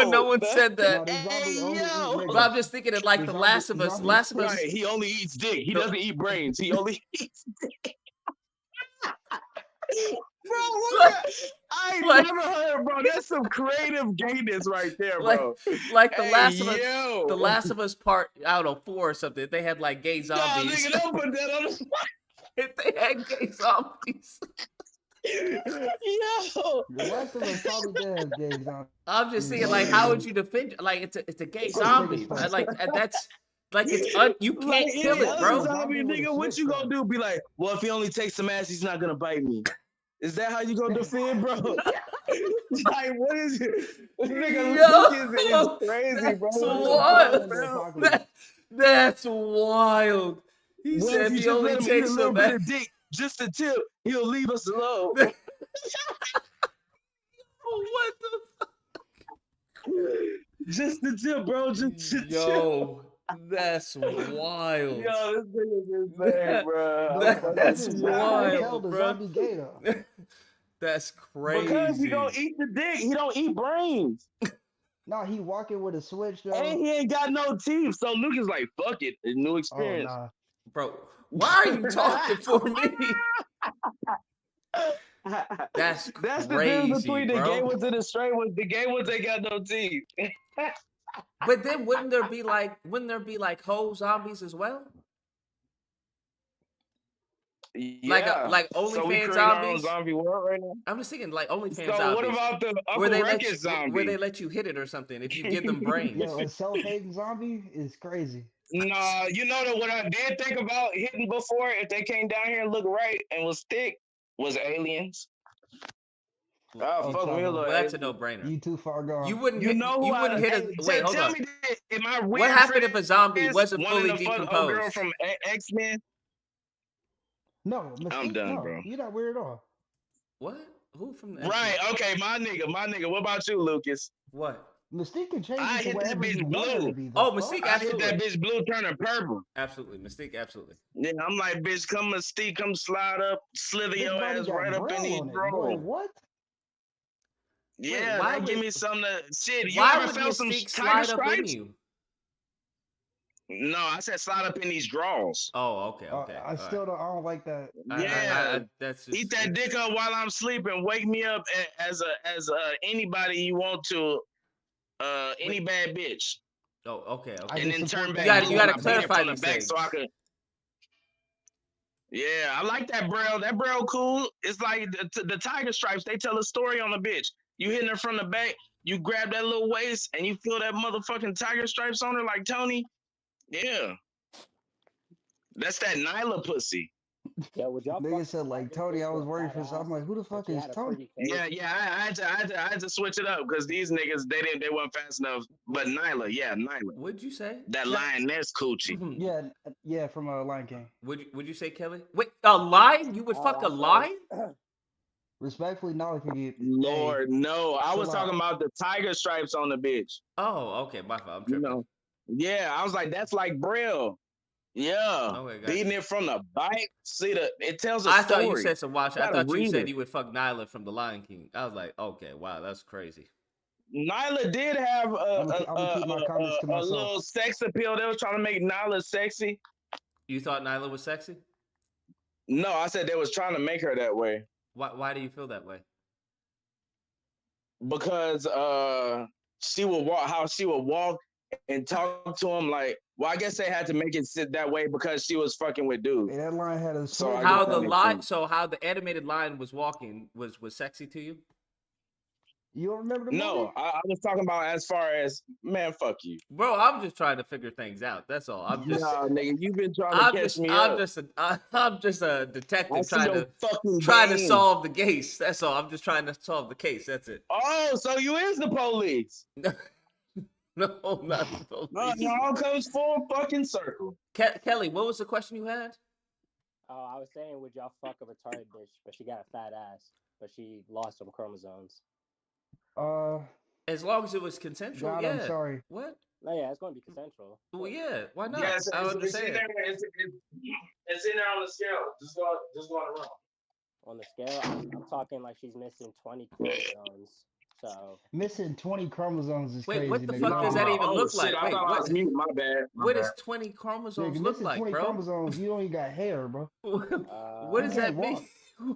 no one yo! said Nah, that. these zombies Hey, only eat yo! niggas. But I'm just thinking of like The the zombie- Last of Us. zombies- Last of Us. Right, he only eats dick. He No. doesn't eat brains. He only eats dick. Bro, what? I ain't Like- never heard bro, that's some creative gayness right there, Like, bro. like the Hey, Last of Us, yo. the Last of Us part, I don't know, 4 or something. They had like gay Nah, zombies. nigga, don't put that on the If they had gay zombies. Yo. The Last of Us probably did have gays on. I'm just saying, like, how would you defend? Like, it's a gay zombie. Like that's like you Like can't any kill it, other bro. zombie, nigga, what you gonna do? Be like, well, if he only takes some ass, he's not gonna bite me. Is that how you gonna defend, bro? Like, what is it? This nigga Lucas is crazy, bro. That's wild. He Well, said if you he just only let him eat a takes little some bit of dick, just a tip, he'll leave us alone. What the fuck? Just the tip, bro. Just the Yo, that's wild. Yo, this nigga's insane, bro. That's Tell wild, the bro. zombie gay though. That's crazy. Because he don't eat the dick. He don't eat brains. No, he walking with a switch though. And he ain't got no teeth. So Luke is like, fuck it. A new experience. Oh, nah. Bro, why are you talking for me? That's the crazy, difference between the bro. gay ones and the straight ones. The gay ones ain't got no teeth. But then wouldn't there be like hoe zombies as well? Yeah. Like So we OnlyFans create our own zombies. zombie world right now. I'm just thinking like OnlyFans So zombies. what about the Uncle where they Ruckus zombie? where they let you hit it or something if you give them brains? Yo, a self-hating zombie is crazy. Nah, you know that what I did think about hitting before, if they came down here and looked right and was thick, was aliens. Oh, fuck me a little. Well, that's a no-brainer. You too far gone. You wouldn't You hit, know who you I- wouldn't hit hey, a wait, hold tell on. me that, am I weird? What happened if a zombie friends wasn't wanting fully to fuck a decomposed? girl from X-Men? No, I'm done, no, bro. You're not weird at all. What? Who from the Right, okay, my nigga. What about you, Lucas? What? Mystique can change I it to hit that whatever you bitch want her to blue. be. Oh, Mystique, I hit absolutely. that bitch blue turning purple. Absolutely. Mystique, absolutely. Yeah, I'm like, bitch, come Mystique, come slide up, slither This your body ass got right up in braille these on it. Boy, drawers. what? Yeah, why that give would- me something to shit. You Why ever would felt some Mystique tiger slide up in stripes? you? No, I said slide up in these drawers. Oh, okay. I still don't. I don't like that. Yeah, that's just, eat that dick up while I'm sleeping. Wake me up as anybody you want to, any bad bitch, Oh, okay. and then turn back. You gotta clarify from the these back things. so I could. Yeah, I like that braille. That braille cool. It's like the tiger stripes. They tell a story on the bitch. You hitting her from the back. You grab that little waist and you feel that motherfucking tiger stripes on her like Tony. Yeah, that's that Nyla pussy. Yeah, would y'all Nigga said like Tony. I was worried for something. I'm like, who the fuck is Tony? Yeah, I had to switch it up because these niggas they weren't fast enough. But Nyla, yeah, Nyla. What'd you say? That lioness coochie. Yeah, from Lion King. Would you say, Kelly? Wait, a lion? You would fuck a lion? Respectfully, Nala can get. Lord, no. I was chill talking out. about the tiger stripes on the bitch. Oh, okay. My fault. I'm You tripping. know. Yeah, I was like, that's like Braille. Yeah. Okay, gotcha. Beating it from the back. See it tells a I story. thought you said some watch. I Gotta thought you read said it. you would fuck Nyla from The Lion King. I was like, okay, wow, that's crazy. Nyla did have I'ma keep my comments to a myself. little sex appeal. They was trying to make Nyla sexy. You thought Nyla was sexy? No, I said they was trying to make her that way. Why do you feel that way? Because she would walk and talk to him like, well, I guess they had to make it sit that way because she was fucking with dudes. Hey, that line had a So I How guess the that makes line? sense. So how the animated lion was walking was sexy to you? You don't remember the movie? No, I was talking about as far as, man, fuck you. Bro, I'm just trying to figure things out. That's all. I'm just. Nah, nigga, you've been trying to catch me up. I'm just a detective I see trying your to fucking trying to game. solve the case. That's all. I'm just trying to solve the case. That's it. Oh, so you is the police. No, not the police. No, it all comes full fucking circle. Kelly, what was the question you had? Oh, I was saying, would y'all fuck a retarded bitch, but she got a fat ass, but she lost some chromosomes? As long as it was consensual, God, yeah. I'm sorry. What? No, yeah, it's going to be consensual. Well, yeah. Why not? Yeah, it's I in understand. there. It's in there on the scale. Just go around. On the scale, I'm talking like she's missing 20 chromosomes. So Missing 20 chromosomes is Wait, crazy. what the nigga. fuck does that even look shit, like? I Wait, thought I was mute. My bad. What does 20 Nigga, chromosomes you look missing like, 20 bro? chromosomes, you don't even got hair, bro. What does you that can't mean? walk.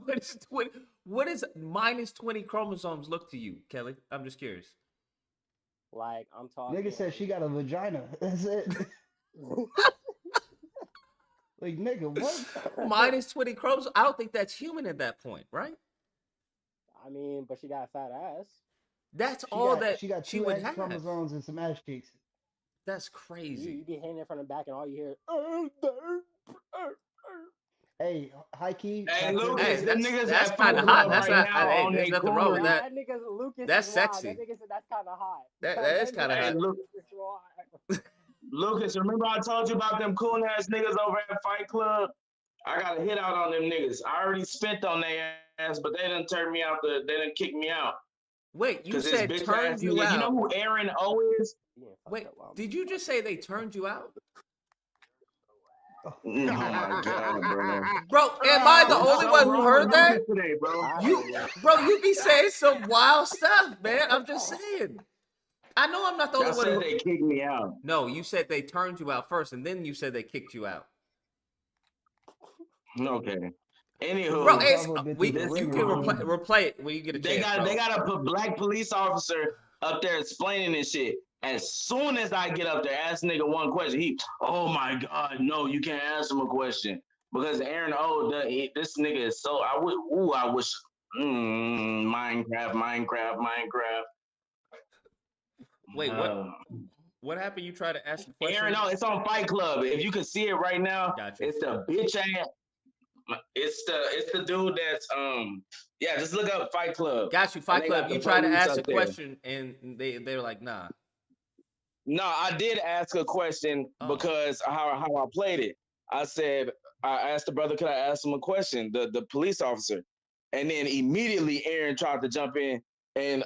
What is 20? What is minus 20 chromosomes look to you, Kelly? I'm just curious. Like, I'm talking. Nigga said she got a vagina. That's it. Like, nigga, what? Minus 20 chromosomes? I don't think that's human at that point, right? I mean, but she got a fat ass. That's She all got, that she got she two would X have. chromosomes and some ass cheeks. That's crazy. You be hanging from the back, and all you hear. Hey, high key. Hey, back then, Lucas, Hey, them that's niggas that's at kind Fight of hot. Club That's right not. now Hey, on there's their nothing wrong with corner. that. That nigga Lucas That's is wild. sexy. That nigga said that's kind of hot. That is kind of Hey, hot. Lucas, remember I told you about them cool ass niggas over at Fight Club? I got a hit out on them niggas. I already spent on their ass, but they done turned me out. They done kicked me out. Wait, you 'Cause this said bitch turned ass you nigga, out. you know who Aaron O is? Wait, did you just say they turned you out? Oh my god, bro. Bro, am I the What's only so one who wrong heard with that? Lucas today, bro? You be saying some wild stuff, man. I'm just saying. I know I'm not the only Y'all one said who. they kicked me out. No, you said they turned you out first, and then you said they kicked you out. Okay. Anywho, Bro, you can replay it when you get a chance. They got a black police officer up there explaining this shit. As soon as I get up there, ask nigga one question. Oh my god, no, you can't ask him a question because Aaron O, this nigga is so. I wish. Minecraft. Wait, what happened? You tried to ask a question? Aaron O, it's on Fight Club. If you can see it right now, it's the bitch ass. It's the dude that's yeah. Just look up Fight Club. Got you, Fight Club. You tried to ask a question, and they were like, nah. No, I did ask a question because how I played it. I asked the brother, could I ask him a question? The police officer, and then immediately Aaron tried to jump in and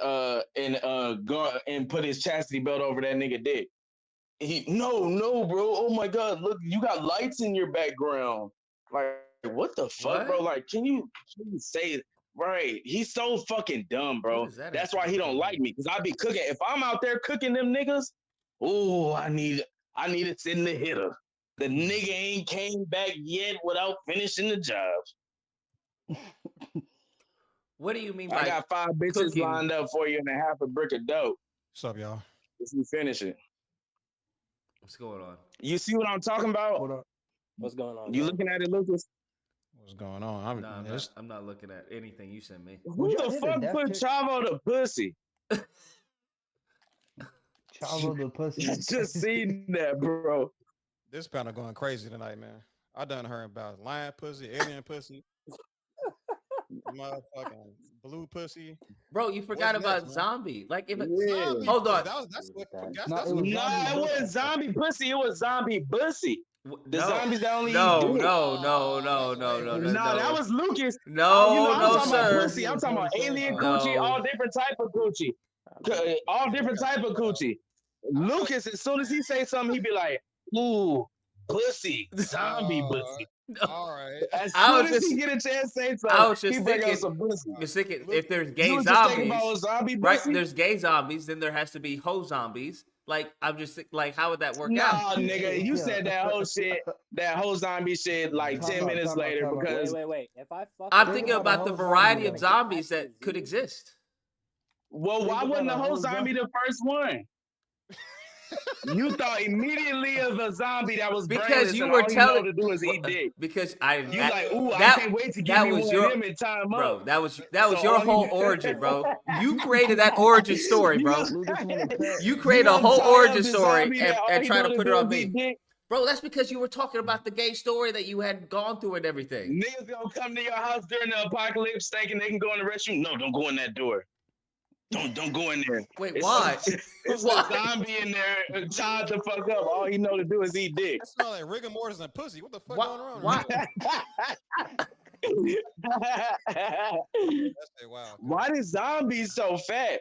go and put his chastity belt over that nigga dick. No, bro. Oh my god, look, you got lights in your background. Like, what the fuck, bro? Like, can you say it? Right. He's so fucking dumb, bro. That's why he don't like me. Because I be cooking. If I'm out there cooking them niggas, I need it in the hitter. The nigga ain't came back yet without finishing the job. What do you mean by I got 5 bitches lined up for you and a half a brick of dope. What's up, y'all? If you finish it. What's going on? You see what I'm talking about? What up? What's going on? You looking at it, Lucas? What's going on? I'm not looking at anything you sent me. Who the fuck put Chavo the pussy? Chavo the pussy. I just seen that, bro. This panel going crazy tonight, man. I done heard about lion pussy, alien pussy, motherfucking blue pussy. Bro, you forgot about zombie. Like if Zombie hold on. That's what it wasn't zombie pussy. It was zombie pussy. The zombies that only no, eat dick. No, that was Lucas. No, I'm no, talking sir. about pussy. I'm talking about alien coochie, all different type of coochie. All different type of coochie. Lucas, as soon as he say something, he be like, ooh, pussy, zombie pussy. All right. As soon as he get a chance to say something, he bring up some pussy. If there's gay You just thinking zombies, about zombie right? pussy? There's gay zombies, then there has to be hoe zombies. Like I'm just like, how would that work Nah, out? nigga, you said that whole shit, that whole zombie shit, like 10 minutes later because Wait. If I fuck, I'm thinking about the variety of zombies that could exist. Well, why wasn't the whole zombie the first one? You thought immediately of a zombie that was because you and were all telling you know to do is eat dick. Because I you like, ooh, I can't wait to give me one of them and tie him bro, up. that was your whole origin, bro. You created that origin story, bro. You created a whole origin story and try to put it on me. Bro, that's because you were talking about the gay story that you had gone through and everything. Niggas gonna come to your house during the apocalypse thinking they can go in the restroom. No, don't go in that door. Don't go in there. Wait, why? It's a zombie in there tied the fuck up. All he know to do is eat dick. That sounds like rigor mortis and pussy. What the fuck going on? Why? Why is zombies so fat?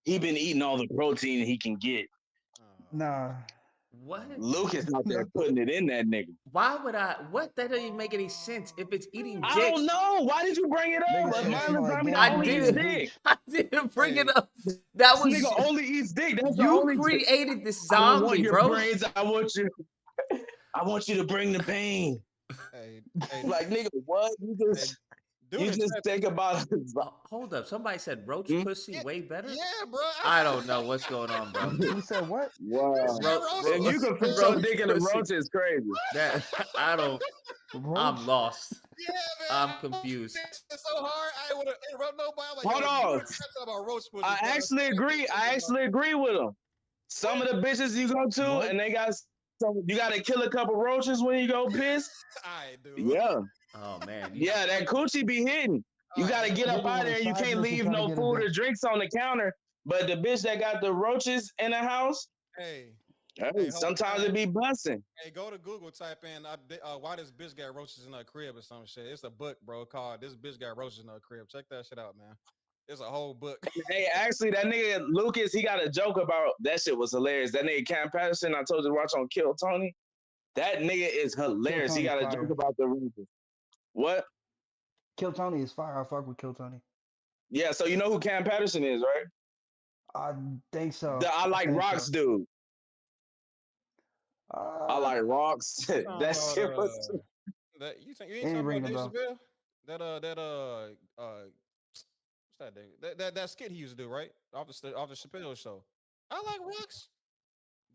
He been eating all the protein he can get. Nah. What? Lucas out there putting it in that nigga. Why would I? What? That doesn't even make any sense. If it's eating dick. I don't know. Why did you bring it up? I didn't bring it up. That was nigga only eats dick. That's you created this zombie, bro. Brains, I want you to bring the pain. Hey, like nigga, what? Dude You is just think about it. Hold up. Somebody said roach Hmm? pussy way better. Yeah, bro. I don't know what's going on, bro. Who said what? Wow. If you can fit your roach dick in a pussy. roach, it's crazy. That I don't. Roach? I'm lost. Yeah, man. I'm confused. It's so hard. I would have wrote nobody. I'm like, Hold yo, on. you talking about roach pussy, I bro. actually agree. I actually agree with him. Some of the bitches you go to, What? and they got some. You got to kill a couple roaches when you go piss. I do. Yeah, Oh man. yeah. That coochie be hitting. You got to get up Nigga out with there. a You side can't bitch leave trying to no get a food or bitch. drinks on the counter. But the bitch that got the roaches in the house, Hey, hey, hold sometimes on. it be busting. Hey, go to Google, type in why this bitch got roaches in her crib or some shit. It's a book, bro, called "This Bitch Got Roaches in Her Crib." Check that shit out, man. It's a whole book. Hey, actually, that nigga Lucas, he got a joke about that shit was hilarious. That nigga Cam Patterson, I told you to watch on Kill Tony. That nigga is hilarious. He Tony's got a joke fire. about the roaches. What? Kill Tony is fire. I fuck with Kill Tony. Yeah, so you know who Cam Patterson is, right? I think so. The I like think rocks so. dude. I like rocks. That shit was. That you think you Ain't ain't talking ringing about a Dave Chappelle? What's that name? That skit he used to do, right? Off the Chappelle show. I like rocks.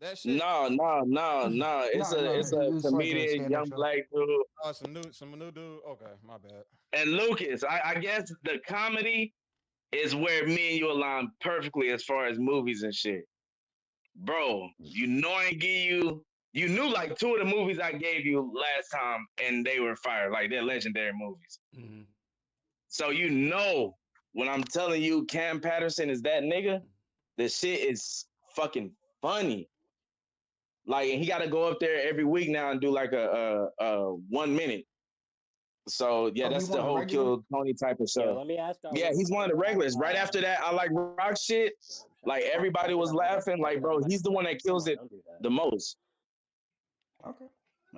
That shit. No. It's No, a it's like a comedian, stand-up young show. black dude. Oh, some new dude. Okay, my bad. And Lucas, I guess the comedy is where me and you align perfectly as far as movies and shit. Bro, you know I give you. You knew like two of the movies I gave you last time, and they were fire. Like they're legendary movies. Mm-hmm. So you know when I'm telling you Cam Patterson is that nigga, the shit is fucking funny. Like, and he got to go up there every week now and do like a 1 minute. So yeah, Oh, he that's the won a whole regular? Kill Tony type of Yo, show. let me ask y'all. Yeah, he's one of the regulars. Right after that, I like rock shit. Like everybody was laughing. Like, bro, he's the one that kills it the most. Okay.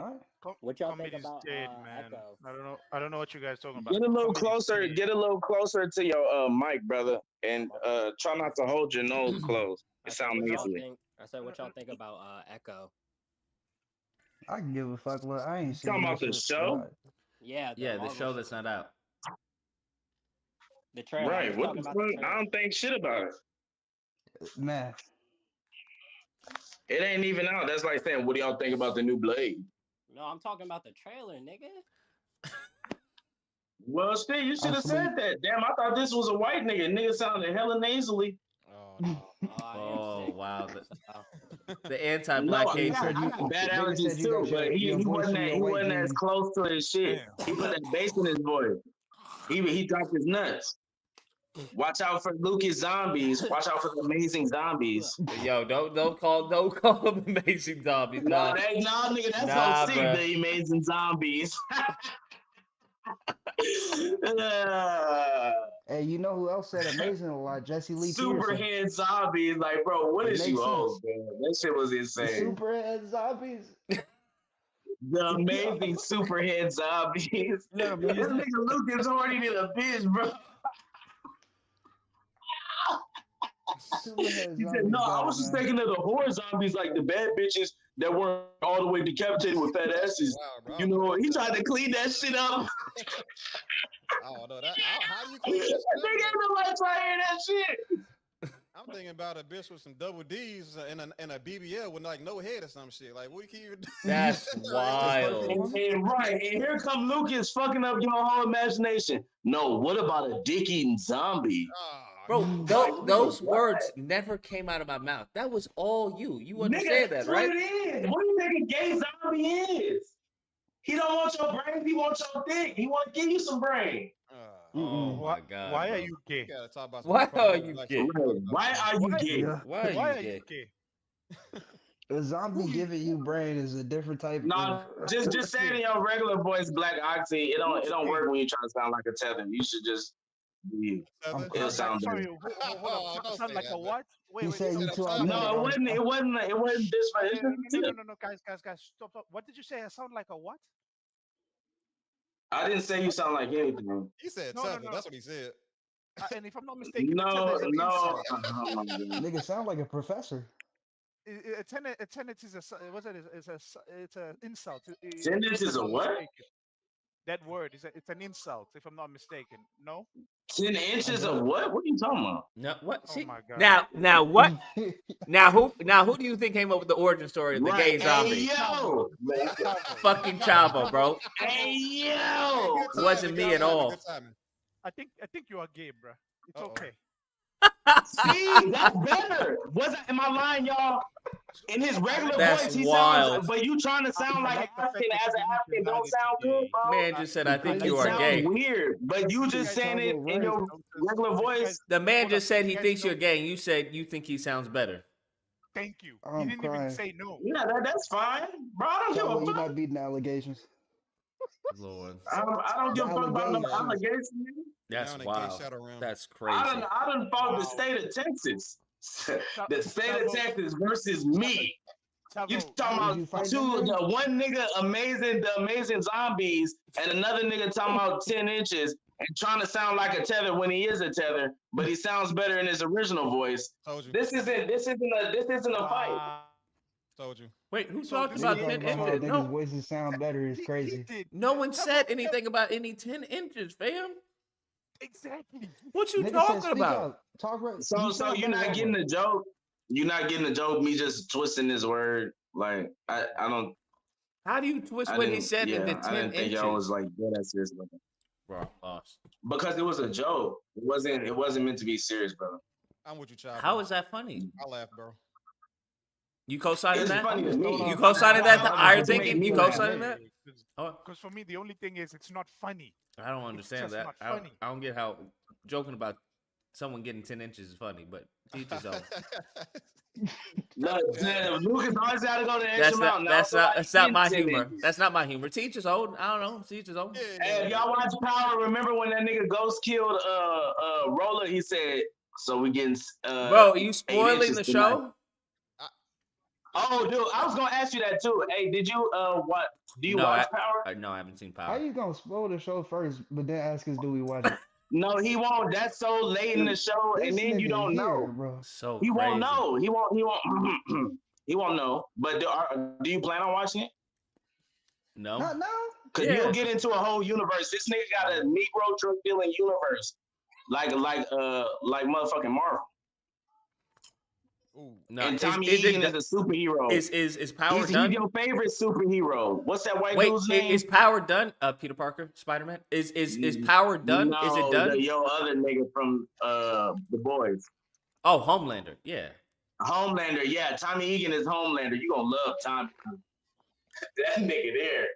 All right. What y'all think Comedy's about dead, man. Echo? I don't know what you guys talking about. Get a little Comedy's closer. dead. Get a little closer to your mic, brother, and try not to hold your nose closed. It sounds What y'all nasally. think? I said, what y'all think about Echo? I can give a fuck. Look, I ain't seen Talking that about the shit. show? Yeah, Yeah, the Marvel show that's not out. The trailer. Right. What the fuck? I don't think shit about it. Man. It ain't even out. That's like saying, what do y'all think about the new Blade? No, I'm talking about the trailer, nigga. Well, Steve, you should have said that. Damn, I thought this was a white nigga. Nigga sounded hella nasally. Oh wow, the anti-black No, hatred. I got bad Nigga said allergies you too, got but he your voice wasn't from that, your he white wasn't as genes. close to his shit. He put that bass in his voice. He dropped his nuts. Watch out for Lucas zombies. Watch out for the amazing zombies. Yo, don't call them amazing zombies. Nah, nigga, that's nah, OC, bruh. the amazing zombies. Hey, you know who else said amazing a lot? Jesse Lee Peterson. Superhead zombies, like, bro, what It is makes you sense. old, man? That shit was insane. Superhead zombies. The amazing superhead zombies. No, This man. nigga Lucas already did a bitch, bro. Superhead He said, zombies. no, I got was it, just man. thinking of the horror zombies, like the bad bitches that weren't all the way decapitated with fat asses. You know, he tried to clean that shit up. Oh no, how do you clean that shit up? Nigga, ain't nobody trying to hear that shit. I'm thinking about a bitch with some double D's and a BBL with like no head or some shit. Like, what can you do? That's wild. And right, and here come Lucas fucking up your whole imagination. No, what about a dick-eating zombie? Bro, those words never came out of my mouth. That was all you. You understand that, That's right? what it is. What do you think a gay zombie is? He don't want your brain. He wants your dick. He want to give you some brain. Oh my god. Why bro. are you gay? Why are you gay? Why are you gay? Why are you gay? A zombie giving you brain is a different type Nah, of. just say it in your regular voice, Black Oxy. It don't work when you try to sound like a tether. You should just be you. It'll sound Sorry, better. hold on. Sound like a what? He said you too authentic. No, it wasn't this way. It's just a tip. No, guys, stop. What did you say? I sound like a what? I didn't say you sound like anything. He said No. tether. That's what he said. And if I'm not mistaken, a No, tenet is an insult. oh my God. Nigga sound like a professor. A tenet is a what's it? It's an insult. Tenet is a what? That word is it's an insult, if I'm not mistaken. No. 10 inches of what? What are you talking about? No, what? Oh See, my God. now what? Now who do you think came up with the origin story of the Right. gay zombie? Hey, yo. Fucking Chavo, bro. Hey, yo. Wasn't me at all. I think you are gay, bro. It's okay. See, that's better. Am I lying, y'all? In his regular That's voice, he wild. sounds, but you trying to sound like an African as an African don't sound good, bro. Man just said, I think you It are sounds gay. weird, but you just saying it in your regular voice. The man just said he thinks you're gay, and you said you think he sounds better. Thank you. I'm He didn't crying. even say no. Yeah, that's fine, bro. I don't give Chavo, a you're fuck. not beating the allegations. Lord. I don't give a fuck about no allegations. That's Down in wild. Gay Shadow Realm. That's crazy. I done fought the state of Texas. The state of Texas versus me. You talking about one nigga the amazing zombies, and another nigga talking about 10 inches and trying to sound like a tether when he is a tether, but he sounds better in his original voice. Told you. This isn't a fight. Told you. Wait, who So talked this about is 10 about how inches? niggas' No, voices sound better is crazy. no one said anything about any 10 inches, fam. Exactly. What you Nigga said, talking speak about? up. Talk right. So you're not getting the joke. You're not getting the joke. Me just twisting this word. Like I don't. How do you twist I what he didn't- said yeah, into 10 I didn't think inches? y'all was like dead ass serious about that. Bro, lost. Because it was a joke. It wasn't meant to be serious, brother. I'm with you, child. How is that funny? I laugh, bro. You co-signing It's that? funny to me. You co-signing that? The iron It's to make thinking? me You laugh. co-signing that? Oh, Because for me, the only thing is it's not funny. I don't understand just that. not I don't, funny. I don't get how joking about someone getting 10 inches is funny, but teach his own. No, Lucas always got to go the extra mile. That's not my humor. That's not my humor. Teach his own. I don't know. Teach his own. Hey, if y'all watch Power, remember when that nigga Ghost killed Roller? He said, "So we getting Bro, are you 8 spoiling inches the tonight." show? Oh, dude, I was gonna ask you that too. Hey, did you what? Do you watch Power? No, I haven't seen How Power. you gonna spoil the show first, but then ask us, do we watch it? No, he won't. That's so late in the show, and This then you nigga don't here, know. bro. So He won't crazy. know. He won't. He won't know. But do you plan on watching it? No. Not now. Cause Yeah. you'll get into a whole universe. This nigga got a Negro drug dealing universe, like motherfucking Marvel. Ooh. No. And Tommy is it Egan is a superhero. Is Power He's done? your favorite superhero. What's that white Wait, dude's name? is Power done? Peter Parker, Spider-Man. Is Power done? No, Is it done? Your other nigga from The Boys. Oh, Homelander. Yeah. Homelander, yeah. Tommy Egan is Homelander. You gonna love Tommy. That nigga there.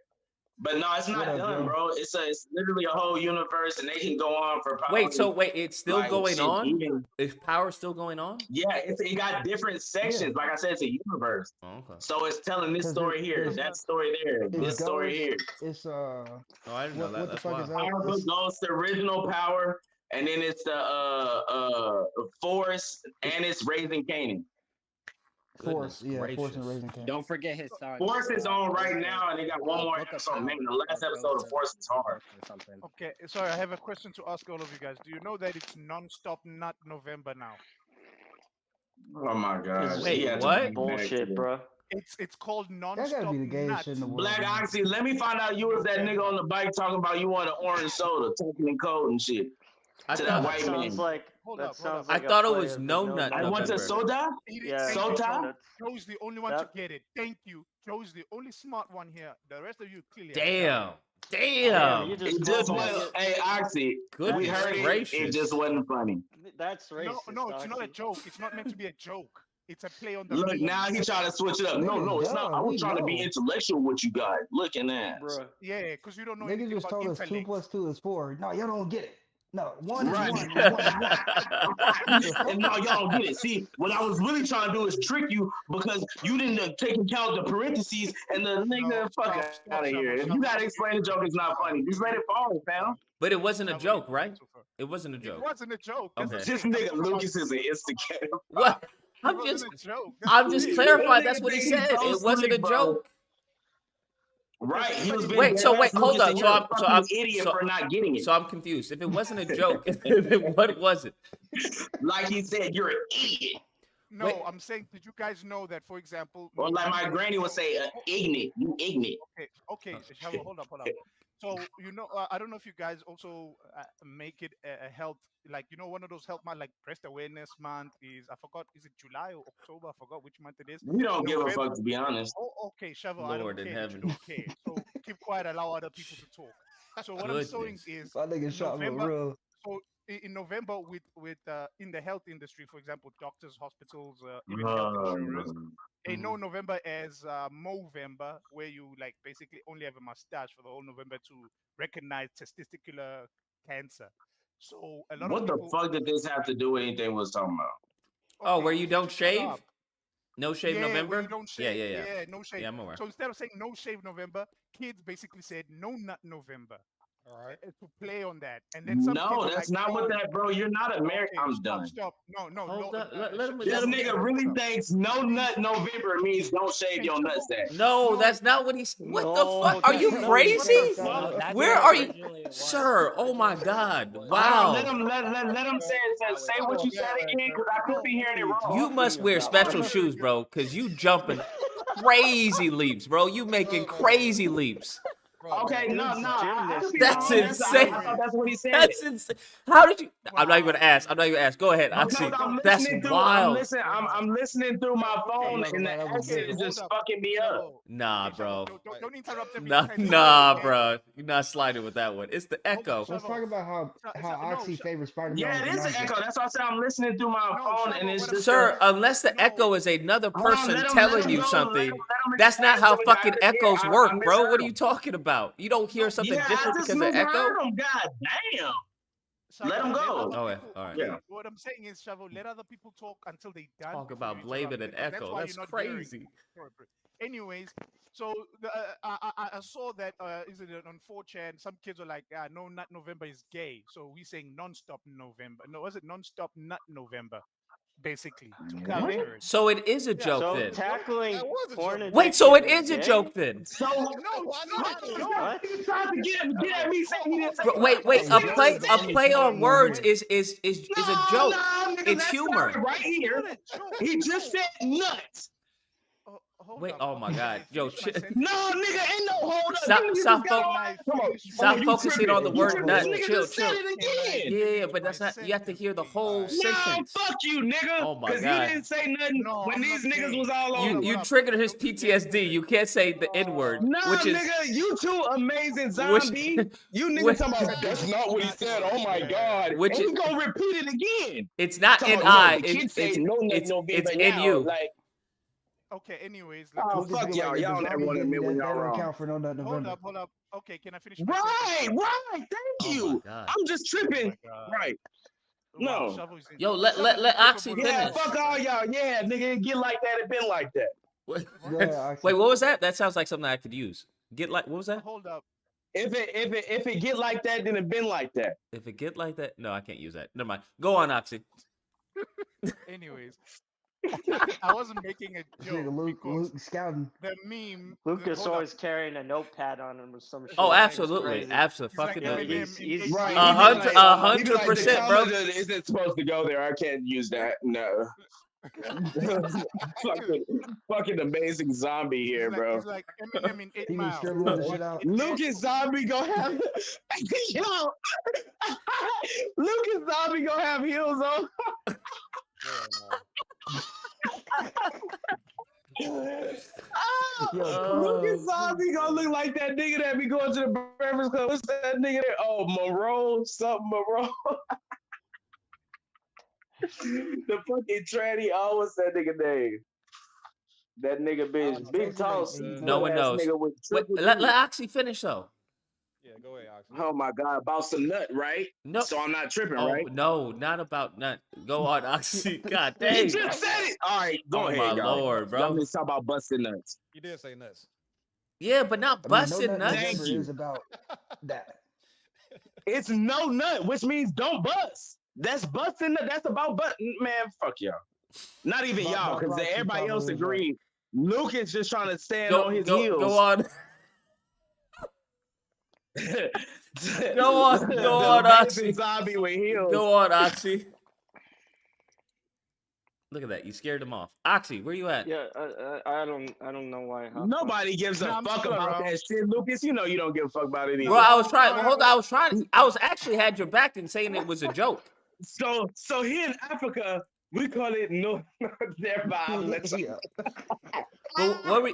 But no, it's not What up, done, Joe? bro. It's literally a whole universe, and they can go on for Wait, it's still like, going shit, on? even- Is Power still going on? Yeah, it got different sections. Like I said, it's a universe. Oh, okay. So it's telling this 'Cause story here, there's- that story there, this story here. It's Oh, I didn't know that. what the That's fuck wild. is that? Power book goes to original Power, and then it's the Force, and it's Raising Canaan. Force, Goodness yeah, Force and gracious. Raising Cane. Don't forget his son. Force is on right now, and they got one more Book of episode. Power. Man, the last Or episode go of Force is hard. or something. Okay, sorry, I have a question to ask all of you guys. Do you know that it's non-stop Nut November now? Oh my god. Wait, He had to what? bring it back Bullshit, to bro. It's called That non-stop gotta be the gayest Nut. shit in the world. Black man. Oxy, let me find out you was that nigga on the bike talking about you want an orange soda, talking in code and shit. I To that thought, white man. Sounds like Hold that up, hold sounds up. like I a thought it play was of the no nut I want to November. soda? Yeah, Thank you, Sota? Joe. Joe's the only one to Yep. get it. Thank you. Joe's the only smart one here. The rest of you clearly. Damn. Damn, you Damn. It just just called wasn't, me. hey, Oxy, we Goodness heard it, it gracious. just wasn't funny. That's No, racist. no, it's not a Oxy. joke. It's not meant to be a joke. It's a play on the Look, meme. now he trying to switch it up. No, Niggas it's not. I dumb, was we trying to be know. intellectual with you guys. Look at that. Bruh. Yeah, because you don't know Niggas anything just about told us 2 interlinks. + 2 is 4. No, y'all don't get it. No, 1 is Right. 1 is 1 is 1. And now y'all don't get it. See, what I was really trying to do is trick you because you didn't take into account the parentheses and the nigga No, fuck stop, out of here. If you gotta explain the joke, it's not funny. Just let it fall, fam. But it wasn't a Stop, joke, stop, right? stop. It wasn't a It joke. wasn't a joke. That's Okay. the This thing. I'm nigga talking about- Lucas is an instigator. What? It I'm wasn't just a joke. That's I'm the just thing. clarifying. That That's what he nigga think said. he's so It wasn't a slick, bro. joke. Right. He was being Wait, so dead wait, ass hold Lucas, up. and So you're a I'm so fucking I'm idiot so, for not getting it. so I'm confused. If it wasn't a joke, what was it? Like he said, you're an idiot. No, Wait. I'm saying, did you guys know that, for example? Or like my November- granny would say, ignorant. You ignorant. Okay, Shavo, hold up. So I don't know if you guys also make it a health, like one of those health month, like breast awareness month is, I forgot, is it July or October? I forgot which month it is. We don't give a November. fuck, to be honest. Oh, okay, Shovel. I Lord don't in care that you heaven. don't care. So keep quiet. Allow other people to talk. So what I'm showing Goodness. is My nigga shot for November. real. So in November, with in the health industry, for example, doctors, hospitals, even health insurers, they know November as Movember, where you like basically only have a mustache for the whole November to recognize testicular cancer. So a lot of What the people. fuck did this have to do with anything we was talking about? Oh, where Okay, you don't shut shave? up. No shave Yeah, where you November? don't Yeah, shave. yeah, yeah. Yeah, no shave. Yeah, I'm aware. So instead of saying no shave November, kids basically said no nut November. All right. To play on that, and then some kids No, are that's like, not what no. that, bro. You're not American. Okay, I'm done. stop. No, no, Hold no. up. Let him. This Let him. nigga really thinks no nut November means don't shave your nutsack. No, that's not what he's. What the No, fuck? Are you no, crazy? no, that's Where what are you, originally it was. sir? Oh my God! Hold on, Wow. let him say what you said again, because I could be hearing it wrong. You must wear special shoes, bro, because you jumping crazy leaps, bro. You making crazy leaps. Okay, no, I could be That's wrong. insane. I thought that's what he said. That's insane. How did you? I'm not even gonna ask. I'm not even gonna ask. Go ahead, Because Oxy. I'm That's listening through. wild. I'm listening through my phone, and the accent is just fucking me up. Nah, bro. Don't interrupt every Nah, time. nah, bro. You're not sliding with that one. It's the echo. Let's talk about how Oxy favors Spider-Man. Yeah, it is an echo. That's why I said I'm listening through my phone, and it's just. Sir, unless the echo is another Hold on, person let him telling you go, something, let him that's not how explain fucking so we got it. echoes I work, bro. misheard What are you him. talking about? You don't hear something Yeah, different I just because of echo? misheard him. God damn. Let him go. Oh, yeah. All right. Yeah. What I'm saying is, Shavo, let other people talk until they done. Talk before about you blaming interrupt an them, 'cause echo. why That's you're not hearing. crazy. Anyways, so I saw that is it on 4chan? Some kids are like, no, nut November is gay. So we saying non-stop November. No, was it non-stop nut November? Basically, to counter it. So it is a joke So then. tackling porn Wait, so it addiction is a gay? joke then? So No, no. What? He tried to get at me saying he didn't say. Bro, wait. A play on words is a joke. No, nigga, It's that humor. started right here. He just said nuts. Wait, oh my God, yo, No, nigga, ain't no hold up. Stop, You niggas stop, got fo- all- Come on, stop you focusing tripping. on the You word tripping. nut. This nigga Chill, just said chill. it again. Yeah, but that's not. You have to hear the whole No, sentence. fuck you, nigga. Oh my Because he God. didn't say nothing when these niggas was all on. You triggered his PTSD. You can't say the N word, Nah, which is nigga, you too amazing which, zombie. You niggas which, talking about that's not what he said. Oh my God. Which and he is- gonna repeat it again. it's not Talking in about, I. no, the kids say It's no nut it's November in now. you. Like, Okay, anyways. oh, Lucas, fuck you y'all. like, if Y'all the never zombie want to did admit when that, y'all that don't wrong. count for no nut November. Hold up. Okay, can I finish my sentence? Right. Thank you. God. I'm just tripping. God. Right. Wow, No. Shovel's in- Yo, let Shovel's Oxy incapable of Yeah, finish. fuck all y'all. Yeah, nigga, it get like that. It been like that. Wait, Go ahead, Oxy. what was that? That sounds like something I could use. Get like, what was that? Hold up. If it get like that, then it been like that. If it get like that, no, I can't use that. Never mind. Go on, Oxy. Anyways, I wasn't making a This nigga joke. Luke scouting. The meme. Lucas hold up. always carrying a notepad on him or some shit. Oh, It's absolutely, crazy. absolutely. He's Right. 100%, bro. Isn't supposed to go there. I can't use that. No. fucking amazing zombie here, bro. He's like Eminem in 8 He be Mile. scribbling the shit out. Lucas Zombie gonna have yo. Lucas Zombie gonna have heels on. Lucas Zombie gonna look like that nigga that be going to the Breakfast Club. What's that nigga there? Oh, Monroe, something Monroe. The fucking tranny always that nigga name. That nigga bitch, big tall. No one knows. Wait, let Oxy finish though. Yeah, go ahead, Oxy. Oh my God, about some nut, right? No. So I'm not tripping, Oh, right? no, not about nut. Go on, Oxy. God He dang. just said it. All right, go Oh, ahead, my y'all. Lord, bro. Y'all need to talk about busting nuts. You did say nuts. Yeah, but not I mean, busting no nut nuts. Thank November you. is about that. It's no nut, which means don't bust. That's busting nut. That's about butt. Man, fuck y'all. Not even Bob- y'all, Bob because Ross everybody probably else is right. agreed. Lucas just trying to stand on his Go heels. on. Go on, The Oxy. amazing zombie with heels. Go on, Oxy. Look at that. You scared him off. Oxy, where you at? Yeah, I don't know why. Nobody gives a fuck about that shit, Lucas. You know you don't give a fuck about it either. Bro, I was trying. Well, hold on. I was actually had your back and saying it was a joke. So here in Africa, we call it no.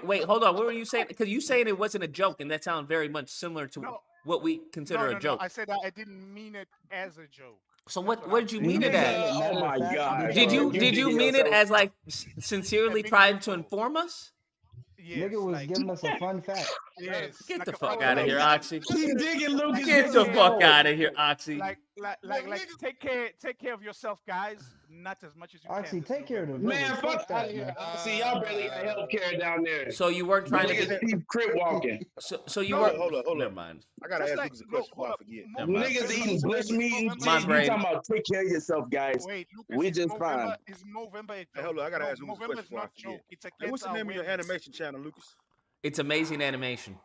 Wait, hold on. What were you saying? Because you saying it wasn't a joke, and that sounds very much similar to what we consider a joke. I said I didn't mean it as a joke. So what did you mean it as? Oh my god! Did you mean it as like sincerely trying to inform us? Nigga was giving us a fun fact. Yes. Get the fuck out of here, Oxy. He digging Lucas. Get the fuck out of here, Oxy. Like, take care of yourself, guys. Not as much as you Oxy, can. take care of the Man, fuck out of here. See, y'all barely got healthcare down there. So you weren't trying to get keep crip walking. So you No, weren't. hold up. Never mind. I gotta ask Lucas a question before I forget. Niggas eating bush meat and My shit. brain. You talking about take care of yourself, guys. Wait, Lucas, We just fine. Is November a Hey, hold on, I gotta ask Lucas a question November's before I not forget. joke. It's a Hey, what's the name of your animation channel, Lucas? It's amazing animation.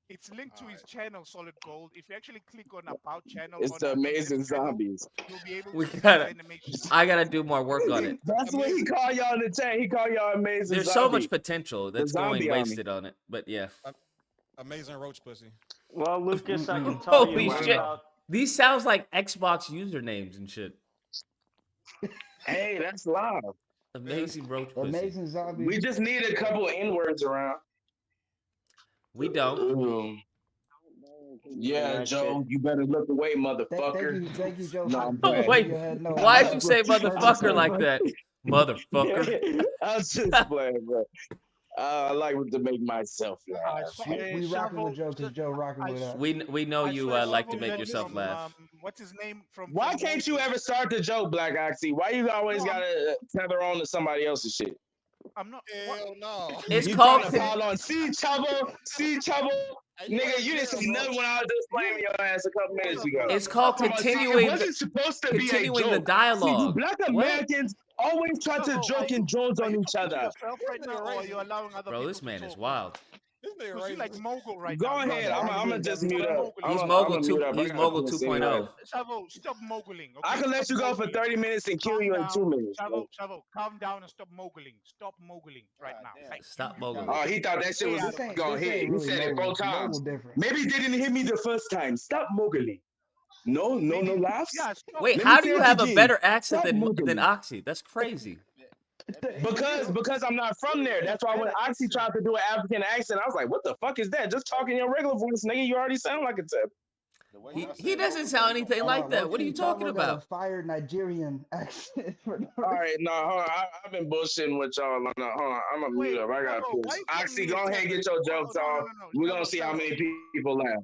It's linked to his channel, Solid Gold. If you actually click on About Channel, It's on the the Amazing Zombies. you'll be able We to see gotta. his animation. I gotta do more work on it. That's what he call y'all in the chat. He call y'all Amazing There's Zombies. so much potential that's going zombie army. wasted on it. But yeah. Amazing roach pussy. Well, Lucas, I can tell Holy you more shit! about. These sounds like Xbox usernames and shit. Hey, that's live. Amazing roach pussy. Amazing zombies. We just need a couple N-words around. We don't. Yeah, Joe, you better look away, motherfucker. Thank you, Joe. No, I'm Oh, playing. wait, No, why'd you say motherfucker like that? Motherfucker. I was just playing, bro. I like to make myself laugh. We rocking with Joe because Joe rocking with us. We know you like to make yourself laugh. What's his name from? Why can't you ever start the joke, Black Oxy? Why you always gotta tether on to somebody else's shit? I'm not. Hell no. It's you called. trying to fall on see trouble. Nigga, you didn't say nothing when I was just playing your ass a couple minutes ago. It's called continuing. It wasn't supposed to be a Continuing the joke. dialogue. See, you Black Americans always try to joke and Jones on each other. Yourself right now, or are you allowing other Bro, people this to man talk? is wild. This nigga You right like mogul right Go now. ahead. I'm gonna just mute up. He's I'ma mogul mute up. I He's gotta mogul piss 2.0. anyway. Chavo, stop moguling. Okay? I can let you go for 30 minutes and kill you in 2 minutes. bro. Chavo, calm down and stop moguling. Stop moguling right now. Like, Stop mogul. Oh, he thought that shit was gonna hit. He said it 4 times. Maybe he didn't hit me the first time. Stop moguling. No laughs. Wait, Let how me do say you it have a again. better accent Stop moguling. than Oxy? That's crazy. Because I'm not from there. That's why when Oxy tried to do an African accent, I was like, what the fuck is that? Just talking your regular voice, nigga. You already sound like a tip. He doesn't sound anything like that. What are you talking Chavo got about? a fire Nigerian accent. All right, no, hold on. I've been bullshitting with y'all. No, hold on. I'm gonna mute up. I got piss. Oxy, go ahead and get your jokes off. We're gonna see how many people laugh.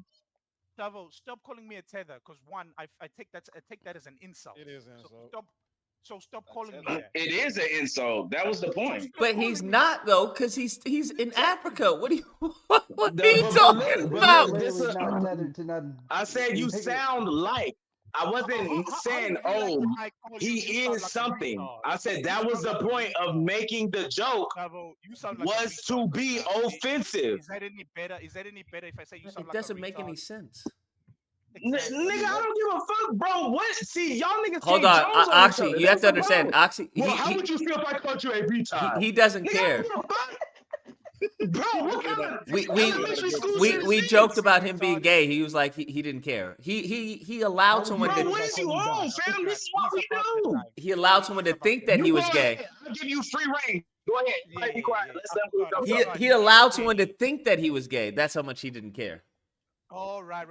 Chavo, stop calling me a tether. Because one, I take that as an insult. It is an insult. Stop calling me that. It is an insult. That was the point. But he's not though, because he's in Africa. What are you talking about? I said you sound like. I wasn't saying, oh, he is something. I said that was the point of making the joke was to be offensive. Is that any better? Is that any better if I say you sound It like a doesn't make any retard? sense. Nigga, I don't give a fuck, bro. What? See, y'all niggas Hold take on, Jones on each Oxy, other. you have That's to the understand, problem. Oxy. Well, how would you feel if I called you a retard? He doesn't Nigga, I care. don't give a fuck. Bro, what kind of elementary school shit We is joked this? about him being gay. He was like he didn't care. He allowed someone Bro, to. what is you on, fam? This is what we do. He allowed someone to think that he You was go gay. ahead. I'll give you free reign. Go ahead. Be quiet. Let's let him go. He allowed someone to think that he was gay. That's how much he didn't care. Oh, right.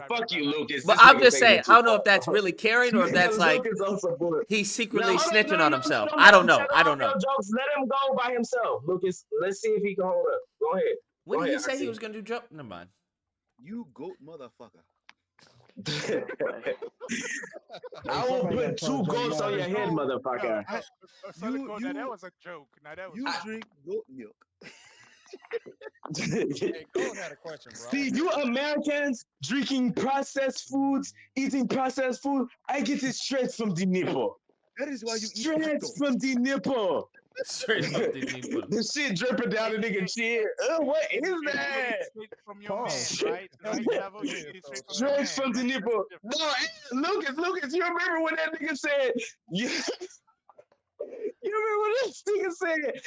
Fuck you, Lucas. But This I'm nigga just taking saying, it I don't too know if that's far. really caring or if that's like Lucas on support. he's secretly No, hold on, snitching no, on no, himself. no, I don't know. shut I off don't know. your jokes. Let him go by himself, Lucas. Let's see if he can hold up. Go ahead. When Go did he ahead, say I he see. was gonna do jump? Never mind. You goat motherfucker. I will put 2 goats on your head, motherfucker. That was a joke. Now that was You drink goat milk. Hey, Cole had a question, bro. See, you Americans drinking processed foods, eating processed food, I get it straight from the nipple. That is why you eat Straight McDonald's. from the nipple. Straight from the nipple. The shit dripping down the nigga chin. What is that? straight from your man, right? Right, Chavo? You get it straight from your Straight man. from the nipple. No, hey, Lucas, you remember when that nigga said, you remember when this nigga said,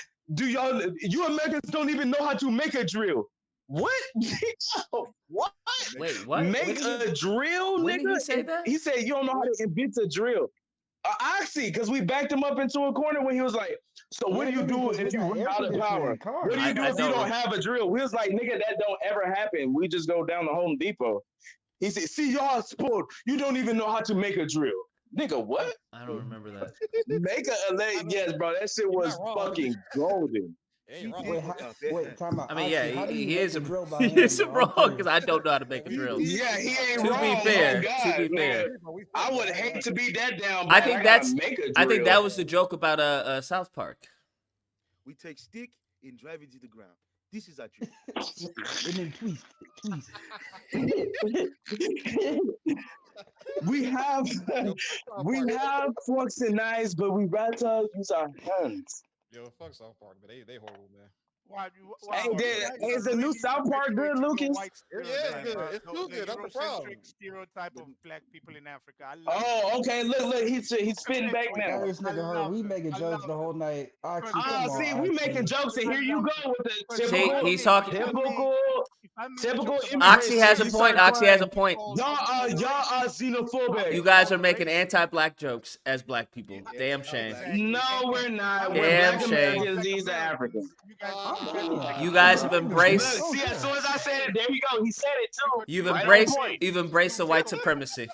you Americans don't even know how to make a drill. What? What? Wait, what? Make a drill, when nigga? did he say that? He said you don't know how to invent a drill. Oxy, because we backed him up into a corner when he was like, so what do you do if you run out of power? What do you do if you don't have a drill? We was like, nigga, that don't ever happen. We just go down to Home Depot. He said, see, y'all sport. You don't even know how to make a drill. Nigga, what? I don't remember that. Make yes, bro. That shit was fucking golden. Wait, time out. I mean, Oxy, yeah, how do you he make is a drill by he hand, is bro? I'm wrong because curious. I don't know how to make a drill. Yeah, he ain't To wrong. be fair, Oh, God, to be fair, nigga. I would hate to beat that down. I But think gotta that's make a drill. I think that was the joke about South Park. We take stick and drive it to the ground. This is our drill. And then twist. we have forks and knives, but we rather use our hands. Yo, fuck South Park, but they horrible, man. Is the new South Park good, Lucas? Yeah, it's good. It's too good. That's the problem. Stereotype of black people in Africa. Oh, okay. Look, he's spitting back now. This nigga heard we making jokes the whole night. Oxy, come on, See, we Oxy. making jokes, and here you go with the See, typical, he's talking. typical Oxy has a point. Oxy has a point. Y'all are xenophobic. You guys are making anti-black jokes as black people. Damn shame. No, we're not. We're Damn black shame. Americans. These are Africans. You guys have embraced. Look, see, as soon as I said it, there you go. He said it too. You've Right on embraced. point. You've embraced the white supremacy.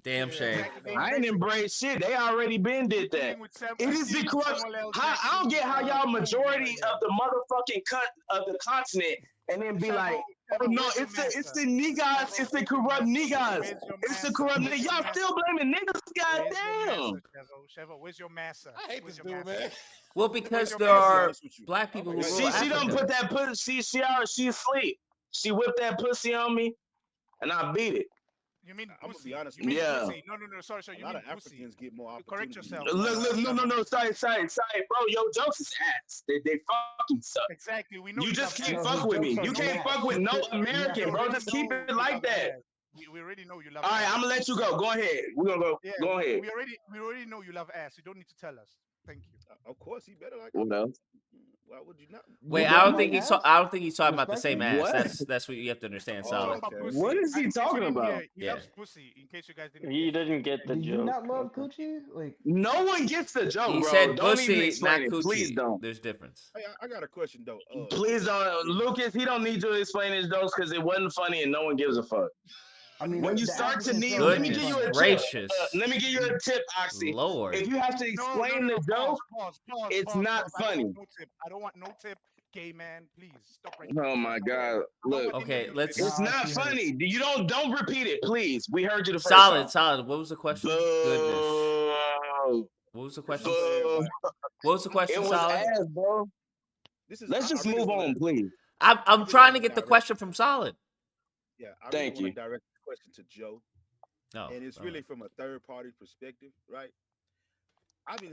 Damn shame. I ain't embraced shit. They already been did that. It is the corrupt. I don't get how y'all majority of the motherfucking of the continent, and then be like, oh no, it's the niggas, it's the corrupt niggas, it's the corrupt niggas. Y'all still blaming niggas? Goddamn. Shevo, where's your massa? I hate this dude, man. Well, because there are black people who rule She don't Africa. put that pussy. She asleep. She whipped that pussy on me, and I beat it. You mean I'm gonna pussy? be honest. You mean Yeah. pussy? No, sorry. A You lot mean of pussy? Africans get more Correct opportunities. yourself. No, sorry, bro. Your jokes is ass. They fucking suck. Exactly. We know You just love can't ass. fuck with me. You can't fuck with no American, bro. Just keep it like that. We already know you love. All right, ass. I'm gonna let you go. Go ahead. We're gonna go. Yeah, Go ahead. We already know you love ass. You don't need to tell us. Thank you. Of course, he better like. What else? Why would you not? Wait, I don't think he's. I don't think he's talking about the same ass. What? That's what you have to understand, Oh, Solid. okay. What is he talking about? He Yeah. loves pussy. In case you guys didn't. You didn't get the Do you joke. not love coochie? Like, No one gets the joke, He bro. said Don't even pussy, explain not it. Please coochie. don't. There's difference. Hey, I got a question though. Please don't, Lucas. He don't need you to explain his jokes because it wasn't funny and no one gives a fuck. I mean, When you the start to African need, song let me is give you funny. a Gracious. tip. Let me give you a tip, Oxy. Lord. If you have to explain the joke, Pause. it's not funny. I don't want no tip. Gay man, please stop right Oh my God! Look, Okay, let's. it's not funny. You don't repeat it, please. We heard you the first Solid, time. solid. What was the question? Goodness. Boo. What was the question? Boo. What was the It question, was Solid? ass, bro. Let's just move on, please. I'm trying to get the question from Solid. Yeah, I Thank really you. want to direct the question to Joe, No. and it's really from a third party perspective, right?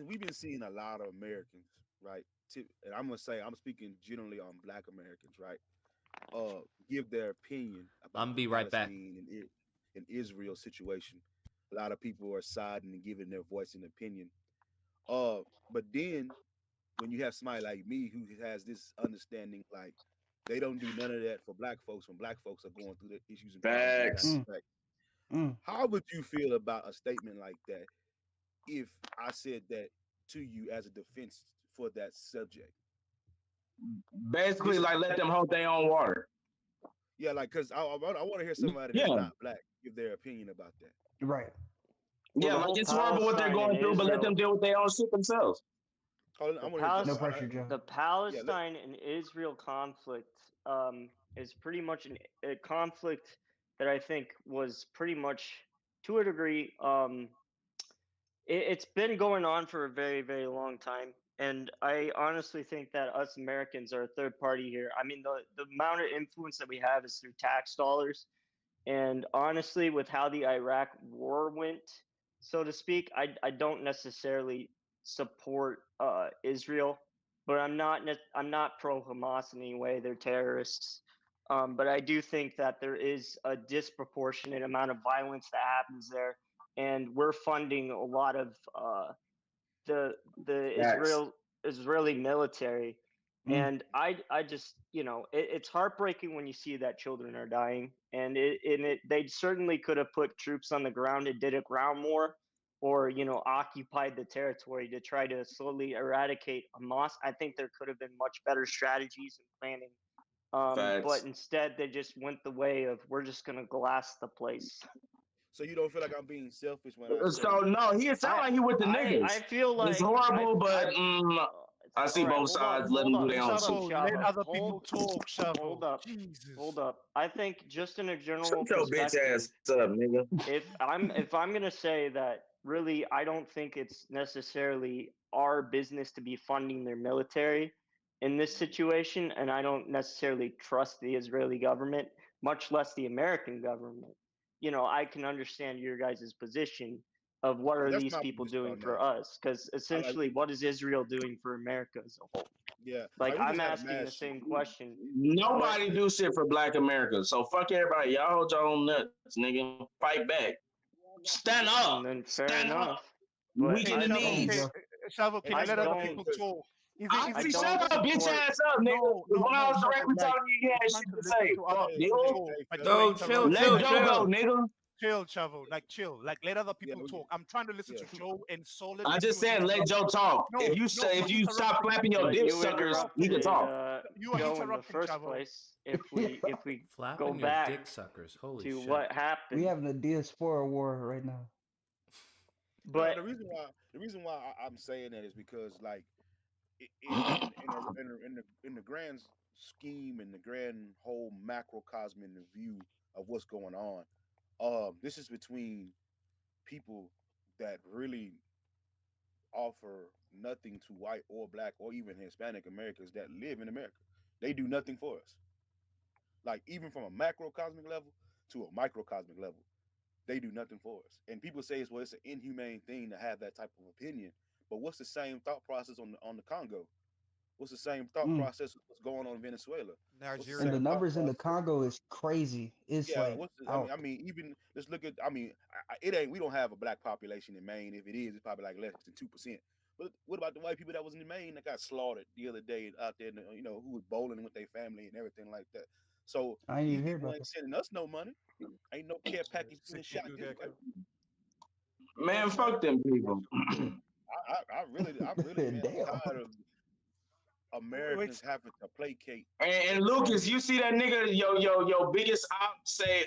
We've been seeing a lot of Americans, right? And I'm gonna say I'm speaking generally on Black Americans, right? Give their opinion about I'm gonna be right back. Palestine and Israel situation. A lot of people are siding and giving their voice and opinion. But then when you have somebody like me who has this understanding, like they don't do none of that for Black folks when Black folks are going through the issues and problems. Facts. How would you feel about a statement like that if I said that to you as a defense for that subject? Basically, like let them hold their own water. Yeah, like because I want to hear somebody that's not Black give their opinion about that. Right. Well, Yeah, the like whole it's horrible what they're Palestine going and through, but let Israel- them deal with their own shit themselves. No pressure, Joe. The Palestine and Israel conflict is pretty much a conflict that I think was pretty much, to a degree, it's been going on for a very, very long time. And I honestly think that us Americans are a third party here. I mean, the amount of influence that we have is through tax dollars. And honestly, with how the Iraq war went, so to speak, I don't necessarily support Israel, but I'm not pro Hamas in any way. They're terrorists. But I do think that there is a disproportionate amount of violence that happens there, and we're funding a lot of the Facts. Israel Israeli military. And I just, it's heartbreaking when you see that children are dying, and they certainly could have put troops on the ground and did it ground more, or occupied the territory to try to slowly eradicate Hamas. I think there could have been much better strategies and planning. But Facts. instead, they just went the way of we're just gonna glass the place. So you don't feel like I'm being selfish when I say So no, he sound like he with the I niggas. feel like It's horrible, but I see all right, both hold up, sides. Let them do their own Shovel, shit. let Chavo. other people talk, Shovel. Hold up. Jesus. Hold up. I think just in a general Shut your bitch perspective, ass up, nigga. if I'm gonna say that really I don't think it's necessarily our business to be funding their military in this situation, and I don't necessarily trust the Israeli government, much less the American government. I can understand your guys' position of what are That's these my people position doing on for that. us, because essentially what is Israel doing for America as a whole? Yeah, Like, we I'm just had a asking the mass same shooting. question. Nobody do shit for Black America. So fuck everybody. Y'all hold your own nuts, nigga. Fight back. Stand up. And then fair Stand enough. up. But Weaken the Shovel, knees. Shovel, can I you let other don't- people talk? Obviously, shut up, bitch ass up, nigga. No, When I was Shovel, directly like, talking to you, you had I'm shit trying to to listen say. to other Fuck, people nigga. talk, but No, you're chill, Let interrupting. Joe go, nigga. Chill, Chavo. Like, chill. Like, let other people talk. I'm trying to listen to Joe and Solid. I and just you said let Joe talk. No, If you no, say if you're you stop interrupting. flapping your But dick you suckers, we interrupted can talk. You are Joe in the interrupting, first Chavo. place. If we go Flapping your back dick suckers. Holy to shit. what happened, We having a diaspora war right now. No, but the reason why I'm saying that is because like in the grand scheme and the grand whole macrocosm and the view of what's going on, this is between people that really offer nothing to white or black or even Hispanic Americans that live in America. They do nothing for us. Like even from a macrocosmic level to a microcosmic level, they do nothing for us. And people say it's an inhumane thing to have that type of opinion. But what's the same thought process on the Congo? What's the same thought process of what's going on in Venezuela? Nigeria. And the numbers in the Congo is crazy. It's Yeah, like I mean, even let's look at. I mean, it ain't. We don't have a black population in Maine. If it is, it's probably like less than 2%. But what about the white people that was in Maine that got slaughtered the other day out there? Who was bowling with their family and everything like that. So I ain't these even hear people about ain't that. sending us no money. Ain't no care package being shot. Man, fuck them people. I'm really tired of Americans having to placate. And Lucas, you see that nigga, your biggest op say,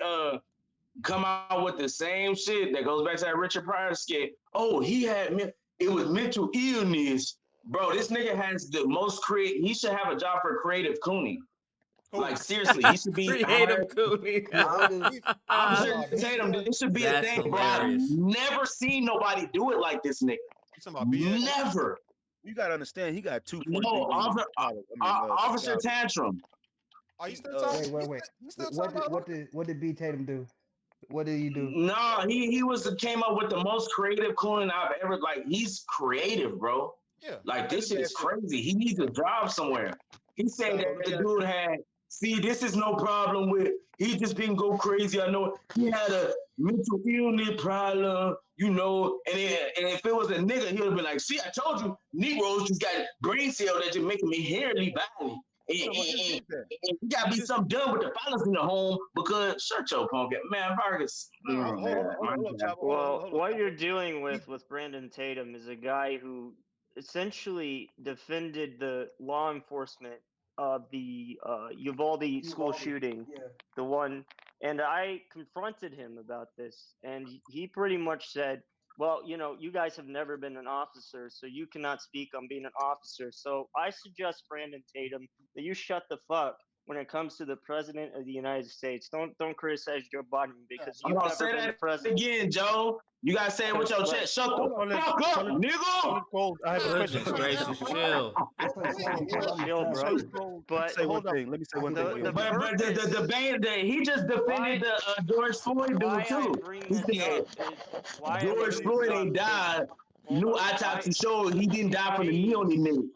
come out with the same shit that goes back to that Richard Pryor skit. Oh, it was mental illness. Bro, this nigga has the most he should have a job for Creative Cooney. Like seriously, he should be Creative Cooney. Officer Tatum, this should be a That's thing, bro. I've hilarious. never seen nobody do it like this nigga. Never. You gotta understand, he got 2.3 No, million. Officer Tantrum. Are you still talking? Wait. What did B Tatum do? What did he do? No, he came up with the most creative cooling I've ever he's creative, bro. Yeah. Like this shit is crazy. He needs a job somewhere. He said that the dude had this is no problem with he just didn't go crazy. I know he had a mental illness problem, and if it was a nigga, he would have been like, see, I told you, Negroes just got brain cells that just making me inherently violent. And you gotta be something done with the violence in the home because shut your punk ass. Man, Vargas. Well, what you're dealing with Brandon Tatum is a guy who essentially defended the law enforcement of the Uvalde school shooting, the one, and I confronted him about this, and he pretty much said, well, you guys have never been an officer, so you cannot speak on being an officer. So I suggest, Brandon Tatum, that you shut the fuck when it comes to the president of the United States. Don't criticize Joe Biden because you've never say been the that president. again, Joe. You gotta say it with your chest. Shut the fuck up, nigga. I have a question. Goodness gracious, chill. Chill, bro. But say one thing. Let me say one thing. But the band that he just defended the George Floyd dude too. He said George Floyd ain't died. New autopsy showed he didn't die from the knee on his knee.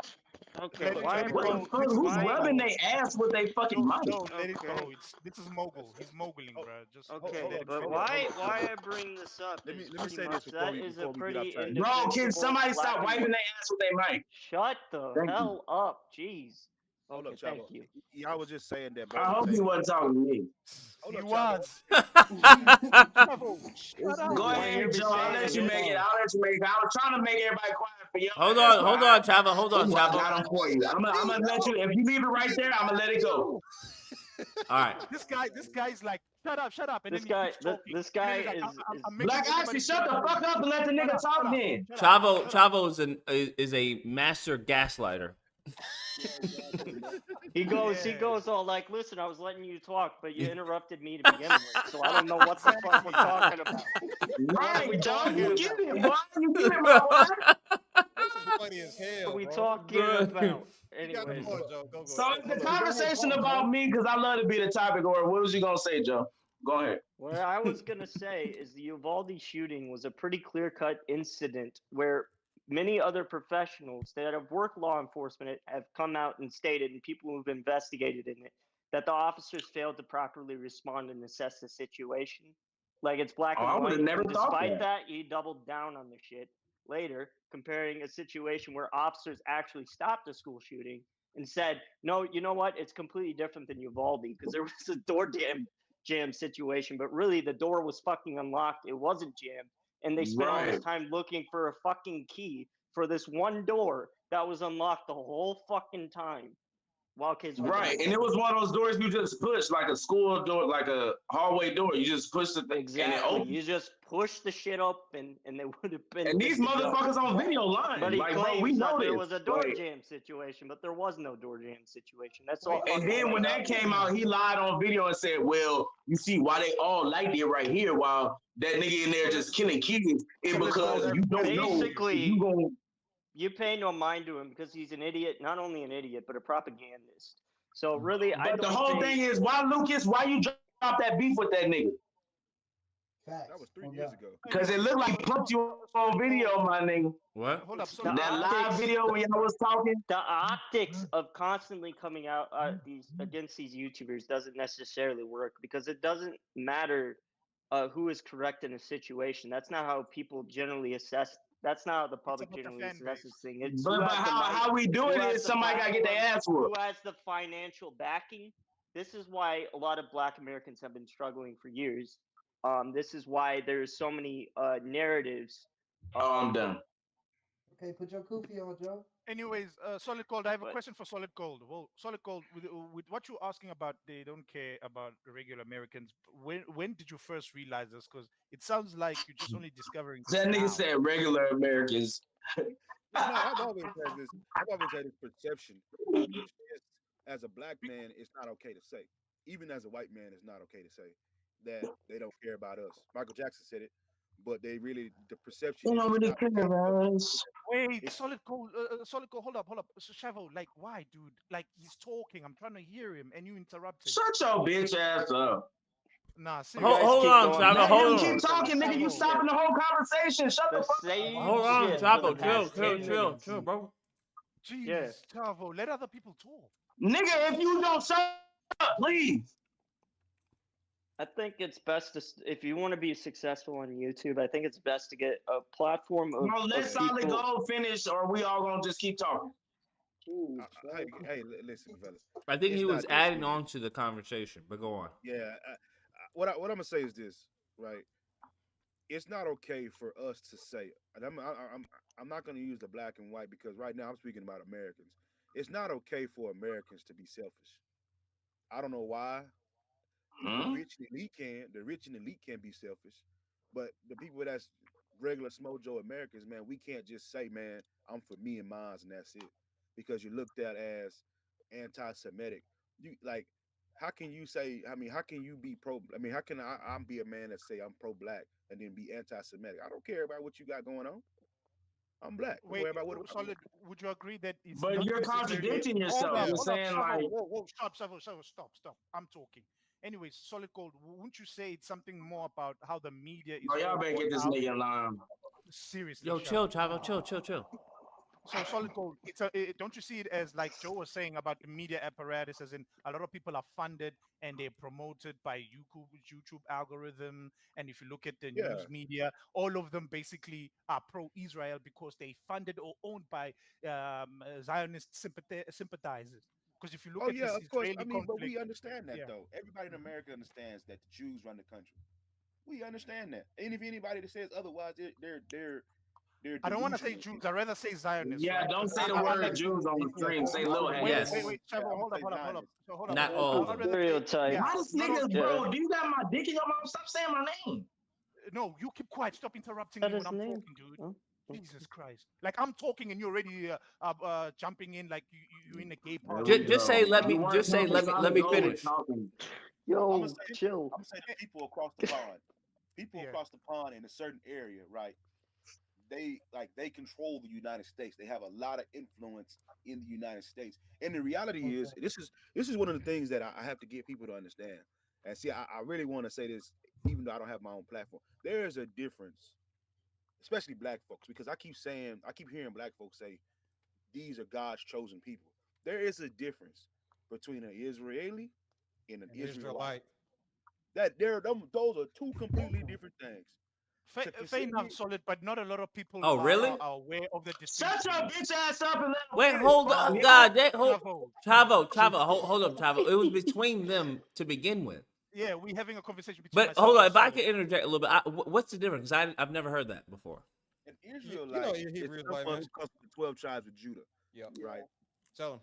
Okay, Let it why, go. What the bro? fuck? This is Who's Why? rubbing their ass with their fucking mic? Joe, let it Okay. go. This is mogul. He's moguling, Oh, bro. Just Okay, let him but finish. why I bring this up let me is let me pretty say this much that is a before we get off pretty track. Bro, can indefensible somebody black stop and wiping white. their ass with their mic? Shut the Thank you. hell up, jeez. Hold Okay, up, thank Chavo. you. Y'all was just saying that I Breonna hope you Taylor. wasn't talking to me. Hold He up, Chavo. was. Chavo, shut This up. Go You nigga, want to hear ahead, me Joe. say I'll it let you again? make it. I'll let you make it. I was trying to make everybody quiet for your Hold ass, on, but Chavo. Hold on, ooh, I got Chavo. them for you. I'm gonna let you. If you leave it right there, I'm gonna let it go. All right. This guy's like, shut up, and This then he guy, keeps talking. this And then guy he's like, is I'm making Black everybody Ashley, shut feel the fuck crazy. up and let the nigga Shut talk up, then. shut up, Chavo shut up. Chavo is a master gaslighter. he Yeah. goes all like, listen, I was letting you talk, but you interrupted me to begin with, so I don't know what the fuck we're talking about. What are we Right, Joe. talking You about? get it, boy. You get it, my boy. This is funny as What are hell, we bro. talking about? You got the Anyways, floor, Joe. Go. So Hey, is the Hold up. go ahead, conversation talk, about Joe. me, because I love to be the topic, or what was you gonna say, Joe? Go ahead. what I was gonna say is the Uvalde shooting was a pretty clear-cut incident where many other professionals that have worked law enforcement have come out and stated, and people who've investigated in it, that the officers failed to properly respond and assess the situation. Like it's black Oh, and I would have white. never And thought despite that. that, he doubled down on the shit later, comparing a situation where officers actually stopped a school shooting and said, no, you know what? It's completely different than Uvalde because there was a door jam situation, but really the door was fucking unlocked. It wasn't jammed. And they spent all this Right. time looking for a fucking key for this one door that was unlocked the whole fucking time while kids were Right, dying. and it was one of those doors you just push, like a school door, like a hallway door. You just push the thing, and it Exactly. opens. You just push the shit up and they would have been And good these to go. motherfuckers on video But lying. he Like, bro, we claims that know there this. was a door Like, jam situation, but there was no door jam situation. That's Wait, all and fucking then when made that up. came out, he lied on video and said, "Well, you see why they all liked it right here, while that nigga in there just killing kids, it so let's go because there. you don't know if Basically, you gonna." you pay no mind to him because he's an idiot, not only an idiot, but a propagandist. So really, I But the don't whole pay. thing is, why Lucas? Why you drop that beef with that nigga? facts. That was 3 Oh years God. ago. Because it looked like he pumped you on video, my nigga. What? Hold up, The solid That gold. live optics, video when y'all was talking. the optics of constantly coming out these against these YouTubers doesn't necessarily work because it doesn't matter who is correct in a situation. That's not how people generally assess. That's not how the It's public about the generally fan assesses base. thing. It's who But has the mic, how we do who it has is the somebody gotta get their platform, ass who whooped. has the financial backing. This is why a lot of Black Americans have been struggling for years. This is why there's so many narratives. Oh, I'm done. Okay, put your kufi on, Joe. Anyways, solid gold. I have a But question for solid gold. Well, solid gold, with what you're asking about, they don't care about the regular Americans. When did you first realize this? Because it sounds like you're just only discovering this That nigga now. said regular Americans. No, I've always had this. I've always had this perception, which is, as a black man, it's not okay to say. Even as a white man, it's not okay to say that they don't care about us. Michael Jackson said it, but they really the perception They is don't it's really not care okay for us about to say us. Wait, that. It's solid gold, solid gold. Hold up. So Shavo, like, why, dude? Like, he's talking. I'm trying to hear him, and you interrupting. Shut your bitch ass up. Nah, you guys seriously. Hold keep on, going Chavo. Let back and him Hold keep on. forth on the talking, nigga. You same stopping shit. the whole conversation. Shut the The fuck same Hold on, shit for the Chavo. past 10 Chill, minutes. bro. Yeah. Jeez, Chavo, let other people talk. Nigga, if you don't shut up, please. I think it's best to, if you want to be successful on YouTube, I think it's best to get a platform Bro, let of Solid people. Gold finish, or we all gonna just keep talking. listen, fellas. I think It's he was not that adding serious. on to the conversation, but go on. Yeah. What I'm gonna say is this, right? It's not okay for us to say, and I'm not gonna use the black and white because right now I'm speaking about Americans. It's not okay for Americans to be selfish. I don't know why. The Hmm? rich and elite can. The rich and elite can be selfish, but the people that's regular Smojo Americans, man, we can't just say, man, I'm for me and mines and that's it, because you're looked at as anti-Semitic. You like, how can you say? I mean, how can you be pro? I mean, how can I'm be a man that say I'm pro-black and then be anti-Semitic? I don't care about what you got going on. I'm black. Don't Wait, worry about what. solid. Would you agree that it's But not you're necessarily? contradicting Hold yourself. up, You're hold up, saying Shavo. like, Whoa, stop, Shavo, stop. I'm talking. Anyways, solid gold. Wouldn't you say it's something more about how the media is bro, y'all all better brought get this out? nigga in line. Seriously, Yo, Shavo. chill, Chavo. Chill. So Solid Gold, don't you see it as like Joe was saying about the media apparatus, as in a lot of people are funded and they're promoted by YouTube algorithm, and if you look at the Yeah. news media, all of them basically are pro-Israel because they funded or owned by Zionist sympathizers. Because if you look Oh at yeah, this of course. I Israeli mean, but conflict, we understand that yeah. though. Everybody in America understands that the Jews run the country. We understand that. And if anybody that says otherwise, they're I don't want to say delusional. Jews. I'd rather say Zionists, Yeah, right? don't 'Cause say the I word like Jews on the screen. Say little wait, heads. Trevor, I'm hold gonna up. say Zionists. So hold up. Not all of I'd them. rather say, Stereotype. yeah, Why this not all, nigga, bro? Do you got my dick in your mouth? Stop saying my name. no, you keep quiet. Stop interrupting That me when his I'm name? talking, dude. Huh? Jesus Christ! Like I'm talking and you're already jumping in like you're in a gay There party. we Just say go. let You me. weren't Just say talking. let Solid me Gold was finish. talking. I'm gonna Yo, say chill. I'm gonna say the people across the pond. People Yeah. across the pond in a certain area, right? They control the United States. They have a lot of influence in the United States. And the reality is, this is one of the things that I have to get people to understand. And see, I really want to say this, even though I don't have my own platform. There is a difference, especially black folks, because I keep hearing black folks say these are God's chosen people. There is a difference between an Israeli and an An Israelite. Israelite. Those are two completely different things. Fair enough, Solid, but not a lot of people Oh, are really? aware of the Shut distinction. your bitch ass up and let him Wait, finish, hold bro. up, God, hold, Chavo. Chavo, hold up, Chavo. It was between them to begin with. Yeah, we're having a conversation between But myself hold on, and if I Solid. could interject a little bit, what's the difference? Because I've never heard that before. An You know Israelite you're is Hebrew Israelite, someone man. who comes from the 12 tribes of Judah, Yep. right? Tell him.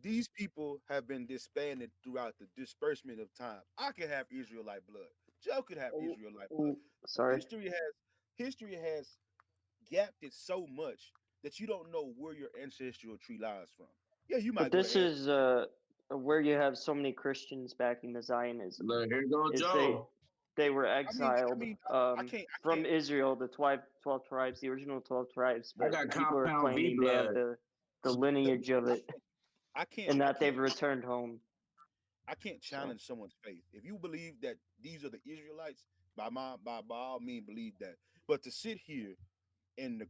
These people have been disbanded throughout the disbursement of time. I could have Israelite blood. Joe could have Israelite blood. Sorry. History has gapped it so much that you don't know where your ancestral tree lies from. Yeah, you But might go to this is where you have so many Christians backing the Zionism. Look, here go Is Joe. they were exiled I can't from Israel, the 12 tribes, the original 12 tribes, I but got people are compound V claiming they have blood. the lineage of it I can't and that they've returned home. I can't challenge someone's faith. If you believe that these are the Israelites, by all means believe that. But to sit here and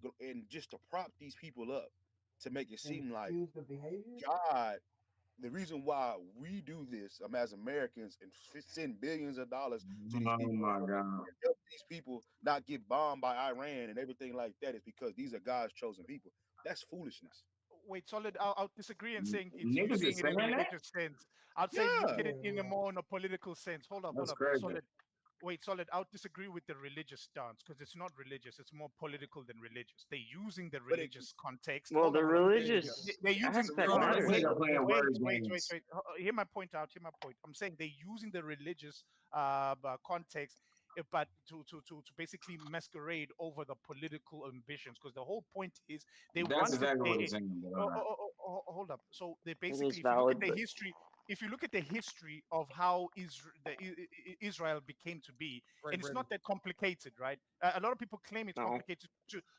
just to prop these people up to make it seem like the behavior? God, the reason why we do this as Americans and send billions of dollars to these Oh people my and God. help these people not get bombed by Iran and everything like that is because these are God's chosen people. That's foolishness. Wait, Solid, I'll disagree in saying it's you Niggas seeing is it in a saying that? religious sense. I'd say look at it in a more in a political sense. Hold That's up, crazy. Solid. Wait, Solid, I'll disagree with the religious stance because it's not religious. It's more political than religious. They're using the religious context. Well, Hold the up. religious They're using. aspect This matters. nigga playing word Wait. games. Hear my point out. Hear my point. I'm saying they're using the religious context, but to basically masquerade over the political ambitions. Because the whole point is they That's wanted exactly what a. he's saying. But all right. Hold up. So they It basically, is if you look at valid, the but history, if you look at the history of how Israel became to be, Great and it's Britain. not that complicated, right? A lot of people claim it's no. complicated,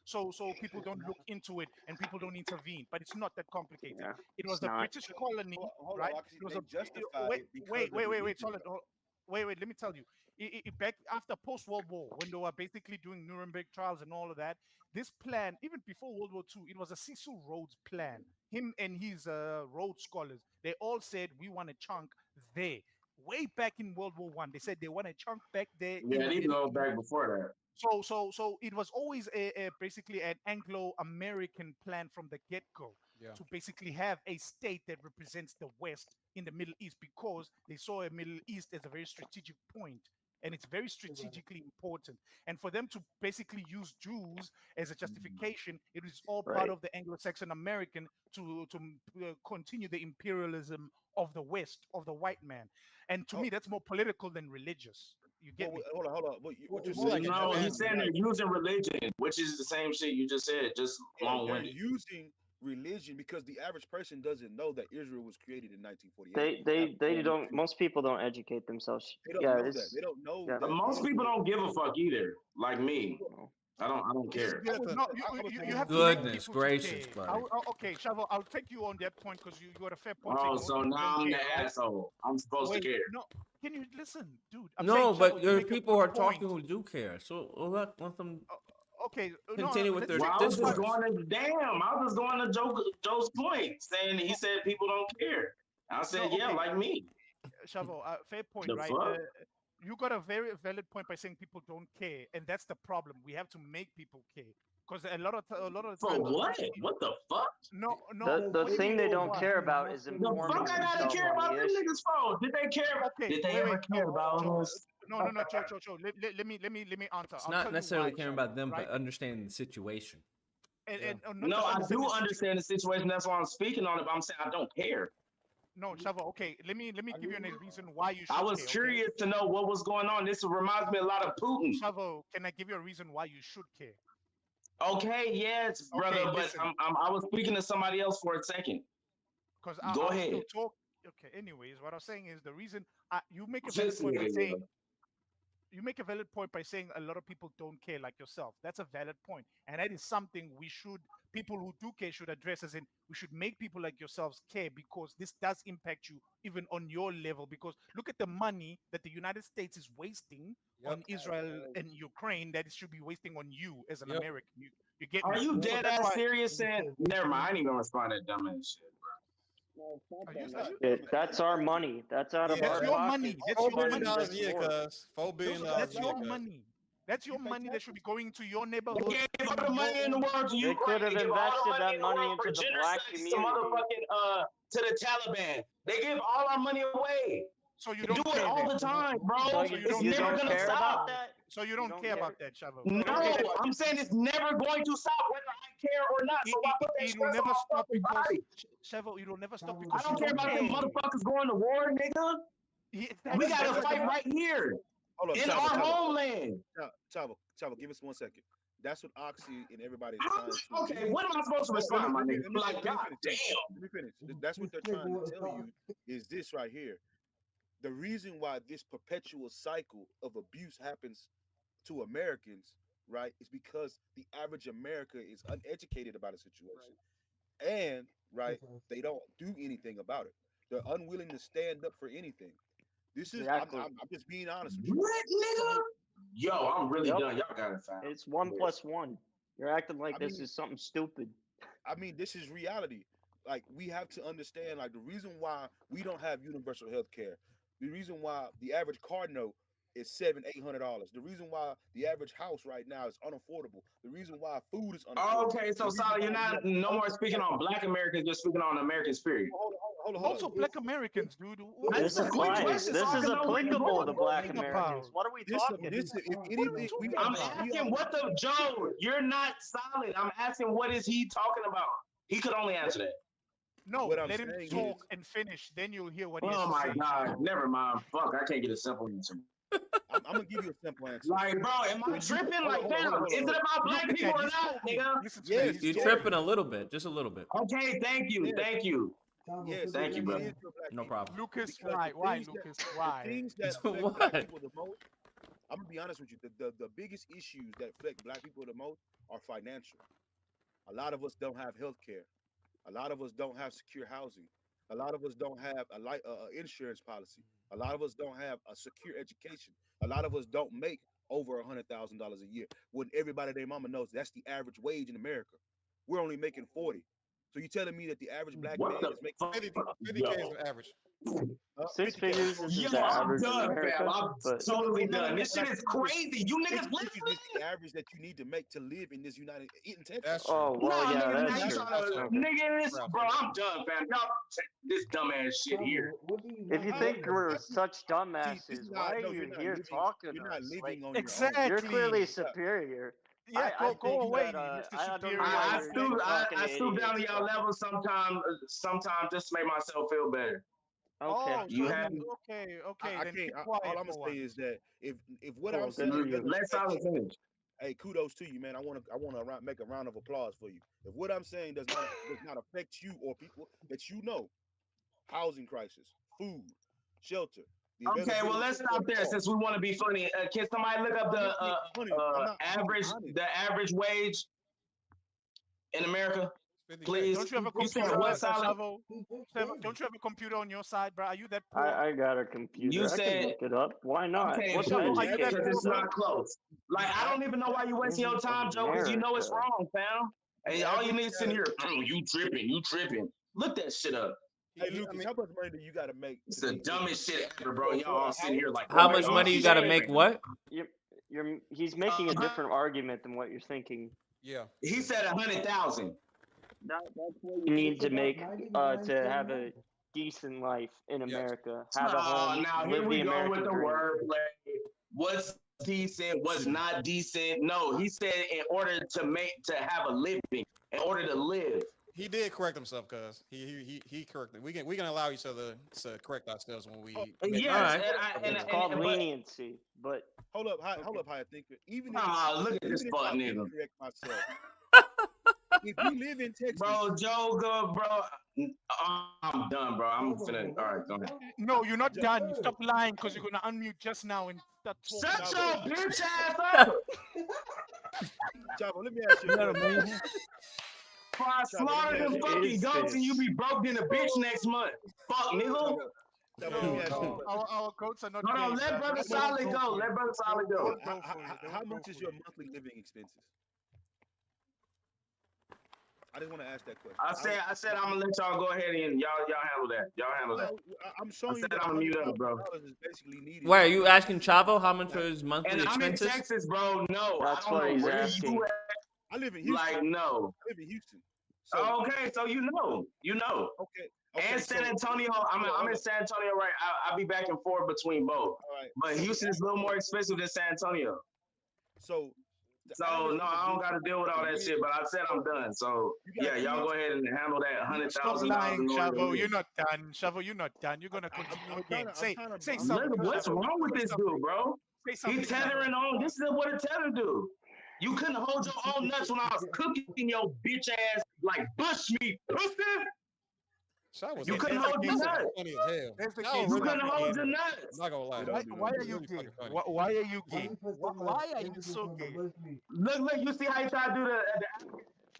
so people don't look into it and people don't intervene. But it's not that complicated. Yeah, It was it's the not. British colony, Hold right? on, It was they a justified wait, it because of religion. Solid. Wait. Let me tell you. Back after post-World War, when they were basically doing Nuremberg trials and all of that, this plan, even before World War II, it was a Cecil Rhodes plan. Him and his Rhodes scholars, they all said we want a chunk there. Way back in World War One, they said they want a chunk back there in Yeah, the they Middle go East. back before So it was always basically an Anglo-American plan from the get-go Yeah. to basically have a state that represents the West in the Middle East because they saw a Middle East as a very strategic point and it's very strategically important. And for them to basically use Jews as a justification, it is all part Right. of the Anglo-Saxon American to continue the imperialism of the West, of the white man. And to me, that's more political than religious. You get me? Hold on. What you're More like saying? a No, he's German. saying they're using religion, which is the same shit you just said, just Yeah, they're long-winded. using religion because the average person doesn't know that Israel was created in 1948. They don't. Most people don't educate themselves. They don't Yeah, know that. it's They don't know yeah. that Most people Israel. don't give a fuck either, like me. I don't care. No, you have to make Goodness people to gracious, care. buddy. Okay, Shavo, I'll take you on that point because you got a fair point saying Oh, most so people now don't I'm the care, right? asshole. I'm supposed to Wait, care. no, can you listen, dude? I'm saying, No, Shavo, but you there's make a people who good are talking point. who do care. So let them. Okay, Continue with their Well, I was just discourse. going to I was just going to Joe's point, saying he said people don't care. I said, No, yeah, okay. like me. Shavo, fair point, The right? fuck? You got a very valid point by saying people don't care, and that's the problem. We have to make people care, because a lot of the For times. what? What the fuck? No. The What do you thing mean they for don't what? care about is The informing fuck I gotta themselves care on about the them issue. niggas for? Did they care? Okay, Did they wait, ever care about us? No, Joe. Let me answer. It's I'll not tell necessarily you why, caring Shavo, about them, right? but understanding the situation. And not No, just I understand do the situation. understand the situation. That's why I'm speaking on it. But I'm saying I don't care. No, Shavo. Okay, let me give you a reason why you should I was care. curious to know what was going on. This reminds me a lot of Putin. Shavo, can I give you a reason why you should care? Okay, yes, brother, Okay, but listen. I was speaking to somebody else for a second. Because Go I'll ahead. still talk. Okay. Anyways, what I was saying is the reason you make a valid This point by nigga, saying you make a valid point by saying a lot of people don't care like yourself. That's a valid point, and that is something people who do care should address. As in, we should make people like yourselves care, because this does impact you even on your level. Because look at the money that the United States is wasting on Israel and Ukraine that it should be wasting on you as an American. You get Are me? you So dead that's ass why. serious? Saying never mind. I ain't even gonna respond to that dumbass shit, That's our money. That's out of That's our your pockets. money. That's $4 your billion money. a year, cuz. $4 billion That's a year, your cuz. money. That's your money that should be going to your neighborhood. They gave all the money in the world to They Ukraine. could have They give all the invested money that in the money world for into the black genocides to community. motherfucking to the Taliban. They give all our money away. So you They don't do it care all then. the time, bro. So It's you never don't gonna care stop. about that? So you don't care about that, Shavo. No, Okay, I'm saying it's never going to stop whether I care or not. So why put that it will stress on never my stop fucking because body? Shavo, it will never stop I because don't you care about them care. motherfuckers going to war, nigga. We gotta fight right here Hold on, in Chavo, our Chavo. homeland. Chavo, give us 1 second. That's what Oxy and everybody's I'm- trying to. okay, what am I supposed to respond, my nigga? Like, Let me god finish. damn. Let me finish. That's what they're trying to tell you is this right here. The reason why this perpetual cycle of abuse happens to Americans, right, is because the average American is uneducated about a situation. And, right, they don't do anything about it. They're unwilling to stand up for anything. This is, Exactly. I'm just being honest with you. What, nigga? Yo, I'm really Yep. done. Y'all got it found. It's 1 + 1. You're acting like this is something stupid. I mean, this is reality. Like, we have to understand, like, the reason why we don't have universal health care, the reason why the average car note is $700-800, the reason why the average house right now is unaffordable, the reason why food is unaffordable. Okay, so Sally, you're not no more speaking on black Americans, you're speaking on Americans, period. Hold on. Also, black Americans, dude. This applies. This is applicable to black Americans. What are we talking about? I'm asking what the Joe, you're not solid. I'm asking what is he talking about? He could only answer that. No, What I'm let him saying talk is- and finish. Then you'll hear what he has Oh to my say. god, never mind. Fuck, I can't get a simple answer. I'm gonna give you a simple answer. Like, bro, am I tripping? Like, damn, is it about black people or not, nigga? You're tripping a little bit, just a little bit. Okay, thank you, thank you. Yes, Thank you, brother. No problem. Lucas, Because why? the Why, things that- Lucas? the Why? things that affect What? black people the most, I'm gonna be honest with you. The biggest issues that affect black people the most are financial. A lot of us don't have health care. A lot of us don't have secure housing. A lot of us don't have a insurance policy. A lot of us don't have a secure education. A lot of us don't make over $100,000 a year. When everybody their mama knows that's the average wage in America. We're only making 40. So you telling me that the average black What man the is making fuck? 50K is the average. 6 50K. figures is Yo, the I'm average in done, America. fam. I'm But totally done. This shit is crazy. You niggas 50 listening? is the average that you need to make to live in this in Texas. That's oh true. well, Nah, yeah, nigga, now that's you true. trying to, Okay. nigga, this, bro, I'm done, fam. Y'all, this dumbass shit here. If you think we're such dumbasses, why are you here talking You're to not us? living Like, on your own. Exactly. you're clearly superior. Yeah, I go think away, that, Mr. I don't know Superior. why I you're stoop, talking I to stoop down to idiots, y'all but- level sometimes just to make myself feel better. Okay. Oh, You so have- okay. I Then can't. keep quiet All I'm for gonna say once. is that if what Cool, I'm good saying for you. doesn't Let affect Solid you, finish. hey, kudos to you, man. I want to make a round of applause for you. If what I'm saying does not affect you or people that you know, housing crisis, food, shelter. The Okay, well, let's stop there since we want to be funny. Can somebody look up the average wage in America? Please. Don't you have a You said computer, what, Solid? Chavo? Don't you have a computer on your side, bro? Are you that poor? I got a computer. You I can said look it up. Why not? okay, What cool. Are you that Because poor, it's bro? not close. Like I don't even know why you wasting your time, Joe, because you know it's America. wrong, fam. And The all you average niggas sitting guy- here, you tripping. Look that shit up. Hey, Lucas, how much money do you got to make? It's the dumbest shit ever, bro. Y'all all sitting here like, How oh my much God, money you he's got to tripping. make? What? He's making a different argument than what you're thinking. Yeah. He said 100,000. That's what you need to make to have a decent life in America. Have a home, now live here we the go American with the dream. wordplay. What's decent? What's not decent? No, he said in order to have a living, in order to live. He did correct himself, cuz he corrected. We can allow each other to correct ourselves when we. Yes, It's called leniency, but hold up, higher thinker. Even look at this fuck nigga. Correct myself. If you live in Texas, bro, Joe, good, bro. I'm done, bro. I'm finna. All right, go ahead. No, you're not done. Stop lying, because you're gonna unmute just now and start talking. Shut your bitch ass up. Chavo, let me ask you. Before I slaughter them fucking goats and you be broke in a bitch next month. Fuck, nigga. Our goats are not. Hold on, gay, let brother Solid go. Let brother Solid go. How much is your monthly living expenses? I just want to ask that question. I said I'm gonna let y'all go ahead and y'all handle that. Y'all handle that. I'm showing you that that I'm gonna mute up, bro. is basically needed. Why are you asking Chavo how much are his monthly And I'm in expenses? Texas, bro. No, That's I what don't know he's where asking. you at. I live in Houston. Like no. I live in Houston. Okay, so you know. Okay. And San Antonio, I'm in San Antonio, right? I'll be back and forth between both. All right. But Houston is a little more expensive than San Antonio. So no, I don't got to deal with all that shit. But I said I'm done. So yeah, y'all go ahead and handle that Stop $100,000. lying, Chavo. You're not done. Chavo, you're not done. You're gonna continue again. Say something. Look, what's Chavo. wrong with this dude, bro? Say something, He tethering on. This is what a tether do. You couldn't hold your own nuts when I was cooking your bitch ass like bush meat, pussy. You couldn't hold your nuts. Funny as hell. You couldn't hold your nuts. Not gonna lie. Why are you gay? Why are you gay? Why are you so gay? Look, you see how you try to do the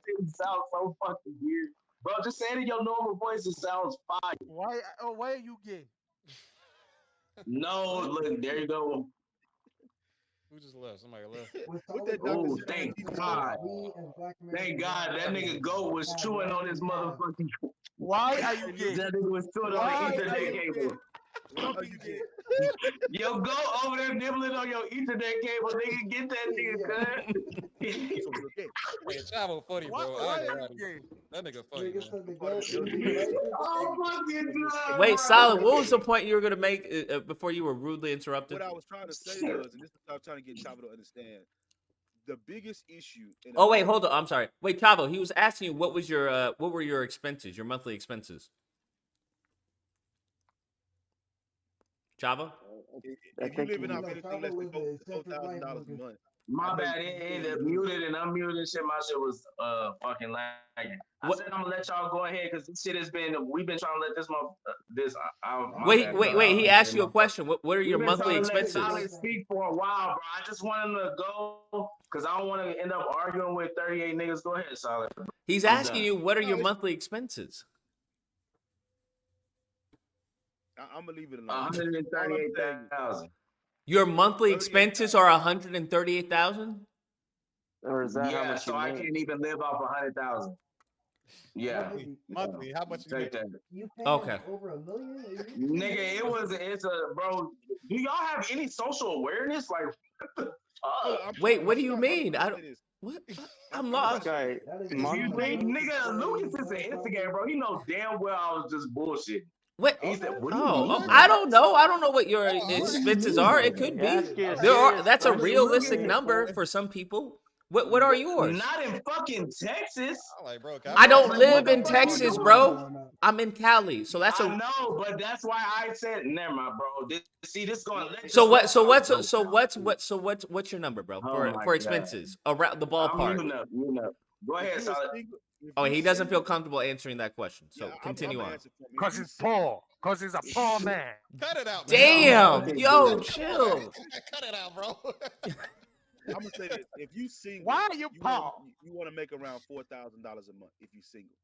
it sounds so fucking weird. Bro, just say it in your normal voice, it sounds fire. Why are you gay? No, look, there you go. Who just left? Somebody left. Oh, thank God. Thank God that nigga Goat was chewing on his motherfucking. Why are you gay? That nigga was chewing on the Ethernet cable. Yo, go over there nibbling on your Ethernet cable, nigga. Get that nigga cut. Hey, Chavo funny, bro. That nigga funny, man. Oh, fucking God. Wait, Solid, what was the point you were gonna make before you were rudely interrupted? What I was trying to say was, and this is what I'm trying to get Chavo to understand, the biggest issue. Oh wait, hold on. I'm sorry. Wait, Chavo, he was asking you what were your expenses, your monthly expenses? Chavo? If you live in off anything less than $4,000 a month. My bad, it muted and unmuted and shit. My shit was fucking lagging. I said I'm gonna let y'all go ahead because this shit has been. We've been trying to let this Wait. He asked you a question. What are your monthly expenses? Solid speak for a while, bro. I just want him to go because I don't want to end up arguing with 38 niggas. Go ahead, Solid. He's asking you what are your monthly expenses? I'm gonna leave it alone. 138,000. Your monthly expenses are 138,000? Or is that how Yeah, much so you I make? can't even live off 100,000. Yeah. Monthly, how much you Take make? that. Okay. Over $1 million? Nigga, it's a bro. Do y'all have any social awareness? Like, Wait, what do you mean? I don't. What? I'm lost. Okay, Nigga, Lucas is an instigator, bro. He knows damn well I was just bullshit. What? He said, what do you Oh, mean? I don't know. I don't know what your expenses are. It could be. There are. That's a realistic number for some people. What are yours? Not in fucking Texas. I don't live in Texas, bro. I'm in Cali, so that's I know, but that's why I said, never mind, bro. This going. So what's your number, bro? For expenses around the ballpark. You know. Go ahead, Solid. Oh, he doesn't feel comfortable answering that question. So continue on. Cause he's poor. Cause he's a poor man. Cut it out. Damn, Man. yo, chill. Cut it out, bro. I'm gonna say this: if you single, Why are you wanna, Paul? you want to make around $4,000 a month. If you single,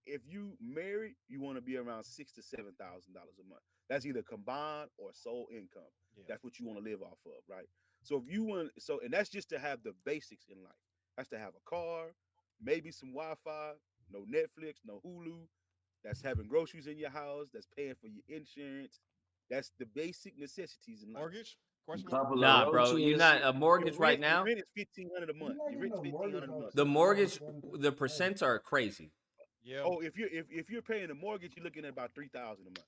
if you married, you want to be around $6,000 to $7,000 a month. That's either combined or sole income. Yeah. That's what you want to live off of, right? So if you want, and that's just to have the basics in life. That's to have a car, maybe some Wi-Fi, no Netflix, no Hulu. That's having groceries in your house. That's paying for your insurance. That's the basic necessities in life. Mortgage? Question mark? Couple of Nah, bro, you're roaches. not a mortgage right Your now. rent is $1,500 a month. You're not Your getting rent's a mortgage $1,500 a off month. The mortgage, 600 the percents are crazy. Yeah. Oh, if you're paying a mortgage, you're looking at about $3,000 a month.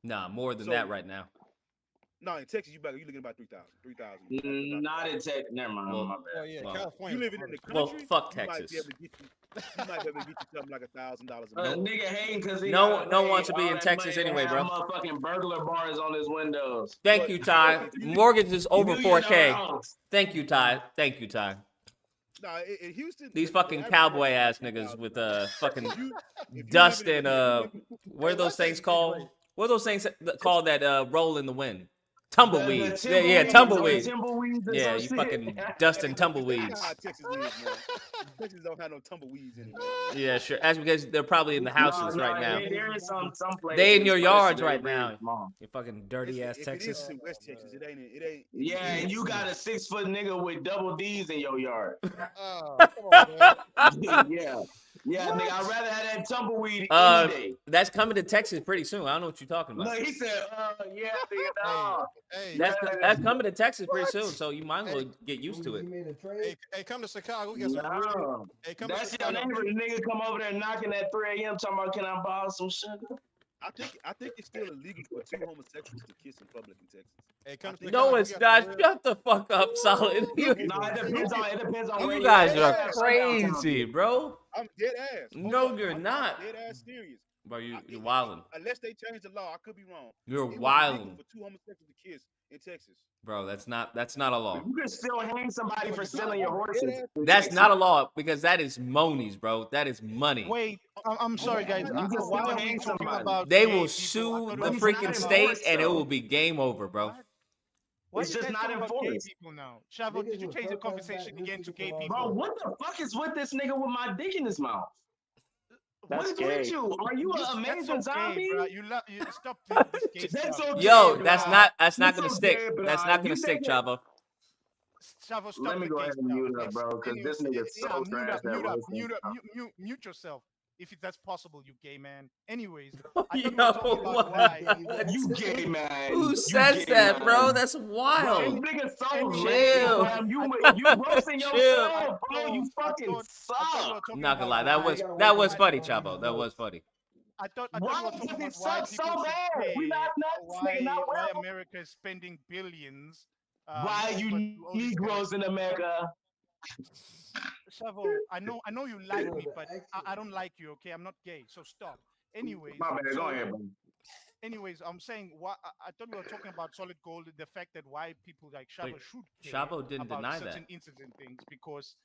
Nah, more than So that right now. no, in Texas, you're looking at about 3,000. 3,000. Not in Texas. Never mind. Well, my Oh bad. yeah, well, California. You living in the Well, country, fuck you might be Texas. able to get you might be able to get you something like $1,000 a month. Nigga hating because he No, gotta no pay wants to be all in that Texas money to anyway, have bro. motherfucking burglar bars on his windows. Thank But you, Ty. if you Mortgage is over You get 4K. around. Thank you, Ty. Thank you, Ty. nah, in Houston, These the fucking average cowboy mortgage ass is niggas with $2,000. fucking If you dust living in and what are Hey, those let's say, things called? What are those things called that roll in the wind? The Tumbleweeds. Yeah, tumbleweeds, tumbleweed. tumbleweeds or Yeah, some you shit. fucking dust Hey, and Lucas, that's not how tumbleweeds. Texas is, man. Texas don't have no tumbleweeds anymore. Yeah, sure. That's because they're probably in the houses right now. There is some places. They in your but yards it's right very now. small. You fucking dirty ass If it is Texas. in West Texas, it ain't. Yeah, and you got a 6-foot nigga with double D's in your yard. oh, come on, man. yeah. Yeah, nigga, I'd rather have that tumbleweed Uh, any day. that's coming to Texas pretty soon. I don't know what you're talking about. Look, he said, yeah, nigga, no. Hey, That's coming to Texas pretty soon, so you might as well get used to You it. made a trade? hey, come to Chicago. We got some really. No. Hey, come to That's your Chicago. neighbor. The nigga come over there knocking at 3 a.m. talking about, can I borrow some sugar? I think it's still illegal for two homosexuals to kiss in public in Texas. Hey, come to No, Chicago. it's not. Shut the fuck up, Solid. No, it depends on where You you guys at. are Shut down crazy, bro. I'm dead ass. No, you're not. I'm dead ass serious. Bro, you're wilding. Unless they change the law, I could be wrong. You're It was wilding. illegal for two homosexuals to kiss in Texas. Bro, that's not a law. You can still hang somebody for selling your horses. That's not a law because that is monies, bro. That is money. Wait, I'm sorry, guys. You can Why still are we hang talking somebody. about They gay will people? I sue thought the it was He's freaking not state enforced, and it though. will be game over, bro. Why It's you just guys not talking about gay enforced. people now? Chavo, did you change the conversation again to gay people? Bro, what the fuck is with this nigga with my dick in his mouth? That's What's gay. with you? Are you an amazing That's okay, zombie? bro. You stop this gay That's stuff. okay. Yo, that's bro. not That's gonna stick. okay, bro. That's not gonna You stick, think it- Chavo. Chavo, stop Let me the go gay ahead and stuff. mute up, bro, because this nigga's so mute trash up, that mute up, roast mute up, him. mute yourself. If that's possible, you gay man. Anyways, I thought we were Yo, talking about why. You gay, man. Who You says gay, that, man. bro? That's Bro, wild. nigga so Anyway, Chill. racist, man. You roasting Chill. yourself, bro. You I fucking thought we suck. were talking Not gonna lie, about that was funny, Chavo. That was funny. I thought we Why were talking does about it why suck so people should bad? pay, We not this nigga not why well. America is spending billions. Why over you to all these Negroes in America? Chavo, I know you like me, but I don't like you. Okay, I'm not gay, so stop. Anyways, My bad, go ahead, bro. anyways, I'm saying why I thought we were talking about solid gold, the fact that why people like Chavo Wait, should care Chavo didn't about deny certain that. incident things because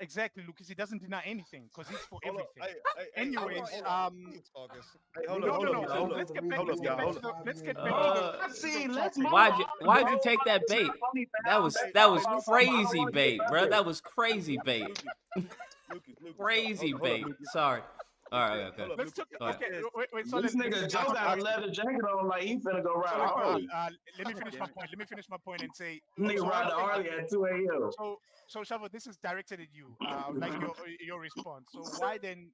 exactly, Lucas, he doesn't deny anything because he's for Hold up. everything. Hey, Anyways, Hey, hold no, up, no, hold no. up, hold up. Let's get back. Hold Let's up, get y'all. back Hold to up. the. Let's get back to the. See, let's move Why'd you take that bait? That was crazy bait, bro. That was crazy bait. Lucas, Crazy hold up, bait. Lucas. Sorry. All right, okay. Hold up, Let's Lucas. talk. Go ahead. Okay, wait, This Solid, nigga Joe got a leather jacket on like he finna go ride a Harley. let me finish my point. Let me finish my point and say. Nigga so ride I'm the saying- Harley at 2 a.m. So Shavo, this is directed at you. Like your response. So why then?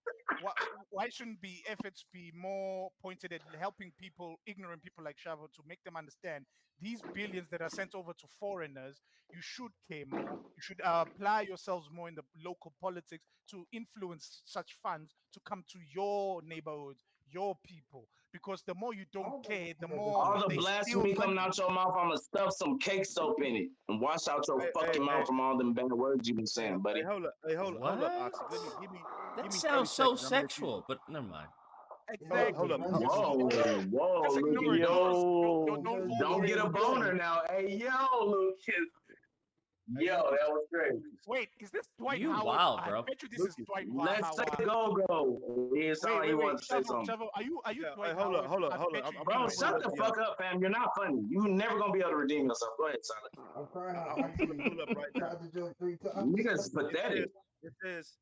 Why shouldn't be efforts be more pointed at helping people, ignorant people like Shavo, to make them understand these billions that are sent over to foreigners? You should care more. You should apply yourselves more in the local politics to influence such funds to come to your neighborhoods, your people. Because the more you don't care, the more All the they blasphemy steal coming money. out your mouth, I'ma stuff some cake soap in it and wash out your fucking mouth from all them bad words you been saying, buddy. Hey, hold up, What? Oxy. Give me That 30 sounds so seconds. I'm gonna let you- sexual, but never mind. Exactly. Hold up. Whoa, Just Lucas. ignore it. Yo, Don't don't get a boner now. Hey, yo, Lucas. Yo, that was crazy. Wait, is this Dwight You Howard? wild, I bro. bet you this is Dwight Let's Howard. say go. He sound like he wanted to say something. Shovel, are you Yeah, Dwight hey, hold Howard? up, hold up, I hold bet up. you I'm Bro, trying can't to shut pull the up fuck up, fam. You're not funny. You never gonna be able to redeem yourself. Go ahead, Solid. I'm crying. I'm pulling up right now. Tried to jump 3 times. Niggas pathetic. It says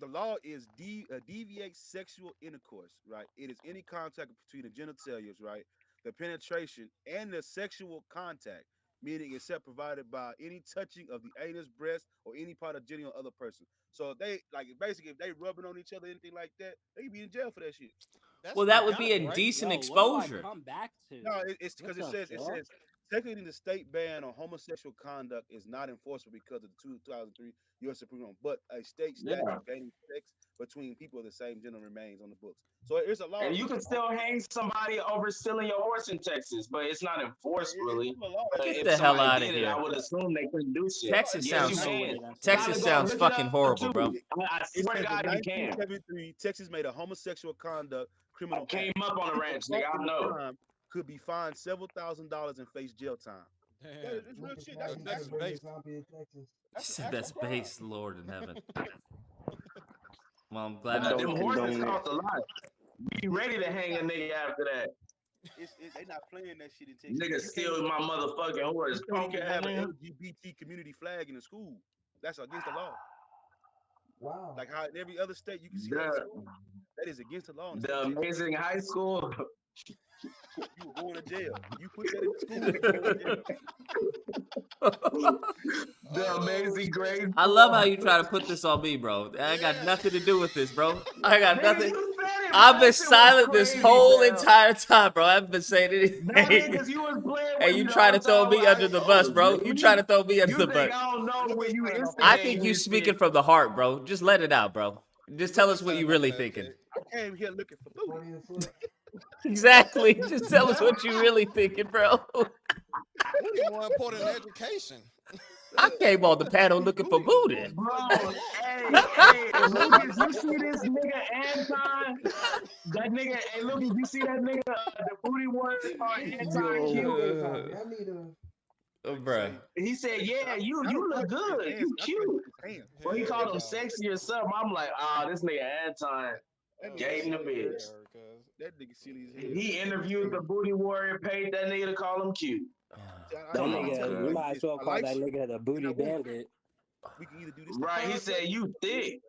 the law is deviate sexual intercourse, right? It is any contact between the genitalia, right? The penetration and the sexual contact, meaning except provided by any touching of the anus, breast, or any part of genital other person. So if they like basically if they rubbing on each other, anything like that, they could be in jail for that shit. Well, that would be indecent exposure. No, it's because it says technically the state ban on homosexual conduct is not enforceable because of the 2003 U.S. Supreme Court, but a state statute Yeah. banning sex between people of the same gender remains on the books. So it's a law. And you can still hang somebody over stealing your horse in Texas, but it's not enforced really. But Get if the hell somebody outta did it, here. I would assume they couldn't do shit. Texas Yes, sounds you can. Texas Solid sounds Gold, look it fucking up, horrible, too. bro. I It swear to says in God, you can. 1973, Texas made a homosexual conduct criminal I came act. up on a ranch, People nigga. I caught in the know. crime could be fined several $1,000s and face jail time. That is real shit. That's based. He said that's base, Lord in heaven. Well, I'm glad Nah, I them didn't. horses cost a lot. Be ready to hang a nigga after that. They not playing that shit in Texas. Nigga You can't steal even- my motherfucking horse. You can't Punk even have an ass. LGBT community flag in the school. That's against the law. Wow. Like how in every other state you can see that in school. That is against the law. in the The state of Texas. amazing high school. You were going to jail. You put that in the school, you were going to jail. The amazing grade. I love how you try to put this on me, bro. I got nothing to do with this, bro. I got Nigga, nothing. you said it, I've bro. been That shit was silent this crazy, whole bro. entire time, bro. I haven't been saying anything. No, niggas, you was playing with And me you the try to whole throw time me when I under the bus, told bro. You try to throw me under You the think bus. I don't know when you I think instigating you this speaking shit. from the heart, bro. Just let it out, bro. Just tell us what you really thinking. I came here looking for booty. Exactly. Just tell us what you really thinking, bro. Booty more important than education. I came on the panel looking for booty. Bro, hey, Lucas, you see this nigga Anton? That nigga, hey, Lucas, you see that nigga, the booty warrior called Anton Q? I need a. Oh, bruh. He said, yeah, you look good. You cute. Well, he called him sexy or something. I'm like, this nigga Anton gave him the bitch. That nigga silly as hell. He interviewed the booty warrior, paid that nigga to call him cute. That nigga, you might as well call that nigga the booty bandit. We can either do this. Right, he said, you thick.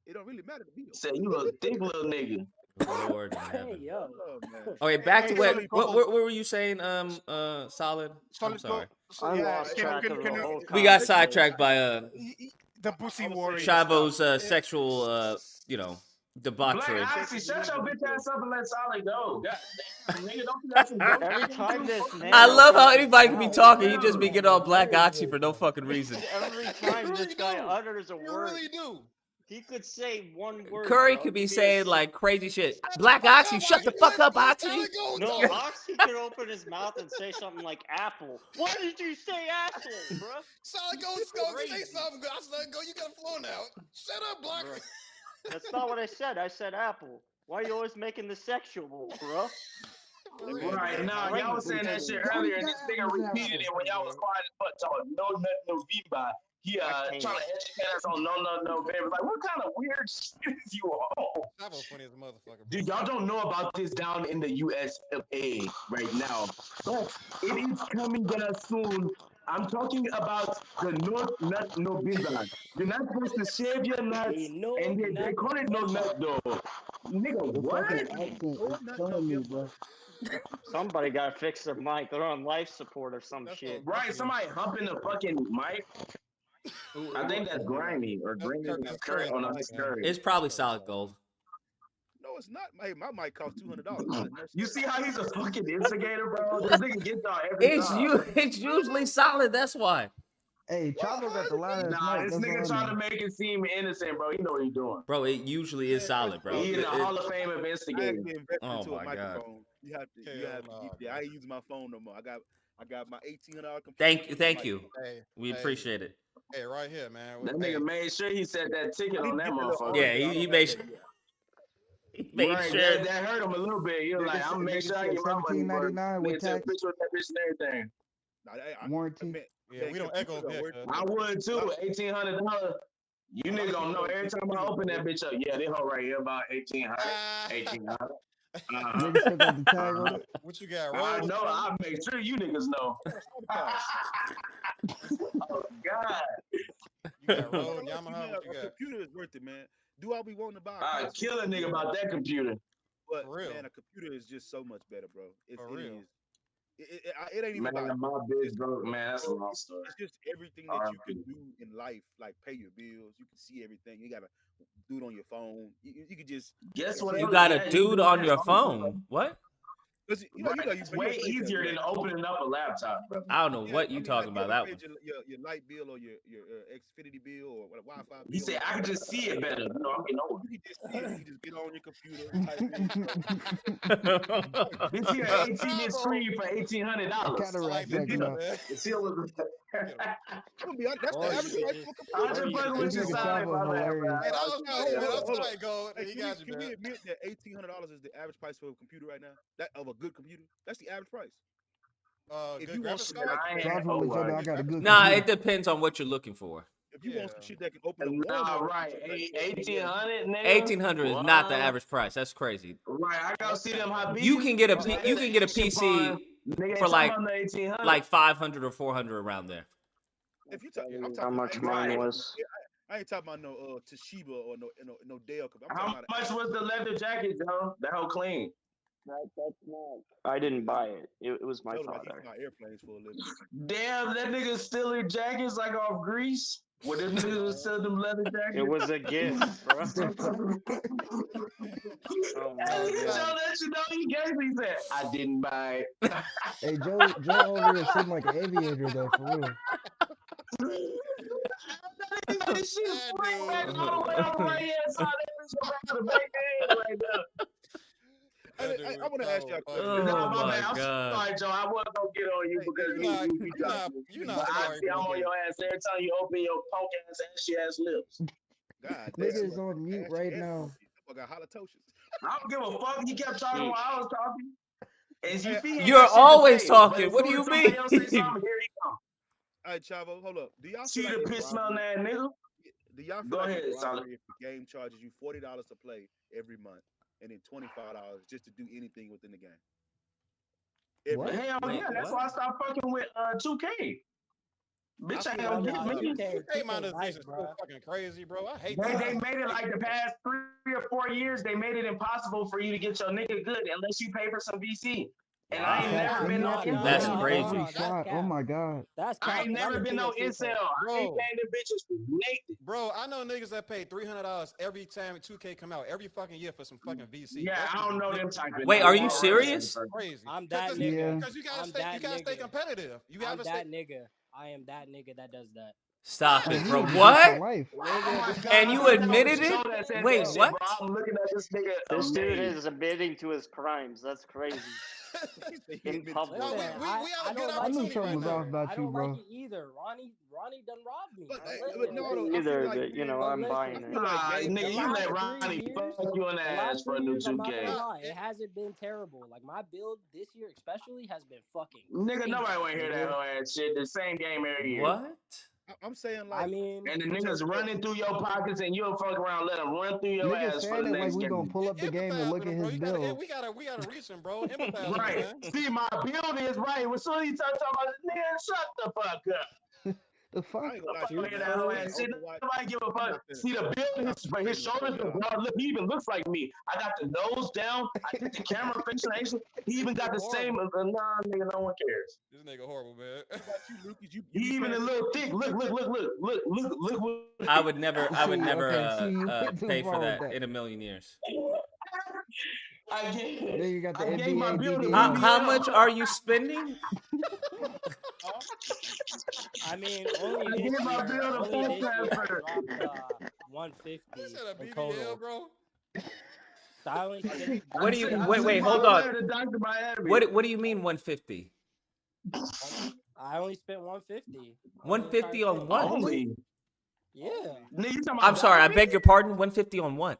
It don't really matter to me. Said, you a thick little nigga. Lord in heaven. Hey, yo. Okay, back to Hey, what were you saying, Solid? I'm sorry. We got sidetracked by the pussy warrior. Chavo's sexual debauchery. Black Oxy, shut your bitch ass up and let Solid go. God damn, nigga, don't you got some dope Every shit time too? this man I love how opens anybody his can be mouth- talking. He just be getting all Black Oxy for no fucking reason. Every time this guy utters a You word, really do. he could say one word. Curry bro. could be He'd saying a- like crazy shit. Black Oxy, shut the fuck up, Oxy. No, Oxy could open his mouth and say something like apple. Why did you say apple, bro? Solid go say something. I said, go, you got a flow now. Shut up, Block. That's not what I said. I said apple. Why are you always making this sexual, bro? Right, now y'all was saying that shit earlier, and this nigga repeated it when y'all was quiet as fuck talking. No, nut, no V-by. He trying to educate us on no, baby. Like, what kind of weird shit is you on? That was funny as a motherfucker. Dude, y'all don't know about this down in the US of A right now, but it is coming there soon. I'm talking about the no nut, no visa. You're not supposed to shave your nuts, and they call it no nut though. Nigga, what? Somebody gotta fix their mic. They're on life support or some shit. Right, somebody humping the fucking mic. I think that's grimy or grimy. Curry on the Curry. It's probably Solid Gold. No, it's not. Hey, my mic cost $200. You see how he's a fucking instigator, bro? This nigga gets y'all every time. It's usually Solid. That's why. Hey, Chavo got the loudest Nah, mic. this That's nigga all I trying know. to make it seem innocent, bro. You know what he's doing. Bro, it usually is Solid, bro. He in the Hall of Fame of I instigating. actually invested Oh into a my God. microphone. You have to. Yeah, I ain't using my phone no more. I got my $1,800 computer. Thank you. Hey, We hey. appreciate it. Hey, right here, man. That nigga made sure he set that ticket on that motherfucker. Yeah, he made sure. He made Right, sure. that hurt him a little bit. He was like, I'm gonna make sure I get my money. $17.99 with Nigga took a tax. picture with that bitch and everything. I Warranty. Yeah, we don't echo that. I would too. $1,800. You niggas gonna know every time I open that bitch up. Yeah, this hoe right here about 1,800. 1,800. Niggas still got the tag on it. What you got? I know. I make sure you niggas know. Oh God. You got Rode, Man, Yamaha. What you a got? computer is worth it, man. Do I be wanting to buy a I console? kill a nigga about that computer. But For real. man, a computer is just so much better, bro. For real. It ain't even Man, about my bitch broke. Man, that's a long story. It's just everything that you can do in life, like pay your bills. You can see everything. You gotta do it on your phone. You can just Guess what? You got a dude on your phone. What? It's way easier than opening up a laptop, bro. I don't know what you talking about that one. Your light bill or your Xfinity bill or Wi-Fi bill. He said I can just see it better. You know, I mean, no. You can just see it. You just get on your computer, type in. Bitch, you got 18-inch screen for $1,800. Cataract checking out. It's still That's the average price for a I'm just fucking with you, Sally. Hey, that was cool, man. That's tight, Gold. Hey, He can got you, we man. admit that $1,800 is the average price for a computer right now? That of a good computer? That's the average price. If Good you want graphics some card? like, I got a good Nah, computer. it depends on what you're looking for. if you want some shit that can open up Nah, Walmart, right. 1,800, nigga. 1,800 is not the Wow. average price. That's crazy. Right, I gotta see them hot You can get a beats. you can get a PC for like 1,800. like 500 or 400 around there. if you talk, I'm talking How much mine was? I ain't talking about no Toshiba or no Dell. I'm How talking much was the leather jacket, Joe? That whole clean. That's not. I didn't buy it. It was my like father. my airplanes for a living. Damn, that nigga stealing jackets like off Greece. What them niggas was selling them leather jackets? It was a gift, bro. Oh my God. That you know he gave me that. I didn't buy it. Hey, Joe over here seemed like an aviator though, for real. This shit spring back all the way on the right hand side. That bitch go back to the back end right now. I want to ask y'all a question. Oh Nah, my my bad. I'm God. sorry, Joe. I wasn't gonna get on you because you're not but I sorry, see I'm bro. on your ass every time you open your punk ass ashy ass lips. God, Nigga is on mute right now. I got halitosis. I don't give a fuck. He kept talking while I was talking. And you see, You're always talking. What do you Somebody mean? else say something, here he come. All right, Chavo, hold up. Do y'all See feel the like it's piss smelling robbery? that nigga? Do y'all feel Go like ahead, it's Solid. robbery if the game charges you $40 to play every month and then $25 just to do anything within the game? What? Hell Wait, yeah, that's what? why I stopped fucking with 2K. Bitch, I ain't feel gonna like get nah, me. 2K Hey, monetization life, is bro. so fucking crazy, bro. I hate They that. made it like the past 3 or 4 years, they made it impossible for you to get your nigga good unless you pay for some VC. And I ain't never been no Catfish That's every crazy. shot. Oh my God. That's I cap. ain't never been no incel. I ain't Bro. paying them bitches for naked. Bro, I know niggas that pay $300 every time 2K come out, every fucking year for some fucking VC. Yeah, That I shit don't know them ridiculous. type of Wait, niggas. are you serious? Crazy. I'm that Cause, nigga. Because you gotta I'm stay, that stay nigga. competitive. You I'm gotta that stay. nigga. I am that nigga that does that. Stop Oh, it, he bro. against What? your life. Oh my God, And you I thought that admitted was it? Joe that said Wait, that shit, what? bro. I'm looking at this nigga This dude amazed. is admitting to his crimes. That's crazy. In public. No, we Listen, have I a good don't I knew opportunity something right was now. off about I you, don't bro. like it either. Ronnie done robbed me. But, But but no, listen, I Neither, feel like, but you know, but I'm listen, buying I it. feel like Nah, game nigga, the you last let 3 Ronnie years, fuck you in the the ass last for a 3 new years, I'm not 2K. gonna lie, it hasn't been terrible. Like my build this year, especially, has been fucking Nigga, crazy, nobody wanna hear that nigga. whole ass shit. The same game every year. What? I'm saying I like, mean, And the niggas running through your pockets and you'll fuck around, let them run through your Niggas ass for saying the it like next we gonna game. pull up the game and Empathize look with at him, bro. his You gotta, build. we gotta reach him, bro. Empathize with him, Right. man. See, my build is right. As soon as he starts talking about this, nigga, shut the fuck up. The fuck? I ain't gonna lie to you, Look at man. that whole I'm ass shit. Overwatch. Nobody give a I'm fuck. not finna- See the I'm build, not his finna shoulders spend no look broad. Look, he even looks like me. I got the nose down. I got the camera fixation. He even got the same. Nah, nigga, no one cares. This nigga horrible, man. What about you, Lucas? You He be even a paying little thick. Look. I would never See, you went too pay for far with that that. in a million years. I gave, Then you got the I gave my NBA build a DDL. How BBL. much are you spending? I mean, only I this gave my year, build a only full this year I transfer. dropped 150 This is a in BBL, total. bro. So I only spent, What do you I wait? took Wait, my hold letter on. to Dr. Miami. What do you mean 150? I only spent 150. 150 on what? Only. Yeah. Nigga, you talking about I'm sorry. I graphics? beg your pardon. 150 on what?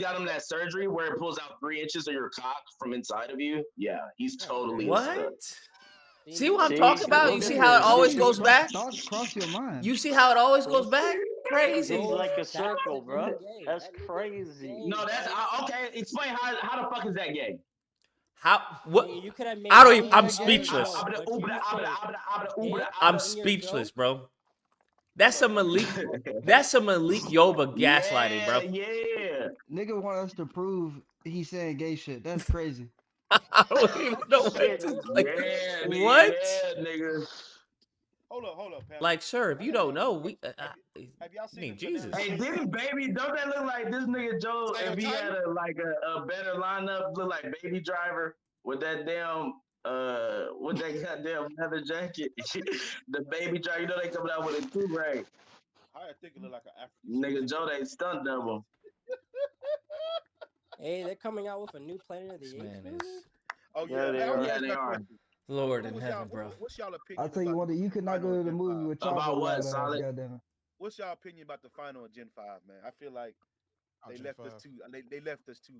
got him that surgery where it pulls out 3 inches of your cock from inside of you, yeah, he's totally a stud. What? See what I'm talking about? You see how it always goes back? Thoughts cross your mind. You see how it always goes back? crazy. It's like a That's circle, the bro. new gay. That's That nigga is crazy. gay, No, that's bro. okay. Explain how the fuck is that gay? How? What? Nigga, you could have made I don't even. any I'm other speechless. joke, but you said dick I'm in your speechless, joke. bro. That's some Malik. That's some Malik Yoba gaslighting, bro. Yeah. Nigga want us to prove he's saying gay shit. That's crazy. I don't even know what Shit. to like. Yeah, nigga. What? Yeah, nigga. Hold up, Pam. Like, sir, if you don't know, we. Have y'all seen mean, the finale? Jesus. Hey, didn't baby? Don't that look like this nigga Joe? If he had a better lineup, look like Baby Driver with that damn with that goddamn leather jacket. The Baby Driver, you know they coming out with it too, right? I think it look like an African. Nigga Joe, they stunt double. Hey, they're coming out with a new Planet of the Apes Man movie. is Oh Yeah, yeah, they I are. wanna Yeah, ask they y'all a are. question. Lord in heaven, bro. What's y'all opinion? I'll tell you one thing. You could not go to the movie with Chopper About what, without us. Solid? Goddamn it. What's y'all opinion about the final of Gen 5, man? I feel like they Gen left 5. us too. They left us too.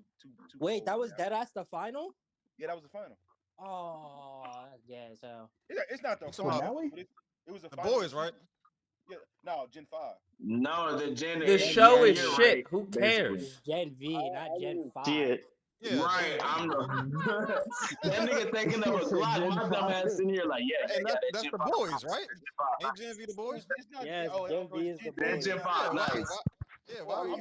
Wait, that cold, was man. Deadass the final? Yeah, that was the final. Oh, yeah, so. It's not the You talking about final. Finale? But it was the the final boys, right? Yeah, no, Gen 5. No, the Gen. The show yeah, is you're shit. right, Who basically. cares? It's Gen V, not Gen 5. See it. Yeah, Right, Gen I'm V, bro. the that nigga thinking of a He said Glock. Gen My dumb 5. ass in here like, yeah, And yeah, that that's Gen the 5. boys, right? Gen 5. Ain't Gen V the boys? It's not. Yes, oh, Gen V is the That boys. Gen Yeah, 5, why, nice.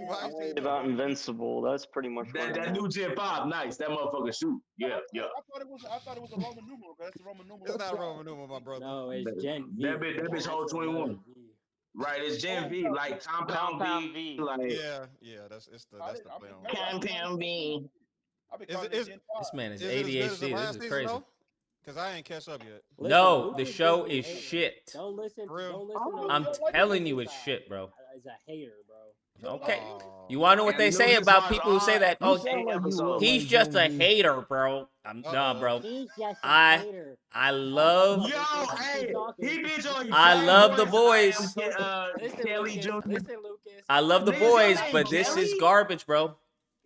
why you say that? About Invincible. That's pretty much what That new Gen 5, nice. That motherfucker shoot. Yeah, yeah. I thought it was a Roman numeral. That's the Roman numeral. It's not Roman numeral, my brother. No, it's Gen V. That bitch hold That's the 21. letter V. Right, it's Gen V, like Compound V, like Yeah, that's the play on it. Compound V. This man is Is it as good as the ADHD. This last is season crazy. though? Because I ain't catch up yet. Listen, No, Luke the is show being is a hater. shit. Don't listen. For real? Don't listen to I'm Luke. telling you, Luke it's shit, bro. Is a hater, bro. Okay. Oh. You want to know what And they say Lucas about watched people who say all that? You Oh, sound like you would he's like just Gen a V. hater, bro. Nah, bro. He's just a I hater. love. Yo, hey, he did your I Jack love the Boys, boys. Listen, Kelly Lucas. Jr. Listen, Lucas. I love the Nigga, your boys, name but this is Kelly? garbage, bro.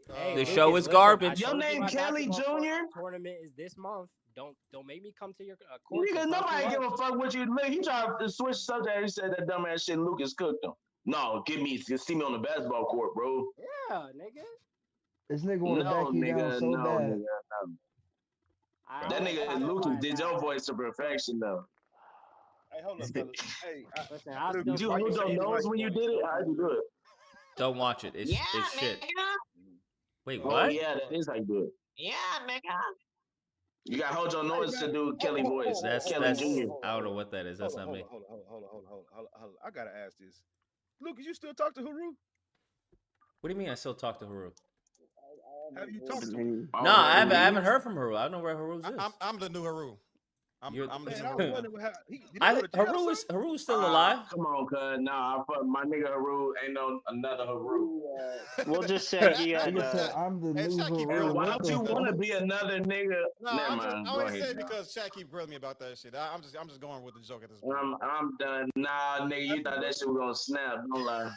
Hey, The Lucas, show is listen, garbage. I Your told you name my Kelly basketball Jr.? tournament is this month. Don't make me come to your court. Nigga, nobody give a fuck what you look. He tried to switch subject. He said that dumbass shit Lucas cooked him. No, see me on the basketball court, bro. Yeah, nigga. This nigga want to No, back you down nigga, so no, bad. nigga, no. That nigga Lucas did your voice to perfection, though. Hey, hold up, fellas. Hey, Listen, I Luke, Did you why hold say your nose anybody's when you voice? did it? How'd you do it? Don't watch it. It's shit. Wait, Oh, what? yeah, that is how you do it. Yeah, nigga. You got to hold your nose to do Kelly voice. That's Kelly that's. Jr. I don't know what that is. That's not me. Hold on. I gotta ask this. Lucas, you still talk to Haru? What do you mean? I still talk to Haru? Have you talked to him? No, I haven't heard from Haru. I don't know where Haru is. I'm the new Haru. I'm the Man, new I was Haru. wondering how did he go to jail or something? Haru's still alive. Come on, cuz. Nah, my nigga Haru ain't no another Haru. We'll just say he had. Nigga said, I'm the Hey, new Shaq keep Haru. grilling me Why What would the you want to fuck? be another nigga? No, Never I mind. Go only ahead. say it because Shaq keep grilling me about that shit. I'm just going with the joke at this point. I'm done. Nah, nigga, you thought that shit was gonna snap. Don't lie.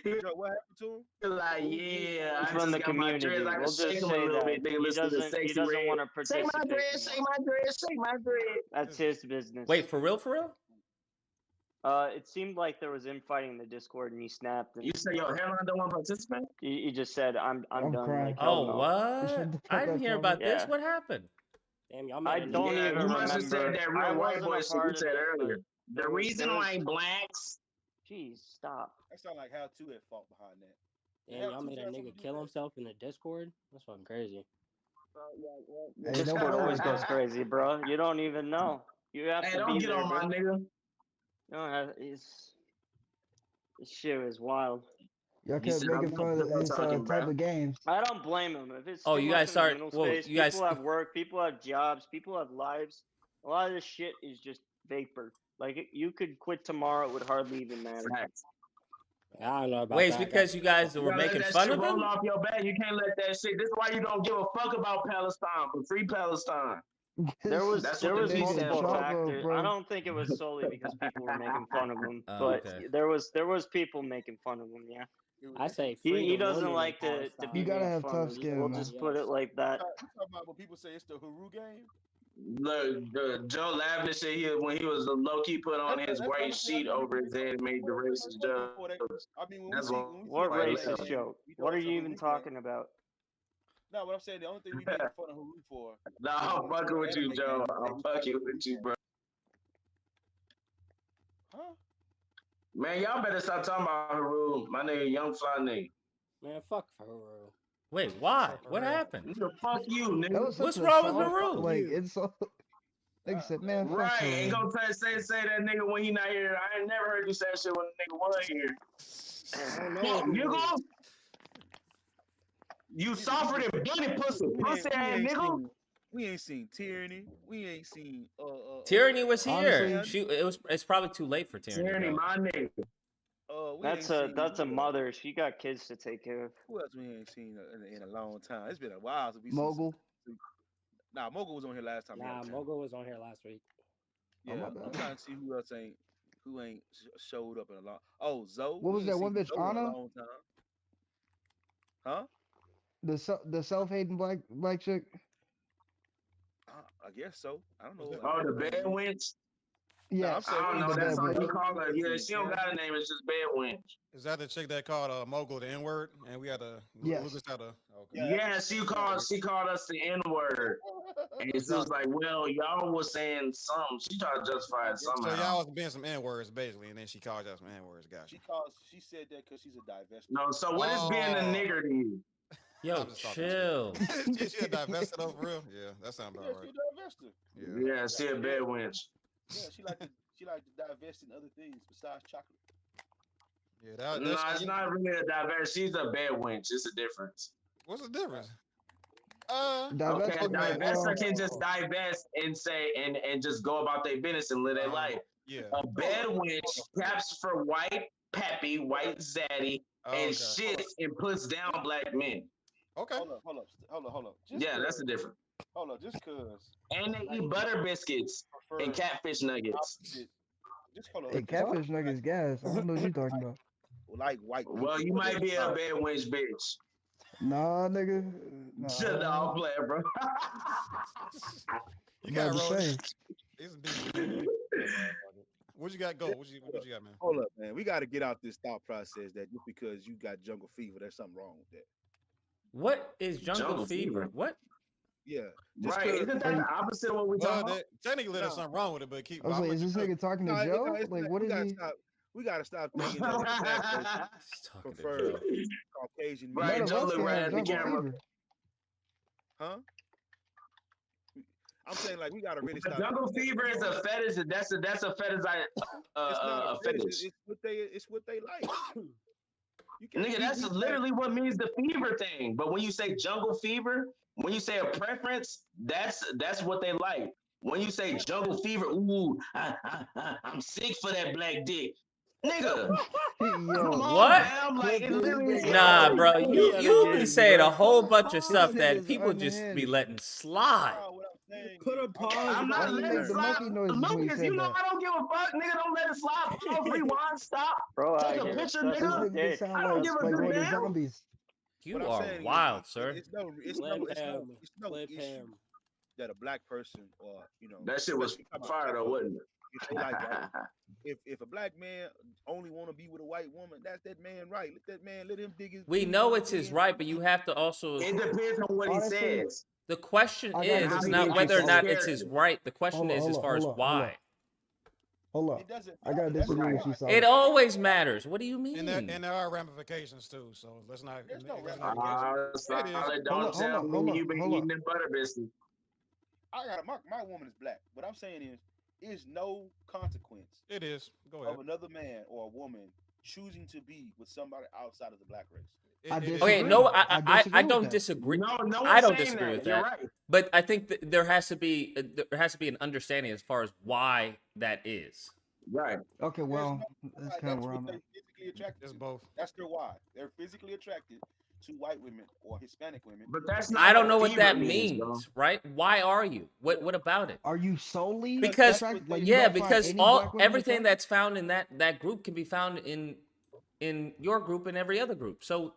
What happened to him? Like, yeah, I From just the got my dreads. community. I can We'll shake just them a say little that bit. Nigga, he listen to the doesn't. He sexy doesn't red. want to Shake my participate. dreads, shake my dreads, shake my dreads. That's his business. Wait, for real? For real? It seemed like there was infighting in the Discord, and he snapped. And You say your hairline don't want to participate? he just said, "I'm done." crying. Like, hell Oh, no. what? Shut the I fuck didn't up, hear Tommy. about this. Yeah. What happened? Damn, y'all made I a don't nigga Yeah, even you must have remember. said that I real white wasn't boy a shit you part of said it, earlier. but The reason why ain't blacks. Jeez, stop. That sound like how two at fault behind that. Damn, y'all made a nigga kill himself in the Discord. That's fucking crazy. Hey, Discord nobody- always goes crazy, bro. You don't even know. You have Hey, to don't be get there, on bro. my nigga. You don't have. This shit is wild. Y'all You kept said I'm making not fun of pillow his talking, type bro. of games. I don't blame him. If it's Oh, too you much guys in start. the mental Well, space, you guys. people have work, people have jobs, people have lives. A lot of this shit is just vapor. Like you could quit tomorrow, it would hardly even matter. Facts. I don't know about Wait, it's that. because you guys You were gotta let making that fun shit of roll him. off your back. You can't let that shit. This is why you don't give a fuck about Palestine. For free Palestine. There was That's there what was the P nigga stand multiple for. Chopper, factors. bro. I don't think it was solely because people were making fun of him, Oh, but okay. there was people making fun of him. Yeah, I say he free the doesn't women like in to be You gotta made have fun tough of. skin, We'll man. just put it like that. You talking about when people say it's the Haru game? Look, Joe laughing and shit. When he was low key put on his white sheet over his head and made the racist jokes. I mean, when That's we see What why I racist laughed. joke? we What know are it's a you even Haru talking about? No, what I'm saying, the only thing we making fun of Haru for. Nah, I'm fucking with you, Joe. I'm fucking with you, bro. Huh? Man, y'all better stop talking about Haru. My nigga, young fly nigga. Man, fuck Haru. Wait, why? What happened? Nigga, fuck you, That nigga. was such What's a wrong with soft, Haru? like insult. Nigga said, man, fuck Right, ain't Haru. gonna say that nigga when he not here. I ain't never heard you say that shit when the nigga was here. I don't know Fuck, who it nigga. is. You softer than bunny pussy. Pussy ass nigga. We ain't seen Tyranny. We ain't seen Tyranny was here. Honestly, It's probably too late for Tyranny. Tyranny, though. my nigga. We ain't seen, That's a mother. She got kids to take care of. Who else we ain't seen in a long time? It's been a while since we Mogul. seen. Nah, Mogul was on here last time. Nah, Mogul was on here last week. Yeah, my I'm bad. trying to see who else ain't showed up in a long. Oh, Zoe. What was We ain't that one seen bitch, Zoe in a Anna? long time. Huh? The self-hating black chick. I guess so. I don't know. Oh, the bed wench? Yeah, No, I'm saying I don't we know. ain't That's seen all Zoe. you call her. We Yeah, ain't she seen don't got Tyranny. a name. It's just bed wench. Is that the chick that called Mogul the N word? And we had a Yes. Lucas had a okay. Yeah, she called us the N word, and she was like, "Well, y'all was saying something." She tried to justify it So somehow. y'all was being some N words basically, and then she called y'all some N words. Gotcha. She said that because she's a divested. No, so what is being a nigger to you? Yo, I'm just talking chill. shit. she a divested though, for real? Yeah, that sounds about She right. a divested. Yeah, she a bed wench. Yeah, she like to divest in other things besides chocolate. Yeah, that No, shit- it's not really a diverse. She's a bed wench. It's a difference. What's the difference? Okay, a Divesting, like, divestor well, can just divest and say and just go about their business and live their life. Yeah. A bed wench caps for white pappy, white zaddy, and shits and puts down black men. Okay. Hold up. Yeah, that's the difference. Hold up, just cause. And they eat butter biscuits and catfish nuggets. Just hold up. hey, catfish nuggets gas. I don't know what you talking about. Like white people. Well, you might be a bed wench, bitch. Nah, nigga. Nah. Shut the all play, bro. You I'm got about to roll. say. It's busy. What you got? Go. What you got, man? Hold up, man. We got to get out this thought process that just because you got jungle fever, there's something wrong with that. What is jungle fever? What? Yeah. Right. Isn't that the opposite of what we talking about? Technically, there's something wrong with it, but keep. I was like, is this nigga talking to Joe? Like, what is he? We gotta stop thinking that the black person prefer Caucasian men. Right, None of Joe us look can right have at the jungle camera. fever. Huh? I'm saying like we gotta really stop. Jungle fever is a fetish. That's a fetish. It's not A fetish. It's what they like. Nigga, that's literally what means the fever thing. But when you say jungle fever, when you say a preference, that's what they like. When you say jungle fever, ooh, I'm sick for that black dick. Nigga, come on, What? fam. Like, it literally is Nah, bro. You be saying a whole bunch of This stuff that nigga's people just be unhinged. letting slide. Put a pause. I'm not Why you letting make the slide. monkey noises when you Lucas, said you know that? I don't give a fuck, nigga. Don't let it slide. Pause, rewind, stop. Bro, Take out a here picture, sucking This nigga. nigga dick. sound I don't like give a one of the damn. zombies. You What I'm are saying is, wild, sir. It's no Clip issue him. that a black person or That shit was especially talking about fire black though, folks, wasn't it? if they like white, if a black man only want to be with a white woman, that's that man right. Let him dig his. We know it's his right, but you have to also. It depends on what he Honestly, says. The question I gotta is disagree not with you, whether or Solid. not it's his right. The question is as far as why. Hold up. It doesn't I gotta matter. That's disagree the with you, why. Solid. It always matters. What do you mean? And there are ramifications too. So let's not. There's no let's not- ramifications. Solid, don't tell me you been eating them butter biscuits. I got my woman is black. What I'm saying is no consequence. It is. Go ahead. Of another man or a woman choosing to be with somebody outside of the black race. Okay, no, I don't disagree. No I don't one's saying disagree that. with You're that. right. But I think that there has to be an understanding as far as why that is. Right. Okay, well, that's kind of where I'm at. Physically attracted. It's both. That's their why. They're physically attracted to white women or Hispanic women. But that's not. I don't know what fever that means, means, bro. right? Why are you? What about it? Are you solely Because attracted? Like, you don't find because any black women everything attractive? that's found in that group can be found in your group and every other group. So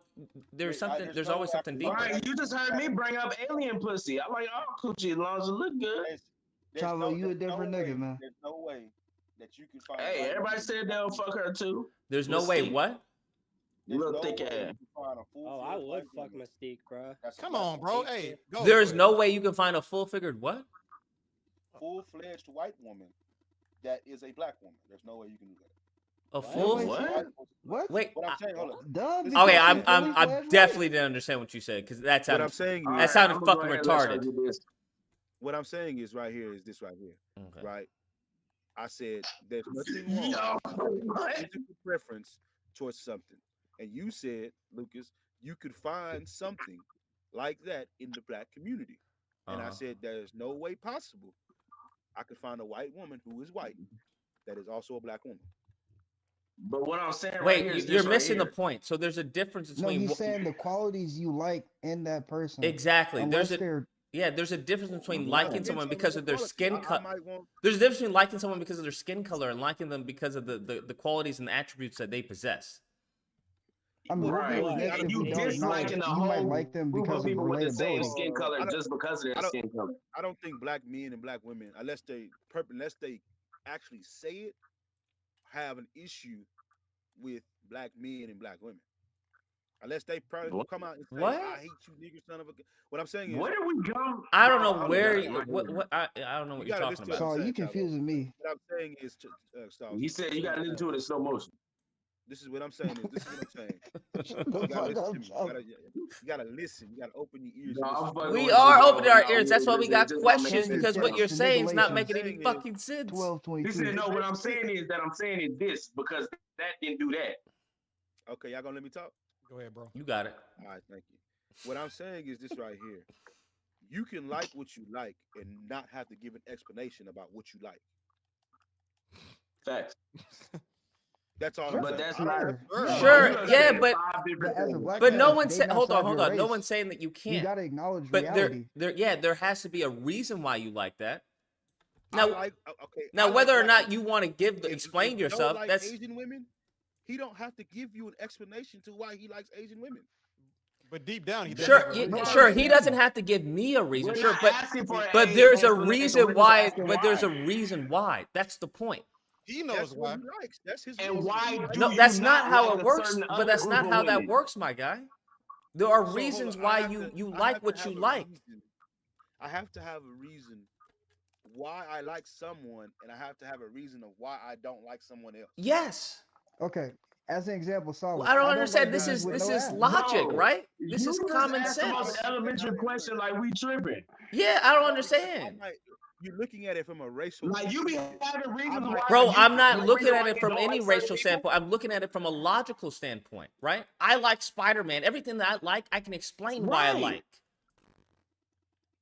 there's there's always something deeper. Right, you just heard me bring up alien pussy. I'm like, oh, coochie, as long as it look good. Chavo, you a different way, nigga, man. There's no way that you can find. Hey, everybody said they'll fuck her too. There's no way. What? Little thick ass. Oh, I would fuck Mystique, bro. Come on, bro. Hey, go. There's no way you can find a full-figured what? Full-fledged white woman that is a black woman. There's no way you can do that. A full What? Wait. What I'm saying, hold on. Duh, Okay, I definitely didn't understand what you said because that sounded. What I'm saying that is, sounded fucking retarded. What I'm saying is right here is this right here. Okay. Right. I said there's nothing wrong with physical preference towards something, and you said, Lucas, you could find something like that in the black community, and I said there's no way possible I could find a white woman who is white that is also a black woman. But what I'm saying Wait, right here is you're this missing right the point. So there's a difference No, between. he's saying the qualities you like in that person. Exactly. Unless There's they're there's a difference between liking someone because of their skin color. Want... There's a difference between liking someone because of their skin color and liking them because of the qualities and the attributes that they possess. I mean, right. And you disliking the whole might like them group because of people with the same relatability. skin color just because of their skin color. I don't think black men and black women, unless they actually say it, have an issue with black men and black women. Unless they probably come out and say, What? I hate you, nigga, son of a. What I'm saying is, where did we go? I don't know where. What? I don't know what you're talking about. So you confusing me. What I'm saying is, He said you gotta listen to it in slow motion. This is what I'm saying. This is what I'm saying. You gotta listen to me. You gotta listen. You gotta open your ears. We are opening our ears. That's why we got questions because what you're saying is not making any fucking sense. He said, no, what I'm saying is this because that didn't do that. Okay, y'all gonna let me talk? Go ahead, bro. You got it. All right, thank you. What I'm saying is this right here. You can like what you like and not have to give an explanation about what you like. Facts. That's all. But that's not sure. Yeah, but no one said. Hold on. No one's saying that you can't. You gotta acknowledge but reality. there has to be a reason why you like that. Now, I whether like or not you want to explain yourself, like that's Asian women. He don't have to give you an explanation to why he likes Asian women. But deep down, he sure. He doesn't have to give me a reason. Sure, but there's a reason why. But there's a reason why. That's the point. He knows why. He likes. That's his. And why? No, that's not how it works. But that's not how that works, my guy. There are reasons why you like what you like. I have to have a reason why I like someone, and I have to have a reason of why I don't like someone else. Yes. Okay. As an example, Solid. Well, I don't understand. This is logic, right? This is common sense. The most elementary question, like we tripping. Yeah, I don't understand. You're looking at it from a racial. Like you be having reasons why. Bro, I'm not looking at it from any racial standpoint. I'm looking at it from a logical standpoint, right? I like Spider-Man. Everything that I like, I can explain why I like.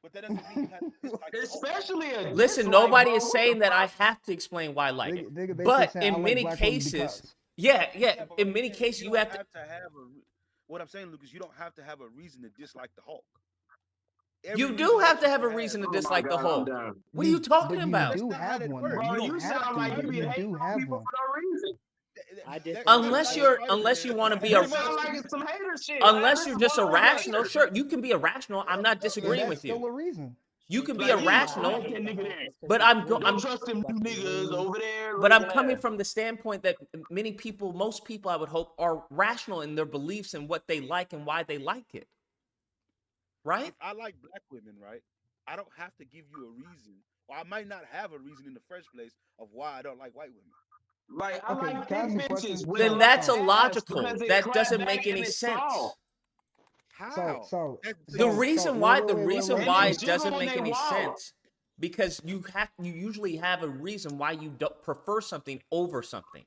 But that doesn't mean you have to especially a listen. Nobody is saying that I have to explain why I like it. But in many cases, yeah. In many cases, you have to have a. What I'm saying, Lucas, you don't have to have a reason to dislike the Hulk. You do have to have a reason to dislike the Hulk. What are you talking about? You do have one. Bro, you sound like you be hating have people one. for no reason. Unless you want to be unless you're just irrational. Sure, you can be irrational. I'm not disagreeing with Still you. a reason. You can be irrational, but I'm trusting niggas over there. But I'm coming from the standpoint that most people, I would hope, are rational in their beliefs and what they like and why they like it. Right? If I like black women, right? I don't have to give you a reason, or I might not have a reason in the first place of why I don't like white women. Like I like thick bitches. Then that's illogical. That doesn't make any sense. How? The reason why it doesn't make any sense because you usually have a reason why you don't prefer something over something.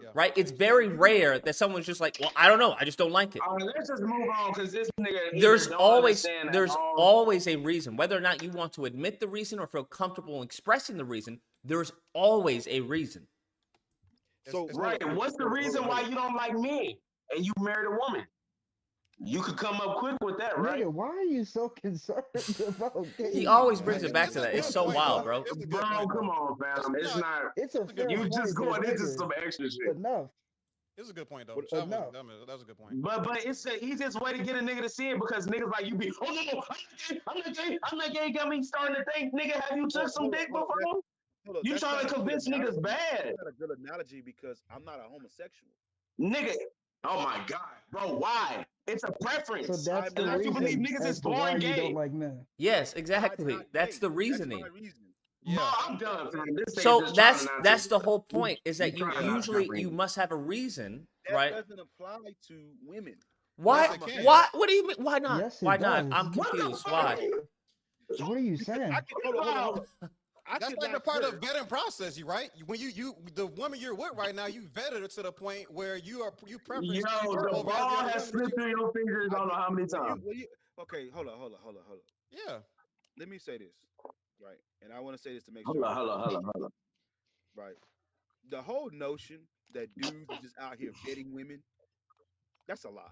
Yeah. Right? It's very rare that someone's just like, well, I don't know, I just don't like it. Let's just move on because this nigga. There's always a reason, whether or not you want to admit the reason or feel comfortable expressing the reason. There's always a reason. So right, what's the reason why you don't like me and you married a woman? You could come up quick with that, right? Nigga, why are you so concerned about gays? He always brings it back to that. It's so wild, bro. Bro, come on, fam. It's not. It's a fair You point, just going into nigga. some extra shit. Enough. It's a good point though. What, That was no. that was a good point. But it's the easiest way to get a nigga to see it because niggas like you be, oh no, I'm not gay, I'm not gay. Got me starting to think, nigga, have you took some dick hold on. before? Hold on. You That's trying not to a good convince niggas analogy. bad, That's not a good analogy because I'm not a homosexual. nigga. Oh my god, bro, why? It's a So preference. that's the Unless you believe reason niggas as is to why born you don't gay. like men. Yes, I'm exactly. not That's gay. the That's reasoning. my reason. Yeah. I'm done, fam. This nigga So just trying to not that's take the it. whole point. Is You that you trying not to usually comprehend. you must have a reason, That right? doesn't apply to women. Why? Yes, it can. Why? What do you mean? Why not? Yes, Why it not? does. I'm What the confused. fuck? Why? What are you Because saying? I can hold on. I That's could like the like part her. of vetting process, you right? When you the woman you're with right now, you vetted her to the point where you preference Yo, her the over every ball other has woman that slipped through your fingers. I don't know how many times. Okay, hold on. Yeah. Let me say this, right? And I want to say this to make Hold sure. on. Right. The whole notion that dudes are just out here vetting women, that's a lie.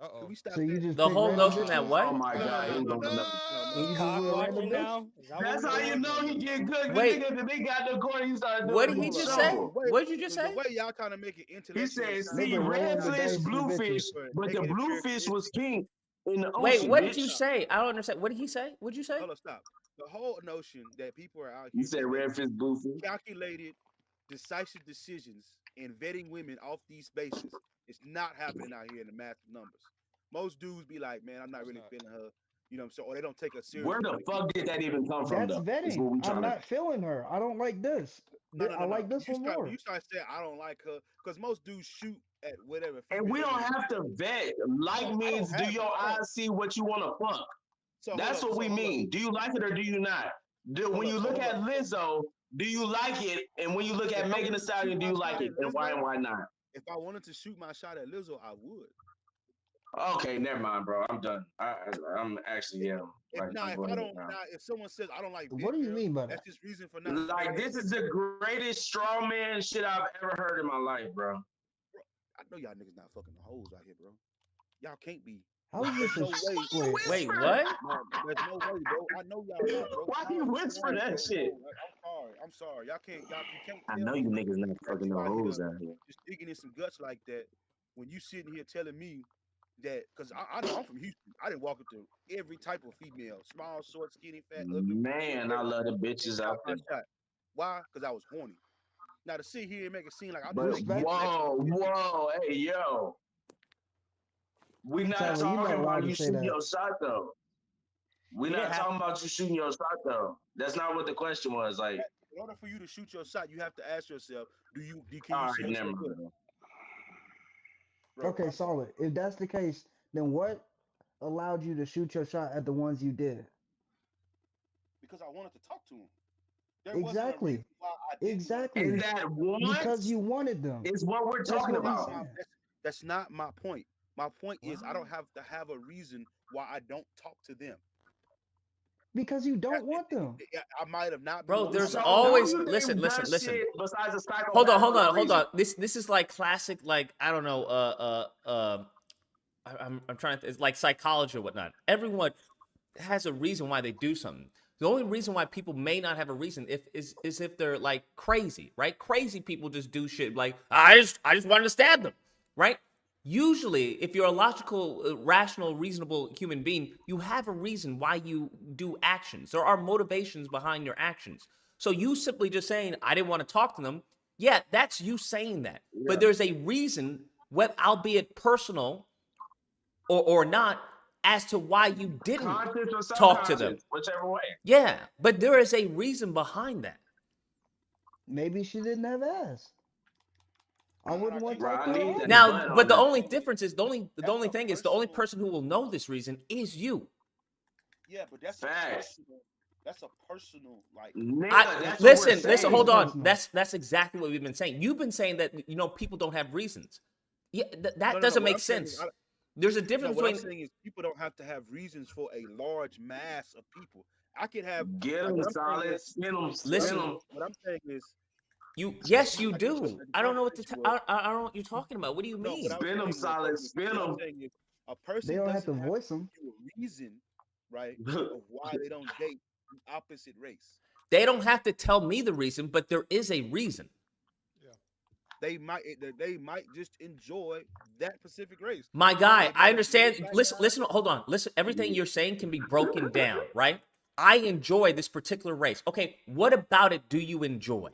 Uh-oh. Can we stop So you that? just The pick whole random notion that bitches? Oh what? my god, here we go. And you just Cock with a random watching bitch? now? Is that That's what how we're you doing? know you get good. Wait. Nigga, they got the court. He started doing What the did he heat just shovel. say? What did you just The say? way y'all trying to make it He intellectual. said, sound see, Nigga rolling the redfish, dice for the bluefish, bitches. but the negative bluefish was characteristics. pink in the Wait, ocean, what bitch. did you say? I don't understand. What did he say? What did you say? Hold on, stop. The whole notion that people are out You here said just making redfish, bluefish. calculated, decisive decisions and vetting women off these bases, it's not happening out here in the massive numbers. Most dudes be like, man, I'm not really feeling her. You know what I'm saying? Or they don't take her Where seriously. the fuck did that even come from, That's though? Is what vetting. we I'm trying to. not feeling her. I don't like this. No. I like this You one start more. when you start saying I don't like her, because most dudes shoot at whatever. And we female don't they have to vet. Like I means, don't do have your to. eyes see what you want to fuck? So That's what we mean. Do you like it or do you not? When you look at Lizzo, do you like it? And when you look at If I Megan wanted Thee to shoot Stallion, do my you shot like it? at And why Lizzo, not? if I wanted to shoot my shot at Lizzo, I would. Okay, never mind, bro. I'm done. I'm actually If like I'm if going I to don't, now if someone says I don't like What big do you girls, mean by that's that? just reason for not. like this is the greatest straw man shit I've ever heard in my life, bro. I know y'all niggas not fucking the hoes out here, bro. Y'all can't be. How is this a split? Wait, what? No, there's no way, bro. I know y'all not, bro. Why you Y'all whisper lying, that bro. shit? No, I'm sorry. Y'all you can't I tell know me you niggas not that fucking you no out here hoes out here. just digging in some guts like that when you sitting here telling me that, because I know I'm from Houston. I didn't walk up to every type of female, small, short, skinny, fat, ugly. Man, I love the bitches out there. Shot. Why? Because I was horny. Now to sit here and make it seem like I'm But just whoa, hey yo, we not Tyler, you're not talking allowed about to you say shooting that. your shot though. We're He didn't not have talking about you shooting your shot though. That's not what the question was. Like, in order for you to shoot your shot, you have to ask yourself, can you all right, see never yourself mind. doing it? Bro. Bro, Okay, solid. If that's the case, then what allowed you to shoot your shot at the ones you did? Because I wanted to talk to him. There Exactly. wasn't a reason why I didn't. Exactly. And that Because you wanted them. is what we're That's talking what he's about. saying. That's not my point. My point is I don't have to have a reason why I don't talk to them. Because you don't want them. I might have not been. Bro, there's So always don't you listen. think that shit besides a psychopath Hold on, for no hold reason? on. This is like classic, like I don't know, I'm trying to. It's like psychology or whatnot. Everyone has a reason why they do something. The only reason why people may not have a reason is if they're like crazy, right? Crazy people just do shit like I just wanted to stab them, right? Usually, if you're a logical, rational, reasonable human being, you have a reason why you do actions. There are motivations behind your actions. So you simply just saying I didn't want to talk to them, yeah, that's you saying that. Yeah. But there's a reason, albeit personal or not, as to why you didn't Conscious or talk to them. subconscious, whichever way. Yeah, but there is a reason behind that. Maybe she didn't have ass. I wouldn't want to talk to her. need that Now, butt but on the that. only difference is the only thing is the only person who will know this reason is you. Yeah, but that's Facts. that's a personal like. Nigga, that's what Listen, we're saying. hold on. That's exactly what we've been saying. You've been saying that people don't have reasons. Yeah, that No, doesn't what make I'm saying is sense. There's a difference what I'm between saying is people don't have to have reasons for a large mass of people. I could have Get like, them what I'm saying solid, is- spin them, Listen. What I'm saying is yes, you like do. I don't know what to consensual. I don't know what you're talking about. What do you No, mean? what I'm Spin them saying solid, is, spin what I'm them. saying is a person They don't have doesn't to voice them. give you a reason, right, of why they don't date the opposite race. They don't have to tell me the reason, but there is a reason. they might just enjoy that specific race. My guy, They I might understand. enjoy Listen, hold on. Listen, everything you're saying can be broken down, right? I enjoy this particular race. Okay, what about it do you enjoy?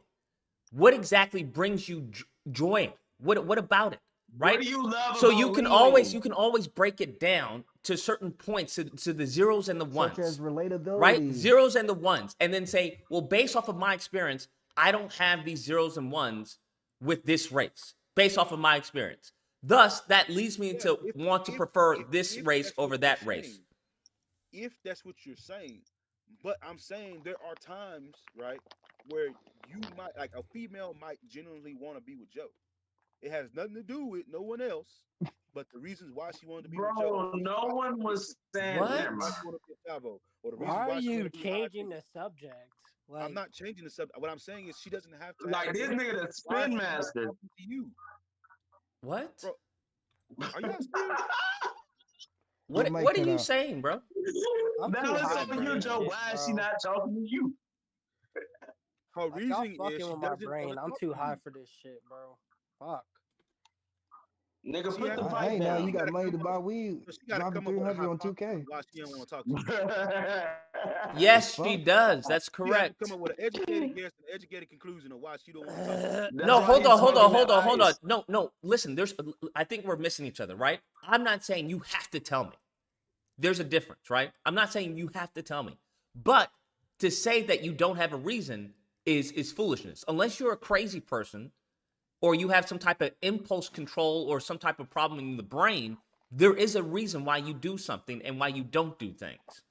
What exactly brings you joy? What about it? Right? What do you love So about you can leaning? always break it down to certain points, to the zeros and the Such as ones, relatability. right? Zeros and the ones, and then say, well, based off of my experience, I don't have these zeros and ones with this race, based off of my experience. Thus, that leads me to want to prefer this race over that race. If that's what you're saying, but I'm saying there are times, right, where you might like a female might genuinely want to be with Joe. It has nothing to do with no one else, but the reasons why she wanted to be with Joe. Bro, no one was saying What? never mind. Or the reasons Why are she you wanted to be changing the subject? Like, I'm not changing the subject. What I'm saying is she doesn't have to. Like have this to- nigga the Why is spin she not master. talking to you, What? bro? Are y'all serious? What mic what are cut you out. saying, bro? I'm Now too it's high on for you, this Joe. shit, Why is she bro. not talking to you? Her Like, y'all reasoning is fucking she with my doesn't brain. want to I'm talk too to high you. for this shit, bro. Fuck. Nigga, She put has the to- I pipe ain't know you down. got money to buy weed. So she got to Dropping come up with a 300 on hypothesis 2K. of why she don't want to talk to you. Yes, The she fuck? does. That's She has to correct. come up with an educated guess, an educated conclusion of why she don't want to talk to you. That's No, why hold he's on, hold on, smoking hold that on, hold on. ice. No. Listen, I think we're missing each other, right? I'm not saying you have to tell me. There's a difference, right? I'm not saying you have to tell me. But to say that you don't have a reason is foolishness. Unless you're a crazy person or you have some type of impulse control or some type of problem in the brain, there is a reason why you do something and why you don't do things.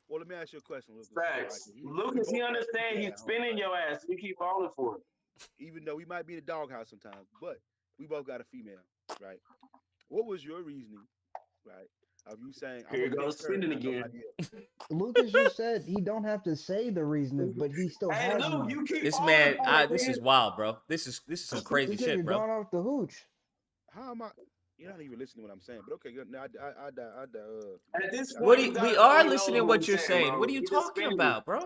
Well, let me ask you a question, Lucas. Facts. Right? Lucas, he understand he's at home, spinning your ass. We keep falling for it. even though we might be in the doghouse sometimes, but we both got a female, right? What was your reasoning, right, of you saying I'm Here gonna goes pick her, spinning not again. nobody else? Lucas just said he don't have to say the reasoning, but he still Hey, has Luke, one. you keep This falling man, for it, this nigga. is wild, bro. This is some crazy This shit, nigga bro. going off the hooch. How am I? You're not even listening to what I'm saying, but okay, good. Now At this What point, do you we gotta are let me know listening to what what you're saying. bro. What are you He just talking spinning about, bro?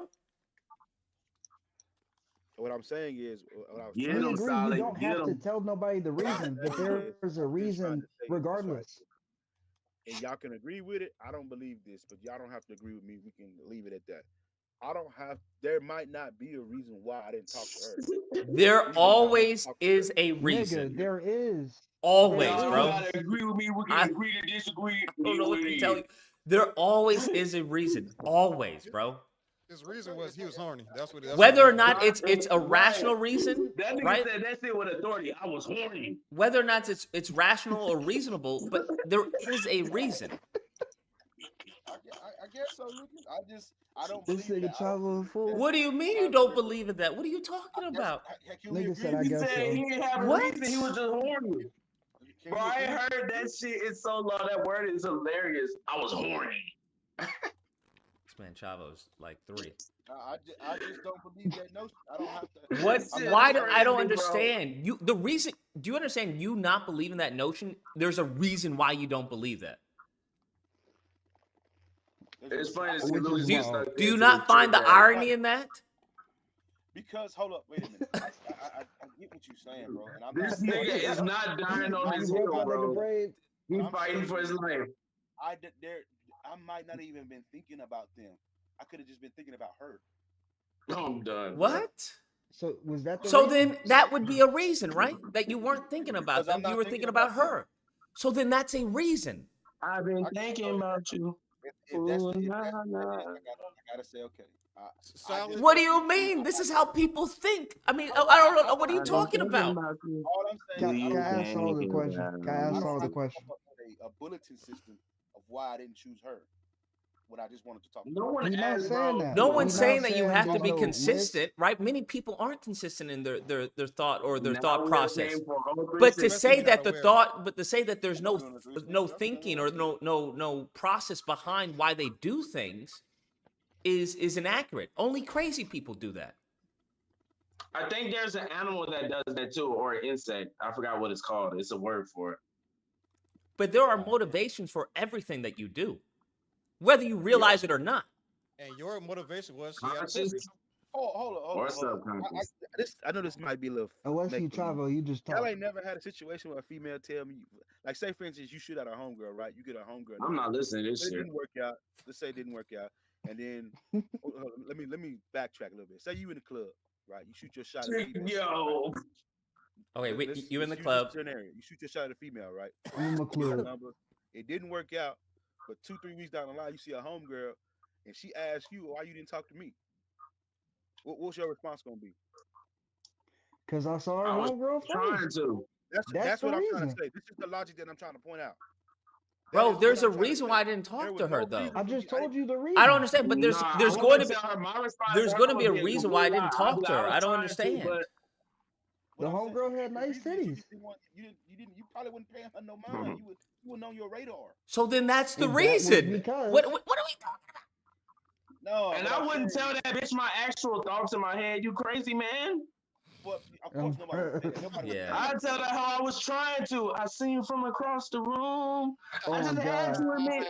what I'm saying is what I was Get trying We him, to agree you solid. don't Get have to him. tell nobody the reason, but there's a I'm just trying reason to say is this, right? regardless. And y'all can agree with it. I don't believe this, but y'all don't have to agree with me. We can leave it at that. I don't have. There might not be a reason why I didn't talk to her. There always is a Nigga, reason. there is. Always, Y'all bro. gotta agree with me. We I can agree to disagree. don't Get know what with to tell you. it. There always is a reason. Always, bro. His reason was he was horny. That's what. Whether or it was. not it's a Right. rational reason, That nigga right? said that shit with authority. I was horny. Whether or not it's rational or reasonable, but there is a reason. I guess so, Lucas. I don't This believe nigga that. I don't Chavo a believe fool. What do you mean you don't believe in that? What are you talking about? Can we Nigga agree? said I He guess said so. he didn't have a What? reason. He was just horny. Can Bro, we I agree? heard that shit. It's so low. That word is hilarious. I was horny. This man Chavo's like 3. I just don't believe that notion. I don't have to. What? This shit Why is do I don't crazy, bro. understand? You the reason? Do you understand? You not believing that notion? There's a reason why you don't believe that. It's funny to see Which Lucas is get why. stuck Do you into not the find the trick irony in that? Because hold up, wait a minute. I get what you're saying, bro. And I'm This not. nigga is not dying on You his broke heel, my nigga bro. braid. He I'm fighting saying for his life. I might not even been thinking about them. I could have just been thinking about her. I'm done. What? So was that the So reason? then that would be a reason, right? That you weren't thinking about Because I'm them. You not were thinking thinking about about them. her. So then that's a reason. I've been thinking about you. If that's what it is, I gotta say okay. Solid. What do you mean? This is how people think. I mean, I don't know. What are you I've been talking thinking about? about you. All I'm saying Can is I ask all the question? Can I I ask don't all the have to question? come up with a bulletin system of why I didn't choose her when I just wanted to talk to No her. one We're not asked, saying bro. that. No We're one's not saying that you saying have to there's be no consistent, right? Many people aren't consistent in their thought or their Now thought we got a process. name for all three But to sisters. say you're not that the aware. thought, but to say that there's no Doing a 360, thinking or no process behind why they do things is inaccurate. Only crazy people do that. I think there's an animal that does that too, or an insect. I forgot what it's called. It's a word for it. But there are motivations for everything that you do, whether you realize it or not. And your motivation was she had a Conscious. pussy. hold on. Or subconscious. I know this might be a little Unless you make believe. travel, you just Y'all talk. ain't never had a situation where a female tell me, like, say for instance, you shoot at a homegirl, right? You get a homegirl. I'm not listening to this It shit. didn't work out. Let's say it didn't work out, and then hold on, let me backtrack a little bit. Say you in the club, right? You shoot your shot at a female. Yo. Okay, wait, Let's- you in the let's use club. this scenario. You shoot your shot at a female, right? I'm in the You get her club. number. It didn't work out, but 2-3 weeks down the line, you see a homegirl, and she asks you why you didn't talk to me. What's your response gonna be? Cause I saw her I was homegirl trying first. to. That's the what I'm trying reason. to say. This is the logic that I'm trying to point out. Bro, there's a reason why I didn't There talk was to her no though. reason I for just me. told you the reason. I don't understand, but there's Nah, there's I going to wouldn't be tell her. My response there's to going her to be a would reason complete why I didn't lie. I'd talk be to like, her. was I don't trying understand. To, but The homegirl had nice titties. You probably wouldn't pay her no mind. You wouldn't on your radar. So then that's the And that was reason. because What are we talking about? No, and but I I'm wouldn't saying, tell that bitch my actual thoughts in my head. You crazy, man? but of course nobody would say that. Nobody would say Yeah. I'd tell that how I was trying to. I seen you from across the room. I Oh just had God. to admit,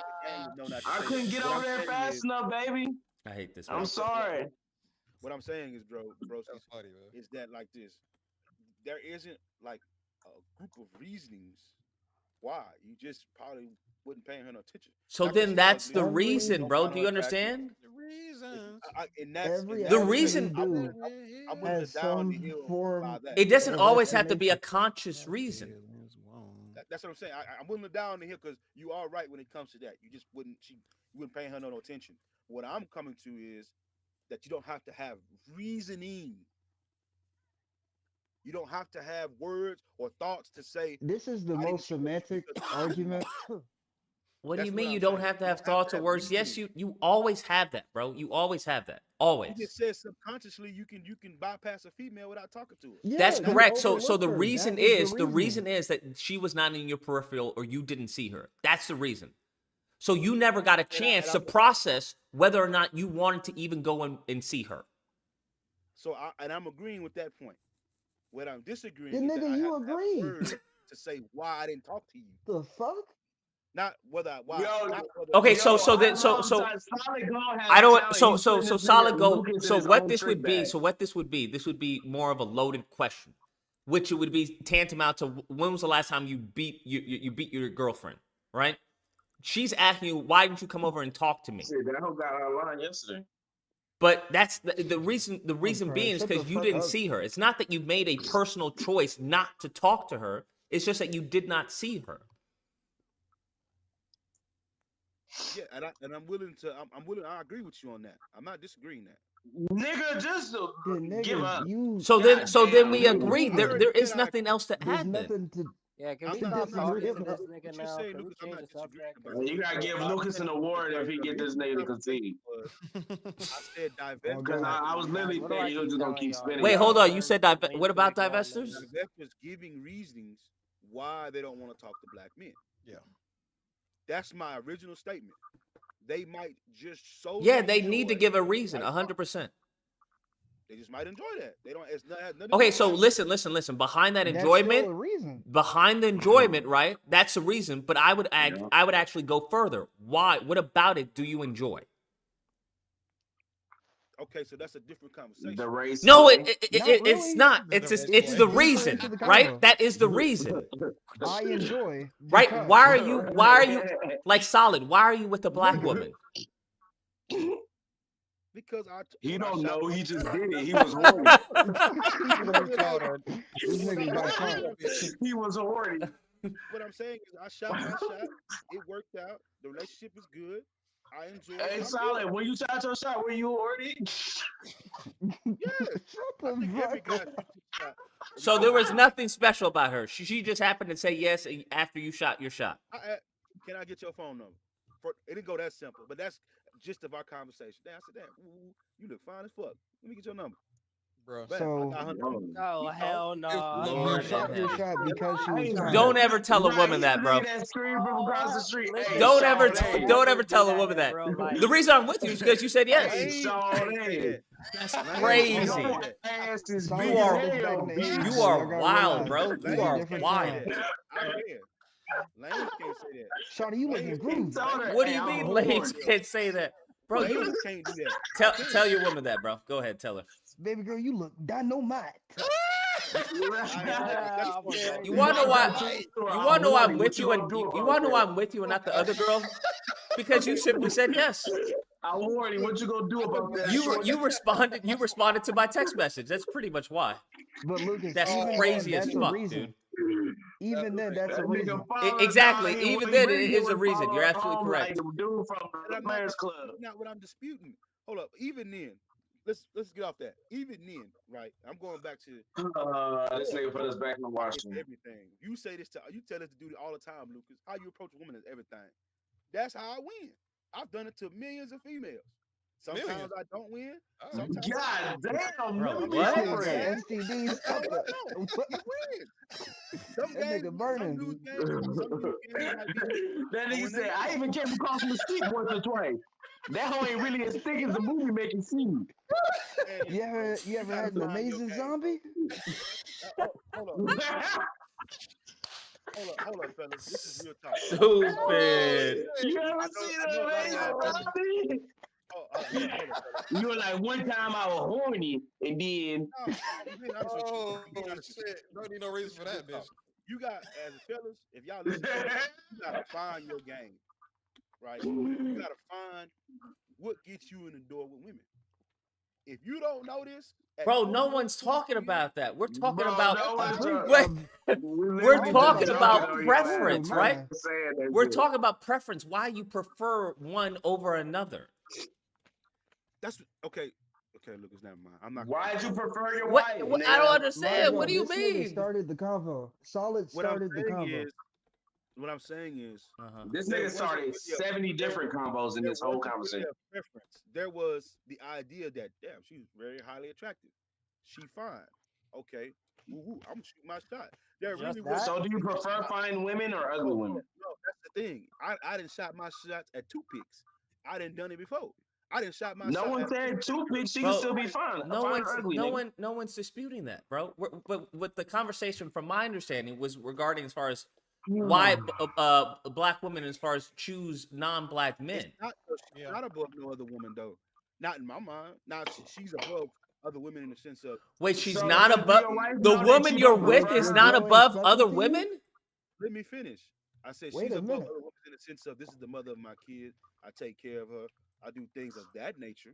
No, not to I say couldn't that. get What over I'm there saying fast is- enough, baby. I hate this. what I'm man. sorry. What I'm saying is, bro, That's funny, man. is that like this? There isn't like a group of reasonings why you just probably wouldn't pay her no attention. So Not 'cause then she's that's ugly, the Every- reason, don't bro. find Do her you attractive. understand? The reasons. And Every that's The action reason- you do I'm willing to has die on the some hill form. by that. It doesn't of always have to be a explanation. conscious reason. That's what I'm saying. I'm willing to die on the hill because you are right when it comes to that. You just wouldn't you wouldn't pay her no attention. What I'm coming to is that you don't have to have reasoning. You don't have to have words or thoughts to say. This is the I didn't most shoot you semantic because- argument. What do That's you what mean I'm you don't saying. have to You have don't thoughts or have words? Yes, reasoning. you always have that, bro. You always have that. You Always. just said subconsciously you can bypass a female without talking to her. Yeah, That's you correct. So overlooked the her. reason That was is the reasoning. reason is that she was not in your peripheral or you didn't see her. That's the reason. So you never got a chance to process whether or not you wanted to even go and see her. So I'm agreeing with that point. What I'm disagreeing Then is that nigga, I you have to have agreed. words to say why I didn't talk to you. The fuck? Not whether why. Yo, not whether, Okay, yo, so then I so love so Solid Gold has I don't talent. so He's so putting so this nigga solid go Lucas in so his what own this trick would be bag. so what this would be more of a loaded question, which it would be tantamount to when was the last time you beat you beat your girlfriend, right? She's asking you, why didn't you come over and talk to me? Shit, that hoe got online yesterday. But that's the reason. The reason crying. being is Shut the because you fuck didn't up. see her. It's not that you made a personal choice not to talk to her. It's just that you did not see her. Yeah, and I'm willing to. I'm willing. I agree with you on that. I'm not disagreeing that. Nigga, just Then give nigga, up. you So then we you agree. agreed. There is I nothing else to There's add then. nothing to Yeah, can I'm we not, stop I'm not talking to disagree this about. nigga what you're now? saying, Can we Lucas. I'm change not the subject? disagreeing about. You gotta give Lucas an award if he get this nigga to concede. I said divest. Oh, Because God. I was literally What do I thinking he was keep just gonna telling keep y'all? spinning. Wait, y'all. hold on. You said When what you about feel grown, divestors? nigga. Divest was giving reasons why they don't want to talk to black men. Yeah. That's my original statement. They might just solely Yeah, they need to enjoy give a reason. white 100%. They just might enjoy that. They don't. It's not has nothing. Okay, to do so with listen. Behind that That's still enjoyment, a reason. behind the enjoyment, right? That's the reason. But I would actually go further. Why? What about it do you enjoy? Okay, so that's a different conversation. The race. No, Not it's really. not. It's It's the deeper reason, into the right? convo. That is the reason, I enjoy right? because Why are you like solid? Why are you with a black woman? Because He when I don't shot know. my He just shot- did it. He was horny. This nigga got caught. He was horny. What I'm saying is, I shot my shot. It worked out. The relationship is good. I enjoy it. Hey, I'm Solid, good. when you shot your shot, were you horny? Yes. Shut I think the every fuck guy up. shoots his shot. So there was nothing special about her. She just happened to say yes after you shot your shot. Can I get your phone number? It didn't go that simple, but that's just of our conversation. Damn, I said, damn, you look fine as fuck. Let me get your number. Bro. Bam, So- I got her number. Oh hell no! Lord You shot your shot because she was trying. Don't ever tell a woman that, bro. That scream from across the street. Hey, Don't Sean, ever hey. don't ever tell a woman that. The reason I'm with you is because you said yes. Hey, Sean, hey. That's Lane crazy. can't say that. Ass is Solid big You as are- hell, back in the 80s, bitch. You so are y'all gotta wild, realize bro. it's You a are different wild. time. I'm here. Lane can't say that. Shawty, you looking groovy. Told her, What do hey, you I'm mean horny. lames can't say that? Bro, Well, you Asians can't do that. tell your woman that, bro. Go ahead, tell her. Baby girl, you look dynamite. You want to know why? You want to know why I'm with you, and you want to know why I'm with you and not the other girl? Because you simply said yes. I warn you, what you gonna do about that? You responded. You responded to my text message. That's pretty much why. But Lucas, That's even crazy then, as that's a fuck, reason. dude. Even then, that's a reason. Exactly. Even then, it is a reason. You're absolutely correct. Like the dude from the Players Club. That's not what I'm disputing. Hold up. Even then, let's get off that. Even then, right? I'm going back to this nigga put us back in it's Washington. everything. You say this you tell us to do it all the time, Lucas. How you approach a woman is everything. That's how I win. I've done it to millions of females. Sometimes Millions? I don't win. Sometimes God damn, Bro, let me what? elaborate. STDs. You win. Some That games, nigga burning. some games might be. That nigga said, I even came across Mesquite once or twice. That hoe ain't really as thick as the movie making seem. You ever had an amazing zombie? Hold on. Hold up, fellas. This is real talk. Stupid. You ever seen an amazing zombie? You were like, one time I was horny, and then. Oh shit! Don't need no reason for that, bitch. You got, as a fellas, if y'all listen, you gotta find your game, right? You gotta find what gets you in the door with women. If you don't know this, Bro, no one's talking about that. We're talking about We're we're talking about talking preference, about right? saying that We're shit. talking about preference. Why you prefer one over another? That's okay. Okay, Lucas, never mind. I'm not. Why'd you prefer your What? wife? I don't nigga? understand. What do you This nigga mean? started the convo. Solid What I'm started the saying convo. is, what I'm saying is, This there nigga wasn't started really a- 70 different combos in there this whole wasn't really conversation. a preference. There was the idea that damn, she's very highly attractive. She fine. Okay, woo-woo, I'm gonna shoot my shot. There really was. So do you prefer fine women or ugly women? No, that's the thing. I didn't shot my shots at toothpicks. I didn't done it before. I didn't shot my No shot one at said toothpicks. She Bro, can still be fine. No Fine one's or ugly, no nigga. one no one's disputing that, bro. But with the conversation, from my understanding, was regarding as far as why black women, as far as choose non-black men. She's not above no other woman though. Not in my mind. Now she's above other women in the sense of. Wait, she's So not does above your wife the know that woman you you're don't with prefer is her? not Your girl above ain't other fucking to you? women. Let me finish. I said Wait she's a above minute. other women in the sense of this is the mother of my kid. I take care of her. I do things of that nature.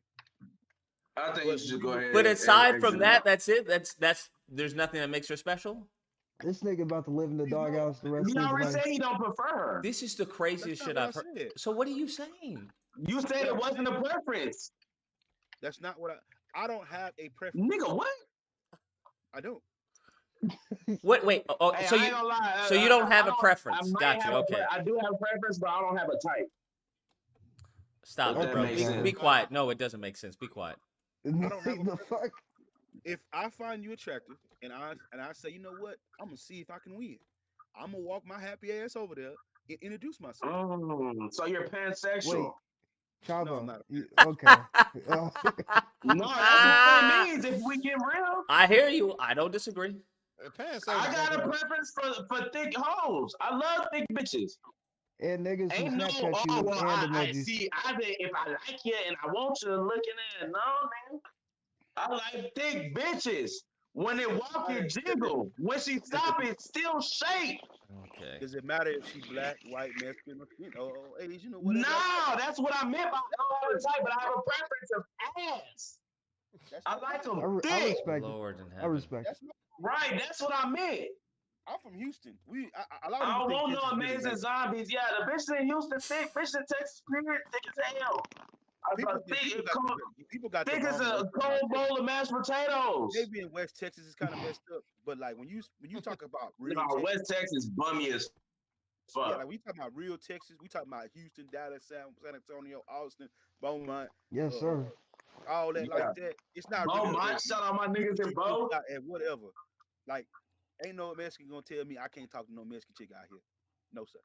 I think you should go ahead. But aside and from exit that, out. that's it. That's there's nothing that makes her special. This nigga about to live in the doghouse the rest He of his already life. said he don't prefer her. This is the craziest shit what I've I heard. said. So what are you saying? You said it wasn't a preference. That's not what I don't have a preference. Nigga, what? I don't. Wait. Oh, Hey, so I you ain't gonna lie. so you don't have a I preference. might Gotcha. have Okay. I do have a preference, but I don't have a type. Stop If it, that bro. makes sense. Be quiet. No, it doesn't make sense. Be quiet. I don't have a The fuck? If I find you attractive and I say, you know what, I'm gonna see if I can win. I'm gonna walk my happy ass over there and introduce myself. So you're pansexual. Wait, Chavo. No, I'm not. Okay. No, that's what it means if we get real. I hear you. I don't disagree. I got a preference for thick hoes. I love thick bitches. And niggas who Ain't no, Snapchat you oh, well, and I emojis. see, if I like you and I want you looking at it, no, man. I like thick bitches. When they walk, it jiggle. When she stop, it still shake. Okay. Does it matter if she black, white, Mexican, or Asian, or whatever? No, that's what I meant by I don't have a type, but I have a preference of ass. I like them I thick. respect Lord in it. heaven. I respect it. Right, that's what I meant. I'm from Houston. A lot of I don't people want think no Texas really amazing nice. zombies. Yeah, the bitches in Houston thick, bitches in Texas period thick as hell. People got the thick as wrong a notion about cold Texas. bowl of mashed potatoes. Maybe in West Texas it's kind of messed up, but like when you talk about real No, Texas, West Texas bummy as fuck. yeah, like we talking about real Texas, we talking about Houston, Dallas, San Antonio, Austin, Beaumont, Yes, sir. all that like that. It's not really. Beaumont, shout out my niggas in Beau. And whatever, like ain't no Mexican gonna tell me I can't talk to no Mexican chick out here. No sir.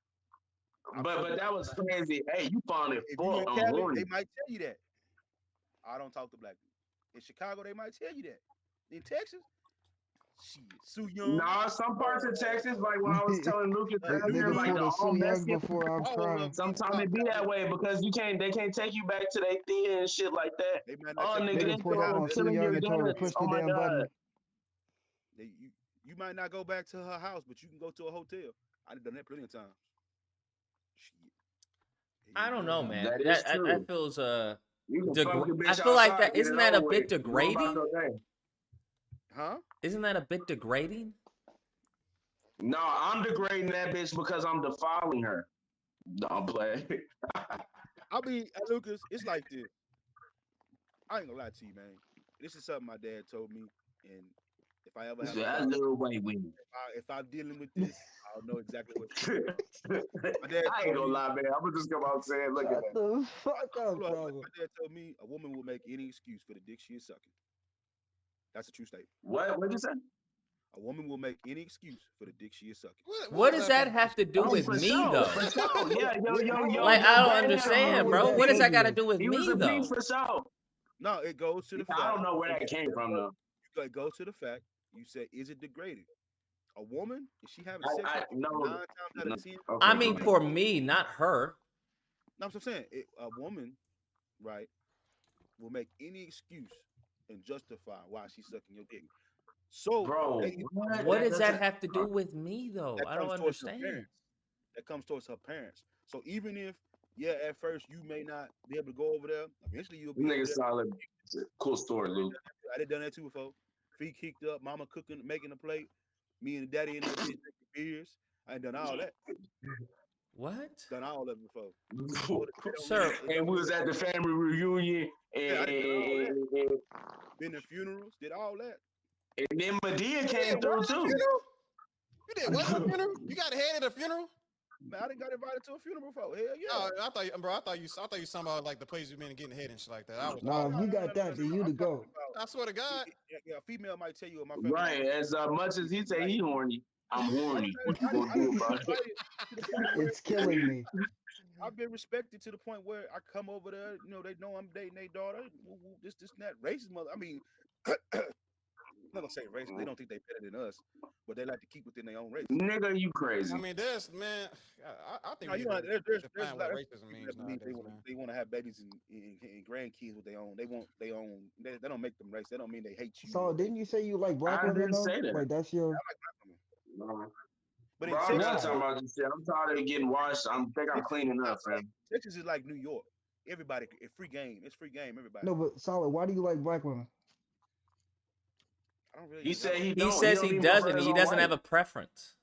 But that was crazy. Hey, you found it If you full in of Cali, horny. they might tell you that. I don't talk to black people. In Chicago, they might tell you that. In Texas, Shit, Soo Young. Nah, some parts of Texas, like when I was telling Lucas earlier, Nigga like pulled the a all Soo Young Mexican before I'm All of crying. them. sometimes it be that way because they can't take you back to their thin and shit like that. They might not Oh, take you nigga, Nigga they pulled feel up like on Soo killing Young your and told her to guts. push Oh the my damn god. button. You might not go back to her house, but you can go to a hotel. I've done that plenty of times. Shit. I don't know, man. That is That true. feels You can fuck the I bitch feel like outside, that get isn't it that a over bit with, and go about degrading? your day. Huh? Isn't that a bit degrading? No, I'm degrading that bitch because I'm defiling her. No, I'm playing. I mean, Lucas, it's like this. I ain't gonna lie to you, man. This is something my dad told me, and if I ever have a That daughter, little white women. if I'm dealing with this, I'll know exactly what to do. My dad I ain't told gonna me. lie, man. I'm gonna just come out saying, look at Shut that. the fuck up, Hold on, bro. my dad told me a woman will make any excuse for the dick she is sucking. That's a true statement. What'd you say? A woman will make any excuse for the dick she is sucking. What does that have to do Oh, with for me, sure, though? for sure. Yeah, yo. Like, I don't Bam, understand, How is bro. that What does that got to prejudice? do with He was me, a though? beef for sure. No, it goes to the fact. I don't know where that came from though. It goes to the fact. You said, is it degrading? A woman, if she having sex I with you, no, 9 times out of 10. I Okay, mean, for me, not her. No, I'm saying a woman, right, will make any excuse and justify why she's sucking your dick. So, bro, What does that have to do with me, though? that I don't comes towards her understand. parents. That comes towards her parents. So even if, yeah, at first you may not be able to go over there, eventually you'll be Nigga over there. solid. Cool story, Luke. I done that too before. Feet kicked up, mama cooking, making a plate. Me and daddy in that bitch drinking beers. I ain't done all that. What? Done all that before. Sir, And we was at the family reunion, Yeah, I done all that. and Been to funerals, did all that. then Medea came through too. You did what at a funeral? You got a head at a funeral? Man, I didn't got invited to a funeral before. Hell yeah. Oh, I thought you talking about like the place you been getting head and shit like that. I was Nah, if you got that, then you the goat. I swear to God. Yeah, a female might tell you in my family. Right, as much as he say he horny, I'm horny. What you gonna do about it? It's killing me. I've been respected to the point where I come over there, you know, they know I'm dating their daughter. This, and that. Racist mother. I mean, I'm not gonna say racist. They don't think they better than us, but they like to keep within their own race. Nigga, you crazy. I mean, there's man. I think No, you know, there's a define lot what of racism means nowadays, man. they want to have babies and grandkids with their own. They want their own. They don't make them race. They don't mean they hate you. So didn't you say you like black I women didn't though? say that. Like that's your. No. But Bro, in I'm Texas, not talking about this shit. I'm tired of getting washed. I'm cleaning up, man. Texas is like New York. Everybody, it's free game. It's free game. Everybody. No, but solid. Why do you like black women? I don't really. He said he He don't. says don't he even doesn't. prefer He his doesn't own have a wife. I preference.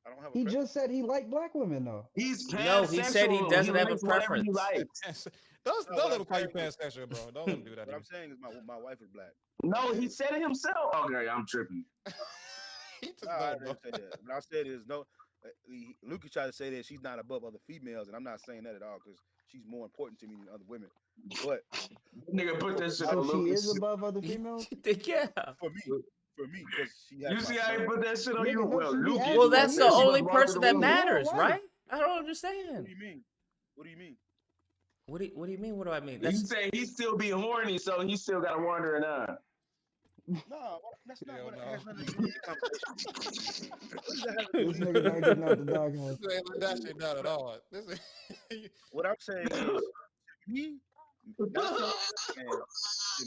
don't have a He preference. just said he liked black women though. He's No, he said he pansexual. doesn't have a likes whatever he preference. likes. Don't what let I'm him call you saying is- pansexual, bro. Don't let him do that. What to I'm saying is my wife is black. No, he said it himself. Okay, I'm tripping. you. No, I didn't say that. What I said is no. Lucas tried to say that she's not above other females, and I'm not saying that at all because she's more important to me than other women. But Nigga, put that shit So on she Lucas. is above other females. Yeah. for me, because she has You my see how he son. put that shit on Nigga, you? no, Well, she be Lucas. asking Well, that that's the nigga. only Walk person through that the room. matters, wife. right? I don't What understand. do you mean? What do you mean? What do you mean? What do I mean? You That's say he still be horny, so he still got to wander on. No, that's not Hell what it no. has nothing to do with the conversation. What does that have to do This with nigga not getting out the doghouse. This ain't that shit not at all. This is, What I'm saying is, to me, not to and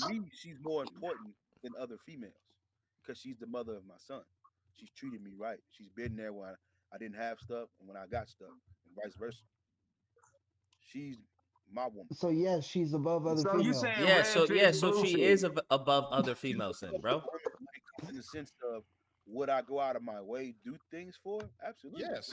to me, she's more important than other females because she's the mother of my son. She's treated me right. She's been there when I didn't have stuff and when I got stuff, and vice versa. She's my woman. So yes, she's above other So you females. saying yeah. red So fish, yeah. So blue she fish? is above other She's females, then, above bro. women when it comes in the sense of would I go out of my way do things for? Absolutely. yes.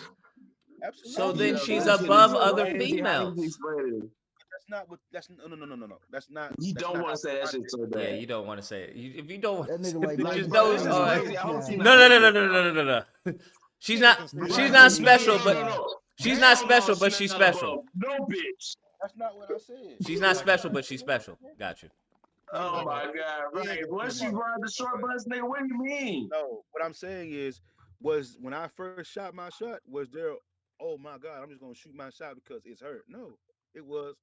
Absolutely. So then Yeah, she's that shit above is other crazy how you females. explain it. That's not what. That's no. That's not. You That's don't not want how to say that I shit think. so Yeah, bad. you don't want to say it. If you don't want That to nigga say like it, Like, just bro, know. this is crazy. I hope she No, not no, no, no, listening. no, no, no, no, no. She's She not. ain't gonna say She's that. not special, but No. she's Hell not no, special, but she's she's not special. above no bitch. That's not what I said. She's not special, but she's special. Got you. Oh my god, He ain't right. gonna Once say she that. ride the short bus, nigga, what do you mean? No, what I'm saying is, was when I first shot my shot, was there? Oh my God, I'm just gonna shoot my shot because it's her. No, it was.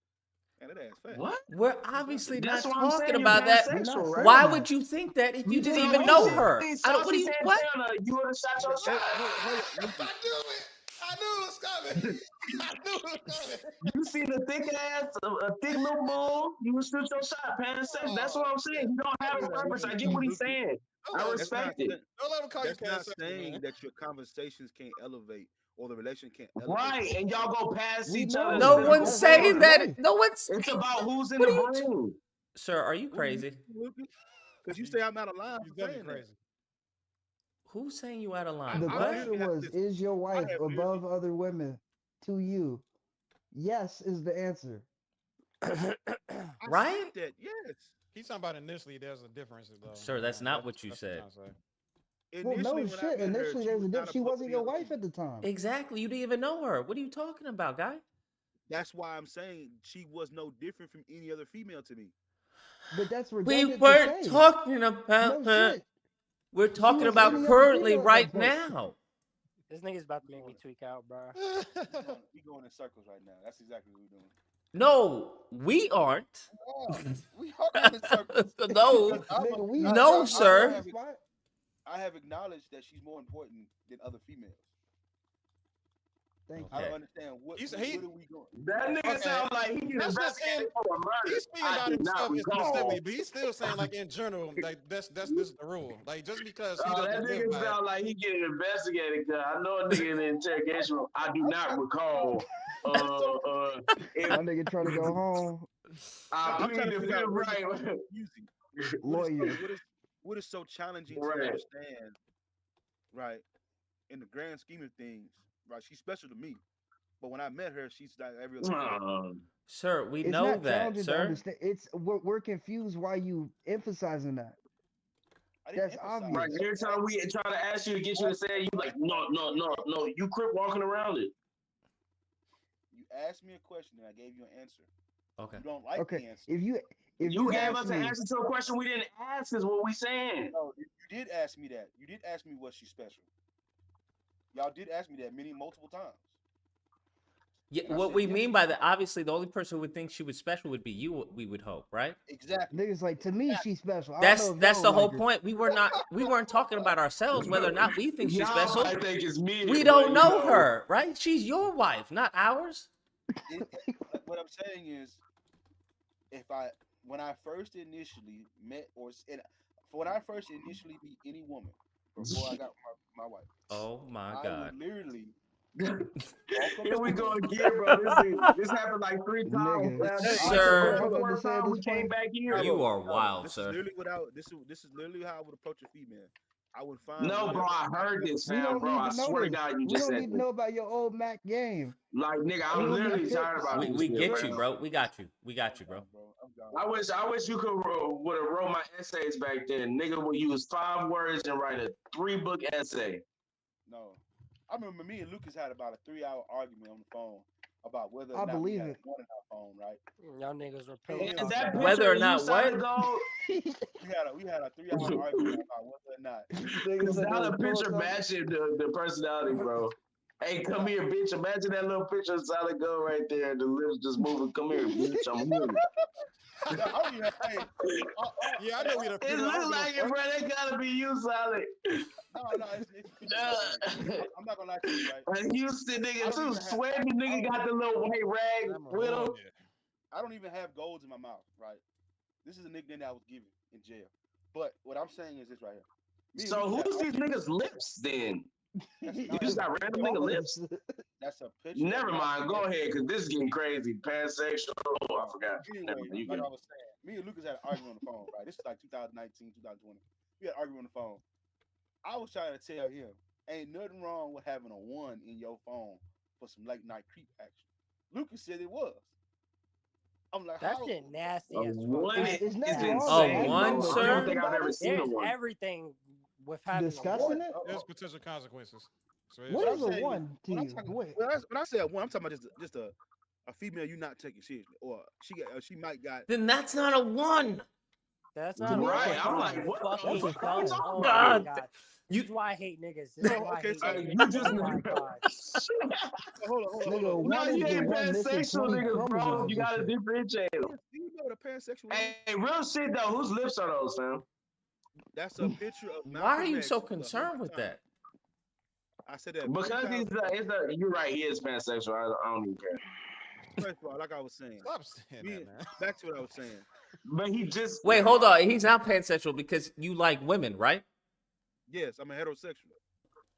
Man, that ass fat. What? We're obviously That's not what I'm talking saying. You're about that. pansexual, right? Why would you think that if you didn't So even you know said her? I don't. What do Saucy you? What? Santana, you would have shot your shot. Hold up, Lucas. I knew it was coming. I knew it was coming. You see the thick ass, a thick little bull, you would shoot your shot, pansexual. That's what I'm saying. You don't have a purpose. I get what he's saying. I respect it. Don't let him call you That's not pansexual, saying man. that your conversations can't elevate or the relation can't elevate. Right, and y'all go past We each know. other. No one's saying that. No one's. It's about who's in What the are you brain. Sir, are you crazy? Because you say I'm out of line He's for saying definitely that. crazy. Who's saying you out of line? The I question literally have was, this- is your wife have above other women to you? Yes is the answer. Right? That yes. He's talking about initially. There's a difference, though. Sir, that's not what you said. Well, no Initially, when I shit. met her, Initially, she there's was a not difference. She above wasn't the your other wife two. at the time. Exactly. You didn't even know her. What are you talking about, guy? That's why I'm saying she was no different from any other female to me. But that's We redundant weren't to say. talking about No her. shit. We're talking was about any other currently female at right that point. now. This nigga's about to make me tweak out, bro. We going in circles right now. That's exactly what we're doing. No, we aren't. We are going in circles. No, Nigga, we no, are- sir. I have acknowledged that she's more important than other females. Thank I you. don't understand what are we going. That nigga sound like he can That's just investigate for a murder. He's speaking I about do not himself recall. specifically, but he's still saying like in general, like this is the rule. Like just because he That doesn't live nigga by it. sound like he getting investigated. Cause I know a nigga in the interrogation room. I do not recall. If, My nigga trying to go home. I plead the fifth right. Lawyer. What is so challenging Right. to understand, right? In the grand scheme of things, right? She's special to me, but when I met her, she's like every other female. Sir, we It's know not that, challenging to sir. understand. It's we're confused why you emphasizing that. That's obvious. Right. Every time we try to ask you to get you to say it, you like, no. You crip walking around it. You asked me a question and I gave you an answer. Okay. You don't like the Okay. answer. If you gave ask us an me- answer to a question we didn't ask, is what we saying. No, you did ask me that. You did ask me was she special. Y'all did ask me that multiple times. Yeah, And I what said we yes. mean by that, obviously, the only person who would think she was special would be you. We would hope, right? Exactly. Niggas like, to me, she's special. I That's don't know if that's y'all the whole like her. point. We weren't talking about ourselves, whether or not we think she's Y'all special. might think it's me, We but don't you know know. her, right? She's your wife, not ours. What I'm saying is, when I first initially met when I first initially meet any woman before I got my wife, Oh my I God. would literally. Here we go again, bro. This happened like 3 times. Nigga. man. Sir. The first time we came back here. You are wild, This sir. is literally this is literally how I would approach a female. I would find. No, bro, I heard this We sound, don't bro. need I to know swear to this. God, you We just don't said need to this. know about your old Mac game. Like, nigga, We I'm don't literally need tired tips. about this. We shit, get bro. you, bro. We got you. We got you, bro. I wish you could would have wrote my essays back then. Nigga would use 5 words and write a 3-book essay. No, I remember me and Lucas had about a 3-hour argument on the phone about whether or I not we believe had it. one in our phone, right? Y'all niggas were And pillars. that picture Whether or of not you solid what? gold, We had a 3-hour argument about whether or not. Nigga is said how they the was doing picture something. matching the personality, bro. Hey, come here, bitch. Imagine that little picture of solid gold right there. The lips just moving. Come here, bitch. I'm here. I don't even, Yeah, I know we the It looks like it, bro. That gotta be you, solid. No, I'm not gonna lie to you, right? A Houston I nigga don't too. even have- Sweaty nigga got the little white rag with him. I don't even have golds in my mouth, right? This is a nickname that I was given in jail. But what I'm saying is this right here. Me and So Lucas who's had these niggas' lips then? That's You not- just got random nigga lips? That's a picture. Never of mind. Go ahead, cause this is getting crazy. Pansexual. Oh, I forgot. Never Anyway, mind. You like good. I was saying, me and Lucas had an argument on the phone, right? This is like 2019, 2020. We had an argument on the phone. I was trying to tell him, ain't nothing wrong with having a 1 in your phone for some late night creep action. Lucas said it was. I'm like, That how? shit nasty A as fuck. 1 That's is nasty. insane, one, bro. I sir? don't think I've ever seen a There's 1. everything with having Discussing a it? There's potential consequences. So What What is I'm a saying is, 1 to when I'm you? talking- Wait. when I say a 1, I'm talking about just a female you not taking seriously, or she might got. Then that's not a 1. That's To not me, a that's Right. a I'm five. like, what the fucking fuck are you That's a talking five. Oh about? my god. This is why I hate niggas. This is why I hate niggas. you just Oh my god. Hold on. Nigga, No, one is you the ain't one missing pansexual 20 niggas, bro. chromosomes You and gotta shit. differentiate them. Do you know what a pansexual is? Hey, real shit though. Whose lips are those, fam? That's a picture of Why Malcolm are you X so the concerned with 100th that? I said that Because he's you're right. He is pansexual. I don't even care. First of all, like I was saying, Stop saying that, man. back to what I was saying. But he just Wait, hold on. He's not pansexual because you like women, right? Yes, I'm a heterosexual.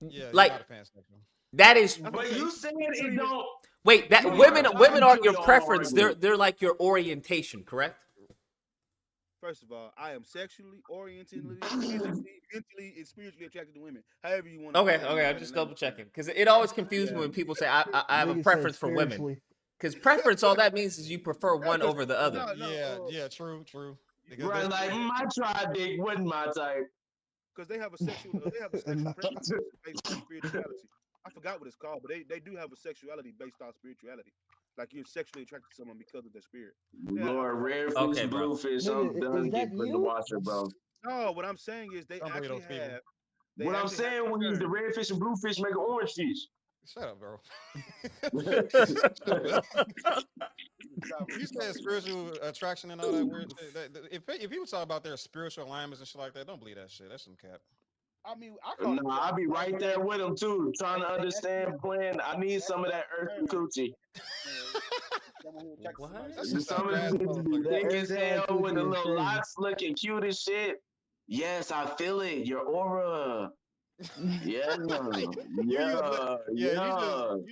Yeah, Like you're not a pansexual. that is. But you saying it don't. Wait, that Come women on, women y'all aren't your kill your preference. argument. They're like your orientation, correct? First of all, I am sexually, orientally, physically, mentally, and spiritually attracted to women. However you want to. Okay. I'm just double checking because it always confuses me when people say I have a Nigga said preference for women. spiritually. Because preference, all that means is you prefer one over the other. Yeah, true. Because Right, like my tribe dick wasn't my type. Because they have a sexual preference based on spirituality. I forgot what it's called, but they do have a sexuality based on spirituality. Like you're sexually attracted to someone because of their spirit. Lord, rare fish, Okay, bro. bluefish. Nigga, I'm done is that getting put in the you? washer, bro. No, what I'm saying is they Don't believe actually those people. have. What I'm saying when you use the red fish and bluefish, make an orange fish. Shut up, bro. You said spiritual attraction and all that weird shit. If people talk about their spiritual alignments and shit like that, don't believe that shit. That's some cap. I mean, I call No, I'll be right there with them too, trying to understand, playing. I need some of that earth and coochie. Some of these bitches be thick as hell with the little locks looking cute as shit. Yes, I feel it. Your aura. Yeah, You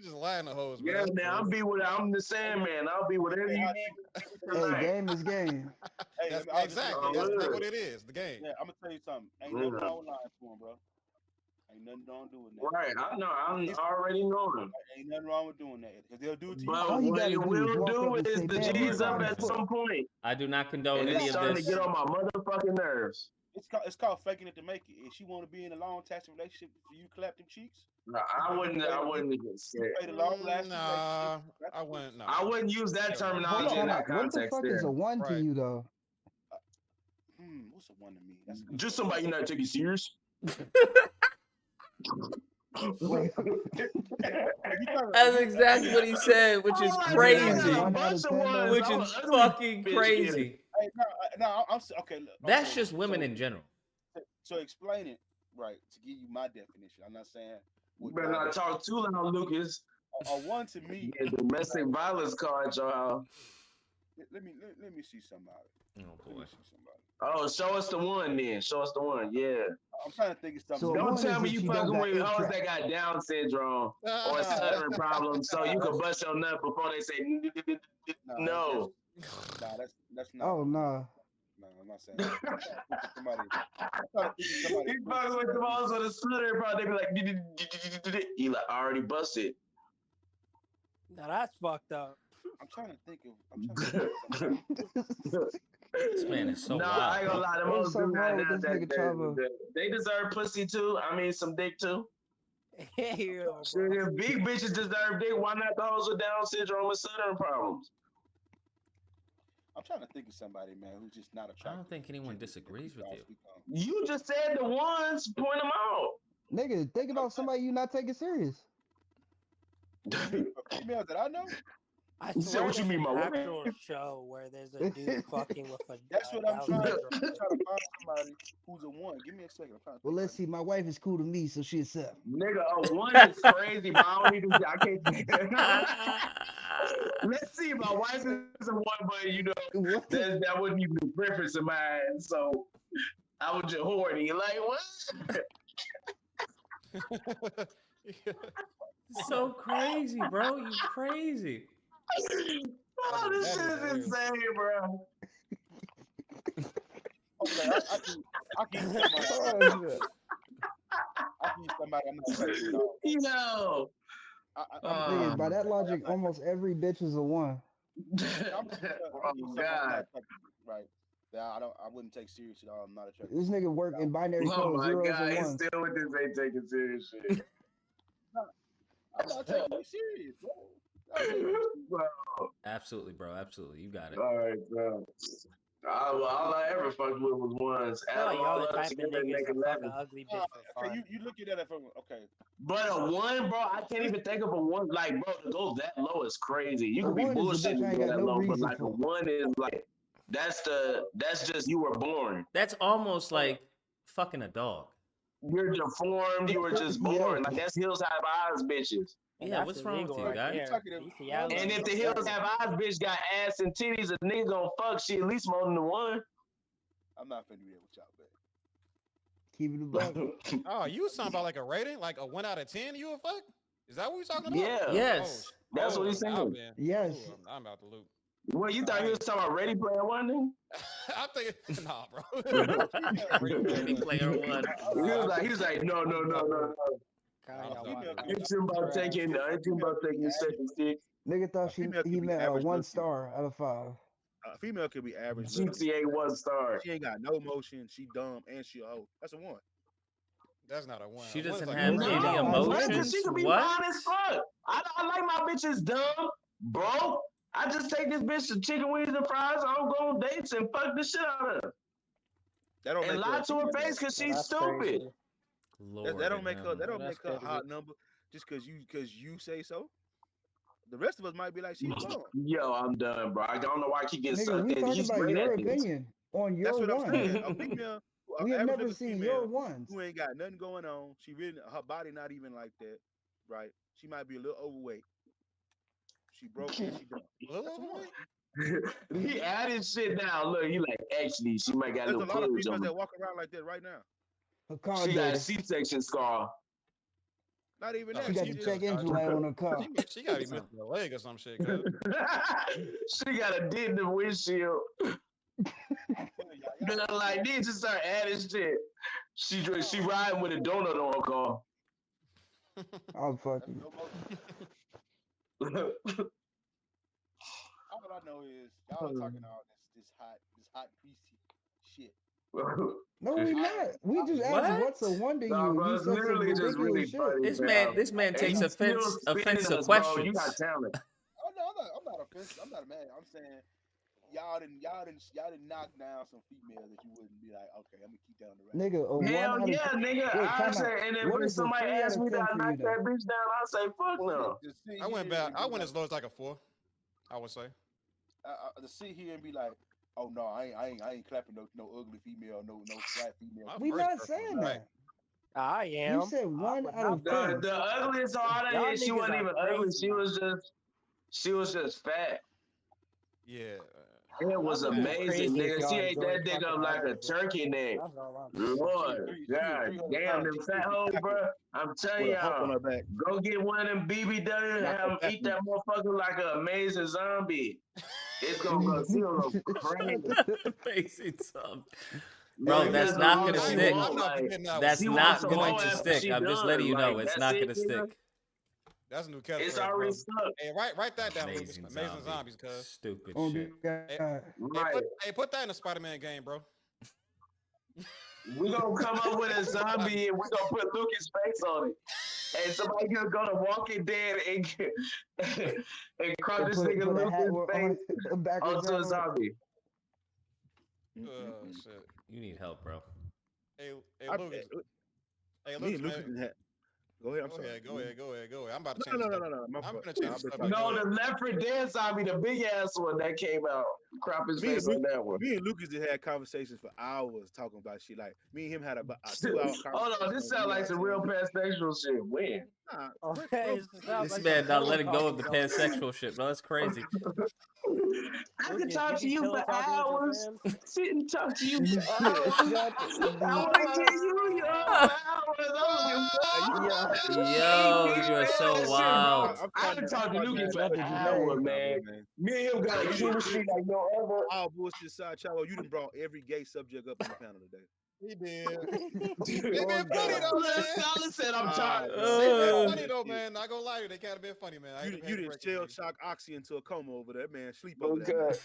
just lying to hoes, man. Yeah, man. I'm the Sandman. I'll be whatever you need. Hey, game is game. Hey, That's I'll exactly what it is. The game. Yeah, I'm gonna tell you something. Ain't nothing wrong with lying to him, bro. Ain't nothing wrong doing that. Right, I know. I'm already knowing. Ain't nothing wrong with doing that because they'll do it to you. But what it will do is the G's up at some point. I do not condone And any it's of starting to this. get on my motherfucking nerves. It's called faking it to make it. If she want to be in a long lasting relationship for you, clap them cheeks. No, I wouldn't even say Play the long lasting Nah, I wouldn't. No. I wouldn't use that terminology in that What the context. fuck is a one to you though? What's a one to me? That's Just somebody you not take it serious. That's exactly what he said, which is crazy. Which is fucking crazy. Hey, no, I'm okay. Look, That's just women in general. So explain it right to give you my definition. I'm not saying. You better not talk too loud, Lucas. A one to me. Yeah, domestic violence card, y'all. Let me see somebody. Oh boy. Oh, show us the one then. Show us the one. Yeah. I'm trying to think of something. So don't tell me you fucking with hoes that got Down syndrome or stuttering problems, so you can bust your nut before they say no. Nah, that's not. Oh no. No, I'm not saying that. Somebody. He's fucking with the hoes with a stuttering problem. They be like, he like already busted. Now that's fucked up. I'm trying to think of. This man is so No, wild. I ain't gonna lie. The most do not wrong with have this nigga Chavo. that. They deserve pussy too. I mean, some dick too. Yo, Shit, if big bitches deserve dick, why not the hoes with Down syndrome and stuttering problems? I'm trying to think of somebody, man, who's just not attractive. I don't think anyone disagrees with you. You just said the ones. Point them out. Nigga, think about somebody you not taking serious. Females that I know. I You said swear what you there's mean, an my actual show where there's a dude fucking with a. That's what I'm trying Down to. I'm syndrome. trying to find somebody who's a one. Give me a second. I'm trying to. Well, let's see. My wife is cool to me, so she accept. Nigga, a one is crazy, but I don't even. I can't. Let's see. My wife is a one, but you know that wouldn't even be a preference of mine. So I was just horny. Like what? So crazy, bro. You crazy. Oh, this shit is insane, bro. Okay, I can use somebody. I can use somebody I'm not attracted to at all. Yo. Nigga, by that logic, almost every bitch is a one. Oh God. Right. Yeah, I wouldn't take serious at all. I'm not attracted. This nigga work in binary Oh code my zeros God, and he's ones. still with this ain't taking serious shit. I'm not taking you serious, bro. Bro. Absolutely, bro. Absolutely. You got it. All right, bro. All I ever fucked with was ones. I Add feel like them y'all all the up type of together and niggas make to fuck an 11. ugly bitch for fun. Okay, you looking at it from okay. But a one, bro, I can't even think of a one. Like, bro, to go that low is crazy. You A could be one is a bitch bullshitting I to ain't go got that no low, but reason like a for. one is like that's just you were born. That's almost like fucking a dog. You're deformed. You were just born. Like that's hills have eyes, bitches. And Yeah, that's what's wrong with illegal you, right guy? there. Bestiality And if is the hills illegal. have eyes, bitch got ass and titties, a nigga gonna fuck shit at least more than the one. I'm not finna do that with y'all, man. Keep it above. Oh, you was talking about like a rating, like a 1 out of 10. You a fuck? Is that what we talking about? Yeah. Yes. That's what he's now saying. then. Yes. Ooh, I'm about to loop. Well, you thought he was talking about Ready Player One, then? I think nah, bro. Ready Player One. He was like, no. Ain't you about taking second stick. Nigga thought Female he could be meant average 1 looking. star out of 5. A female could be average looking. GTA 1 star. She ain't got no emotion. She dumb and she a hoe. That's a 1. That's not a 1. She A 1 is doesn't like have a any No, emotions. she could be What? fine as fuck. I like my bitches dumb, bro. I just take this bitch to chicken wings and fries. I don't go on dates and fuck the shit out of her. That don't And make lie her to her face because she's That's stupid. crazy. Lord that don't in make her. heaven. That don't That's make her a hot crazy. number just because you say so. The rest of us might be like she's dumb. Yo, I'm done, bro. I don't know why I keep getting Nigga, sucked we in. talking He's about great your at this. opinion on That's your what I'm saying. A ones. female, We have average never looking seen female your ones. who ain't got nothing going on. She really her body not even like that, right? She might be a little overweight. She broke and she dumb. That's a 1. He added shit down. Look, he like, actually, she might got a There's a little lot of pudge females on her. that walk around like that right now. Her car She got a dirty. C-section scar. Not even No, that. She got She the just check engine light on her car. She got to be missing a leg or some shit. Cause She got a dent in the windshield. Then I'm like, they just start adding shit. She riding with a donut on her car. I'm fucking. all I know is y'all are talking all this hot greasy shit. No, we not. We just asked what's a one to Nah, you. bro, You it's said some literally just really ridiculous shit. funny. This man And takes he's still offense spinning to us, bro. You questions. got talent. Oh no, I'm not offensive. I'm not mad. I'm saying y'all didn't knock down some females that you wouldn't be like, okay, I'm gonna keep that on the record. Nigga, a 1 Hell out of yeah, 10. nigga. Wait, I time say, out. and What if is a somebody 3 out asked of me 10 that I for you knock though? that bitch down, I say, fuck no. To sit I went here back. and be I went like- as low as like a 4. I would say. To sit here and be like, oh no, I ain't clapping no ugly female, no flat female. We not saying that. I am. You said 1 out of 10. The ugliest hard Y'all here, she niggas wasn't are even ugly. crazy. She was just fat. Yeah. It was Y'all niggas are amazing, crazy if nigga. y'all She ate enjoy that dick fucking up like a ugly. turkey neck. That's all I'm saying. Lord, God 300 damn, them pounds, fat hoes, bro. I'm telling with a hump on y'all, her back. go get one of them BB done and Knock have her them eat back that motherfucker like an amazing zombie. It's gonna go, she gonna go crazy. Amazing something. Bro, Nigga, that's that's not all gonna she stick. want, like, That's she not wants some going more to after stick. she I'm just done. letting you know Like, it's that's not it, gonna nigga. stick. That's a new catchphrase. It's already bro. stuck. Hey, write that down. Amazing Amazing zombie. zombies, cuz. Stupid Oh, shit. God. Put that in a Spider-Man game, bro. We gonna come up with a zombie and we gonna put Lucas' face on it. And somebody gonna go to Walking Dead and crop this nigga Put a hat Lucas' face backwards onto a hat on. zombie. Shit. You need help, bro. Hey, I- Lucas. Hey, Me Lucas, and Lucas man. had. Go ahead. I'm Go sorry. ahead, go ahead. I'm about to No, change no, the no, no, subject. no. I'm My gonna fault. change the I've been subject. No, Go the ahead. Left 4 Dead zombie, the big ass one that came out. Crop his face on that one. Me and Lucas just had conversations for hours talking about shit. Like me and him had a 2 hour conversation. Hold on, this sounds like some real pansexual shit. When? Nah, Okay, it sounds This like man some not pillow letting go of talking the going on. pansexual shit, bro. That's crazy. I could Lucas, talk to be you pillow for talking with your hours. fans? Sit and talk to you for Shit, hours. shut I want to give you your hours. Yo, you are so wild. I can talk to Lucas for Love the hours, delay. man. Me and him got a chemistry like no other. All bullshit side, Chavo. You done brought every gay subject up on the panel today. He did. They They been funny though, man. Scholar said I'm tired. They been funny though, man. Not gonna lie to you, they kind of been funny, man. I You hate to didn't break it shell to you. shock Oxy into a coma over there, man. Sleep over there. Okay.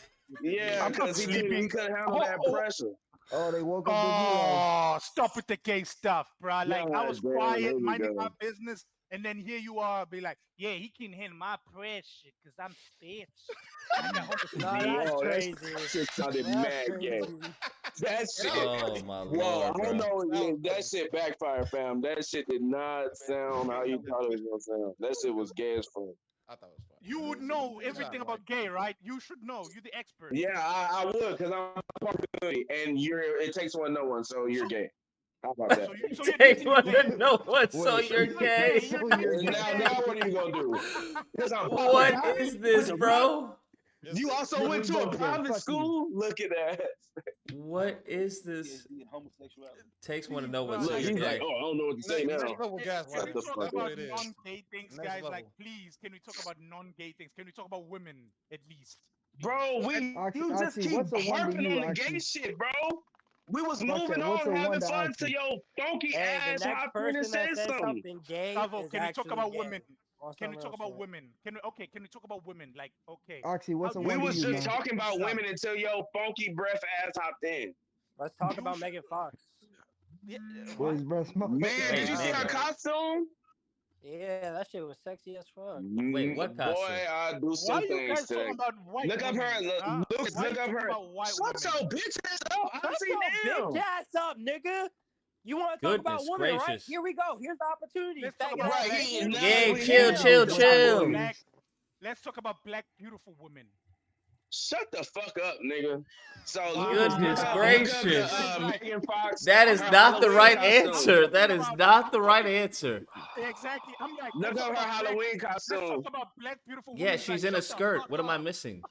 Yeah, I'm not because he couldn't handle that pressure. Oh, they woke up Big Eli. Oh, stop with the gay stuff, bro. Like I God was damn, quiet, here we minding go. my business. And then here you are, be like, yeah, he can handle my pressure because I'm special. Like a Nah, homosexual. that's Whoa, crazy. that shit sounded That's mad gay. crazy. That shit. Oh my Whoa, lord, I don't bro. know. Yeah, that shit backfired, fam. That shit did not sound how you thought it was gonna sound. That shit was gay as fuck. I thought it was funny. You would know It's not everything right. about gay, right? You should know. You're the expert. Yeah, I would, because I'm part of the community, and it takes one to know one, so you're gay. How about that? So you're Take dating one gay. to know what, so Wait, you're gay. so you're Now, gay. what are you gonna do? Because I'm What popular. is this, bro? You also Yeah, went we to a both gay. private Fuck you. school? Look at that. What is this? PhD in homosexuality. Takes one to know what, Bro, so Look, you're he's gay. like, oh, I don't know what to say Next now. level Can gaslighting. we the talk fuck about up. It is. non-gay things, Next guys? Like, level. please, can we talk about non-gay things? Can we talk about women at least? Bro, you just Oxy, keep what's a one to harping you, on the gay Oxy? shit, bro. We was Fuck moving that. What's on, a one having to fun Oxy? till your funky Hey, the ass next hopped in and person that said says something. something gay Savo, is can we talk actually about gay. women? On Can some we real talk about shit. women? Can we talk about women? Like, okay. Oxy, what's a How We one to was you, just man? talking about women until your funky breath ass hopped in. Let's talk about Megan Fox. Yeah, Where's breath smoke? Man, did you see her Megan. costume? Yeah, that shit was sexy as fuck. Wait, what Boy, costume? I do Why some are you things guys talking today. about white Look up women? her. Huh? Lucas, Why are look you up talking her. about white Shut women? your bitch ass up. I Shut see your them. bitch ass up, nigga. You want to talk about Goodness women, right? gracious. Here we go. Here's the opportunity. Let's talk Faggot about ass Right, black he, nigga. now Yay, we chill, here. chill, What's chill. good? Black. Let's talk about black beautiful women. Shut the fuck up, nigga. So Goodness look up gracious. Megan Fox. That is her not the Halloween right costume. answer. That is not the right answer. Exactly. I'm like, Look let's up talk her about black. Halloween Let's talk costume. about black beautiful Yeah, women. she's like, in a shut the skirt. fuck What am I up. missing?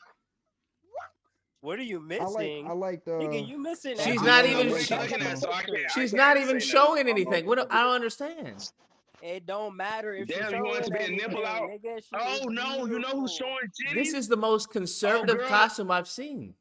What are you I missing? like the. Nigga, you missing She's I not don't know even. what you're looking at, so I can't. She's I not can't even say showing nothing. anything. What? I don't understand. It don't matter if she's Damn, you want it showing to be a anything, nipple out? nigga. She Oh is no, you know who's beautiful. showing This titties? is the most conservative girl. costume I've seen.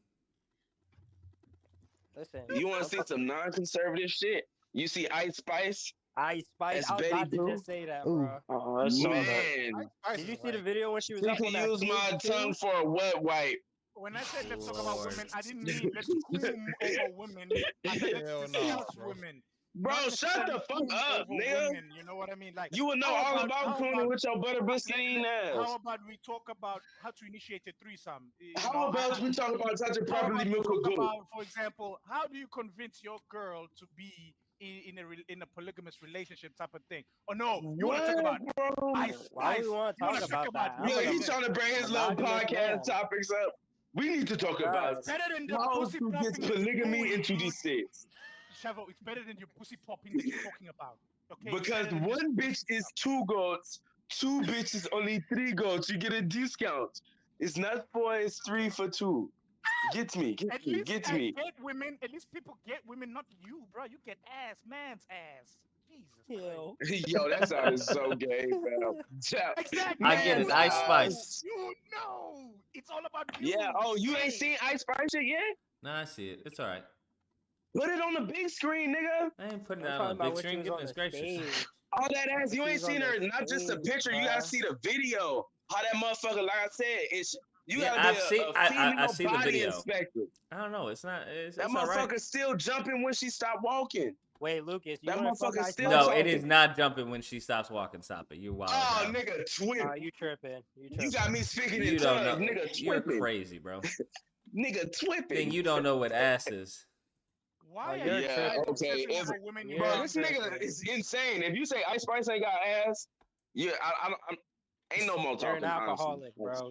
Listen, You want to see some non-conservative shit? You see Ice Spice? Ice Spice. As I was Betty about to Boo? just say that, Ooh. bro. Oh, I saw that. Man, Did you see the video when she was she up could on that use stage my too? tongue for a wet wipe. When I said let's talk about Lord. women, I didn't mean let's coom over women. I said let's Hell discuss no, bro. women. Bro, Not shut the necessarily fuck coom up, over nigga. women, you know what I mean? Like, You would know how all about how cooning with your butter biscuit eating how ass. about we talk about how to initiate a threesome? You How know, about we talk about touching how properly about we milk or talk goat? about, for example, how do you convince your girl to be in a polygamous relationship type of thing? Or no, you want to talk about bro? Ice Why Spice. we want to You want talk to talk about about that? I'm Yo, a he's trying to bring his little monogamous podcast man. topics up. We need to talk about It's better than the how pussy to get popping that you're polygamy doing, into dude. these states. Chavo, it's better than your pussy popping that you're talking about. Okay, it's Because better than this one bitch is 2 goats, 2 bitches only 3 goats. You get a discount. It's not 4, it's 3 for 2. Get me, At least get I me. get women. At least people get women, not you, bro. You get ass, man's ass. Jesus Christ. Yo, that sounded so gay, fam. Exactly. I get it. Ice Spice. You know, it's all about you. Yeah. Oh, you ain't Hey. seen Ice Spice shit yet? Nah, I see it. It's all right. Put it on the big screen, nigga. I ain't putting I'm that talking on the about big when she screen. was on Goodness the gracious. stage. All that ass, you She ain't was on seen her. the Not just the stage, picture. You gotta bruh. see the video. How that motherfucker, like I said, it's you Yeah, gotta be I've seen. a female I see the body video. inspector. I don't know. It's not. It's That all right. motherfucker still jumping when she stopped walking. Wait, Lucas, you That want to fuck motherfucker Ice still Spice? No, talking. it is not jumping when she stops walking. Stop it. You're wild Oh, now. nigga, twin. You tripping? You tripping? You got me speaking in You don't tongues, know. nigga. You're Twipping. crazy, bro. Nigga, Then twipping. you don't know what ass is. Why are you're you Yeah, guys okay. obsessing If, over women? You're bro, this tripping. nigga is insane. If you say Ice Spice ain't got ass, yeah, I'm ain't no more You're an talking. alcoholic, honestly. bro.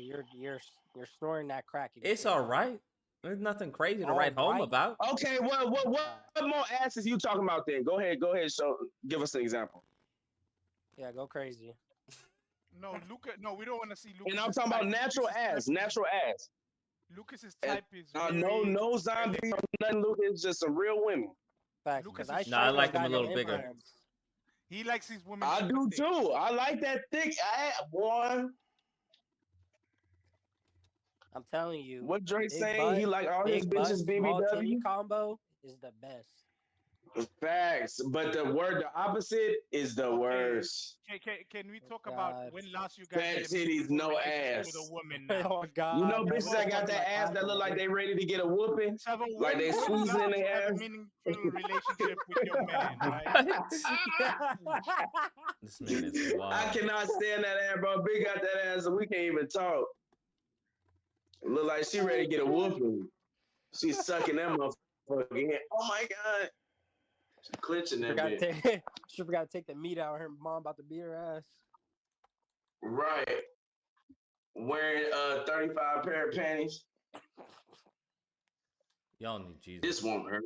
You're storing that crack again. It's all right. There's nothing crazy to All write home right. about. Okay, what more asses you talking about then? Go ahead, show. Give us an example. Yeah, go crazy. No, Luca. No, we don't want to see Lucas. And I'm talking about natural ass, natural ass. Lucas's And, type is no zombie, nothing. Luke, it's just some real women. Facts. Lucas Because is Ice Nah, I Spice like don't him a got no little bigger. implants. He likes his women. I super do thick. too. I like that thick ass, boy. I'm telling you. What Drake big saying? butt, He like all his big butt, bitches small titty BBW. combo is the best. Facts, but the opposite is the worst. Can we talk about when last you guys Fat had a titties, meaningful no relationship with a ass. woman now? Oh God! You know, that bitches that got motherfucker that ass that look like they ready to get a whooping, So like they when squeezing in last you their have a ass. meaningful relationship with your man, right? This man is I wild. cannot stand that ass, bro. Big got that ass, and we can't even talk. Look like she ready to get a whooping. She's sucking that motherfucker in. Oh my god, she clenching that Forgot bitch. to she forgot to take the meat out. Her mom about to beat her ass. Right, wearing 35 pair of panties. Y'all need Jesus. This won't hurt.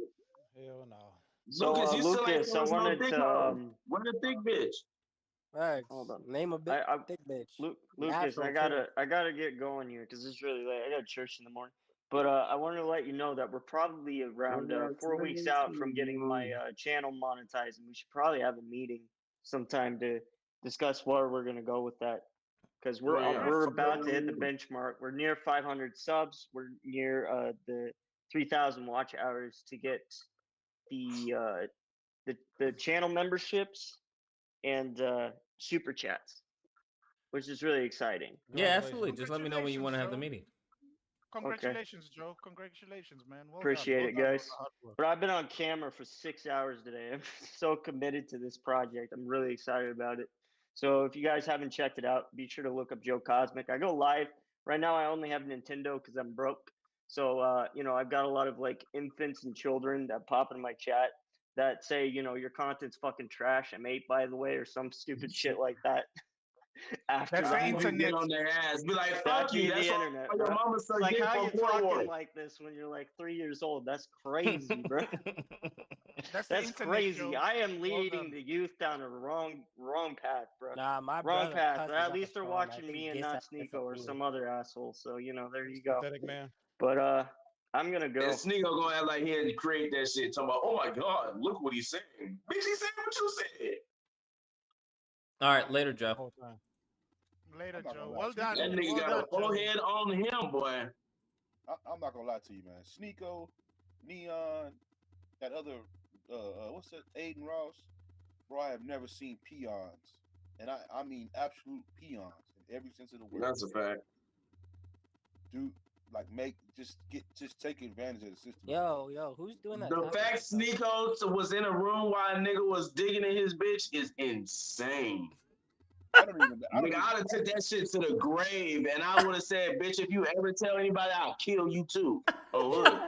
Hell no. So, Lucas, you still ain't Lucas, I no wanted thick to hoe. What a thick bitch. Thanks. hold on. Name a big thick bitch. Lucas, Natural, I gotta get going here because it's really late. I got church in the morning. But I wanted to let you know that we're probably around 4 weeks out from getting my channel monetized, and we should probably have a meeting sometime to discuss where we're gonna go with that. Because we're about to hit the benchmark. We're near 500 subs. We're near the 3,000 watch hours to get the channel memberships and super chats, which is really exciting. Yeah, absolutely. Just let me know when you want to have the meeting. Congratulations, Joe. Congratulations, man. Well Appreciate it, done. Well done guys. for the hard work. But I've been on camera for 6 hours today. I'm so committed to this project. I'm really excited about it. So if you guys haven't checked it out, be sure to look up Joe Cosmic. I go live. Right now I only have Nintendo because I'm broke. So you know, I've got a lot of like infants and children that pop in my chat that say, you know, your content's fucking trash. I'm 8, by the way, or some stupid shit like that. After That's the that, internet. Get on their ass. Be like, that fuck be you. the That's why internet, your bro. mama It's suck like dick how for you 4 talking wars. like this when you're like 3 years old. That's crazy, bro. That's the That's internet, crazy. Joe. I am Well leading done. the youth down a wrong path, bro. Nah, my Wrong brother path. cusses At up least a they're storm. I watching think me and gets not that Sneeko different or blue. some other asshole. So you know, there you go. Pathetic, man. But I'm gonna go. And Sneeko gonna act like he didn't create that shit. Talking about, oh my god, look what he's saying. Bitch, he said what you said. All right, later, Joe. Whole time. Later, not gonna Joe. lie Well to you. done. That nigga Well got done, a forehead on him, boy. I'm not gonna lie to you, man. Sneeko, Neon, that other, what's that? Aiden Ross, bro. I have never seen peons, and I mean absolute peons in every sense of the word. That's a fact. Dude, like just take advantage of the system. Yo, who's doing that? The taco fact stuff? Sneeko was in a room while a nigga was digging in his bitch is insane. I don't even. Nigga, I'd have took that shit to the grave, and I would have said, "Bitch, if you ever tell anybody, I'll kill you too." Oh, look.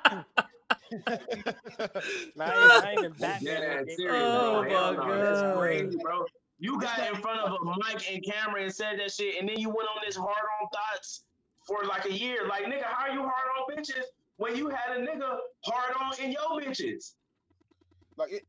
Not even Dead Batman. ass would get serious, Oh bro. my Hell no, that's God. crazy, bro. You got in front of a mic and camera and said that shit, and then you went on this hard on thoughts for like a year. Like, nigga, how are you hard on bitches when you had a nigga hard on in your bitches? Like it.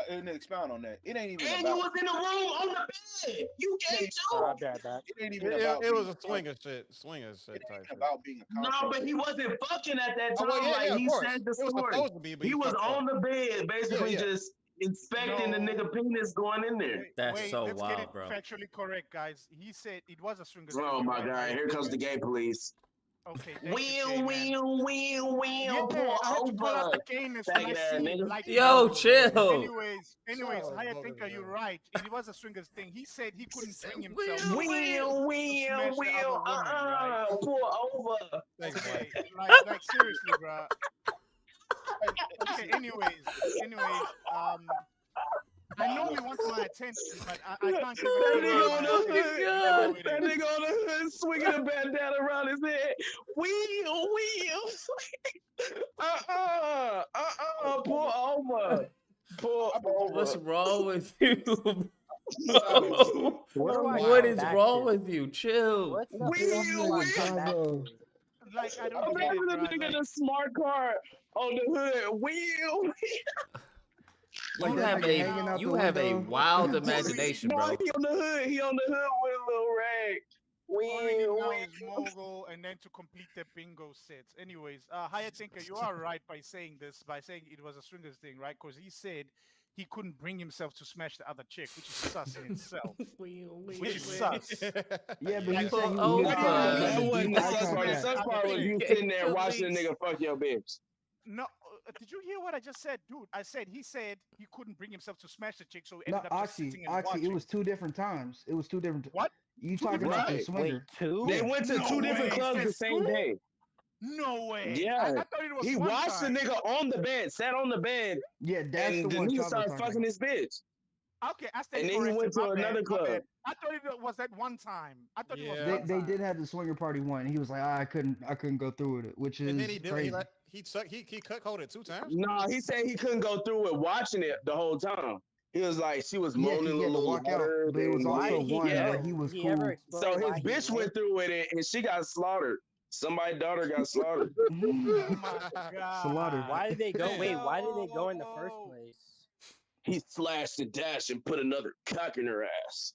And expound on that. It ain't even And about. you was in the room on the bed. You gay too. I'll be right back. It ain't even about. It was being a swinger shit. Swinger shit It type ain't shit. about being a No, contract. but he wasn't fucking at that Oh, time. well, yeah, Like, of he course. said the It was story. supposed to be, but He was fucked on up. the bed, basically Yeah. just inspecting the No. nigga penis going in there. That's Wait, so let's get wild, it bro. factually correct, guys. He said it was a swingers Oh thing. my right? god, here comes the gay police. Okay, thank you, Jay, Wheel, man. pull Yeah, I had to pull out over. the gayness when I Faggot ass see nigga. light Yo, brown. chill. Anyways, Sorry, Haya bogus, Tinker, you're man. right. It was a swingers thing. He said he couldn't bring himself to Wheel, smash the other woman, right? pull over. Thanks, Okay, Mike. like seriously, bro. Okay, anyways, I know we want my attention, but I can't give That it to nigga you. on Man. the It is hood, what it that is. nigga on the hood swinging a bandana around his head. Wheel. Pull over. Pull What's over. wrong with you, bro? What do I What come is back wreel to? with you? Chill. What the Wheel. fuck do I come back to? Like I don't get Imagine it, the bro. nigga in Like a smart car on the hood. Wheel. You that have nigga hanging a out you the have a window. wild imagination, No, bro. he on the hood. He on the hood with a little rag. all we need now Wheel. is mogul and then to complete the bingo sets. Anyways, Haya Tinker, you are right by saying it was a swingers thing, right? Because he said he couldn't bring himself to smash the other chick, which is sus in itself. Which is sus. Yeah, but you Like, said he Pull was over. trying to That have a wasn't deep the eye sus part. The contact. sus part was you Gay sitting there watching a police. nigga fuck your bitch. No, did you hear what I just said, dude? I said he said he couldn't bring himself to smash the chick, so he No, ended up just Oxy, sitting and Oxy. watching. It was 2 different times. It was 2 different. What? You 2 talking different about the times? swinger? They Yeah. went to No 2 different way. clubs the Says same 2? day. No way. Yeah, I thought it was he one watched time. the nigga on the bed, sat on the bed, Yeah, that's and the the one nigga Chavo started talking fucking about. his bitch. Okay, I stand And then he corrected. went to My bad. another My club. bad. I thought it was that one time. I thought it was They one time. did have the swinger party one. He was like, I couldn't go through with it, which And is then he crazy. he cut coded 2 times. No, he said he couldn't go through it watching it the whole time. He was like, she was Yeah, moaning because a he had to little walk out, louder but it was than Why also did he one yeah. that he go? was Did he ever cool. explain So his why he bitch went? went through with it, and she got slaughtered. Somebody's daughter got slaughtered. Oh my Slaughter. god. Why did they go? Damn. Wait, why did they go in the first place? He slashed the dash and put another cock in her ass.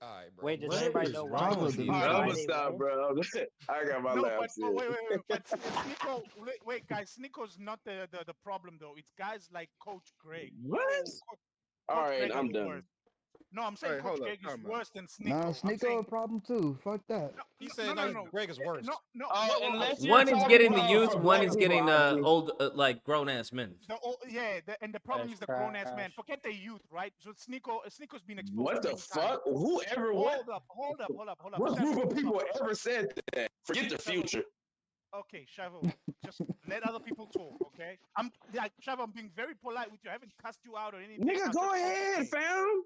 All right, bro. Wait, does What anybody is know wrong why? with He, you? All right, why I'm gonna they stop, went? bro. I got my No, laps but in. wait. But Sneeko, wait, guys. Sneeko's not the problem though. It's guys like Coach Greg. What? All Coach right, Greg are I'm the done. worst. No, I'm saying Hey, Coach hold up, Greg is time out. worse than Sneeko. Nah, I'm Sneeko saying a problem too. Fuck that. He said no, Greg is worse. No. Oh, unless you're One is talking getting the about youth, for one black is people, getting Oxy. old, like grown ass men. And the problem That's is the grown ass man. trash. Forget the youth, right? So Sneeko's been exposed What to the many times. fuck? Whoever, what? Hold up. What group Shavo, of people ever said that? Forget the future. Okay, Shavo, just let other people talk, okay? Shavo, I'm being very polite with you. I haven't cussed you out or anything. Nigga, I'm go just ahead, okay. fam.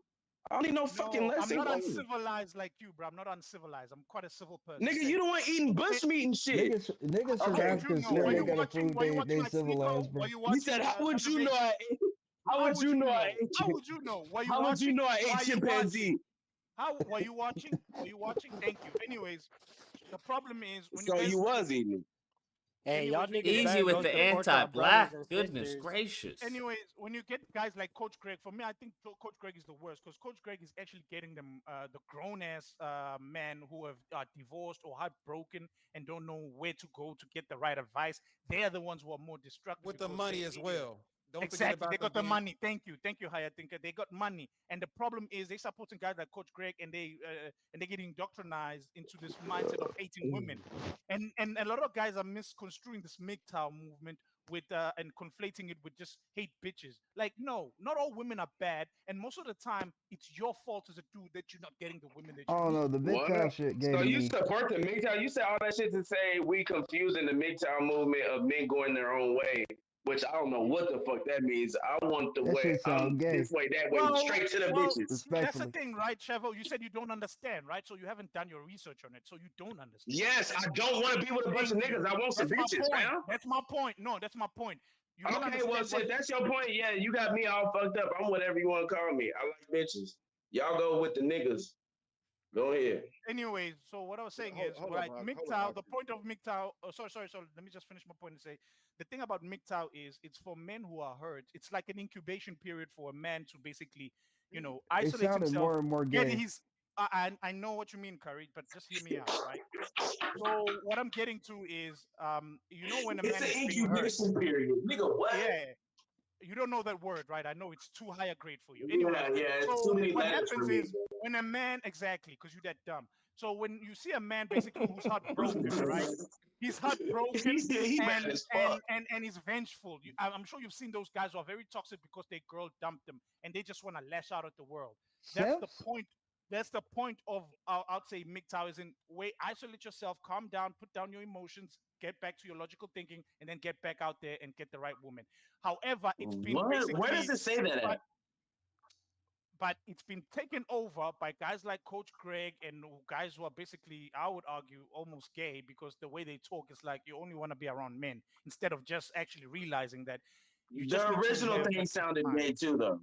I don't need no fucking I'm lesson. not Go ahead. uncivilized like you, bro. I'm not uncivilized. I'm quite a civil person. Nigga, you the one eating bushmeat and shit. Niggas from Okay. Africa Were swear you they gotta watching? prove Were you they watching like civilized, Sneeko? bro. Were you He watching? said, "How would you know Animation? I ate? How would you know I ate How you? would you know? Were you How would you watching? know I Why ate you chimpanzee?" watching? How were you watching? Were you watching? Thank you. Anyways, the problem is when So you guys. you was eating. Hey, y'all Anyways, when you niggas get- Easy better with go the support y'all brothers anti-black. and Goodness sisters. gracious. Anyways, when you get guys like Coach Greg, for me, I think Coach Greg is the worst because Coach Greg is actually getting them the grown ass men who have divorced or heartbroken and don't know where to go to get the right advice. They are the ones who are more destructive With the because money they- as well. Don't forget Exactly, about they them got the being- money. Thank you, Hayatinka. They got money, and the problem is they supporting guys like Coach Greg, and they get indoctrinized into this mindset of hating women, and a lot of guys are misconstruing this MGTOW movement with and conflating it with just hate bitches. Like, no, not all women are bad, and most of the time it's your fault as a dude that you're not getting the women that you Oh need. no, the big What? cow shit gave So to you me. support the MGTOW? You said all that shit to say we confusing the MGTOW movement of men going their own way, which I don't know what the fuck that means. I want the That way shit sound gay. this way, that way, straight to the bitches. That's the Respectfully. thing, right, Chevo? You said you don't understand, right? So you haven't done your research on it, so you don't understand. Yes, I don't want to be with a bunch of Thank you. niggas. I want some That's my bitches, point. fam. That's my point. No, that's my point. You don't Okay, well, understand shit, what- that's your point. Yeah, you got me all fucked up. I'm whatever you want to call me. I like bitches. Y'all go with the niggas. Go ahead. Anyways, so what I was saying is, hold right, on, hold MGTOW, on. the point of MGTOW, sorry, let me just finish my point and say, the thing about MGTOW is it's for men who are hurt. It's like an incubation period for a man to basically, It isolate sounded himself. more and more Get gay. his, I know what you mean, Curry, but just hear me out, right? So what I'm getting to is, when a It's man an is being hurt. incubation period. Nigga, what? Yeah. You don't know that word, right? I know it's too high a grade for you. Anyway, Yeah, it's so too many what letters for happens me. is when a man, exactly, because you're that dumb. So when you see a man basically who's heartbroken, right? He's heartbroken He mad and, as fuck. and he's vengeful. I'm sure you've seen those guys who are very toxic because their girl dumped them and they just want to lash out at the world. That's the Simps? point. That's the point of I'd say MGTOW is in way isolate yourself, calm down, put down your emotions, get back to your logical thinking, and then get back out there and get the right woman. However, it's been What? basically Where does it say that at? but it's been taken over by guys like Coach Greg and guys who are basically, I would argue, almost gay because the way they talk is like you only want to be around men instead of just actually realizing that you just The need to original have thing that sounded mind. gay too, though.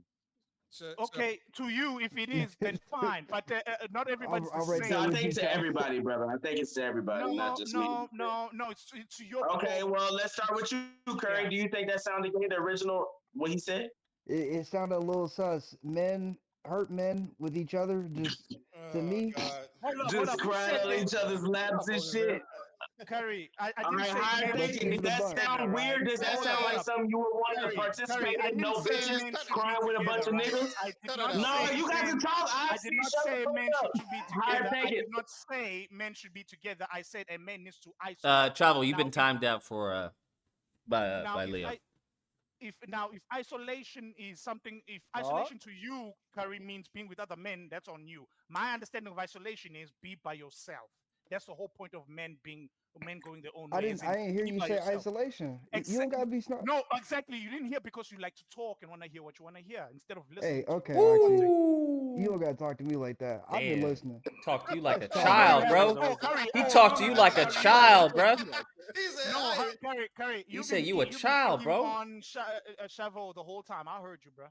Okay, to you, if it is, then fine. But not everybody's I'll the rate same. I that think with to MGTOW. everybody, brother. I think it's to everybody, not just me. No. It's your. Okay, well, let's start with you, Curry. Yeah. Do you think that sounded gay, the original, what he said? It sounded a little sus. Men hurt men with each other. Just to me, Hold up. Just Who crying said on that? each other's laps and shit. Curry, I All didn't right, say high men thinking. should Does be that together, sound right? weird? Does that Hold sound like up. something you would want to Curry, participate I in? didn't No say bitches men should be crying with a bunch together, of right? niggas? I did Cut not it out. No, say you got to men. talk. I did not Shut the say fuck men up. should be High together. I thinking. did not say men should be together. I said a man needs to isolate. Travel, you've Now, been timed out for by now, by if Leo. if isolation is something, if Dog? isolation to you, Curry, means being with other men, that's on you. My understanding of isolation is be by yourself. That's the whole point of men going their own way. As I in, didn't hear be you by say yourself. isolation. You don't gotta be smart. No, exactly. You didn't hear because you like to talk and want to hear what you want to hear instead of listening Hey, to okay, what Oxy. they. You don't gotta talk to me like that. I've been Damn. listening. Talk to you like a That's Oh, Curry, child, fine. bro. Curry, He oh, talked no, to no, you no, like a Curry, child, bro. no, Curry, He said you a you've been child, thinking bro. on Chavo the whole time. I heard you, bro.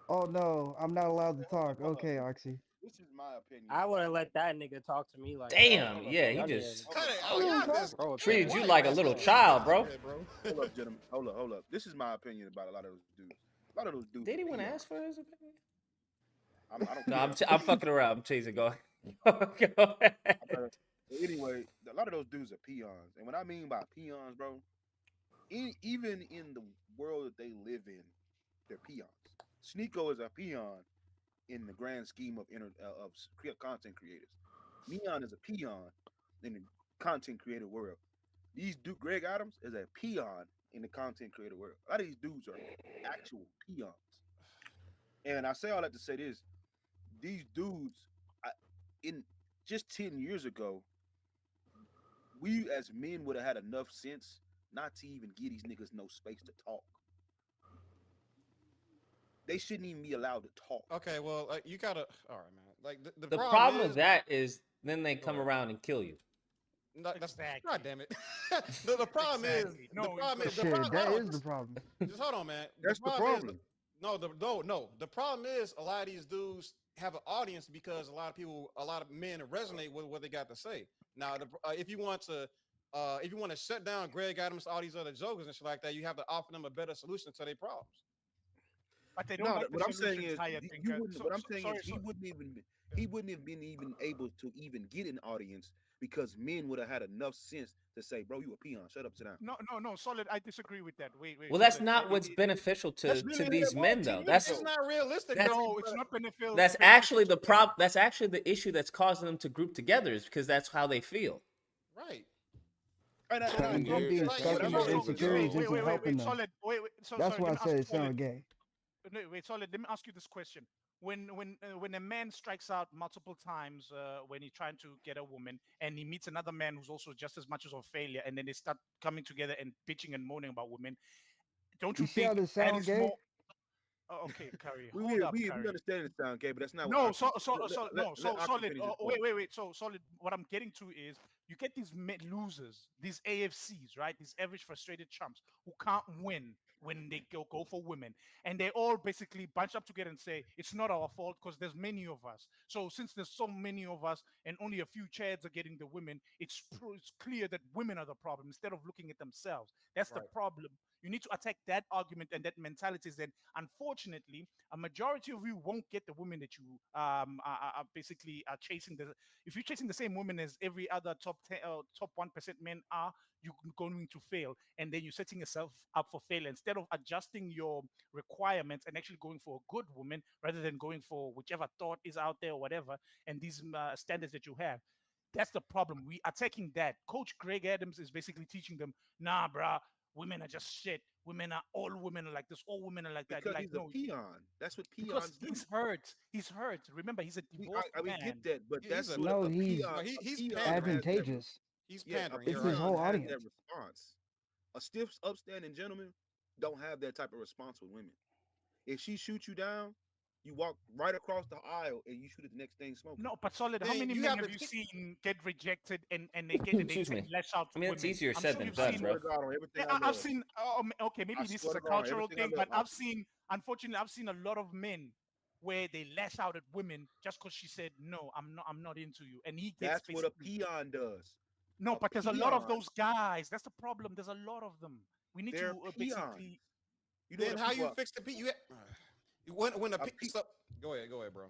Oh no, I'm not allowed to talk. Okay, Oxy. This is my opinion. I wouldn't let that nigga talk to me like Damn, that. yeah, he Y'all just Cut it Hold out. up, Y'all just Bro, treated man. you like a little child, bro. bro. hold up, gentlemen. Hold up. This is my opinion about a lot of those dudes. A lot of those dudes. Did he are want to peons. ask for his opinion? I don't No, care. I'm fucking around. I'm chasing. Go ahead. Anyway, a lot of those dudes are peons, and what I mean by peons, bro, even in the world that they live in, they're peons. Sneeko is a peon in the grand scheme of content creators. Neon is a peon in the content creator world. Greg Adams is a peon in the content creator world. A lot of these dudes are actual peons. And I say all that to say this: these dudes, in just 10 years ago, we as men would have had enough sense not to even give these niggas no space to talk. They shouldn't even be allowed to talk. Okay, well, you gotta. All right, man. Like the The problem problem is, with that is then they Go come ahead. around and kill you. no, that's Exactly. God damn it. The problem Exactly. is No, the problem is the Shit, problem. that Hold on, is the problem. just hold on, man. That's the problem is problem. no. The problem is a lot of these dudes have an audience because a lot of men resonate with what they got to say. Now, if you want to shut down Greg Adams, all these other jokers and shit like that, you have to offer them a better solution to their problems. But they don't No, like the what I'm saying solutions is how you think. what I'm saying Sorry, is he wouldn't have been even able to even get an audience because men would have had enough sense to say, bro, you a peon. Shut up, sit down. no, Solid. I disagree with that. Wait, Well, that's Solid. not what's beneficial That's to really these it was men, 10 though. years That's ago. It's not realistic. that's No, it's not beneficial. that's actually the problem. That's actually the issue that's causing them to group together is because that's how they feel. Right. And Them being Like, stuck the in their problem is- insecurities Wait, isn't wait, helping them. Solid. Wait. So, That's sorry, why I let me said ask it sounded Solid. gay. No, wait, Solid. Let me ask you this question. When a man strikes out multiple times when he's trying to get a woman and he meets another man who's also just as much as a failure and then they start coming together and bitching and moaning about women, don't You you see how think this that sound is gay? more? Oh, okay, Curry, we hold we, up, we, we Curry. understand it sound gay, but that's not what No, Oxy. Solid. Finish his Wait, point. wait. So, Solid. What I'm getting to is you get these losers, these AFCs, right? These average frustrated chumps who can't win when they go for women, and they all basically bunch up together and say it's not our fault because there's many of us. So since there's so many of us and only a few chads are getting the women, it's clear that women are the problem instead of looking at themselves. That's the Right. problem. You need to attack that argument and that mentality. Then, unfortunately, a majority of you won't get the women that you are basically are chasing. If you're chasing the same women as every other top 1% men are, you're going to fail, and then you're setting yourself up for failure instead of adjusting your requirements and actually going for a good woman rather than going for whichever thought is out there or whatever, and these standards that you have. That's the problem. We attacking that. Coach Greg Adams is basically teaching them, nah, bruh, women are just shit. All women are like this. All women are like that. Because Like, he's a no, peon. That's what because peons do. he's hurt. He's hurt. Remember, he's a divorced We man. get that, but that's a- what No, a he's peon. he's A peon pandering. has that. advantageous. He's Yeah, a pandering. It's You're his right. whole peon has that audience. response. A stiff, upstanding gentleman don't have that type of response with women. If she shoots you down, you walk right across the aisle and you shoot at the next thing smoking. No, but Solid, how Then many you men have have to you keep- seen get rejected and they Excuse me. lash out to I mean, it's women? easier I'm said sure than you've done, seen. bro. I swear to God on everything Yeah, I I've love. seen. Okay, maybe I this swear is to a God on cultural everything I thing, love, but I've Oxy. seen. Unfortunately, I've seen a lot of men where they lash out at women just because she said no, I'm not into you, and he gets That's what a basically. peon does. No, A but there's a lot of peon, those guys. That's the problem. There's a lot of them. We need they're to peons. basically. You know Then what how a, you well, fix the P? When a a, P, pe- so, go ahead, bro.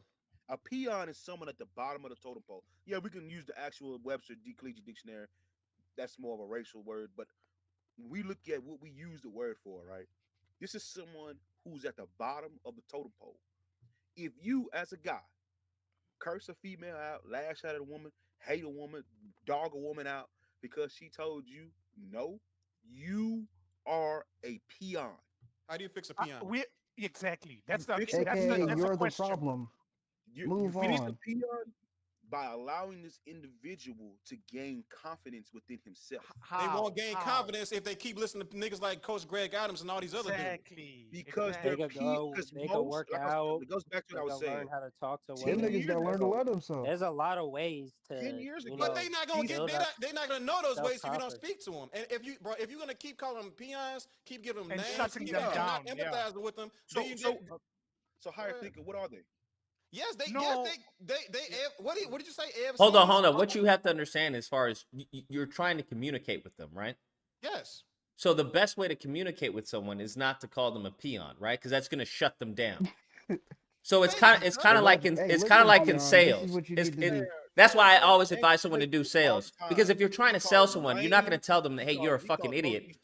a peon is someone at the bottom of the totem pole. Yeah, we can use the actual Webster Collegiate Dictionary. That's more of a racial word, but when we look at what we use the word for, right? This is someone who's at the bottom of the totem pole. If you, as a guy, curse a female out, lash out at a woman, hate a woman, dog a woman out because she told you no, you are a peon. How do you fix a peon? Exactly. That's You the fix a that's the peon. that's the You're the question. problem. You Move fix the on. peon by allowing this individual to gain confidence within himself. They won't gain confidence if they keep listening to niggas like Coach Greg Adams and all these other dudes. Because They they're could go. because They could most work like I said, out. it goes back to They what I was could learn saying. how to talk to 10 Them women. niggas gotta years learn to ago, love themselves. There's a lot of ways to, 10 years ago, But they not gonna build get. up They're not gonna know those ways if you don't self-confidence. speak to them. And if you, bro, if you're gonna keep calling them peons, keep giving them And names, shutting keep them not down, yeah. empathizing with them, So then you so just, so higher thinker, what are they? yes, No. what did you say? Hold on, AFCs? hold on. What you have to understand as far as you're trying to communicate with them, right? Yes. So the best way to communicate with someone is not to call them a peon, right? Because that's going to shut them down. So it's kind of like in sales. That's why I always advise someone to do sales, because if you're trying to sell someone, you're not going to tell them that, hey, you're a fucking idiot.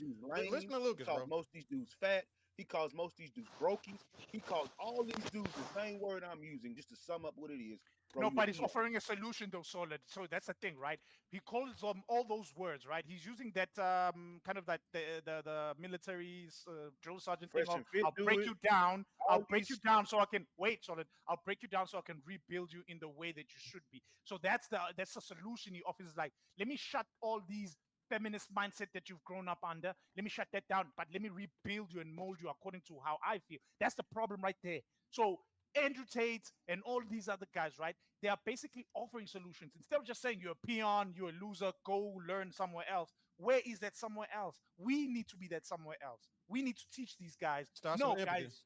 Listen to Lucas, He calls bro. most of these dudes fat. He calls most of these dudes brokies. He calls all these dudes the same word I'm using just to sum up what it is. Bro, No, you but an he's idiot. offering a solution though, Solid. So that's the thing, right? He calls them all those words, right? He's using that kind of that the military's drill sergeant thing Fresh of and fit, I'll do break it. you down. I'll All break you these- down so I can wait, Solid. I'll break you down so I can rebuild you in the way that you should be. So that's the solution he offers. Like, let me shut all these feminist mindset that you've grown up under. Let me shut that down, but let me rebuild you and mold you according to how I feel. That's the problem right there. So Andrew Tate and all these other guys, right? They are basically offering solutions. Instead of just saying you're a peon, you're a loser, go learn somewhere else. Where is that somewhere else? We need to be that somewhere else. We need to teach these guys. Starts No, with empathy. guys.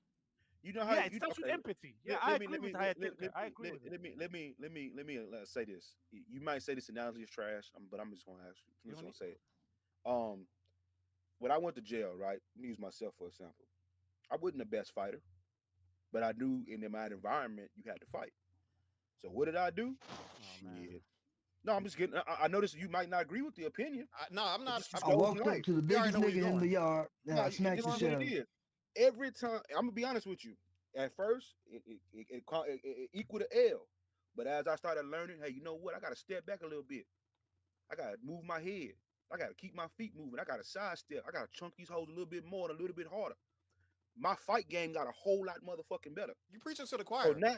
You know how Yeah, it you starts with okay, empathy. Yeah, let- I let me- agree let me- with Higher let- Thinker. let- I agree with it. let me say this. You might say this analogy is trash, but I'm just gonna ask you. I'm just gonna say it. When I went to jail, right? Let me use myself for example. I wasn't the best fighter, but I knew in my environment you had to fight. So what did I do? Shit. No, I'm just kidding. I noticed you might not agree with the opinion. No, I'm not. Just I goes walked in up life. to the We already biggest know where you're nigga in going. the yard and I No, smacked this the is shit what out it of him. is. Every time, I'm gonna be honest with you. At first, it equaled to L, but as I started learning, hey, you know what? I gotta step back a little bit. I gotta move my head. I gotta keep my feet moving. I gotta sidestep. I gotta chunk these hoes a little bit more and a little bit harder. My fight game got a whole lot motherfucking better. You preaching to the So choir. now,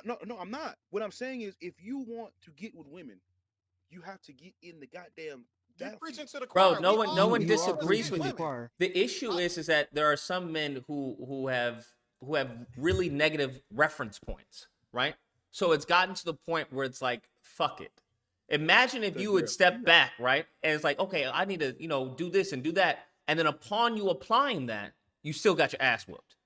no, I'm not. What I'm saying is, if you want to get with women, you have to get in the goddamn. You preaching to the Bro, choir. no We one, all no one want to disagrees get with you. women. choir. The issue is that there are some men who have really negative reference points, right? So it's gotten to the point where it's like, fuck it. Imagine if you would step back, right? And it's like, okay, I need to, do this and do that. And then upon you applying that, you still got your ass whooped.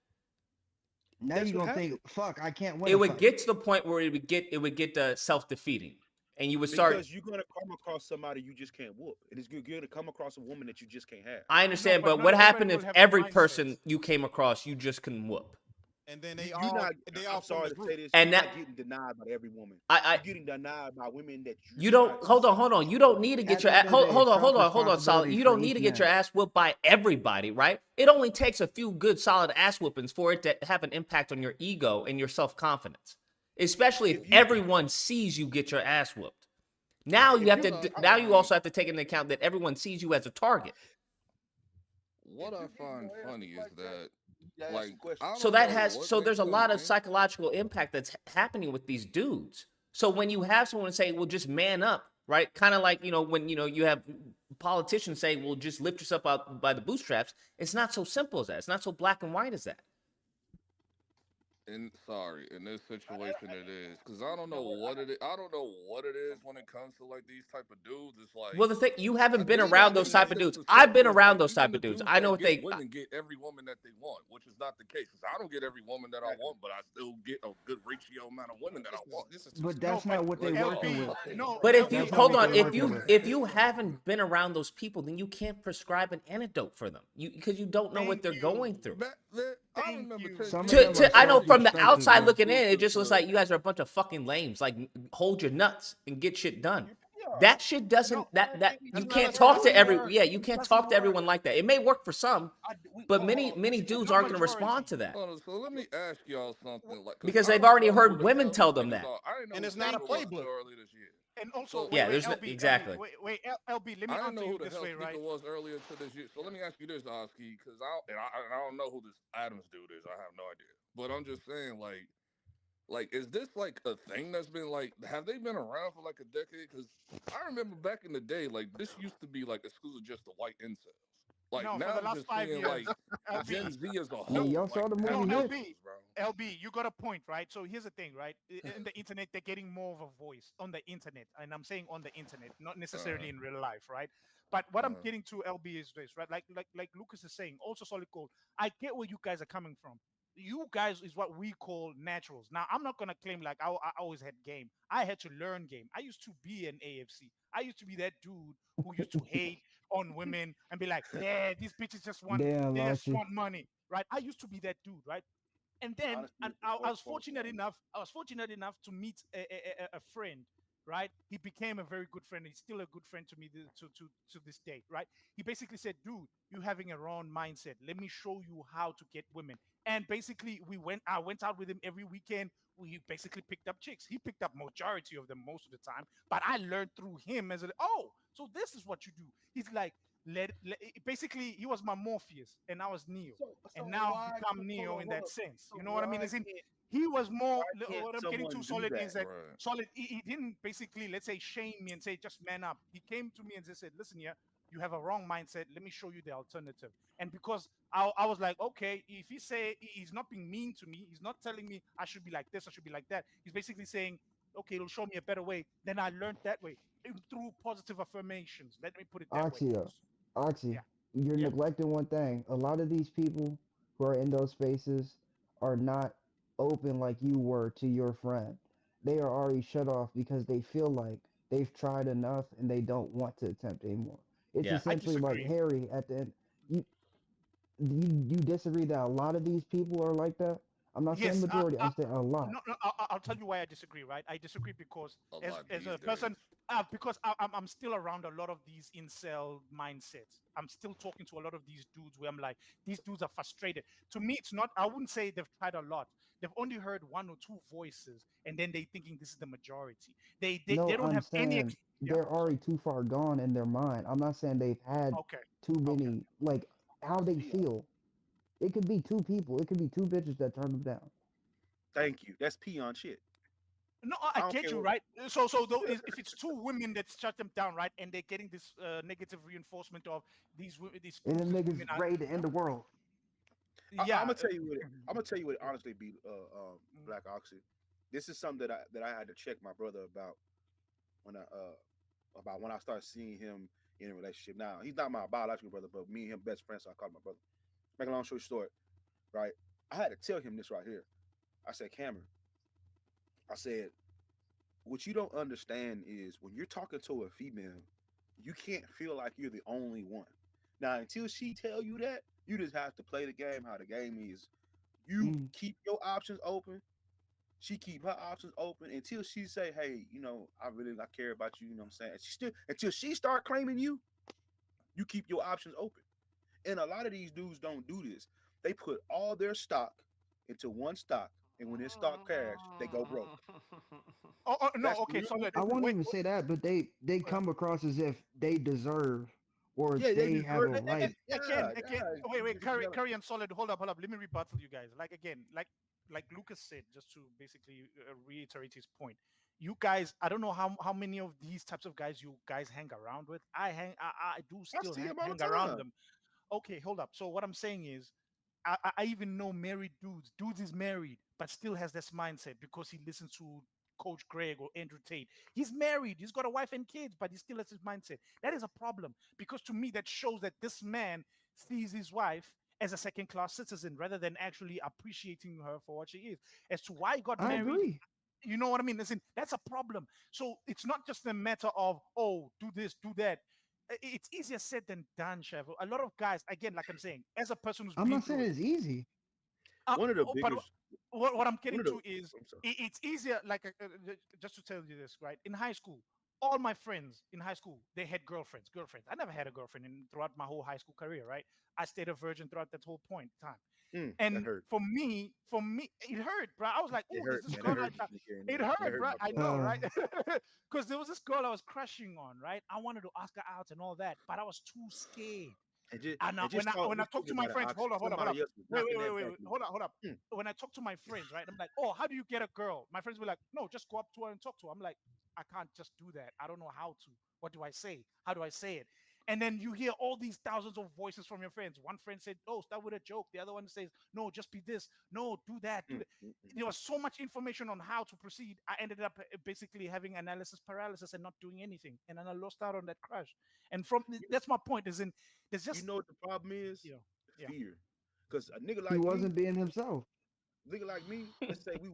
Now you're gonna think, fuck, I can't win. It a would fight. get to the point where it would get self-defeating. And you would start. Because you're gonna come across somebody you just can't whoop. It is you're gonna come across a woman that you just can't have. I understand, but what happened if every person you came across you just couldn't whoop? And then You're not. I'm sorry to say this. And you're that- not getting denied by every woman. I you're getting denied by women that You don't hold on. You don't need to get your ass. Hold on, solid. You don't need to get your ass whooped by everybody, right? It only takes a few good, solid ass whoopings for it to have an impact on your ego and your self confidence, especially if everyone sees you get your ass whooped. Now you have to. Now you also have to take into account that everyone sees you as a target. What I find funny is that, like, So that has. So there's a lot of psychological impact that's happening with these dudes. So when you have someone say, "Well, just man up," right? Kind of like when you have politicians say, "Well, just lift yourself out by the bootstraps." It's not so simple as that. It's not so black and white as that. in this situation it is, because I don't know what it is. I don't know what it is when it comes to like these type of dudes. It's like, Well, the thing you haven't been Again, around I those think type that's of dudes. the I've been perspective, around like, those type even of the dudes. dudes I that know what get they. women get every woman that they want, which is not the case. 'Cause I don't get every woman that I want, but I still get a good ratio amount of women that I want. But that's not what they working with. But if you That's not hold what on, they if working you with. if you haven't been around those people, then you can't prescribe an antidote for them. Because you don't know what they're going through. I remember I know from the outside looking in, it just looks like you guys are a bunch of fucking lames. Like, hold your nuts and get shit done. That shit doesn't. That you can't talk to you can't talk to everyone like that. It may work for some, but many dudes aren't going to respond to that So let me ask y'all something, like, because they've I don't already know heard who the women hell tell these them niggas that. are. I didn't know And who it's not a Taylor was playbook. till early this year. And also, So wait, there's LB, exactly. wait, LB. Let me I didn't answer know who you the this hell way, speaker right? was earlier to this year. So let me ask you this, Oski, because I don't know who this Adams dude is. I have no idea. But I'm just saying, like, is this like a thing that's been like, have they been around for like a decade? Because I remember back in the day, like this used to be like exclusive just to white incels. Like No, for now the I'm last just 5 seeing years, like LB. Gen Z as a Yeah, whole, y'all like saw the No, movie having Hitch. LB, issues, bro. LB, you got a point, right? So here's the thing, right? In the internet, they're getting more of a voice on the internet, and I'm saying on the internet, not necessarily in real life, right? But what I'm getting to, LB, is this, right? Like Lucas is saying, also solid gold. I get where you guys are coming from. You guys is what we call naturals. Now, I'm not gonna claim like I always had game. I had to learn game. I used to be an AFC. I used to be that dude who used to hate on women and be like, yeah, these bitches just want Damn, they just Oxy. want money, right? I used to be that dude, right? And then Honestly, it's I the was first post fortunate game. enough. I was fortunate enough to meet a friend, right? He became a very good friend. He's still a good friend to me to this day, right? He basically said, "Dude, you having a wrong mindset. Let me show you how to get women." And basically, I went out with him every weekend. We basically picked up chicks. He picked up majority of them most of the time, but I learned through him as oh, so this is what you do. He's like, basically, he was my Morpheus and I was Neo, So and now I've why? become Hold Neo on, in hold that on. sense. So You know what I mean? why As in, can't he was more. why can't What I'm getting too someone do solid that? is that Right. solid. He didn't basically, let's say, shame me and say just man up. He came to me and just said, "Listen here, you have a wrong mindset. Let me show you the alternative." And because I was like, okay, if he say he's not being mean to me, he's not telling me I should be like this, I should be like that. He's basically saying, okay, it'll show me a better way. Then I learned that way through positive affirmations. Let me put it that way. Oxy, Oxy, Yeah. you're Yeah. neglecting one thing. A lot of these people who are in those spaces are not open like you were to your friend. They are already shut off because they feel like they've tried enough and they don't want to attempt anymore. It's Yeah. I essentially like disagree. Harry at the end. You disagree that a lot of these people are like that? I'm not saying Yes, majority. I'm saying a lot. no, no, I'll tell you why I disagree. Right, I disagree because A as lot as these a person, days. because I'm still around a lot of these incel mindsets. I'm still talking to a lot of these dudes where I'm like, these dudes are frustrated. To me, it's not. I wouldn't say they've tried a lot. They've only heard one or two voices, and then they thinking this is the majority. They No, don't I'm have any. saying Yeah. they're already too far gone in their mind. I'm not saying they've had Okay. too Okay. many, like, how That's they peon. feel. It could be two people. It could be two bitches that turn them down. Thank you. That's peon shit. No, I I don't get care you, what. right? So though, if it's two women that shut them down, right, and they're getting this negative reinforcement of these And them these niggas women is are, ready to end the world. I'm yeah, gonna tell you what. I'm gonna tell you what. yeah. Honestly, be Black Oxy. This is something that I had to check my brother about when I started seeing him in a relationship. Now he's not my biological brother, but me and him best friends, so I call him my brother. Make a long story short, right? I had to tell him this right here. I said, Cameron. I said, what you don't understand is when you're talking to a female, you can't feel like you're the only one. Now, until she tell you that, you just have to play the game how the game is. You Mm. keep your options open. She keep her options open until she say, "Hey, I care about you." You know what I'm saying? And she still until she start claiming you, you keep your options open. And a lot of these dudes don't do this. They put all their stock into one stock, and when their stock crash, they go broke. Oh, no, That's okay, real. solid. I won't Wait, even say that, but they wait, come across as if they deserve or Yeah, they they have deserve. a right. again, Yeah, wait, it's jealous. Curry and solid. Hold up. Let me rebuttal you guys. Like again, like Lucas said, just to basically reiterate his point. You guys, I don't know how many of these types of guys you guys hang around with. I do I still see him all the hang around time. them. Okay, hold up. So what I'm saying is, I even know married dudes. Dudes is married, but still has this mindset because he listens to Coach Greg or Andrew Tate. He's married. He's got a wife and kids, but he still has his mindset. That is a problem because to me that shows that this man sees his wife as a second class citizen rather than actually appreciating her for what she is. As to why he got I married, agree. you know what I mean? Listen, that's a problem. So it's not just a matter of, oh, do this, do that. It's easier said than done, Chev. A lot of guys, again, like I'm saying, as a person who's I'm been not saying through it, it's easy. One of the but biggest. what I'm One getting of the. to is I'm sorry. it's easier, like just to tell you this, right? In high school, all my friends in high school, they had girlfriends. Girlfriends. I never had a girlfriend throughout my whole high school career. Right. I stayed a virgin throughout that whole point in time. That And hurt. for me, it hurt, bro. I was like, It "Oh, there's hurt, this man. girl." It hurt me hearing It that. That hurt, hurt bro. my I feelings. know, right? Because there was this girl I was crushing on, right? I wanted to ask her out and all that, but I was too scared. And just, And and just when I just talk think to my about it, friends, Oxy. hold up. Somebody else was Wait, knocking that back. hold up. When I talk to my friends, right, I'm like, oh, how do you get a girl? My friends were like, no, just go up to her and talk to her. I'm like, I can't just do that. I don't know how to. What do I say? How do I say it? And then you hear all these thousands of voices from your friends. One friend said, oh, start with a joke. The other one says, no, just be this. No, do that. Do that. There was so much information on how to proceed. I ended up basically having analysis paralysis and not doing anything. And then I lost out on that crush. And that's my point. Is in there's just You know what the problem is? yeah. Fear. Because a nigga He like me, wasn't being himself. nigga like me, let's say you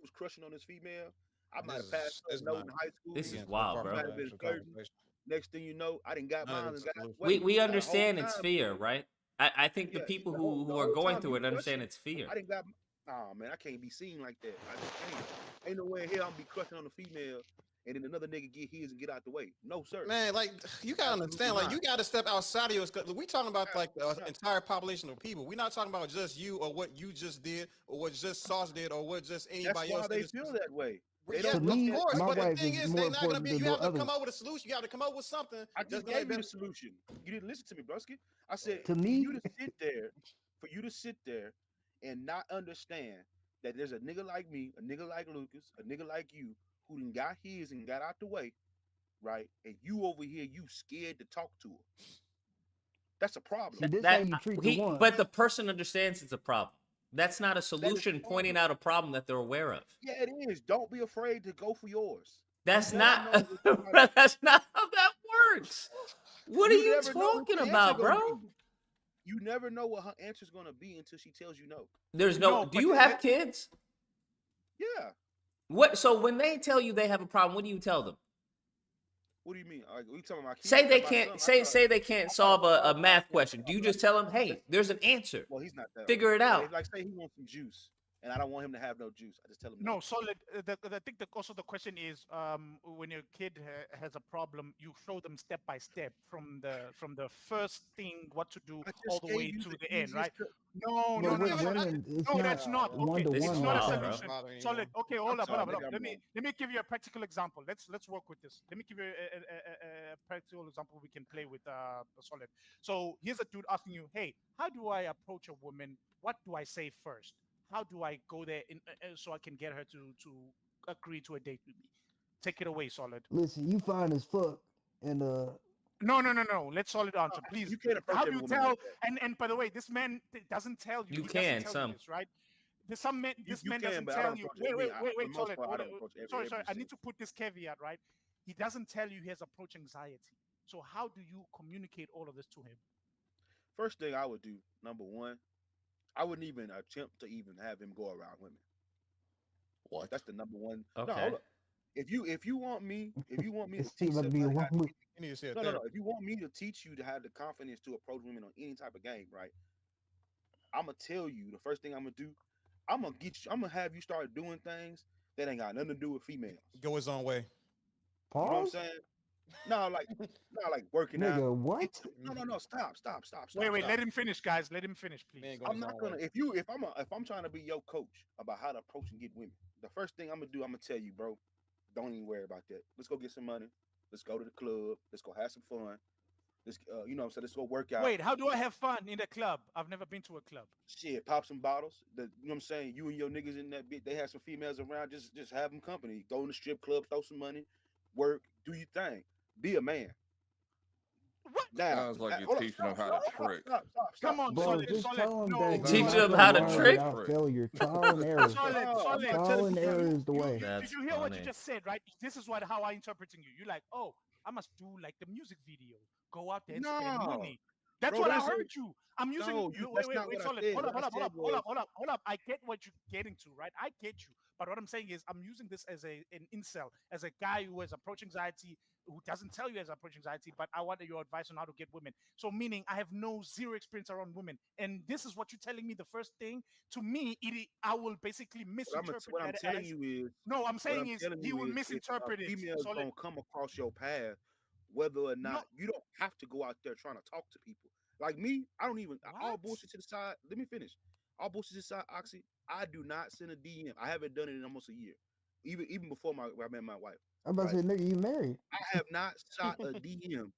was crushing on this female. I might have This passed is her note not. in high school. This is Again, so wild, far I from bro. might the have been actual flirting. conversation. Next thing you know, I didn't got None of mine it's and got out solution. the way. We Now, the whole understand it's time, fear, right? I think the yeah, people the who are whole going time through you it understand crushing, it's fear. I didn't got. Oh man, I can't be seen like that. I just can't. Ain't no way in hell I'm be crushing on a female and then another nigga get his and get out the way. No sir. Man, like you gotta Absolutely understand, like not. you gotta step outside of your. We talking about like the Absolutely not. entire population of people. We're not talking about just you or what you just did or what just Sauce did or what just That's anybody why else in they this. feel that way. They Yeah, To don't look of me, at course. my But the wife thing is is, more they're not gonna important be. than You the have to others. come up with a solution. You have to come up with something. I That's just gonna gave you be. the solution. You didn't listen to me, Brusky. I said To for me, you to sit there, and not understand that there's a nigga like me, a nigga like Lucas, a nigga like you, who done got his and got out the way, right? And you over here, you scared to talk to her. That's a problem. see, this how That you treat the he, one. but the person understands it's a problem. That's not a That is solution a pointing problem. out a problem that they're aware of. Yeah, it is. Don't be afraid to go for yours. That's You never not, know what somebody. bro, that's not how that works. What are You you never know what talking the answer about, gonna bro? be. You never know what her answer's gonna be until she tells you no. There's No, no. Do but you have kids? Yeah. What? So when they tell you they have a problem, what do you tell them? What do you mean? Like, we talking about kids? Say they My can't. son, Say they can't solve a math question. Do you just tell them, Let's- hey, there's an answer. Well, he's not that Figure old. it out. Like say he wants some juice, and I don't want him to have no juice. I just tell him No, solid. I think also the question is, when your kid has a problem, you show them step by step from the first thing what to do I all just the gave way you to the the end, right? easiest. No, But no, no, with no, women, it's no, not that's not okay. one to It's one not a like wild, that. solution. Solid. Okay, hold up, sorry, hold up. maybe I'm Let wrong. me give you a practical example. Let's work with this. Let me give you a practical example we can play with solid. So here's a dude asking you, hey, how do I approach a woman? What do I say first? How do I go there so I can get her to agree to a date with me? Take it away, solid. Listen, you fine as fuck, and No. Let's solid answer, please. You can't approach How every do you woman tell? like that. And by the way, this man doesn't tell you. You He can doesn't tell some. you this, right? There's some men. This You man can, doesn't but I tell don't you. approach. Wait, I mean, for the most solid. part, I don't approach Sorry. every I need single. to put this caveat, right? He doesn't tell you he has approach anxiety. So how do you communicate all of this to him? First thing I would do, number one, I wouldn't even attempt to even have him go around women. What? That's the number one. No, Okay. hold up. If you want me to it's teach still about to be somebody how one week. You need to see a no. therapist. If you want me to teach you to have the confidence to approach women on any type of game, right? I'm gonna tell you the first thing I'm gonna do. I'm gonna have you start doing things that ain't got nothing to do with females. Go his own way. You know what I'm Pause, saying? No, like working out. nigga. What? No. Stop. Wait. Let him finish, guys. Let him finish, please. Man, go I'm his not own gonna. way. If I'm trying to be your coach about how to approach and get women, the first thing I'm gonna do, I'm gonna tell you, bro. Don't even worry about that. Let's go get some money. Let's go to the club. Let's go have some fun. Let's, you know what I'm saying? Let's go work out. Wait, how do I have fun in the club? I've never been to a club. Shit, pop some bottles. You know what I'm saying? You and your niggas in that bit, they have some females around. Just have them company. Go in the strip club, throw some money, work, do your thing. Be a man. What? Now, Sounds like you're hold on, teaching them how to trick. Stop. Come on, Bro, solid. just tell him No, that Teach you're Teach not them gonna how to learn trick? without failure. Trial and error. Solid. Error is the way. Did That's you hear what you funny. just said, right? This is how I interpreting you. You're like, oh, I must do like the music video. Go out there and spend No. money. That's Bro, what I that's heard you. I'm using no, you. Wait, that's wait, not wait, what I solid. said. Hold up, What hold I up, hold said up, hold was up, hold up, hold up. I get what you're getting to, right? I get you. But what I'm saying is, I'm using this as an incel, as a guy who has approach anxiety, who doesn't tell you has approach anxiety, but I wanted your advice on how to get women. So meaning I have zero experience around women, and this is what you're telling me. The first thing to me, I will basically misinterpret what I'm that telling as. you is No, I'm what saying I'm is telling he you will is if a misinterpret it. female is Solid. gonna come across your path, whether or No. not you don't have to go out there trying to talk to people. Like me, I don't even all What? bullshit to the side. Let me finish. All bullshit to the side, Oxy. I do not send a DM. I haven't done it in almost a year. Even before I met my wife. I'm about to Right? say, nigga, you married. I have not shot a DM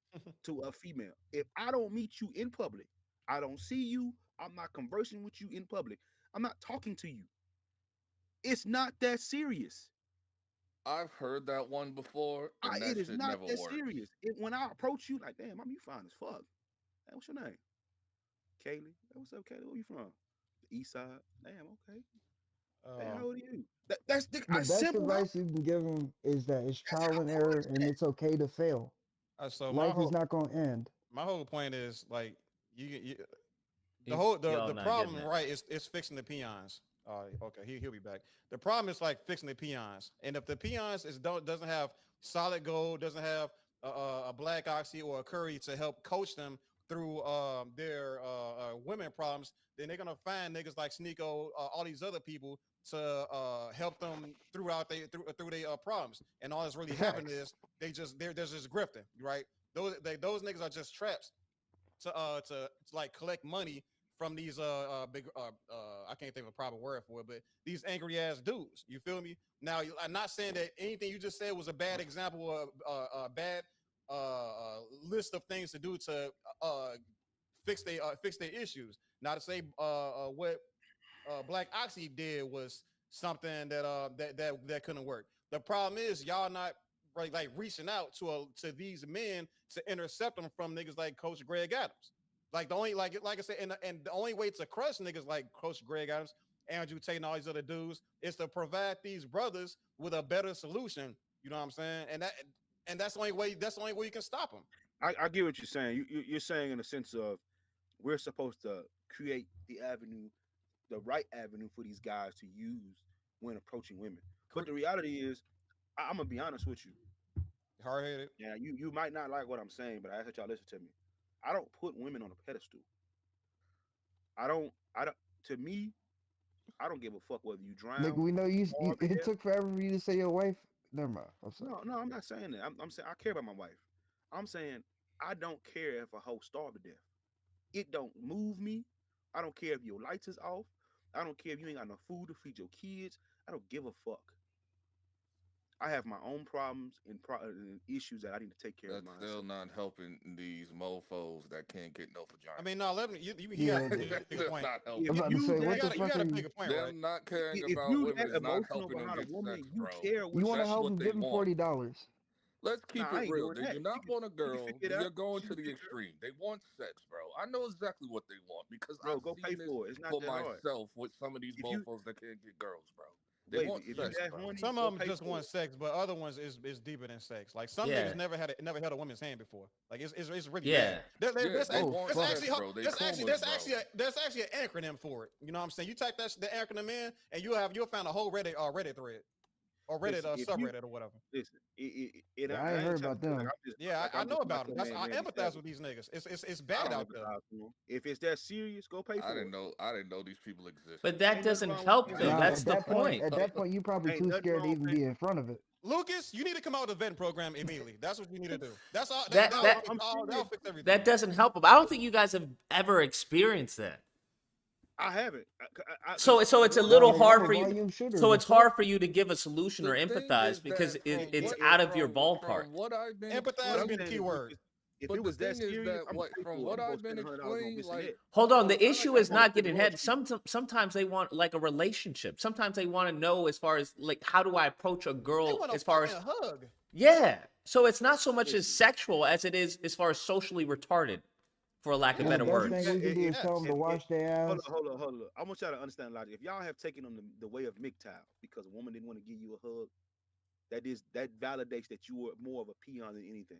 to a female. If I don't meet you in public, I don't see you, I'm not conversing with you in public, I'm not talking to you. It's not that serious. I've heard that one before, and that It is shit not never that works. serious. When I approach you, like, damn, you fine as fuck. Hey, what's your name? Kaylee. Hey, what's up, Kaylee? Where you from? The East Side. Damn, okay. Hey, how old are you? That's the The best simple. advice you can give them is that it's trial and error, and it's okay to fail. So Life is not going to end. my whole point is like you Y'all the not getting problem, it. right, is fixing the peons. Okay, he'll be back. The problem is like fixing the peons, and if the peons doesn't have solid gold, doesn't have a Black Oxy or a Curry to help coach them through their women problems, then they're gonna find niggas like Sneeko, all these other people to help them through their problems. And all that's really happening is they're just grifting, right? Those niggas are just traps to like collect money from these big I can't think of a proper word for it, but these angry ass dudes. You feel me? Now I'm not saying that anything you just said was a bad example or a bad list of things to do to fix their issues. Not to say what Black Oxy did was something that couldn't work. The problem is y'all not like reaching out to these men to intercept them from niggas like Coach Greg Adams. Like the only like I said, and the only way to crush niggas like Coach Greg Adams, Andrew Tate, and all these other dudes is to provide these brothers with a better solution. You know what I'm saying? And that's the only way. That's the only way you can stop them. I get what you're saying. You're saying in the sense of we're supposed to create the right avenue for these guys to use when approaching women. But the reality is, I'm gonna be honest with you. Hard headed. Yeah, you might not like what I'm saying, but I ask that y'all listen to me. I don't put women on a pedestal. I don't. To me, I don't give a fuck whether you Nigga, drown, we know you. starve to It death. took forever for you to say your wife. Never mind. I'm sorry. No, I'm not saying that. I'm saying I care about my wife. I'm saying I don't care if a hoe starve to death. It don't move me. I don't care if your lights is off. I don't care if you ain't got no food to feed your kids. I don't give a fuck. I have my own problems and issues that I need to take care of That's myself. still not helping these mofos that can't get no vagina. I mean, no, let me. You Yeah, got a big point. Not I'm helping. about to say, what the You fuck got are a you? bigger point, Them right? not caring If about you women that is not emotional helping them behind a get woman, sex, you bro. care what You want to That's help what him? they Give him want. $40. Let's keep Nah, I it ain't real. doing They that. do not want a She can girl. figure it You're out. going She to can the figure it out. extreme. They want sex, bro. I know exactly what they want because Bro, I've go pay seen this for it. It's not for that hard. myself with some of these If you mofos that can't get girls, bro. They wait, want if you sex, that bro. horny, Some go of them pay just for want it. sex, but other ones is deeper than sex. Like some niggas Yeah. never held a woman's hand before. Like it's really Yeah. bad. Yeah, they Oh want fuck. sex, bro. They pumas, bro. There's actually an acronym for it. You know what I'm saying? You type the acronym in, and you'll find a whole Reddit thread or Reddit Listen, if you subreddit or whatever. listen, Yeah, I I ain't ain't heard trying to about feel like them. Yeah, I I'm know just about them. macho That's man I Randy empathize Savage. with these niggas. It's I bad don't out there. empathize with them. If it's that serious, go pay for it. I didn't know these people existed. But that Ain't nothing doesn't wrong with help paying them. for Nah, it. That's the point. at that point, you probably Ain't too nothing scared to wrong even paying. be in front of it. Lucas, you need to come out with the vetting program immediately. That's what you need to do. That's all. That that That'll fix everything. that doesn't help them. I don't think you guys have ever experienced that. I haven't. So it's a Nah, little nigga, I'm hard a for you. volume shooter. So The it's fuck? hard for you to give a solution or The thing empathize is because that it's out of your ballpark. from what I've been Empathize I'm being the explained, saying key is, word. if but it the was that thing is serious, that I'm gonna what pay from for it. what I'm gonna I've been spend $100 on explained, missing like it. Hold on, hold the on, issue is I'm gonna not spend getting the head. money. Sometimes they want like a relationship. Sometimes they want to know as far as like how do I approach a They girl want a as far fucking as hug. yeah. So it's not so much as Listen, sexual as it is as far as socially retarded, for a lack of And the better best You thing words. we can do is tell them to wash their hold ass. on, hold on. I want y'all to understand logic. If y'all have taken on the way of MGTOW because a woman didn't want to give you a hug, that validates that you were more of a peon than anything.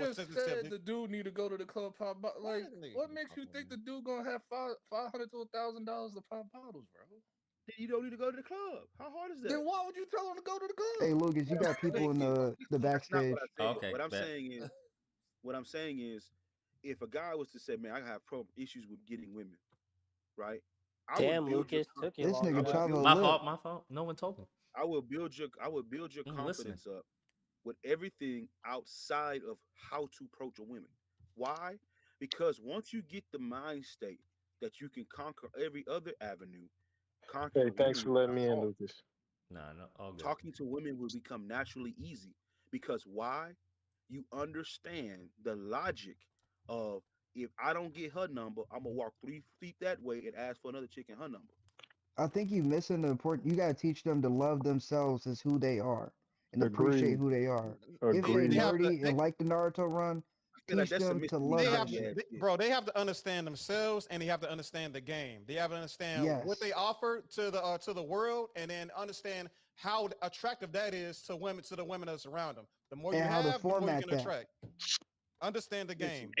just sensitive to said me. the dude need to go to the club pop. Like, what makes you think the dude gonna have $500 to $1,000 to pop bottles, bro? Then you don't need to go to the club. How hard is that? Then why would you tell him to go to the club? Hey, Lucas, you What got I'm people saying in is, the that's not backstage. what I said. Okay, What I'm bet. saying is, if a guy was to say, "Man, I have issues with getting women," right? I would Damn, build your Lucas, took you This long nigga I would enough. build Chavo My lit. fault. My fault. No one told me. I will build your You ain't listening. confidence up with everything outside of how to approach a woman. Why? Because once you get the mind state that you can conquer every other avenue, Hey, conquering thanks women for will letting become me in, hard. Lucas. No, no, all good. Talking to women will become naturally easy. Because why? You understand the logic of, if I don't get her number, I'm gonna walk 3 feet that way and ask for another chick and her number. I think you missing the important. You gotta teach them to love themselves as who they are and appreciate Agreed. who they are. If They, they they Agreed. have to. nerdy and like the Naruto run, I feel like teach that's some them to Mr. love They that have to, Miyagi ass shit. shit. bro. They have to understand themselves, and they have to understand the game. They have to understand what they Yes, offer to the world, and then understand how attractive that is to women, to the women that's around them. The more you and how to have, the more you format can that. attract. Understand the Listen, game.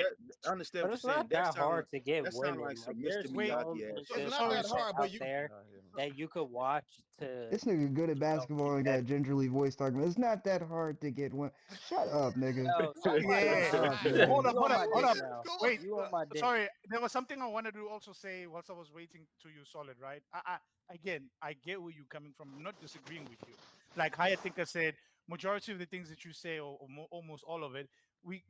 I understand But what you're it's saying. not that hard to get That sound like women. some Like Mr. there's Wait, so Miyagi ass much It's shit. not sorry. that content hard, but out you. there that you could watch to, This nigga good at get basketball and got better. gingerly voice talking. It's not that hard to get one. Shut up, nigga. Yo, somebody, Shut Yeah. up, Hold nigga. up, you hold on up, my hold dick up. now. Wait, You on my dick. sorry. There was something I wanted to also say whilst I was waiting to you, Solid, right? Again, I get where you're coming from. I'm not disagreeing with you. Like Haya Thinker said, majority of the things that you say, or almost all of it, we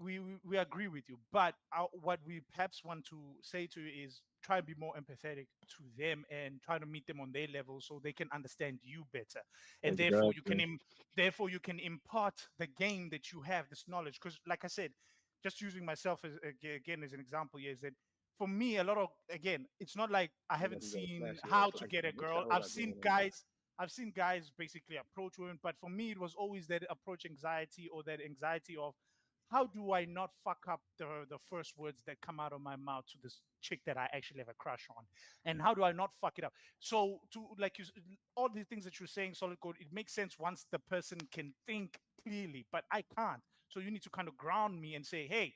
agree with you. But what we perhaps want to say to you is try to be more empathetic to them and try to meet them on their level so they can understand you better, and therefore you can Exactly. therefore you can impart the game that you have, this knowledge. Because, like I said, just using myself as again as an example, here, is that for me, a lot of, again, it's not like I Yeah, haven't he got a seen flashy how ass to like get a what the girl. hell got going on? I've seen guys basically approach women, but for me, it was always that approach anxiety, or that anxiety of how do I not fuck up the first words that come out of my mouth to this chick that I actually have a crush on, and how do I not fuck it up? So to, like, all the things that you're saying, Solid Code, it makes sense once the person can think clearly, but I can't. So you need to kind of ground me and say, hey,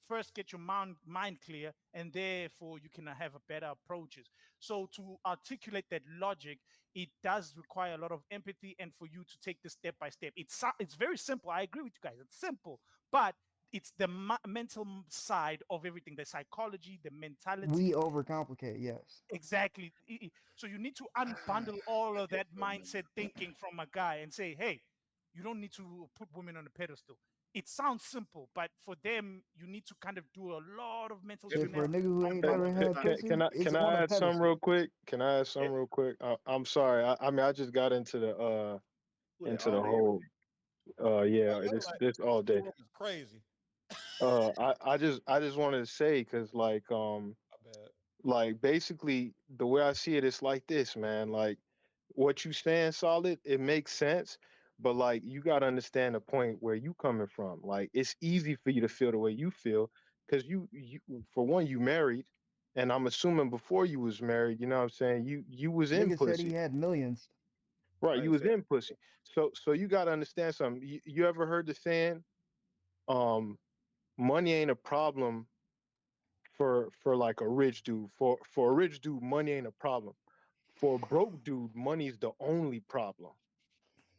first get your mind clear, and therefore you can have a better approaches. So to articulate that logic, it does require a lot of empathy, and for you to take this step by step. It's very simple. I agree with you guys. It's simple, but it's the mental side of everything, the psychology, the We mentality. overcomplicate, yes. Exactly. So you need to unbundle all of that mindset thinking from a guy and say, hey, you don't need to put women on a pedestal. It sounds simple, but for them, you need to kind of do a lot of mental Shit, for a gymnastics nigga who to ain't unbundle never that had mindset. pussy, it's Can on I a add pedestal. some Real quick? Can I add some real quick? I'm sorry. I mean, I just got into Who that the RJ? whole yeah, this all day. It's crazy. I just wanted to say, because I bet. like basically the way I see it is like this, man. Like what you saying, Solid, it makes sense, but like you gotta understand the point where you coming from. Like it's easy for you to feel the way you feel because you for one, you married, and I'm assuming before you was married, you know what I'm saying, you was in nigga said he pussy. had millions. Right, I you ain't was say that. in pussy. So you gotta understand something. You ever heard the saying, um, money ain't a problem for like a rich dude. For a rich dude, money ain't a problem. For a broke dude, money's the only problem.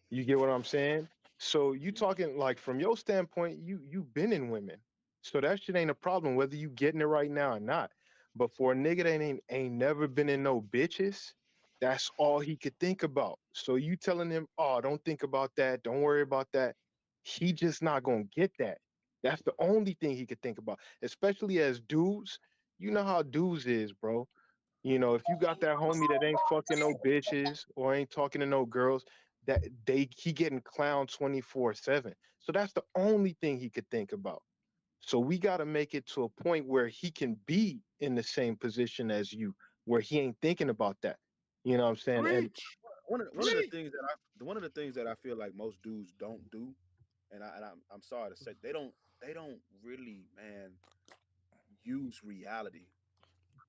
You get what I'm saying? So you talking like from your standpoint, you've been in women. So that shit ain't a problem whether you getting it right now or not. But for a nigga that ain't never been in no bitches, that's all he could think about. So you telling him, oh, don't think about that, don't worry about that. He just not gonna get that. That's the only thing he could think about. Especially as dudes, you know how dudes is, bro. You know, if you got that homie that ain't fucking no bitches or ain't talking to no girls, that he getting clowned 24/7. So that's the only thing he could think about. So we got to make it to a point where he can be in the same position as you, where he ain't thinking about that. You know what I'm saying? And Preach. One of the things that one of the things that I feel like most dudes don't do, I'm sorry to say, they don't really, man, use reality,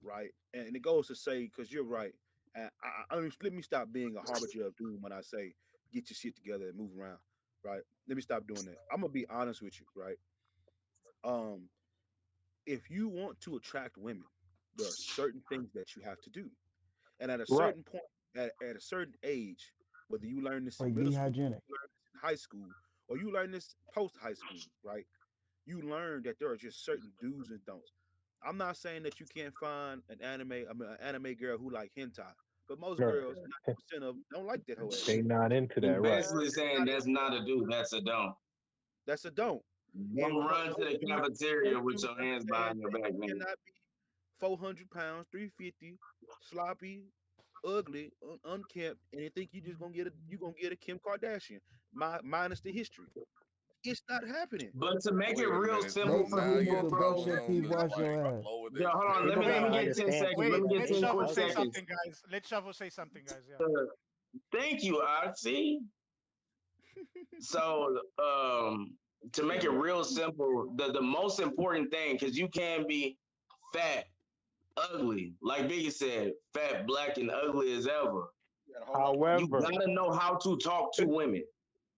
right? And it goes to say, because you're right. And I mean, let me stop being a harbinger of doom when I say get your shit together and move around, right? Let me stop doing that. I'm gonna be honest with you, right? Um, if you want to attract women, there are certain things that you have to do, and at a right, certain point, at a certain age, whether you learn this in Like, middle be school, hygienic. you learn this in high school, or you learn this post high school, right? You learn that there are just certain do's and don'ts. I'm not saying that you can't find an anime girl who like hentai, but most right, girls, 90% of them don't like that whole ass they shit. not into He that, right? basically saying Not that's into not that. a dude, that's a don't. That's a don't. Don't run to the cafeteria with your hands behind your back, You nigga. cannot be 400 pounds, 350, sloppy, ugly, unkempt, and they think you just gonna get a Kim Kardashian. Minus the history. It's not happening. But to make it Wait a real minute. simple So for now Basically, you you're people, could brush bro. telling your them teeth, to wash your like ass. lower Yeah, their hold on. People Let gotta me get 10 understand seconds. too Let me that get they 10 ain't quick Let Shavo say ugly. seconds. something, guys. Let Shavo say something, guys. Yeah. Thank you, Oxy. So, to make it real simple, the most important thing, because you can be fat, ugly, like Biggie said, fat, black, and ugly as ever. You However, gotta know how to talk to women.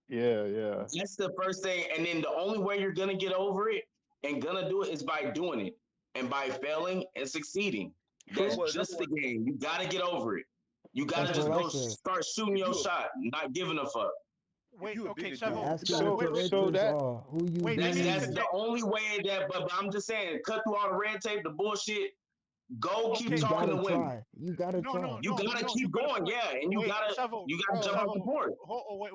yeah. That's the first thing. And then the only way you're gonna get over it and gonna do it is by doing it and by failing and succeeding. That's Well, just the game. You gotta get over it. You gotta That's just what I go said. start shooting your shot, not giving a fuck. Wait, you a okay, bigger Shavo. dude, Asking what your interests are, who you Wait, That's let's be. the only way but I'm just saying, cut through all the red tape, the bullshit. Go keep Okay. You talking gotta to women. try. You gotta No, try. You gotta no. You keep got a going, point. yeah, and you Wait, gotta Shavo. jump off the porch.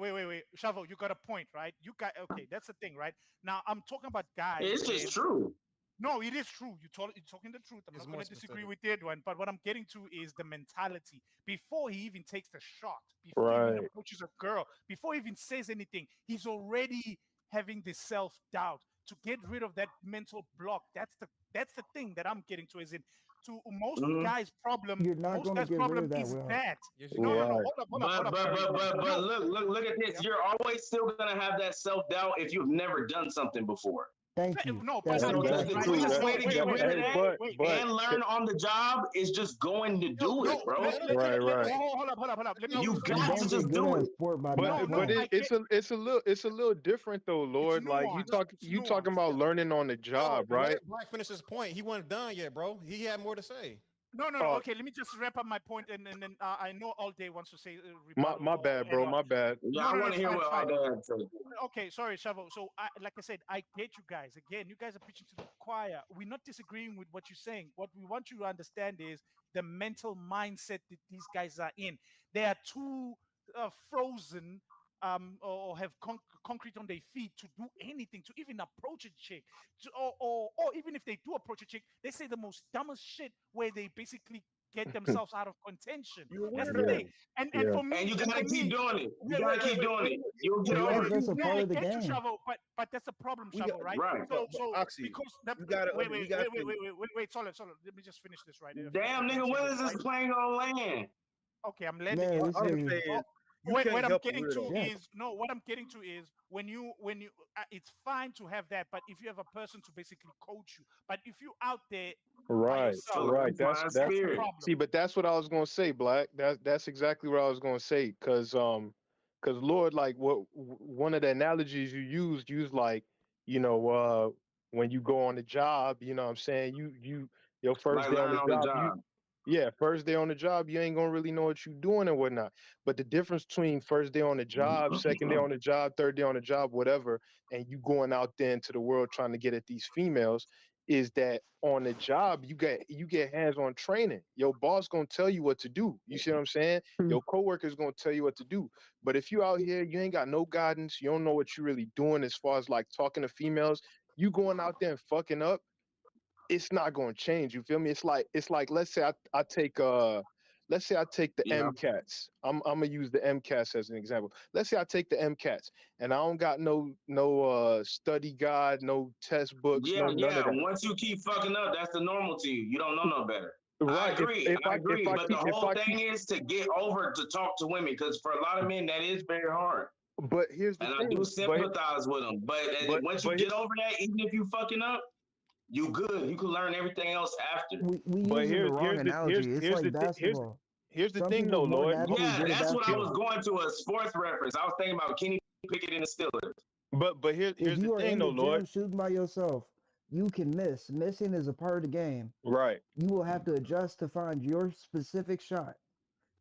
Wait. Shavo, you got a point, right? You got okay. That's the thing, right? Now I'm talking about guys. It's just and- true. No, it is true. You're talking the truth. I'm It's not more going to disagree specific. with the other one. But what I'm getting to is the mentality. Before he even takes the shot, before he even Right. approaches a girl, before he even says anything, he's already having this self-doubt. To get rid of that mental block, that's the thing that I'm getting to. Is in to most guys' problem. You're not Most gonna guys' get rid problem of that is without. that. Yes, you No. can. Hold up. But No. look at this. Yeah. You're always still gonna have that self doubt if you've never done something before. Thank you. No, but That's I So get the, it, the exactly. right? quickest So way to get rid of that and learn on the job is just going to do it, bro. Hold up. Let me You use You got to don't get just good do at it. sport by But not but trying. it's a little different though, Lord. Like you talking about learning on the job, No, right? let Black finish his point. He wasn't done yet, bro. He had more to say. No. Oh, Okay, let me just wrap up my point, and then I know all day wants to say my rebuttal. bad, bro. My bad. Yeah, I want to hear what all that says. Okay, sorry, Shavo. So, like I said, I get you guys. Again, you guys are preaching to the choir. We're not disagreeing with what you're saying. What we want you to understand is the mental mindset that these guys are in. They are too frozen or have concrete on their feet to do anything, to even approach a chick, or even if they do approach a chick, they say the most dumbest shit where they basically get themselves out of contention. That's the thing. And for me, And you gotta for keep me, doing it. You wait, gotta keep doing it. You'll get over That's it. a part of the I get you, game. Shavo, but that's the problem, Shavo, right? Right. So Oxy, because that you gotta wait, solid. Let me just finish this right. Damn, nigga, when is this plane gonna land? Okay, I'm landing. Man, it. this nigga. What I'm help getting to Yeah. is what I'm getting to is when you it's fine to have that, but if you have a person to basically coach you, but if you out there by Right, yourself, right. That's the problem. see, but that's what I was gonna say, Black. That's exactly what I was gonna say, cause Lord, like one of the analogies you used like, when you go on the job, you know what I'm saying, your first Like day on learn the on the job, job. first day on the job, you ain't gonna really know what you're doing and whatnot. But the difference between first day on the job, second day on the job, third day on the job, whatever, and you going out there into the world trying to get at these females, is that on the job you get hands-on training. Your boss gonna tell you what to do. You see what I'm saying? Your coworkers gonna tell you what to do. But if you out here, you ain't got no guidance, you don't know what you're really doing as far as like talking to females, you going out there and fucking up, it's not going to change. You feel me? It's like let's say I take the MCATs. I'm gonna use the MCATs as an example. Let's say I take the MCATs and I don't got no study guide, no test books, Yeah. none of that. Once you keep fucking up, that's the normal to you. You don't know no better. I Right. agree. If I I agree. But the if whole I thing keep, is to get over to talk to women, because for a lot of men that is very hard. but here's the And I do thing. sympathize with them. But once you But get over that, even if you fucking up, you good. You can learn everything else after. We but using the wrong analogy. It's like basketball. here's the Some thing people though, more Lord. naturally Yeah, good at that's what I was basketball. going to, a sports reference. I was thinking about Kenny Pickett and the Steelers. But here's If the you are thing in though, the gym Lord. shooting by yourself, you can miss. Missing is a part of the game. Right. You will have to adjust to find your specific shot.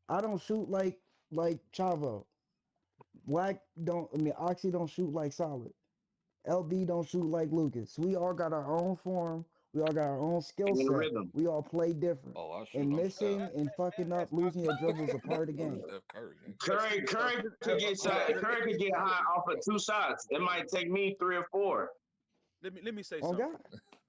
I don't shoot like Chavo. Oxy don't shoot like Solid. LB don't shoot like Lucas. We all got our own form. We all got our own skill And set. rhythm. We all play different. Oh, I shoot. And I'm missing and fucking up, losing your dribble is a part of the game. Steph Curry. Curry could get shot. Curry could get hot off of 2 shots. It might take me 3 or 4. let me say Oh something. God.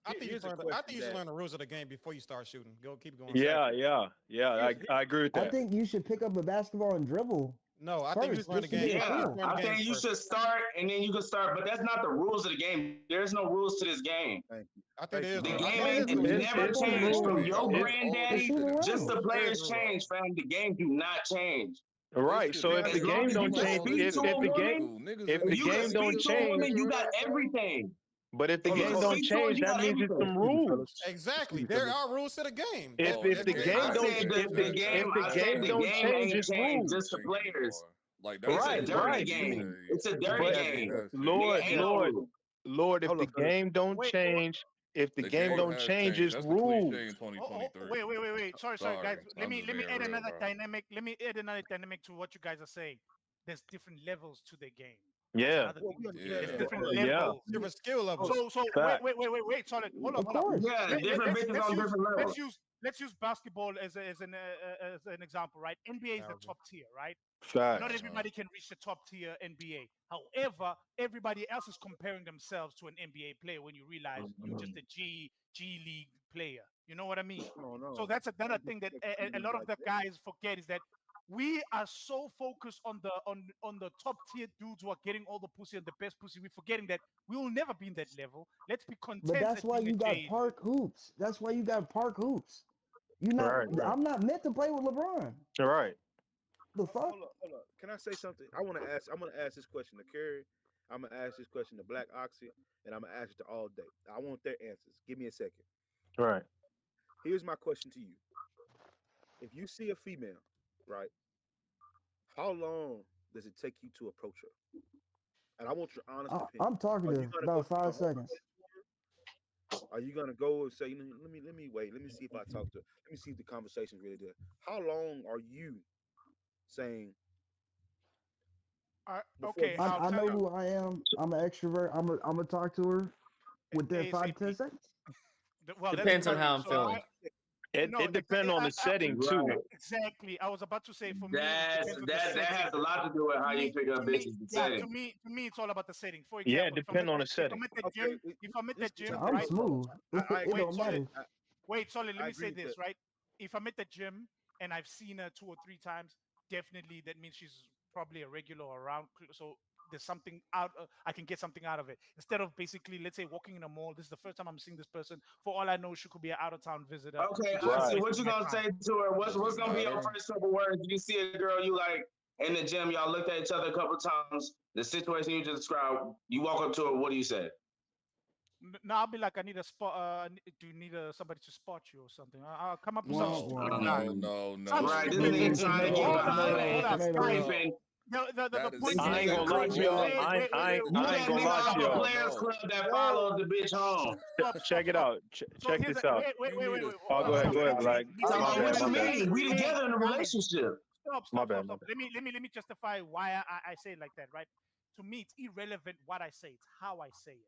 I think you Here's a should question learn the rules of the game before you start shooting. Keep going. Exactly. Yeah. I agree with I that. think you should pick up a basketball and dribble No, I think you first, should learn the just to game. get a I think you Yeah, should feel. learn the I game think you first. should start and then you can start, but that's not the rules of the game. There's no rules to this game. Thank you. I think there is. The I game think there is ain't rules. never It's some changed from rules. your It's To granddaddy. shoot Just the around. players rules. change, fam. The game do not change. right. So if As the long game as you don't can change, speak to a woman, if the if you can game don't speak to a change, woman, you got everything. but if the If you game can don't speak to her, change, you that got means it's everything. some rules. Exactly. There are rules to the game. If the game I don't said if the game. I said the don't game change, ain't it's changed. rules. Just the players. Like It's a Right, dirty right. game. It's a dirty But game. Lord, There ain't no rule. Lord, if Hold the on, fellas. game don't change, if the The game game don't has change, changed. it's That's the cliche rules. in 2023. Wait. Sorry, guys. Let I'm me just let me being add real, another bro. dynamic. Let me add another dynamic to what you guys are saying. There's different levels to the game. Yeah. Another thing. Yeah. There's different Yeah. levels. Different skill levels. So Fact. wait, Solid. Hold Of up. course. Yeah, different bitches on different levels. Let's use basketball as an example, right? NBA is the top tier, right? Facts. Not everybody can reach the top tier NBA. However, everybody else is comparing themselves to an NBA player when you realize you're just a G League player. You know what I mean? So that's another thing that a lot of the guys forget is that we are so focused on the top tier dudes who are getting all the pussy and the best pussy. We're forgetting that we will never be in that level. Let's be content. But that's at why being you a got J. park hoops. That's why you got park hoops. You not. Right. I'm not meant to play with LeBron. Right. The fuck? Hold up. Can I say something? I'm gonna ask this question to Kerry. I'm gonna ask this question to Black Oxy, and I'm gonna ask it to All Day. I want their answers. Give me a second. Right. Here's my question to you. If you see a female, right, how long does it take you to approach her? And I want your honest opinion. I'm talking Are to you gonna about go 5 seconds. Are you gonna go and say, let me wait, let me see if I talk to, let me see if the conversation's really there. How long are you saying? Okay, I know who I am. I'm an extrovert. I'm gonna talk to her within 5 to 10 seconds. Well, Depends on how I'm feeling. It depends on the setting too. Right. Exactly. I was about to say for me, it That's depends on the that setting. has a lot to do with how you pick up bitches. The Yeah, setting. to me, it's all about the setting. For Yeah, example, it depends on the setting. if I'm at the gym, I'm right? smooth. It Wait, don't Solid. matter. Wait, Solid. Let I me say agree with this, that. right? If I'm at the gym and I've seen her 2 or 3 times, definitely that means she's probably a regular or around. So there's something out. I can get something out of it instead of basically, let's say, walking in a mall. This is the first time I'm seeing this person. For all I know, she could be an out of town visitor. Okay, Just Oxy, wasting what you my gonna time. say to her? What's Does it gonna be your matter? first couple words? You see a girl you like in the gym, y'all looked at each other a couple times. The situation you just described, you walk up to her. What do you say? No, I'll be like, I need a spot. Do you need somebody to spot you or something? I'll come up with Wow, some wow. stupid No, line. no, no. Some Right, this stupid nigga thing. trying to get Hold behind up, her hold up. and Wait. creeping. The That is point I is, ain't gonna lie to y'all. I ain't You gonna that nigga lie off to a y'all. players club that followed the bitch home. Check it out. So Check here's this a, out. wait. You need a Oh, Hold go up, ahead, stop. Black. Talking My about bad, what my you bad. mean? We together in a relationship. My bad, my Stop. Let me justify why I say it like that, right? To me, it's irrelevant what I say. It's how I say it.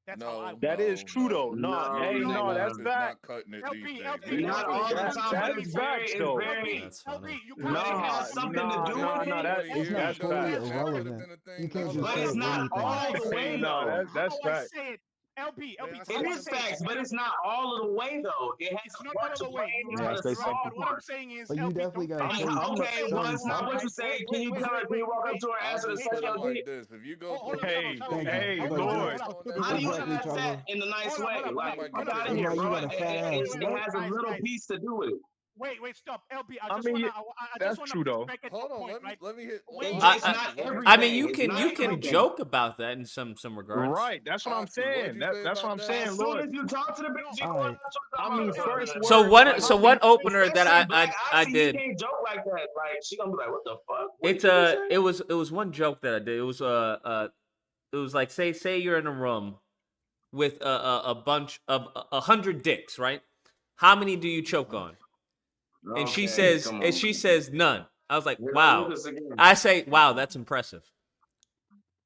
That's how I. That is true though. No, Hey, no, no, that's Niggas is fact. not cutting it LP, these days. LP, Niggas Not are all the cutting time, but That's it's facts very, though. That's funny. you No, it has something to do with it. That, It's not that's totally facts. irrelevant. You can't just But say it's not anything. all the way No, though. that's how I facts. say it. LB, it's It how I is say it. facts, but it's not all of the way though. It has It's a not part all to the play way. and You're it right. has a You're right. small But what I'm part. saying is, But you LB, definitely don't gotta take say Okay, something. once not what you say. Can you tell her? Can you walk up to her, I'll answer the just question? tell it like this. If you go Hold through on, Hey, Shallow. Thank you. hey, But Lord. How do you exactly, ask Chavo. that in a nice way? Like, might fuck get out the of here, Meanwhile, you bro. got a fat ass. It has a little piece to do with it. Wait, stop. LB, I mean, I that's just wanna true push though. back at Hold your on, point, right? let me hit. Wait, It's not I everything. mean, you It's can not everything. joke about that in some regards. Right. That's what I'm Oxy, what'd saying. you say That's what about I'm that? saying, As soon Lord. as you talk to the bitch, you All want right. to I mean, first word. So one I opener that Especially Black I Oxy, he did. can't joke like that. Like she gonna be like, "What the fuck?" What It's did you just say? it was one joke that I did. It was like say you're in a room with a bunch of 100 dicks, right? How many do you choke on? And she Okay, come on. says none. I was like, Here go wow. Lucas again. I say, wow, that's impressive.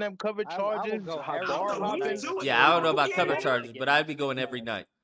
them cover I will charges, go hot every bar single hopping. night. Yeah, I don't know If about you cover want me to charges, get but my I'd be going shit every done. night.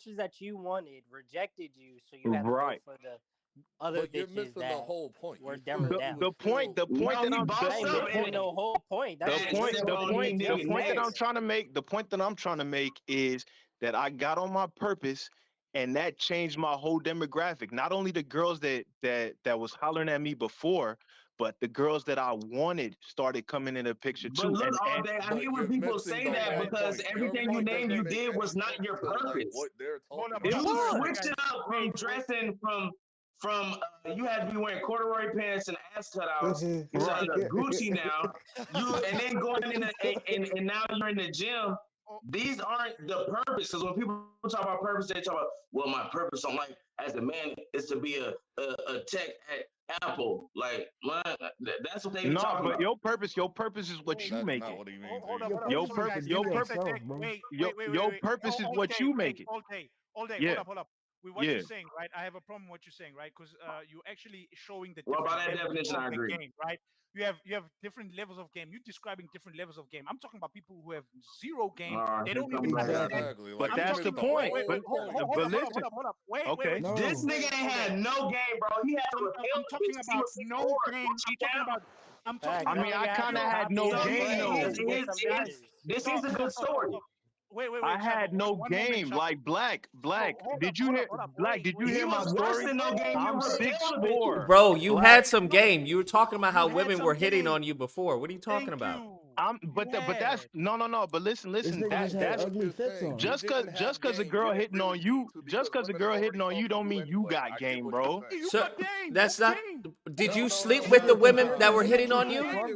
bitches that you wanted rejected you, so you had to Right. go for the other But you're bitches missing the that whole point. were You dumber still, down. The point that I ain't missing no whole point. That's just the point that I'm trying to make, the point that I'm trying to make is that I got on my purpose, and that changed my whole demographic. Not only the girls that was hollering at me before, but the girls that I wanted started coming in the picture But too. look, And all day I hate when people say that because everything you named you did was not your purpose. You switched it up from dressing from you had to be wearing corduroy pants and ass cutouts to Gucci now. And then going in and now you're in the gym. These aren't the purpose. Because when people talk about purpose, they talk about, well, my purpose on life as a man is to be a tech at Apple. Like, man, that's what they be no, talking but about. your purpose is what you make it. Hold up. Your So, purpose, guys, your take purpose, the deck. Wait. your purpose is what you make it. All day. Yeah. Hold up. With what Yeah. you're saying, right? I have a problem with what you're saying, right? Because you're actually showing the Well, different by that levels definition, of I the agree. game, right? You have different levels of game. You're describing different levels of game. I'm talking about people who have zero game. They don't even understand. But I'm that's talking the point. Hold Listen. up. Wait. Okay. This nigga ain't had no game, bro. He had to I'm talking about no game. I'm talking I about. mean, I kind of had no game though. This is a good story. Wait. I had no game. Like Black. Did you hear Black? Did you hear my story? I'm 6'4". Bro, you had some game. You were talking about how women were hitting on you before. What are you talking about? But that's no. But listen. That's just cause a girl hitting on you. Just cause a girl hitting on you don't mean you got game, bro. So that's not. Did you sleep with the women that were hitting on you? I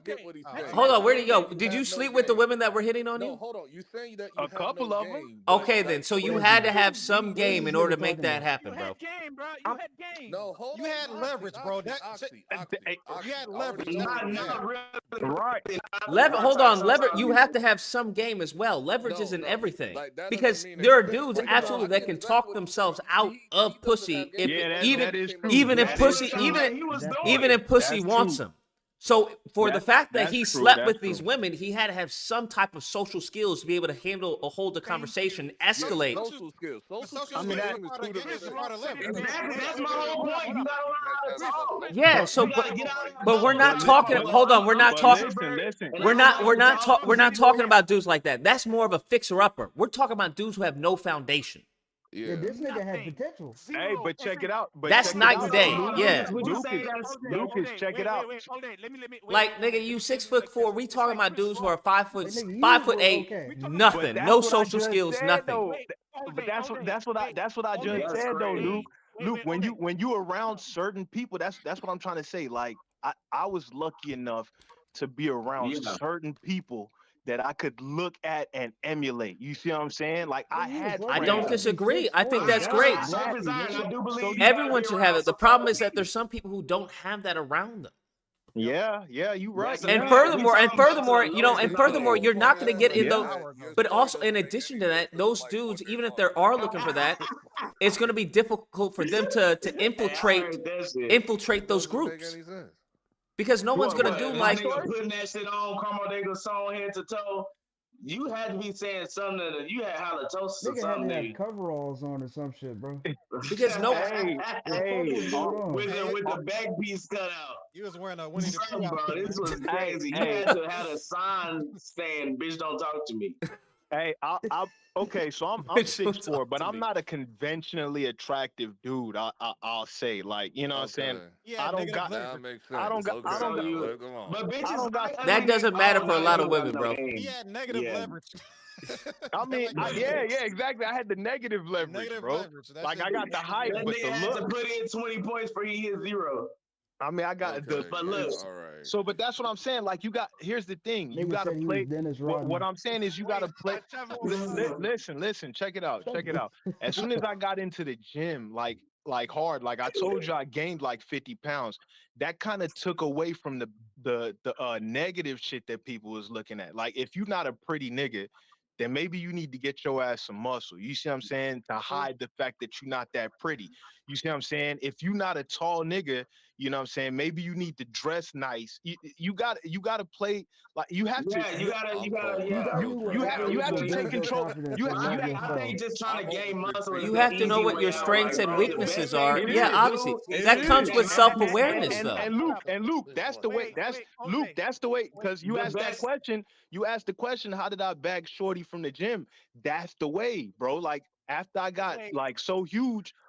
get what he's saying. Hold on, where'd he go? Did you sleep with the women that were hitting on you? Hold on. You saying that you a couple of them. Okay, then. So you had to have some game in order to make that happen, bro. Game, bro. You had game. No, hold You on. had leverage, bro. You had leverage. Right. Hold on, leverage. You have to have some game as well. Leverage isn't everything, because there are dudes absolutely that can talk themselves out of pussy even if pussy wants them. So for the fact that he slept with these women, he had to have some type of social skills to be able to handle or hold the conversation, escalate. Social skills. I mean, Exactly. That's my whole point. You gotta learn how to talk. Yeah. So, but we're not talking. Hold on. We're not talking. Listen. We're not talking about dudes like that. That's more of a fixer upper. We're talking about dudes who have no foundation. Yeah, this nigga had potential. Hey, but check it out. That's night and day. Yeah. Lucas, check it out. Like, nigga, you 6'4". We talking about dudes who are 5'8". Nothing. No social skills. Nothing. But that's what I just said though, Luke. Luke, when you around certain people, that's what I'm trying to say. Like I was lucky enough to be around certain people that I could look at and emulate. You see what I'm saying? Like I don't disagree. I think that's great. Everyone should have it. The problem is that there's some people who don't have that around them. Yeah, you right. And furthermore, you're not going to get in those. But also, in addition to that, those dudes, even if they are looking for that, it's going to be difficult for them to infiltrate those groups. Because no one's gonna do like putting that shit on, Carmodega song head to toe. You had to be saying something that you had halitosis or Nigga something. had to have coveralls on or some shit, bro. Because no, with the back piece cut out. You was wearing a Winnie the Pooh bro. This was crazy. You had to have a sign saying, "Bitch, don't talk to me." Hey, okay, so I'm 6'4", but I'm not a conventionally attractive dude. I'll say, like, you know what I'm saying? Yeah, That doesn't matter for a lot of women, bro. He had negative leverage. I mean, yeah, exactly. I had the negative leverage, bro. Like I got the height, but the had to look. put in 20 points for he hit 0. I mean, I got but look. So, but that's what I'm saying. Like, here's the thing. You got to play. What I'm saying is, you got to play. Listen. Check it out. As soon as I got into the gym, like hard, like I told you, I gained like 50 pounds. That kind of took away from the negative shit that people was looking at. Like, if you're not a pretty nigga, then maybe you need to get your ass some muscle. You see what I'm saying? To hide the fact that you're not that pretty. You see what I'm saying? If you're not a tall nigga, you know what I'm saying? Maybe you need to dress nice. You got to play like you have to. You have to take control. I think just trying to gain muscle. You have to know what your strengths and weaknesses are. Yeah, obviously that comes with self-awareness, though. And Luke, that's the way. That's the way. Because you asked that question. You asked the question, how did I bag Shorty from the gym? That's the way, bro. Like after I got like so huge,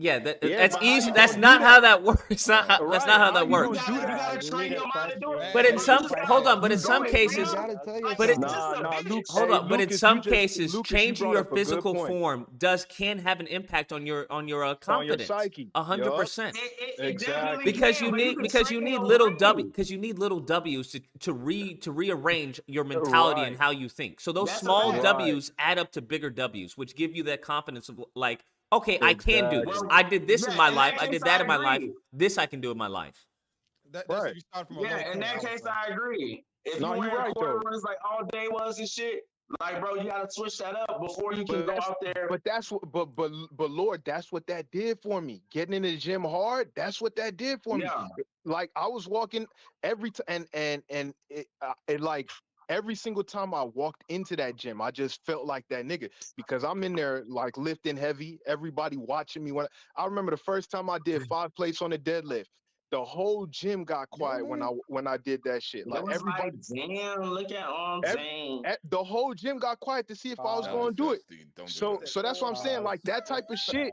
Yeah, that's but how easy. you That's gonna do not how that? that works. It's not how, that's Right? not how How that you works. gonna do that? You need to trust your. But in some, hold on. But You in some cases, gotta tell but it, yourself. Nah, Luke. hold Hey, on. But in Lucas, some cases, Lucas, you changing brought your up a good physical point form can have an impact on your on your confidence. psyche. 100%. It definitely Exactly. Because can, you but you need can because you train need your little brain. because you need little W's to rearrange your mentality and Right. how you think. So those That's a small fact. Right. W's add up to bigger W's, which give you that confidence of like, okay, I can do this. Exactly. I did this in Yeah, my in life. that I case, did that I in my life. agree. This I can do in my life. That's Right. if you start from a low Yeah, in point, I that would case, say. I agree. If you No, you're wearing right though. corduroys like all day was and shit, like bro, you gotta switch that up before you can But go that's out there. but that's what but Lord, that's what that did for me. Getting in the gym hard, that's what that did for me. Yeah. Like I was walking every time and it like every single time I walked into that gym, I just felt like that nigga because I'm in there like lifting heavy, everybody watching me. When I remember the first time I did 5 plates on the deadlift, the whole gym got quiet when I did that shit. It Like was like, damn, look at Jane. the whole gym got quiet to see if I was Never going to do said it. Steve, don't do So that. that's what I'm saying. Like that type of shit,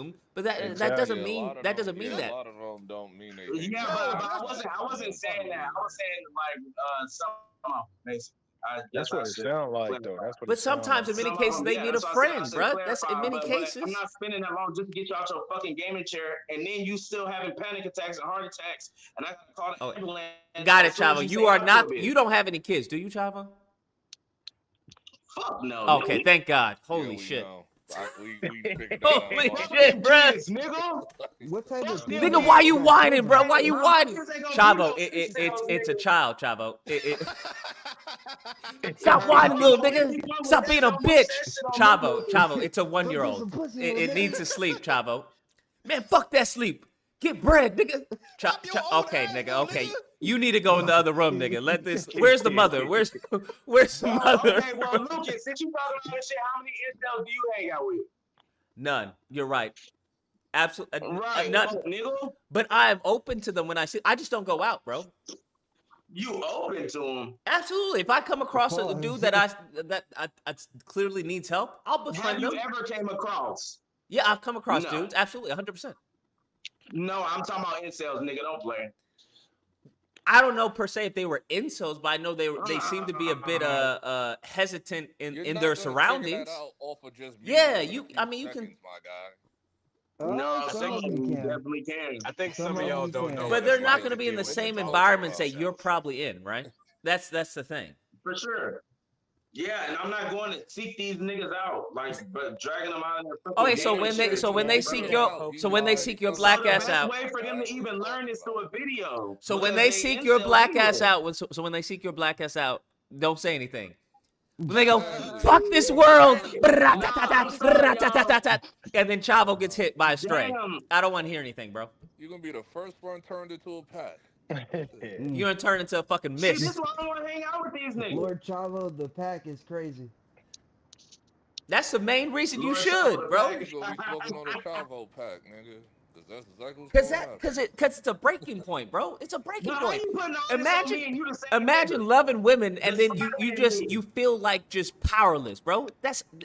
assume, but that Exactly. doesn't A mean lot of that them, doesn't mean a that. lot of them don't mean they. Yeah, but I wasn't saying that. I was saying like some of them, basically. I guess That's I what it should sounds like, though. clarify. That's what But it sounds like. sometimes, in many Some of cases, them, they yeah, need a that's why I said I friend, should bruh. That's in clarify. many But I'm cases. not spending that long just to get you out your fucking gaming chair, and then you still having panic attacks and heart attacks, and I gotta call the Oh, ambulance got it, as soon as Chavo. you You say are up for a not. bit. You don't have any kids, do you, Chavo? Fuck no. Okay, nigga. thank God. Yeah, Holy we shit. know. We figured that out. Holy long shit, ago. bruh. Kids, nigga. What type of Fuck people them Nigga, why kids. you got whining, kids, bro? Why you My whining? motherfuckers ain't gonna do Chavo, no switch tails, it's a nigga. child, Chavo. Stop whining, little nigga. Stop being a Don't push bitch. that shit on my Chavo, motherfucker. Chavo, it's a Go get 1-year-old. some pussy, It little needs nigga. to sleep, Chavo. Man, fuck that sleep. Get bread, nigga. Okay, nigga. Okay, you need to go in the other room, nigga. Let this. Where's the mother? Where's the mother? Okay, well, Lucas, since you talking about this shit, how many incels do you hang out with? None. You're right. Absolutely. Right, None. nigga. But I am open to them when I see. I just don't go out, bro. You open to them? Absolutely. If I come across a dude that I clearly needs help, I'll befriend Have them. you ever came across? Yeah, I've come across No. dudes. Absolutely, 100%. No, I'm talking about incels, nigga. Don't play. I don't know per se if they were incels, but I know they seem to be a bit hesitant in their You're not gonna figure surroundings. that out off of just Yeah, music you. for a I few mean, you can. seconds, my guy. No, some of them you can. definitely can. I think Some some of of y'all them don't can. know. But what they're it's not like going to to be in deal the with same toxic environments that incels. you're probably in, right? That's the thing. For sure. Yeah, and I'm not going to seek these niggas out, but dragging them out of their fucking Okay, game so and when they shit. so when they seek your So black the ass best out. way for them to even learn is through a video. So when because they seek your incels black ass anyway. out, so when they seek your black ass out, don't say anything. When they go, fuck this world, and then Chavo gets hit by a stray. Damn. I don't want to hear anything, bro. You're gonna be the first one turned into a pack. You're gonna turn into a fucking See, this mist. is why I don't want to hang out with these niggas. Lord Chavo, the pack is crazy. That's the main reason you Lord should, Chavo, bro. You gonna be smoking on the Chavo pack, nigga. Cause that's exactly what's Cause gonna happen. cause it's a breaking point, bro. It's a breaking No, how point. you putting all this on me and you the same Imagine nigga? loving women and The then you Spider-Man just dude. you feel like just powerless, bro.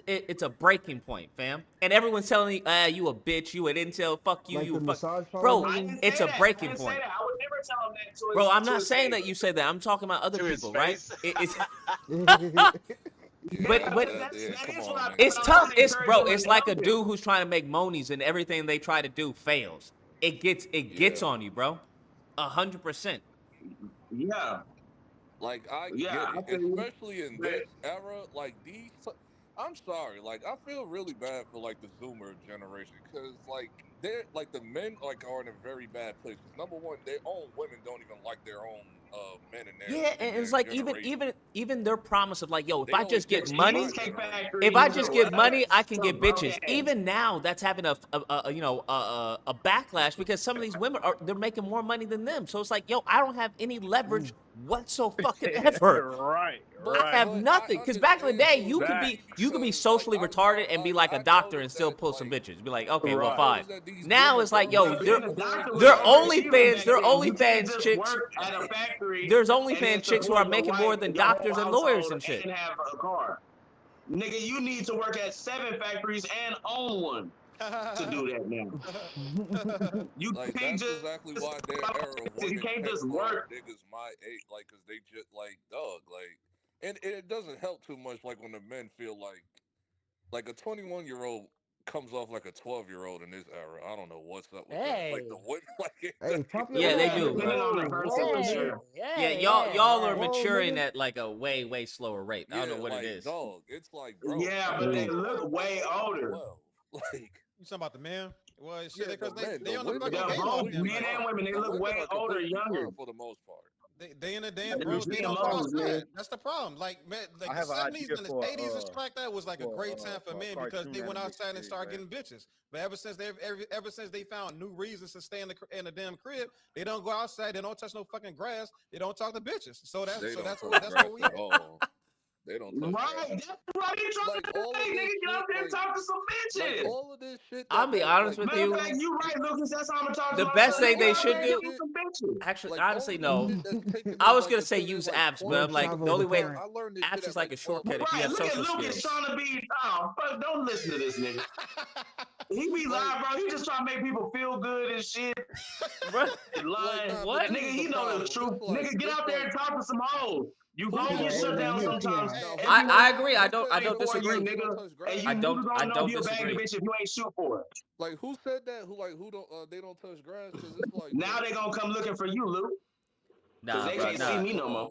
It's a breaking point, fam. And everyone's telling you, you a bitch, you an incel, fuck you, Like you the a fuck, massage bro. parlor I niggas? didn't It's say a that. I breaking didn't say point, that. I would never tell him that to his bro. I'm to not his saying face. that you said that. I'm talking about other To his people, right? face. It's Yeah, but that come is on, what I man. it's but I'm tough. trying to It's encourage bro. him It's to like a help him. dude who's trying to make monies and everything they try to do fails. It gets on you, bro. 100%. Yeah, Like I yeah, get I it, feel you. especially in But this era. Like these, I'm sorry. Like I feel really bad for like the Zoomer generation because like they're like the men like are in a very bad place. Because number one, their own women don't even like their own men in Yeah, their and it's like even their promise of like, yo, if They I only just care get about money, my Cheesecake generation. Factory if I is just a get money, I can some get broke bitches. ass. Even now, that's having a backlash because some of these women they're making more money than them. So it's like, yo, I don't have any leverage whatsoever. Right, But I have right. nothing. Because back in the day, though, you could That Zay, be because socially like retarded and be like a I've doctor and noticed still that pull some like bitches. Be like, okay, well, I've right. fine. noticed that these Now women it's like, don't yo, Yeah, really being a record doctor was they're their overachieving OnlyFans, back they're then. You can't OnlyFans just chicks. work at a factory There's and then OnlyFans chicks who are support your making more wife, than your whole doctors and lawyers household, and shit. and have a car. Nigga, you need to work at 7 factories and own one to do that now. You like can't that's just exactly why their era of you women can't catch just on work. niggas my age, like, cause they just like dog, like, and it doesn't help too much, like when the men feel like a 21-year-old comes off like a 12-year-old in this era. I don't know what's up with that. Like the Hey, women, like Hey, pump your Yeah, they Yeah, gas, do. nigga. depending on the Whoa, person for whoa, nigga. sure. Yeah, yeah, y'all are Whoa, maturing nigga. at like a way slower rate. I don't know yeah, what it like is. dog. It's like bro, Yeah, at but they 21, look way at older. 12, like You talking about the men? Well, shit, yeah, because the men, they the on the women fucking are They're game off both them. completely men Like and fine. women. They The look women way are older, completely younger. fine for the most part. they in the damn The bros, they don't go GMOs, man. outside. That's the problem. Like man, like I the have an 70s idea and the for 80s and shit like that was like a great time for a men because they cartoon went anime outside and series, started man. getting bitches. But ever since they found new reasons to stay in the damn crib, they don't go outside. They don't touch no fucking grass. They don't talk to bitches. They don't touch That's grass what we at all. They don't touch grass. Right, that's what he trying Like to all say, of nigga. this Get out shit, there and talk to some like bitches. all of this shit I'll that be they honest like with Matter of you. fact, you right, Lucas. That's how I'm gonna talk to The my best son. thing Nigga, they get out should there and get do, with some bitches. actually, like all honestly, of this no. shit that's taking I me was like gonna until say they're use like apps, but 12. I'm like Chavo the only the way parent. I learned this shit apps is at like like a 12. shortcut if you Right, have look at social Lucas skills. trying to be. Oh, fuck, don't listen to this nigga. He be Like, lying, bro. He just trying to make people feel good and shit. Bro, Lying. nah, but what? this Nigga, is he the know the problem. truth. Nigga, get out there and talk to some hoes. You Who gonna He's get like, said hey, shut man, down he a sometimes. peon. no, And who you said I know agree. who what's said I that don't best for you, disagree. they don't nigga. touch And grass? you never I gonna know don't if you a bag of disagree. bitch if you ain't shoot for it. Like who said that? Who don't they don't touch grass? Because it's like, Now bro, they gonna come looking for you, Luke. Cause Nah, they bro, can't see nah. me no come more. on.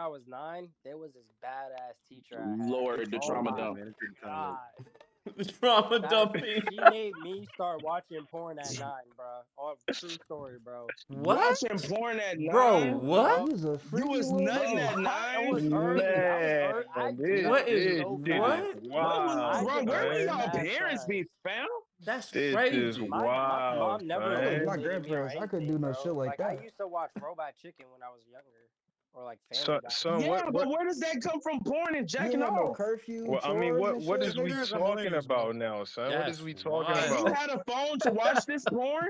I was 9, there was this badass teacher I had. Lord, the Oh trauma my dump. God. The trauma That, dumping. she made me start watching porn at 9, bro. Oh, true story, bro. Watching porn at 9? Bro, what? You was a You freaky was little nutting bitch. at 9? I was early. I was early. I this, nutted What is this so shit fast. is What was wild, wrong? Where were man. y'all Fast, parents fast. be found? That's This is crazy. My wild, mom never I was man. my initiated me or grandparents. I couldn't do anything, no bro. shit like I that. used to watch Robot Chicken when I was younger, or like Family So, Guy. son, Yeah, what? but where does that come from? Porn and You ain't jacking had no off. curfew, Well, I mean, chores, and what shit, is we nigga. talking about now, son? What is That's we talking And you wild. about? had a phone to watch this porn?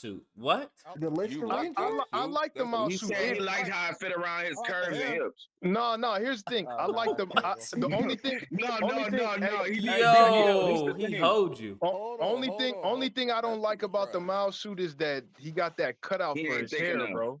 suit. What? The Listerine I like the mouse He suit. said he liked how it fit around his curves and hips. No, here's the thing. I like the only thing. No. Yo, he hoed you. Only thing I don't like about the mouse suit is that he got that cutout He for ain't his thick hair, enough. bro.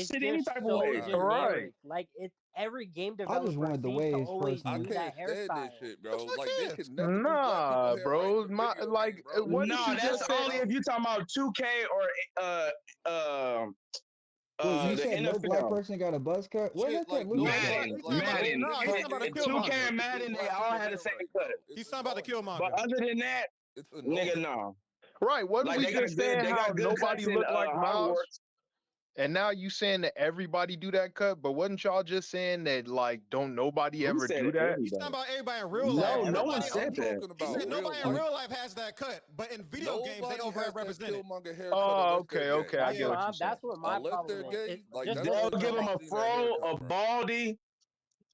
it's shit any just type of so way. generic. Like it, every game I developer just wanted the seems to waves always I do personally. can't that stand this hairstyle. shit, bro. Like they cares? can never do black people Nah, hair right bro. in the My video like, game, bro. what did No, you that's just say? only if you talking about 2K or Wait, you the said no black NFL. person got a buzz cut? What Shit, haircut like Luka no got? black, Madden, like Madden, no, Nah, he's talking about a 2K Killmonger. and Madden, they all had the same right, cut. bro. It's He's talking about the annoying. But Killmonger. other than that, It's nigga, annoying. no. Right. Wasn't Like we they got just good, saying they how got good nobody cuts in looked like Miles? Hogwarts. And now you saying that everybody do that cut, but wasn't y'all just saying that like don't nobody Who ever said do that? He's talking everybody? about everybody in real No, life. No, no one Nobody. said I'm that. talking He about said real nobody in life. real life has that cut, but in video games they Nobody has that overrepresented. Killmonger haircut Oh, unless they're okay, gay. okay, I That's get what what you're I'm. saying. That's what my Unless they're problem is. gay, It's like just that's the They'll only give time him I've a seen that fro, haircut, a bro. baldy,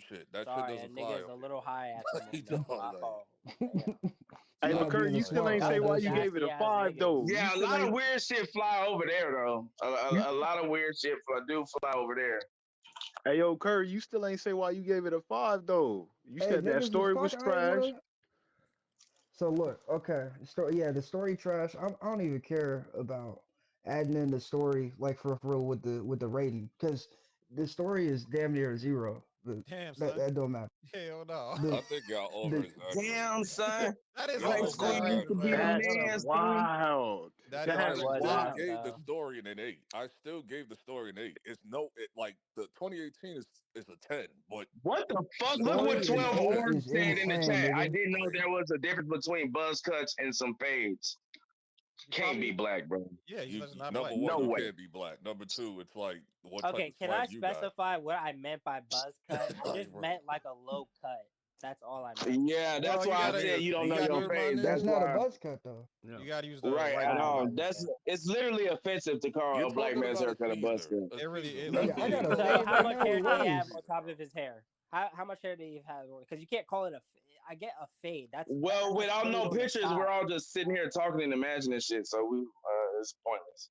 something shit. That shit Sorry, a doesn't fly nigga's over a here. little high at the Like, moment. dog, My like- fault. You know. Hey, Nah, LeCurry, being a you still smart ain't guy say why does you it. gave it a Nasty-ass 5 niggas. though. You Yeah, a still lot of ain't. weird shit fly over there though. You, A lot of weird shit do fly over there. hey, yo, Curry, you still ain't say why you gave it a 5 though. You Hey, said that niggas was story was talking. I ain't trash. wanna. So look, okay, story. Yeah, the story trash. I don't even care about adding in the story like for real with the rating because the story is damn near zero. But Damn, that son. that don't matter. Hell no. The I think y'all over the exaggerating. Damn, son. That is High Y'all over school used to exaggerating, be bro. the That's man, son. wild. That is I That's over was still ass wild. gave the though. story an 8. I still gave the story an 8. It's no, it like the 2018 is a 10, but What the fuck? the Look what story and 12 2023 is 10. 8 Orange is said in the insane, chat. I nigga. didn't know there was a difference between buzz cuts and some fades. You Can't be probably, black, bro. yeah, he's You just not number black. one, No you way. can't be black. Number two, it's like what type Okay, of can swag I you got? specify what I meant by buzz cut? I Like, just bro. meant like a low cut. That's all I meant. Yeah, Bro, that's you why I gotta, said you don't know your use my phase. nigga. That's That's not a why. buzz cut though. You gotta use the Right right at word. all. Alright. It's literally offensive to call You're a black talking man's about a haircut a buzz Caesar. cut. A It really Caesar. is. That's Nigga, I what got it a is. So fade how right much now hair with did he have waves. on top of his hair? How much hair did he have? Because you can't call it a. I get a fade. Well, that's a without fade no on the pictures, side. we're all just sitting here talking and imagining shit. So it's pointless.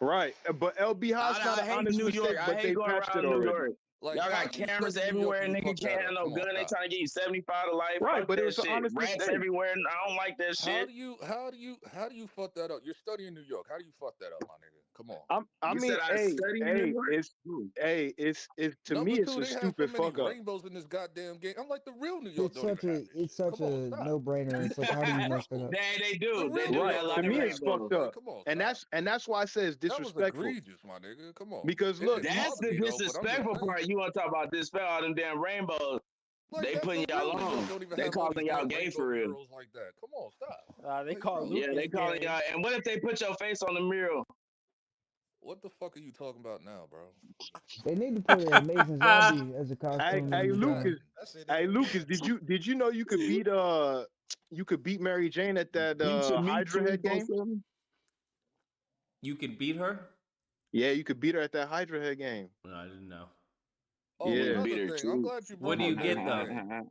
Right, but LB House not I an hate honest New York. mistake, I but hate they going patched it around New already. York. Like, Y'all how got do you cameras study New York everywhere. and you Nigga fuck can't that have up? no Come on, gun. They stop. trying to get you 75 to life. Right, Fuck but it that was an shit. honest Rats mistake. everywhere. I don't like that How shit. do you fuck that up? You're studying New York. How do you fuck that up, my nigga? Come on. I You mean, said I study New York? it's to me, Number it's two, a they have so stupid many fuck up. rainbows in this goddamn game. I'm like, the real New York It's don't even such have a this it's shit. such Come on, a stop. no brainer. It's like how do you mess that up? They The do. They real do New Right, got a York lot to don't of me, even it's have this fucked shit, rainbows. man. up, Come on, and stop. that's why I say it's That was disrespectful. egregious, my nigga. Come on. Because It look, didn't That's bother the me though, but I'm just disrespectful saying. part. You want to talk about disrespect all them damn rainbows. Like, They that putting the y'all real New York on. don't even They have all these calling y'all damn gay rainbow for real. murals like that. Come on, stop. They Like, call bro, Yeah, Lucas they calling gay. y'all. And what if they put your face on the mural? what the fuck are you talking about now, bro? They need to put an amazing zombie as a hey, costume in hey this game. Lucas, hey Lucas, did you know you could beat Mary Jane at that Beat your meat Hydra head game? 347? You could beat her? Yeah, you could beat her at that Hydra head game. No, I didn't know. Oh, You Yeah. can beat another her thing. I'm too. glad you What brought do you up get Mary though? Jane.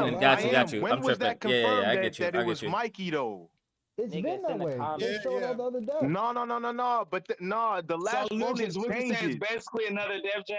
Ronin. Got you. When I'm was tripping. that confirmed I get you. that it was Mikey though? It's Nigga, been it's that in the way. They comments. showed out the other day. No. But the So last Ronin Lucas, what you saying is changes. basically another Def Jam?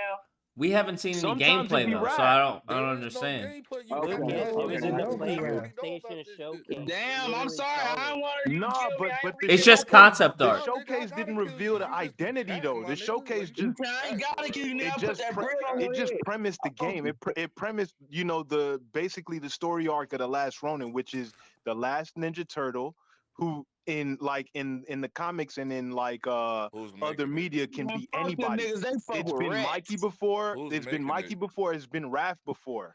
We haven't seen any Sometimes it gameplay be though, so rap. I don't understand. Okay. Lucas, it was in the don't be rap. PlayStation Showcase. Damn, I'm Literally sorry. saw I it. don't want you to No, kill me. but the It's just showcase- concept the art. showcase didn't reveal the identity though. The showcase just I ain't gotta kill you now. it Put just that bread on it your just head. premised the game. It premised, you know, basically the story arc of the last Ronin, which is the last Ninja Turtle, who in the comics and in like other media can Man, be fuck them anybody. niggas, they fuck It's with been rats. Mikey before. Who's It's been making Mikey it? before. It's been Raph before.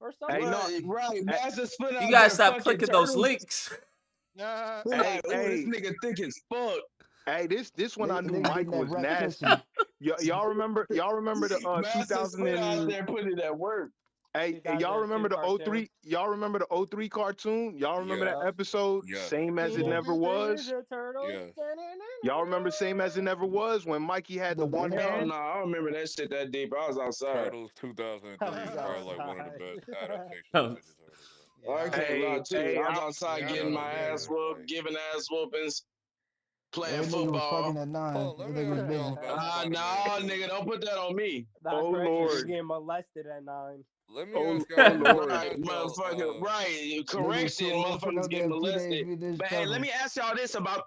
or Hey, something. no, Right. Master split You out gotta there stop fucking clicking those turtles. links. Nah. We're hey, like, ooh, this nigga thick as fuck. Hey, this when I knew Niggas Mike getting that was rap nasty. pussy. Y'all remember the Master 2000 split out and there putting in that work. hey, y'all remember 2002 the cartoon. 03 y'all remember the '03 cartoon? Y'all remember Yeah. that episode Yes. Same as It Teenage Never Mutant Was? Ninja Turtles. Yes. Y'all remember Same as It Never Was when Mikey had the What the one hell? Hell hand? no, I don't remember that shit that deep. I was outside. Turtles 2003 is probably like one of the best adaptations of Ninja Turtles. Yeah, I can't lie to you. Hey, I was outside yeah, I getting remember my that. ass whooped, giving ass whoopings, playing Every nigga was football. fucking at 9. Oh, let That me nigga was ask y'all busy. about No, Spider-Man, dude. nigga, don't put that on me. Not Oh correction, he was Lord. getting molested at 9. Let me Oh, ask oh y'all. Let me Lord. Right, ask y'all. motherfucker. Right, Nigga was correction. too old for no Motherfuckers getting damn Teenage molested. Mutant Ninja But hey, let Turtles. me ask y'all this about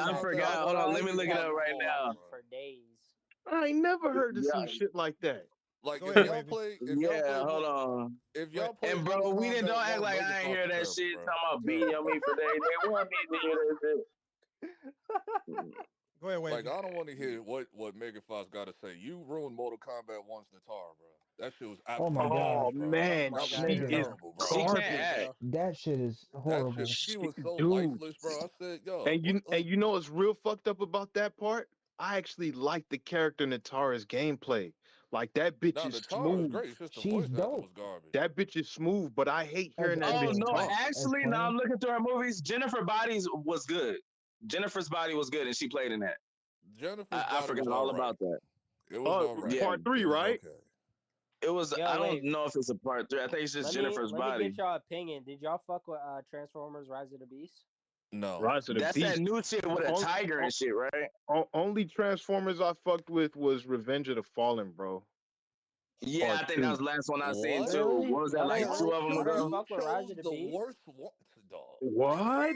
I forgot. Hold on, let me look it up right now. For days. I ain't never heard of some Yeah. shit like that. Like Go if ahead, y'all Wavy. play, Yeah, hold on. if y'all play And Mortal bro, we didn't Kombat don't act 1, like Megan I ain't Fox hear is that terrible, shit. bro. Talking about beating on me for days. Nigga, we don't need to hear that Go ahead, Wavy. Like I don't want to hear what Megan Fox got to say. You ruined Mortal Kombat 1's Natar, bro. That shit was Oh absolutely my trash, god. Oh bro. man, That was she is Nigga, terrible, bro. She can't garbage. act. that shit is That shit, horrible. she was so Dude. lifeless, bro. I said, yo, And what? you know what's real fucked up about that part? I actually like the character Natara's gameplay. Like that bitch Now is Natar is smooth. great. It's just the She's voice acting dope was garbage. That bitch is smooth, but I hate as hearing that Oh bitch no, talk. actually, now I'm looking through her movies. Jennifer Bodies was good. Jennifer's Body was good, and she played in that. Jennifer's I Body was forgot all all right. about that. It was all right. Yeah, Part 3, It was right? okay. it was. Yo, I don't wait. know if it's a part 3. I think it's just Let Jennifer's me Body. get y'all opinion. Did y'all fuck with Transformers: Rise of the Beast? No. Rise of the That's Beast. that new shit with a tiger and shit, right? Only Transformers I fucked with was Revenge of the Fallen, bro. Yeah, Part I think 2. that was the last one I seen What? too. Really? What was that, Y'all like didn't 2 of them y'all didn't ago? fuck with Rise Chose of the the Beast? worst one, dog. What?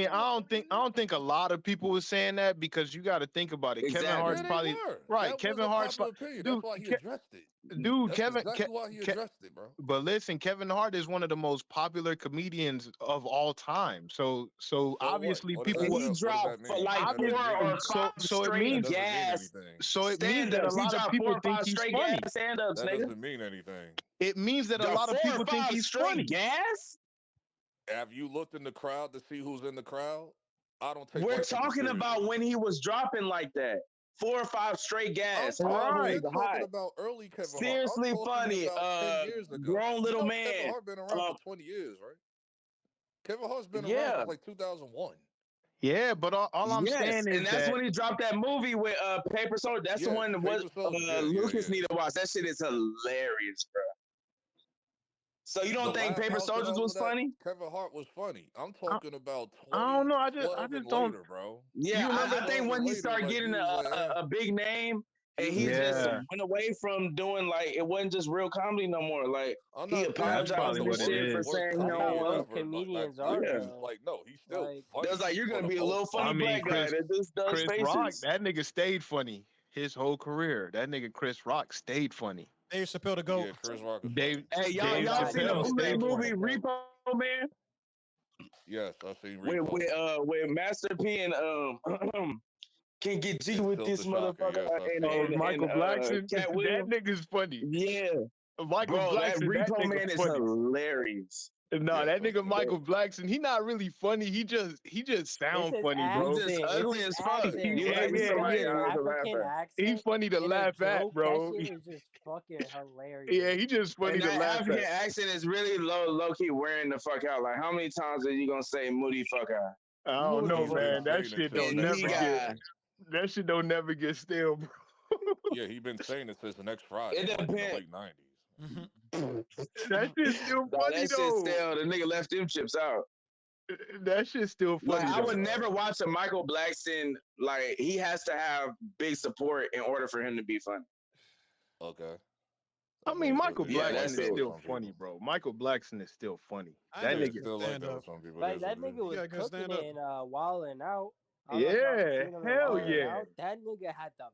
mean, I don't think a lot of people were saying that because you got to think about it. Kevin Yeah, Hart's they probably were. right. That was Kevin a Hart's popular opinion. dude. That's why he addressed it. Dude, That's exactly why he addressed it, bro. But listen, Kevin Hart is one of the most popular comedians of all time. So So obviously what? people. What does that mean? That doesn't mean anything. So it That means doesn't mean anything. so it means that a lot of people think he's funny. That doesn't mean anything. It means that a lot of people think he's funny. Have you looked in the crowd to see who's in the crowd? I don't take. We're Viking talking seriously. about when he was dropping like that. 4 or 5 straight gas. We're Always talking hot. about early Kevin Hart. Seriously I'm talking funny. about 10 years ago. Grown little Kevin man. Hart been around for 20 years, right? Kevin Hart's been around Yeah. since like 2001. Yeah, but all I'm saying is and that's that when he dropped that movie with Paper Soldier. That's the one that was Lucas need to watch. That shit is hilarious, bro. So you The don't think Laugh Paper House and Soldiers all was of that, funny? Kevin Hart was funny. I'm I, talking about I don't know. I 2012 and just don't. later, bro. Yeah, You remember? I think 2012 and when he later, started like getting he was like, a big name he and was he just Yeah, exaggerating. went away from doing like it wasn't just real comedy no more. Like I'm he not saying that's he's like probably apologized the and what it shit worst for is. saying he That's don't how comedian most want. ever. comedians Like are, Yeah, he's though. like, no, he's still Like, it was funny like you're for gonna the be a most little part. I funny mean, black guy that just does Chris Rock, faces. that nigga stayed funny his whole career. That nigga Chris Rock stayed funny. Dave Chappelle the Yeah, goat. Chris Rock is funny. Dave Hey, y'all, Dave y'all seen the Chappelle bootleg stayed movie funny. Repo Man Yes, I've seen with Repo. Master P and can get G And with Silk this the Shocker. motherfucker Yes, I've seen Oh, Repo. Michael Blackson, Cat that Williams. nigga's funny. Yeah, Michael bro, that Blackson, that Repo nigga Man is funny. hilarious. No, Yes, that I've nigga seen Michael Repo. Blackson, he not really funny. He just it's sound his funny, He's bro. just accent. It's ugly his as fuck. accent. You Yeah, like Whenever he yeah, puts somebody his yeah. I to laugh African at. He accent funny to in a laugh at, joke, that bro. shit is just fucking Yeah, hilarious. he just funny And to that laugh African at. accent is really low key wearing the fuck out. Like, how many times are you gonna say "moody fuck out"? I don't Moody know, He's been man. That saying it shit since don't And next he never get. got Friday. That shit don't never get stale, bro. Yeah, he's been saying it since next Friday, it like in the depends. late 90s. That shit's still Nah, funny that shit though. stale. The nigga left them chips out. That shit's still Like, funny I would though. never watch a Michael Blackson. Like, he has to have big support in order for him to be funny. Okay. I mean, Michael Yeah, Blackson that's is it. still funny, bro. Michael Blackson is still funny. I That know Yeah, he's nigga. still like stand that up. with some people. Like, That's what that it is. nigga was Yeah, good cooking stand up. it in Wildin' Out. I don't know if y'all Yeah, seen him in hell Wildin' yeah. Out. That nigga had the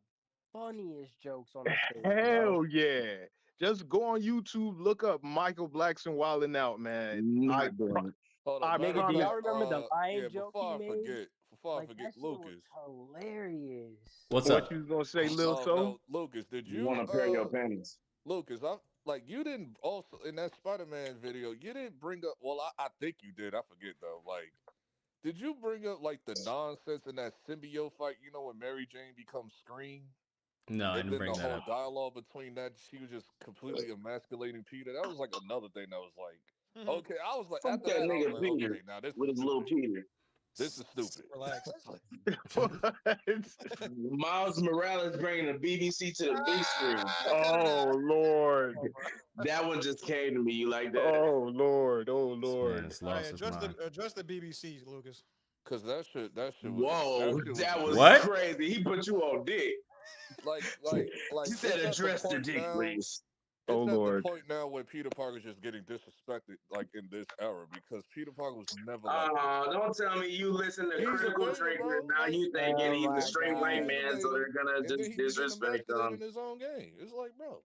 funniest jokes on the stage, bro. Hell yeah. Just go on YouTube, look up Michael Blackson Wildin' Out, man. Not doing it. Hold on, I matter Nigga, of do promise. y'all fact, remember the lion yeah, joke he made? before I Like, forget, that shit was Lucas. hilarious. What's What up? you gonna say, Lil Oh So? no, Lucas, did You want you to pair your panties? Lucas, I'm like you didn't also in that Spider-Man video, you didn't bring up well, I think you did, I forget though. Like, did you bring up like the nonsense in that symbiote fight, you know, when Mary Jane becomes Scream? No, I And didn't then bring the that whole up. dialogue between that, she was just completely emasculating Peter. That was like another thing that was like, okay. I was like, Fuck after that that, I was nigga like, Peter okay, now this with is his little stupid. Peter. This is stupid. Relax. Miles Morales bringing the BBC to the big screen. Oh Lord. That one just came to me. You like that? Oh Lord. Oh This man Lord. has All right, lost his mind. address the BBC, Lucas. Cause that shit was Whoa, that was What? crazy. He put you on dick. like He said, it's at the "Address the point dick, now. please." Oh It's at the Lord. point now where Peter Parker's just getting disrespected, like in this era, because Peter Parker was never like this. Don't tell me you listen to He's a critical banger, drinking bro. and now Like, you thinking Oh he's a my straight yeah, white god. he's a man, so banger. they're gonna And then just he be getting disrespect emasculated him. in his own game. It's like, bro.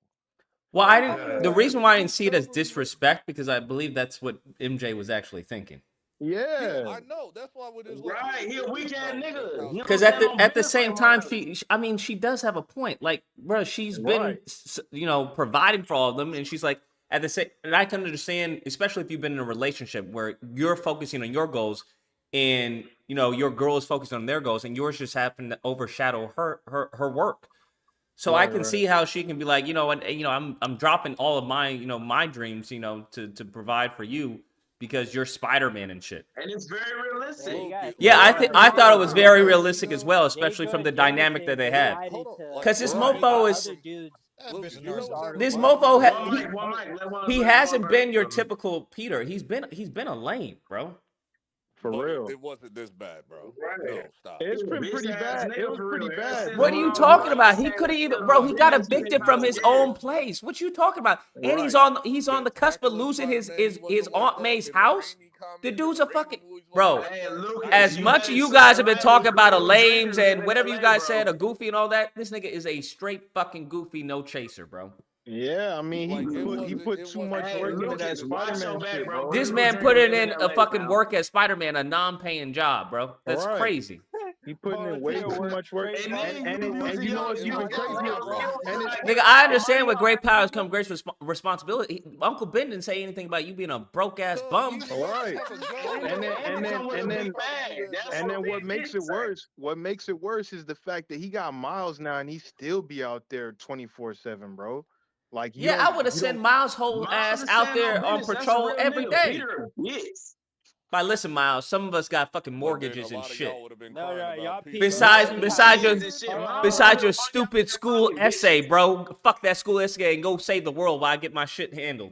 Well, I didn't. Like, The you reason why I didn't keep see it as telling me- disrespect because I believe that's what MJ was actually thinking. Yeah, Yeah. I know. That's why when it was Right, like, he a weak ass nigga. He Because don't at stand the on at the business same like time, motherfuckers. I mean, she does have a point. Like, bro, she's been, Right. providing for all of them, and she's like at the same. And I can understand, especially if you've been in a relationship where you're focusing on your goals, and your girl is focusing on their goals, and yours just happen to overshadow her work. So I Right, can right. see how she can be like, I'm dropping all of my, my dreams, to provide for you because you're Spider-Man and shit. And it's very realistic. Yeah, I thought it was very Jay realistic as well, Jay especially from Good the dynamic that they had. decided to Because this make mofo is other dudes Lucas, use you know what's our this ironic? mofo he hasn't been your typical Peter. He's been a lame, bro. For But real. it wasn't this bad, bro. Right. No, stop. It's been pretty bad. It was pretty bad, What are bro. you talking about? He couldn't even, bro. He got evicted from his own place. What you talking about? And he's on the cusp of losing his Aunt May's house. The dude's a fucking bro. As much as you guys have been talking about a lames and whatever you guys said, a goofy and all that, this nigga is a straight fucking goofy, no chaser, bro. Yeah, I mean, he put too much work into that Spider-Man shit, bro. This man put it in a fucking work as Spider-Man, a non-paying job, bro. That's Right. crazy. He putting in way too much work. And you know what's even crazier? Nigga, I understand with great powers come great responsibility. Uncle Ben didn't say anything about you being a broke ass bum. Right. And then what makes it worse? What makes it worse is the fact that he got Miles now, and he still be out there 24/7, bro. Like Yeah, I would have sent Miles' whole ass out there on patrol every day. Like, listen, Miles, some of us got fucking mortgages and shit. Besides your stupid school essay, bro. Fuck that school essay and go save the world while I get my shit handled.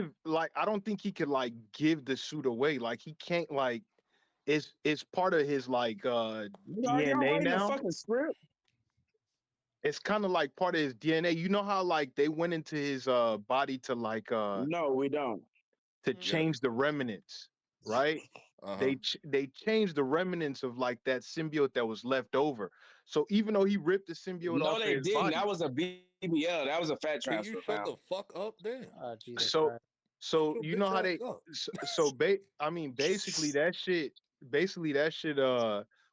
give like I don't think he could like give the suit away. Like he can't like it's part of his like Y'all DNA writing a now. fucking script? It's kind of like part of his DNA. You know how like they went into his body to like No, we don't. to change the remnants, right? Uh-huh. They changed the remnants of like that symbiote that was left over. So even though he ripped the symbiote No, off of they his didn't. body, That was a BBL. That was a fat Can you transfer, shut fam. the fuck up then? Oh, Jesus So Christ. so Shut you your know how bitch they ass up. I mean basically that shit Made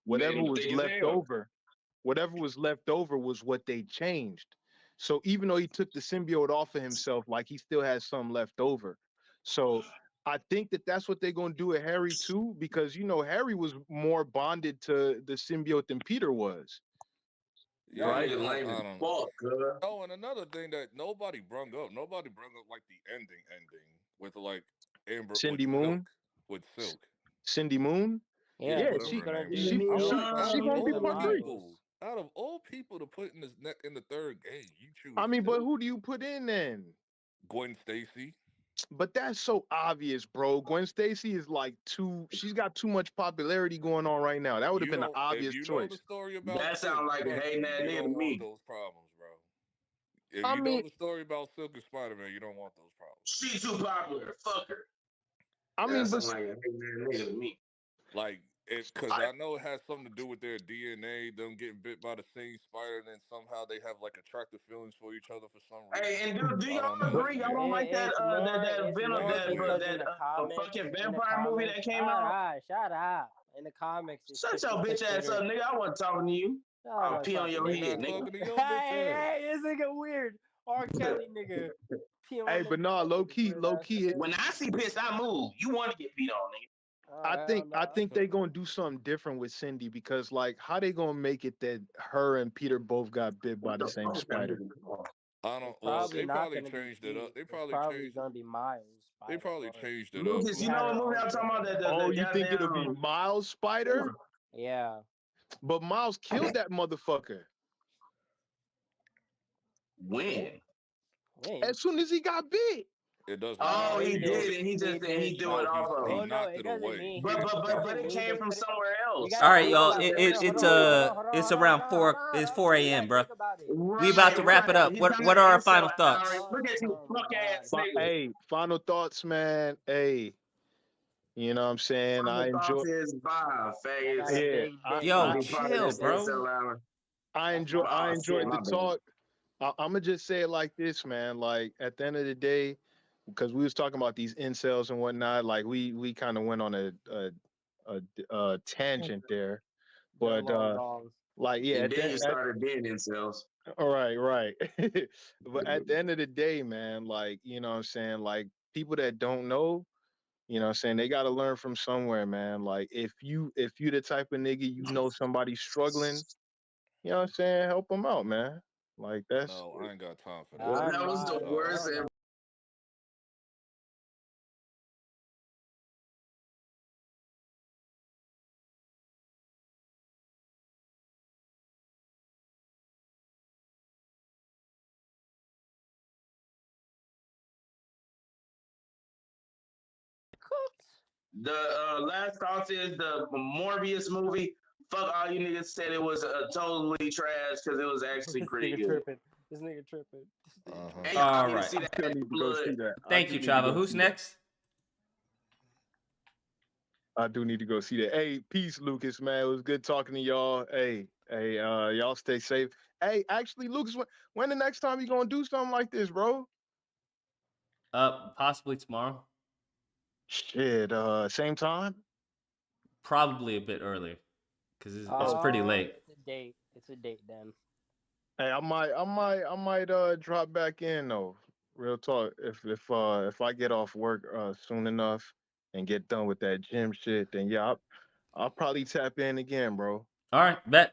whatever him was thick as left hell. over was what they changed. So even though he took the symbiote off of himself, like he still has some left over. So I think that that's what they're gonna do with Harry too, because you know Harry was more bonded to the symbiote than Peter was, Yeah, right? I don't know. Oh, and another thing that nobody brung up like the ending with like Amber with Cindy Moon, Silk. Cindy Moon. Yeah, Yeah, but Whatever she's her gonna name do is. the she I'm Silk like, and she gonna be the part three. Miles. out of all people to put in in the third game, you choose I mean, but Silk, who do you put in then? Gwen Stacy. But that's so obvious, bro. Gwen Stacy is like she's got too much popularity going on right now. That would have You been an don't. If obvious you know the choice. story about That Silk, sounds like a trust hating me, that you nigga to don't want me. those problems, bro. If I you know mean, the story about Silk and Spider Man, you don't want those problems. She too popular. Fuck her. I That mean, but sounds like a hating that nigga to me. Like because I know it has something to do with their DNA, them getting bit by the same spider, and then somehow they have like attractive feelings for each other for some reason. Hey, and do I y'all don't know. It's agree? Y'all weird. don't like that that It's Venom more It's weird. because in the comics, fucking vampire movie that came out? Shut up. In the comics, it's Shut your bitch ass up, considered. nigga. I wasn't talking to you. Shut I'll up, pee on your We head, not nigga. talking to your bitch Hey, ass. hey, this nigga weird. R. Kelly nigga. hey, but nah, low key. When I see piss, I move. You want to get peed on, nigga. I think they gonna do something different with Cindy because like how they gonna make it that her and Peter both got bit by the same spider? I don't. It's Well, probably they not probably gonna be changed it up. Pete. It's probably gonna be Miles. They probably changed it up. Lucas, She you had know what her movie own I'm talking about? vision. Oh, The you think it'll be goddamn Miles Spider? Yeah. But Miles killed that motherfucker when? as soon as he got bit. It doesn't Oh, matter. he did, and he threw it No, off of he him. Oh no, knocked it it doesn't away. mean. But it came from somewhere else. All right, y'all. about it. It's around it's 4 a.m., bro. We about to Right, wrap it right. up. He's What on what the are our incel final Alright, thoughts? look at you, fuck ass nigga. Hey, final thoughts, man. Hey, you know what I'm saying? I Final enjoy. thoughts is bye, faggots. Yeah, Yo, Be part of chill, this bro. incel hour. I Oh shit, enjoyed the my bad. talk. I'm gonna just say it like this, man. Like at the end of the day, because we was talking about these incels and whatnot, like we kind of went on a tangent there, They're but long gone. like yeah, And then you started being incels. all right. But at the end of the day, man, like you know what I'm saying, like people that don't know, you know what I'm saying, they got to learn from somewhere, man. Like if you the type of nigga you know somebody's struggling, you know what I'm saying, help them out, man. Like that's No, I ain't got time for that. Well, that was the worst. The last thoughts is the Morbius movie. Fuck all you niggas said it was totally trash because it was actually pretty good. This nigga tripping. And y'all All need to right. see that I need to go blood. see that. Thank you, Chavo. Who's next? I do need to go see that. Hey, peace, Lucas, man. It was good talking to y'all. Hey, y'all stay safe. Hey, actually, Lucas, when the next time you gonna do something like this, bro? Possibly tomorrow. Shit, same time? Probably a bit earlier, because it's pretty late. It's a date. It's a date then. Hey, I might drop back in though. Real talk. If I get off work soon enough and get done with that gym shit, then yeah, I'll probably tap in again, bro. All right, bet.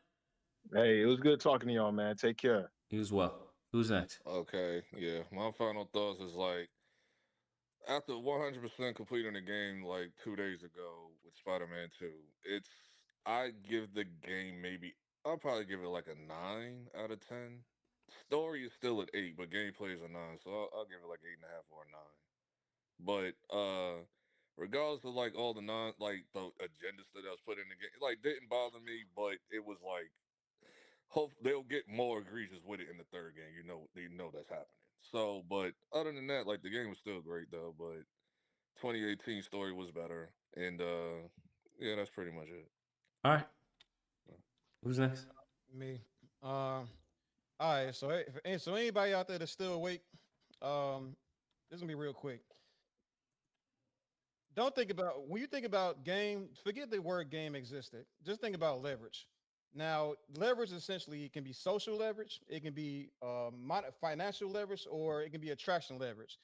Hey, it was good talking to y'all, man. Take care. You as well. Who's next? Okay, yeah. My final thoughts is like after 100% completing the game like 2 days ago with Spider-Man 2, I give the game I'll probably give it like a 9 out of 10. Story is still at 8, but gameplay is a 9, so I'll give it like 8.5 or a 9. But regardless of like all the the agenda stuff that was put in the game, like didn't bother me, but it was like hope they'll get more egregious with it in the third game. You know that's happening. So, but other than that, like the game was still great though. But 2018 story was better, and yeah, that's pretty much it. All right. Who's next? Me. All right, so anybody out there that's still awake, this is gonna be real quick. Don't think about when you think about game. Forget the word game existed. Just think about leverage. Now, leverage essentially can be social leverage, it can be financial leverage, or it can be attraction leverage.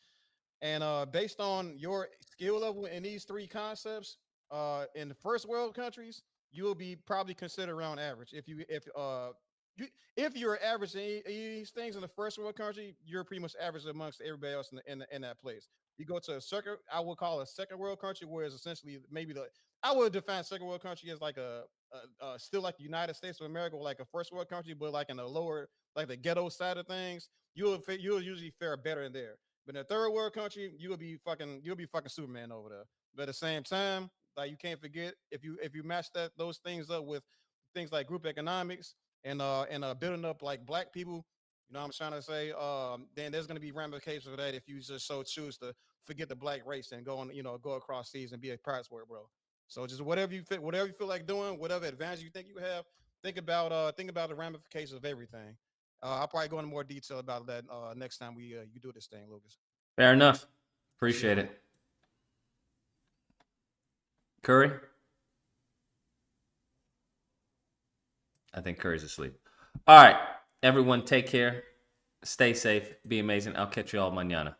And based on your skill level in these three concepts, in the first world countries, you will be probably considered around average. If you're average in these things in the first world country, you're pretty much average amongst everybody else in that place. You go to a second, I would call a second world country, where it's essentially maybe I would define second world country as like still like the United States of America, or like a first world country, but like in the lower, like the ghetto side of things. You'll usually fare better in there. But in a third world country, you'll be fucking Superman over there. But at the same time, like you can't forget, if you match those things up with things like group economics and building up like black people, you know what I'm trying to say? Then there's gonna be ramifications for that if you just so choose to forget the black race and go across seas and be a pirate sport, bro. So just whatever you feel like doing, whatever advantage you think you have, think about the ramifications of everything. I'll probably go into more detail about that next time you do this thing, Lucas. Fair enough. Appreciate Sure. it. Curry? I think Curry's asleep. All right. Everyone, take care. Stay safe. Be amazing. I'll catch you all mañana.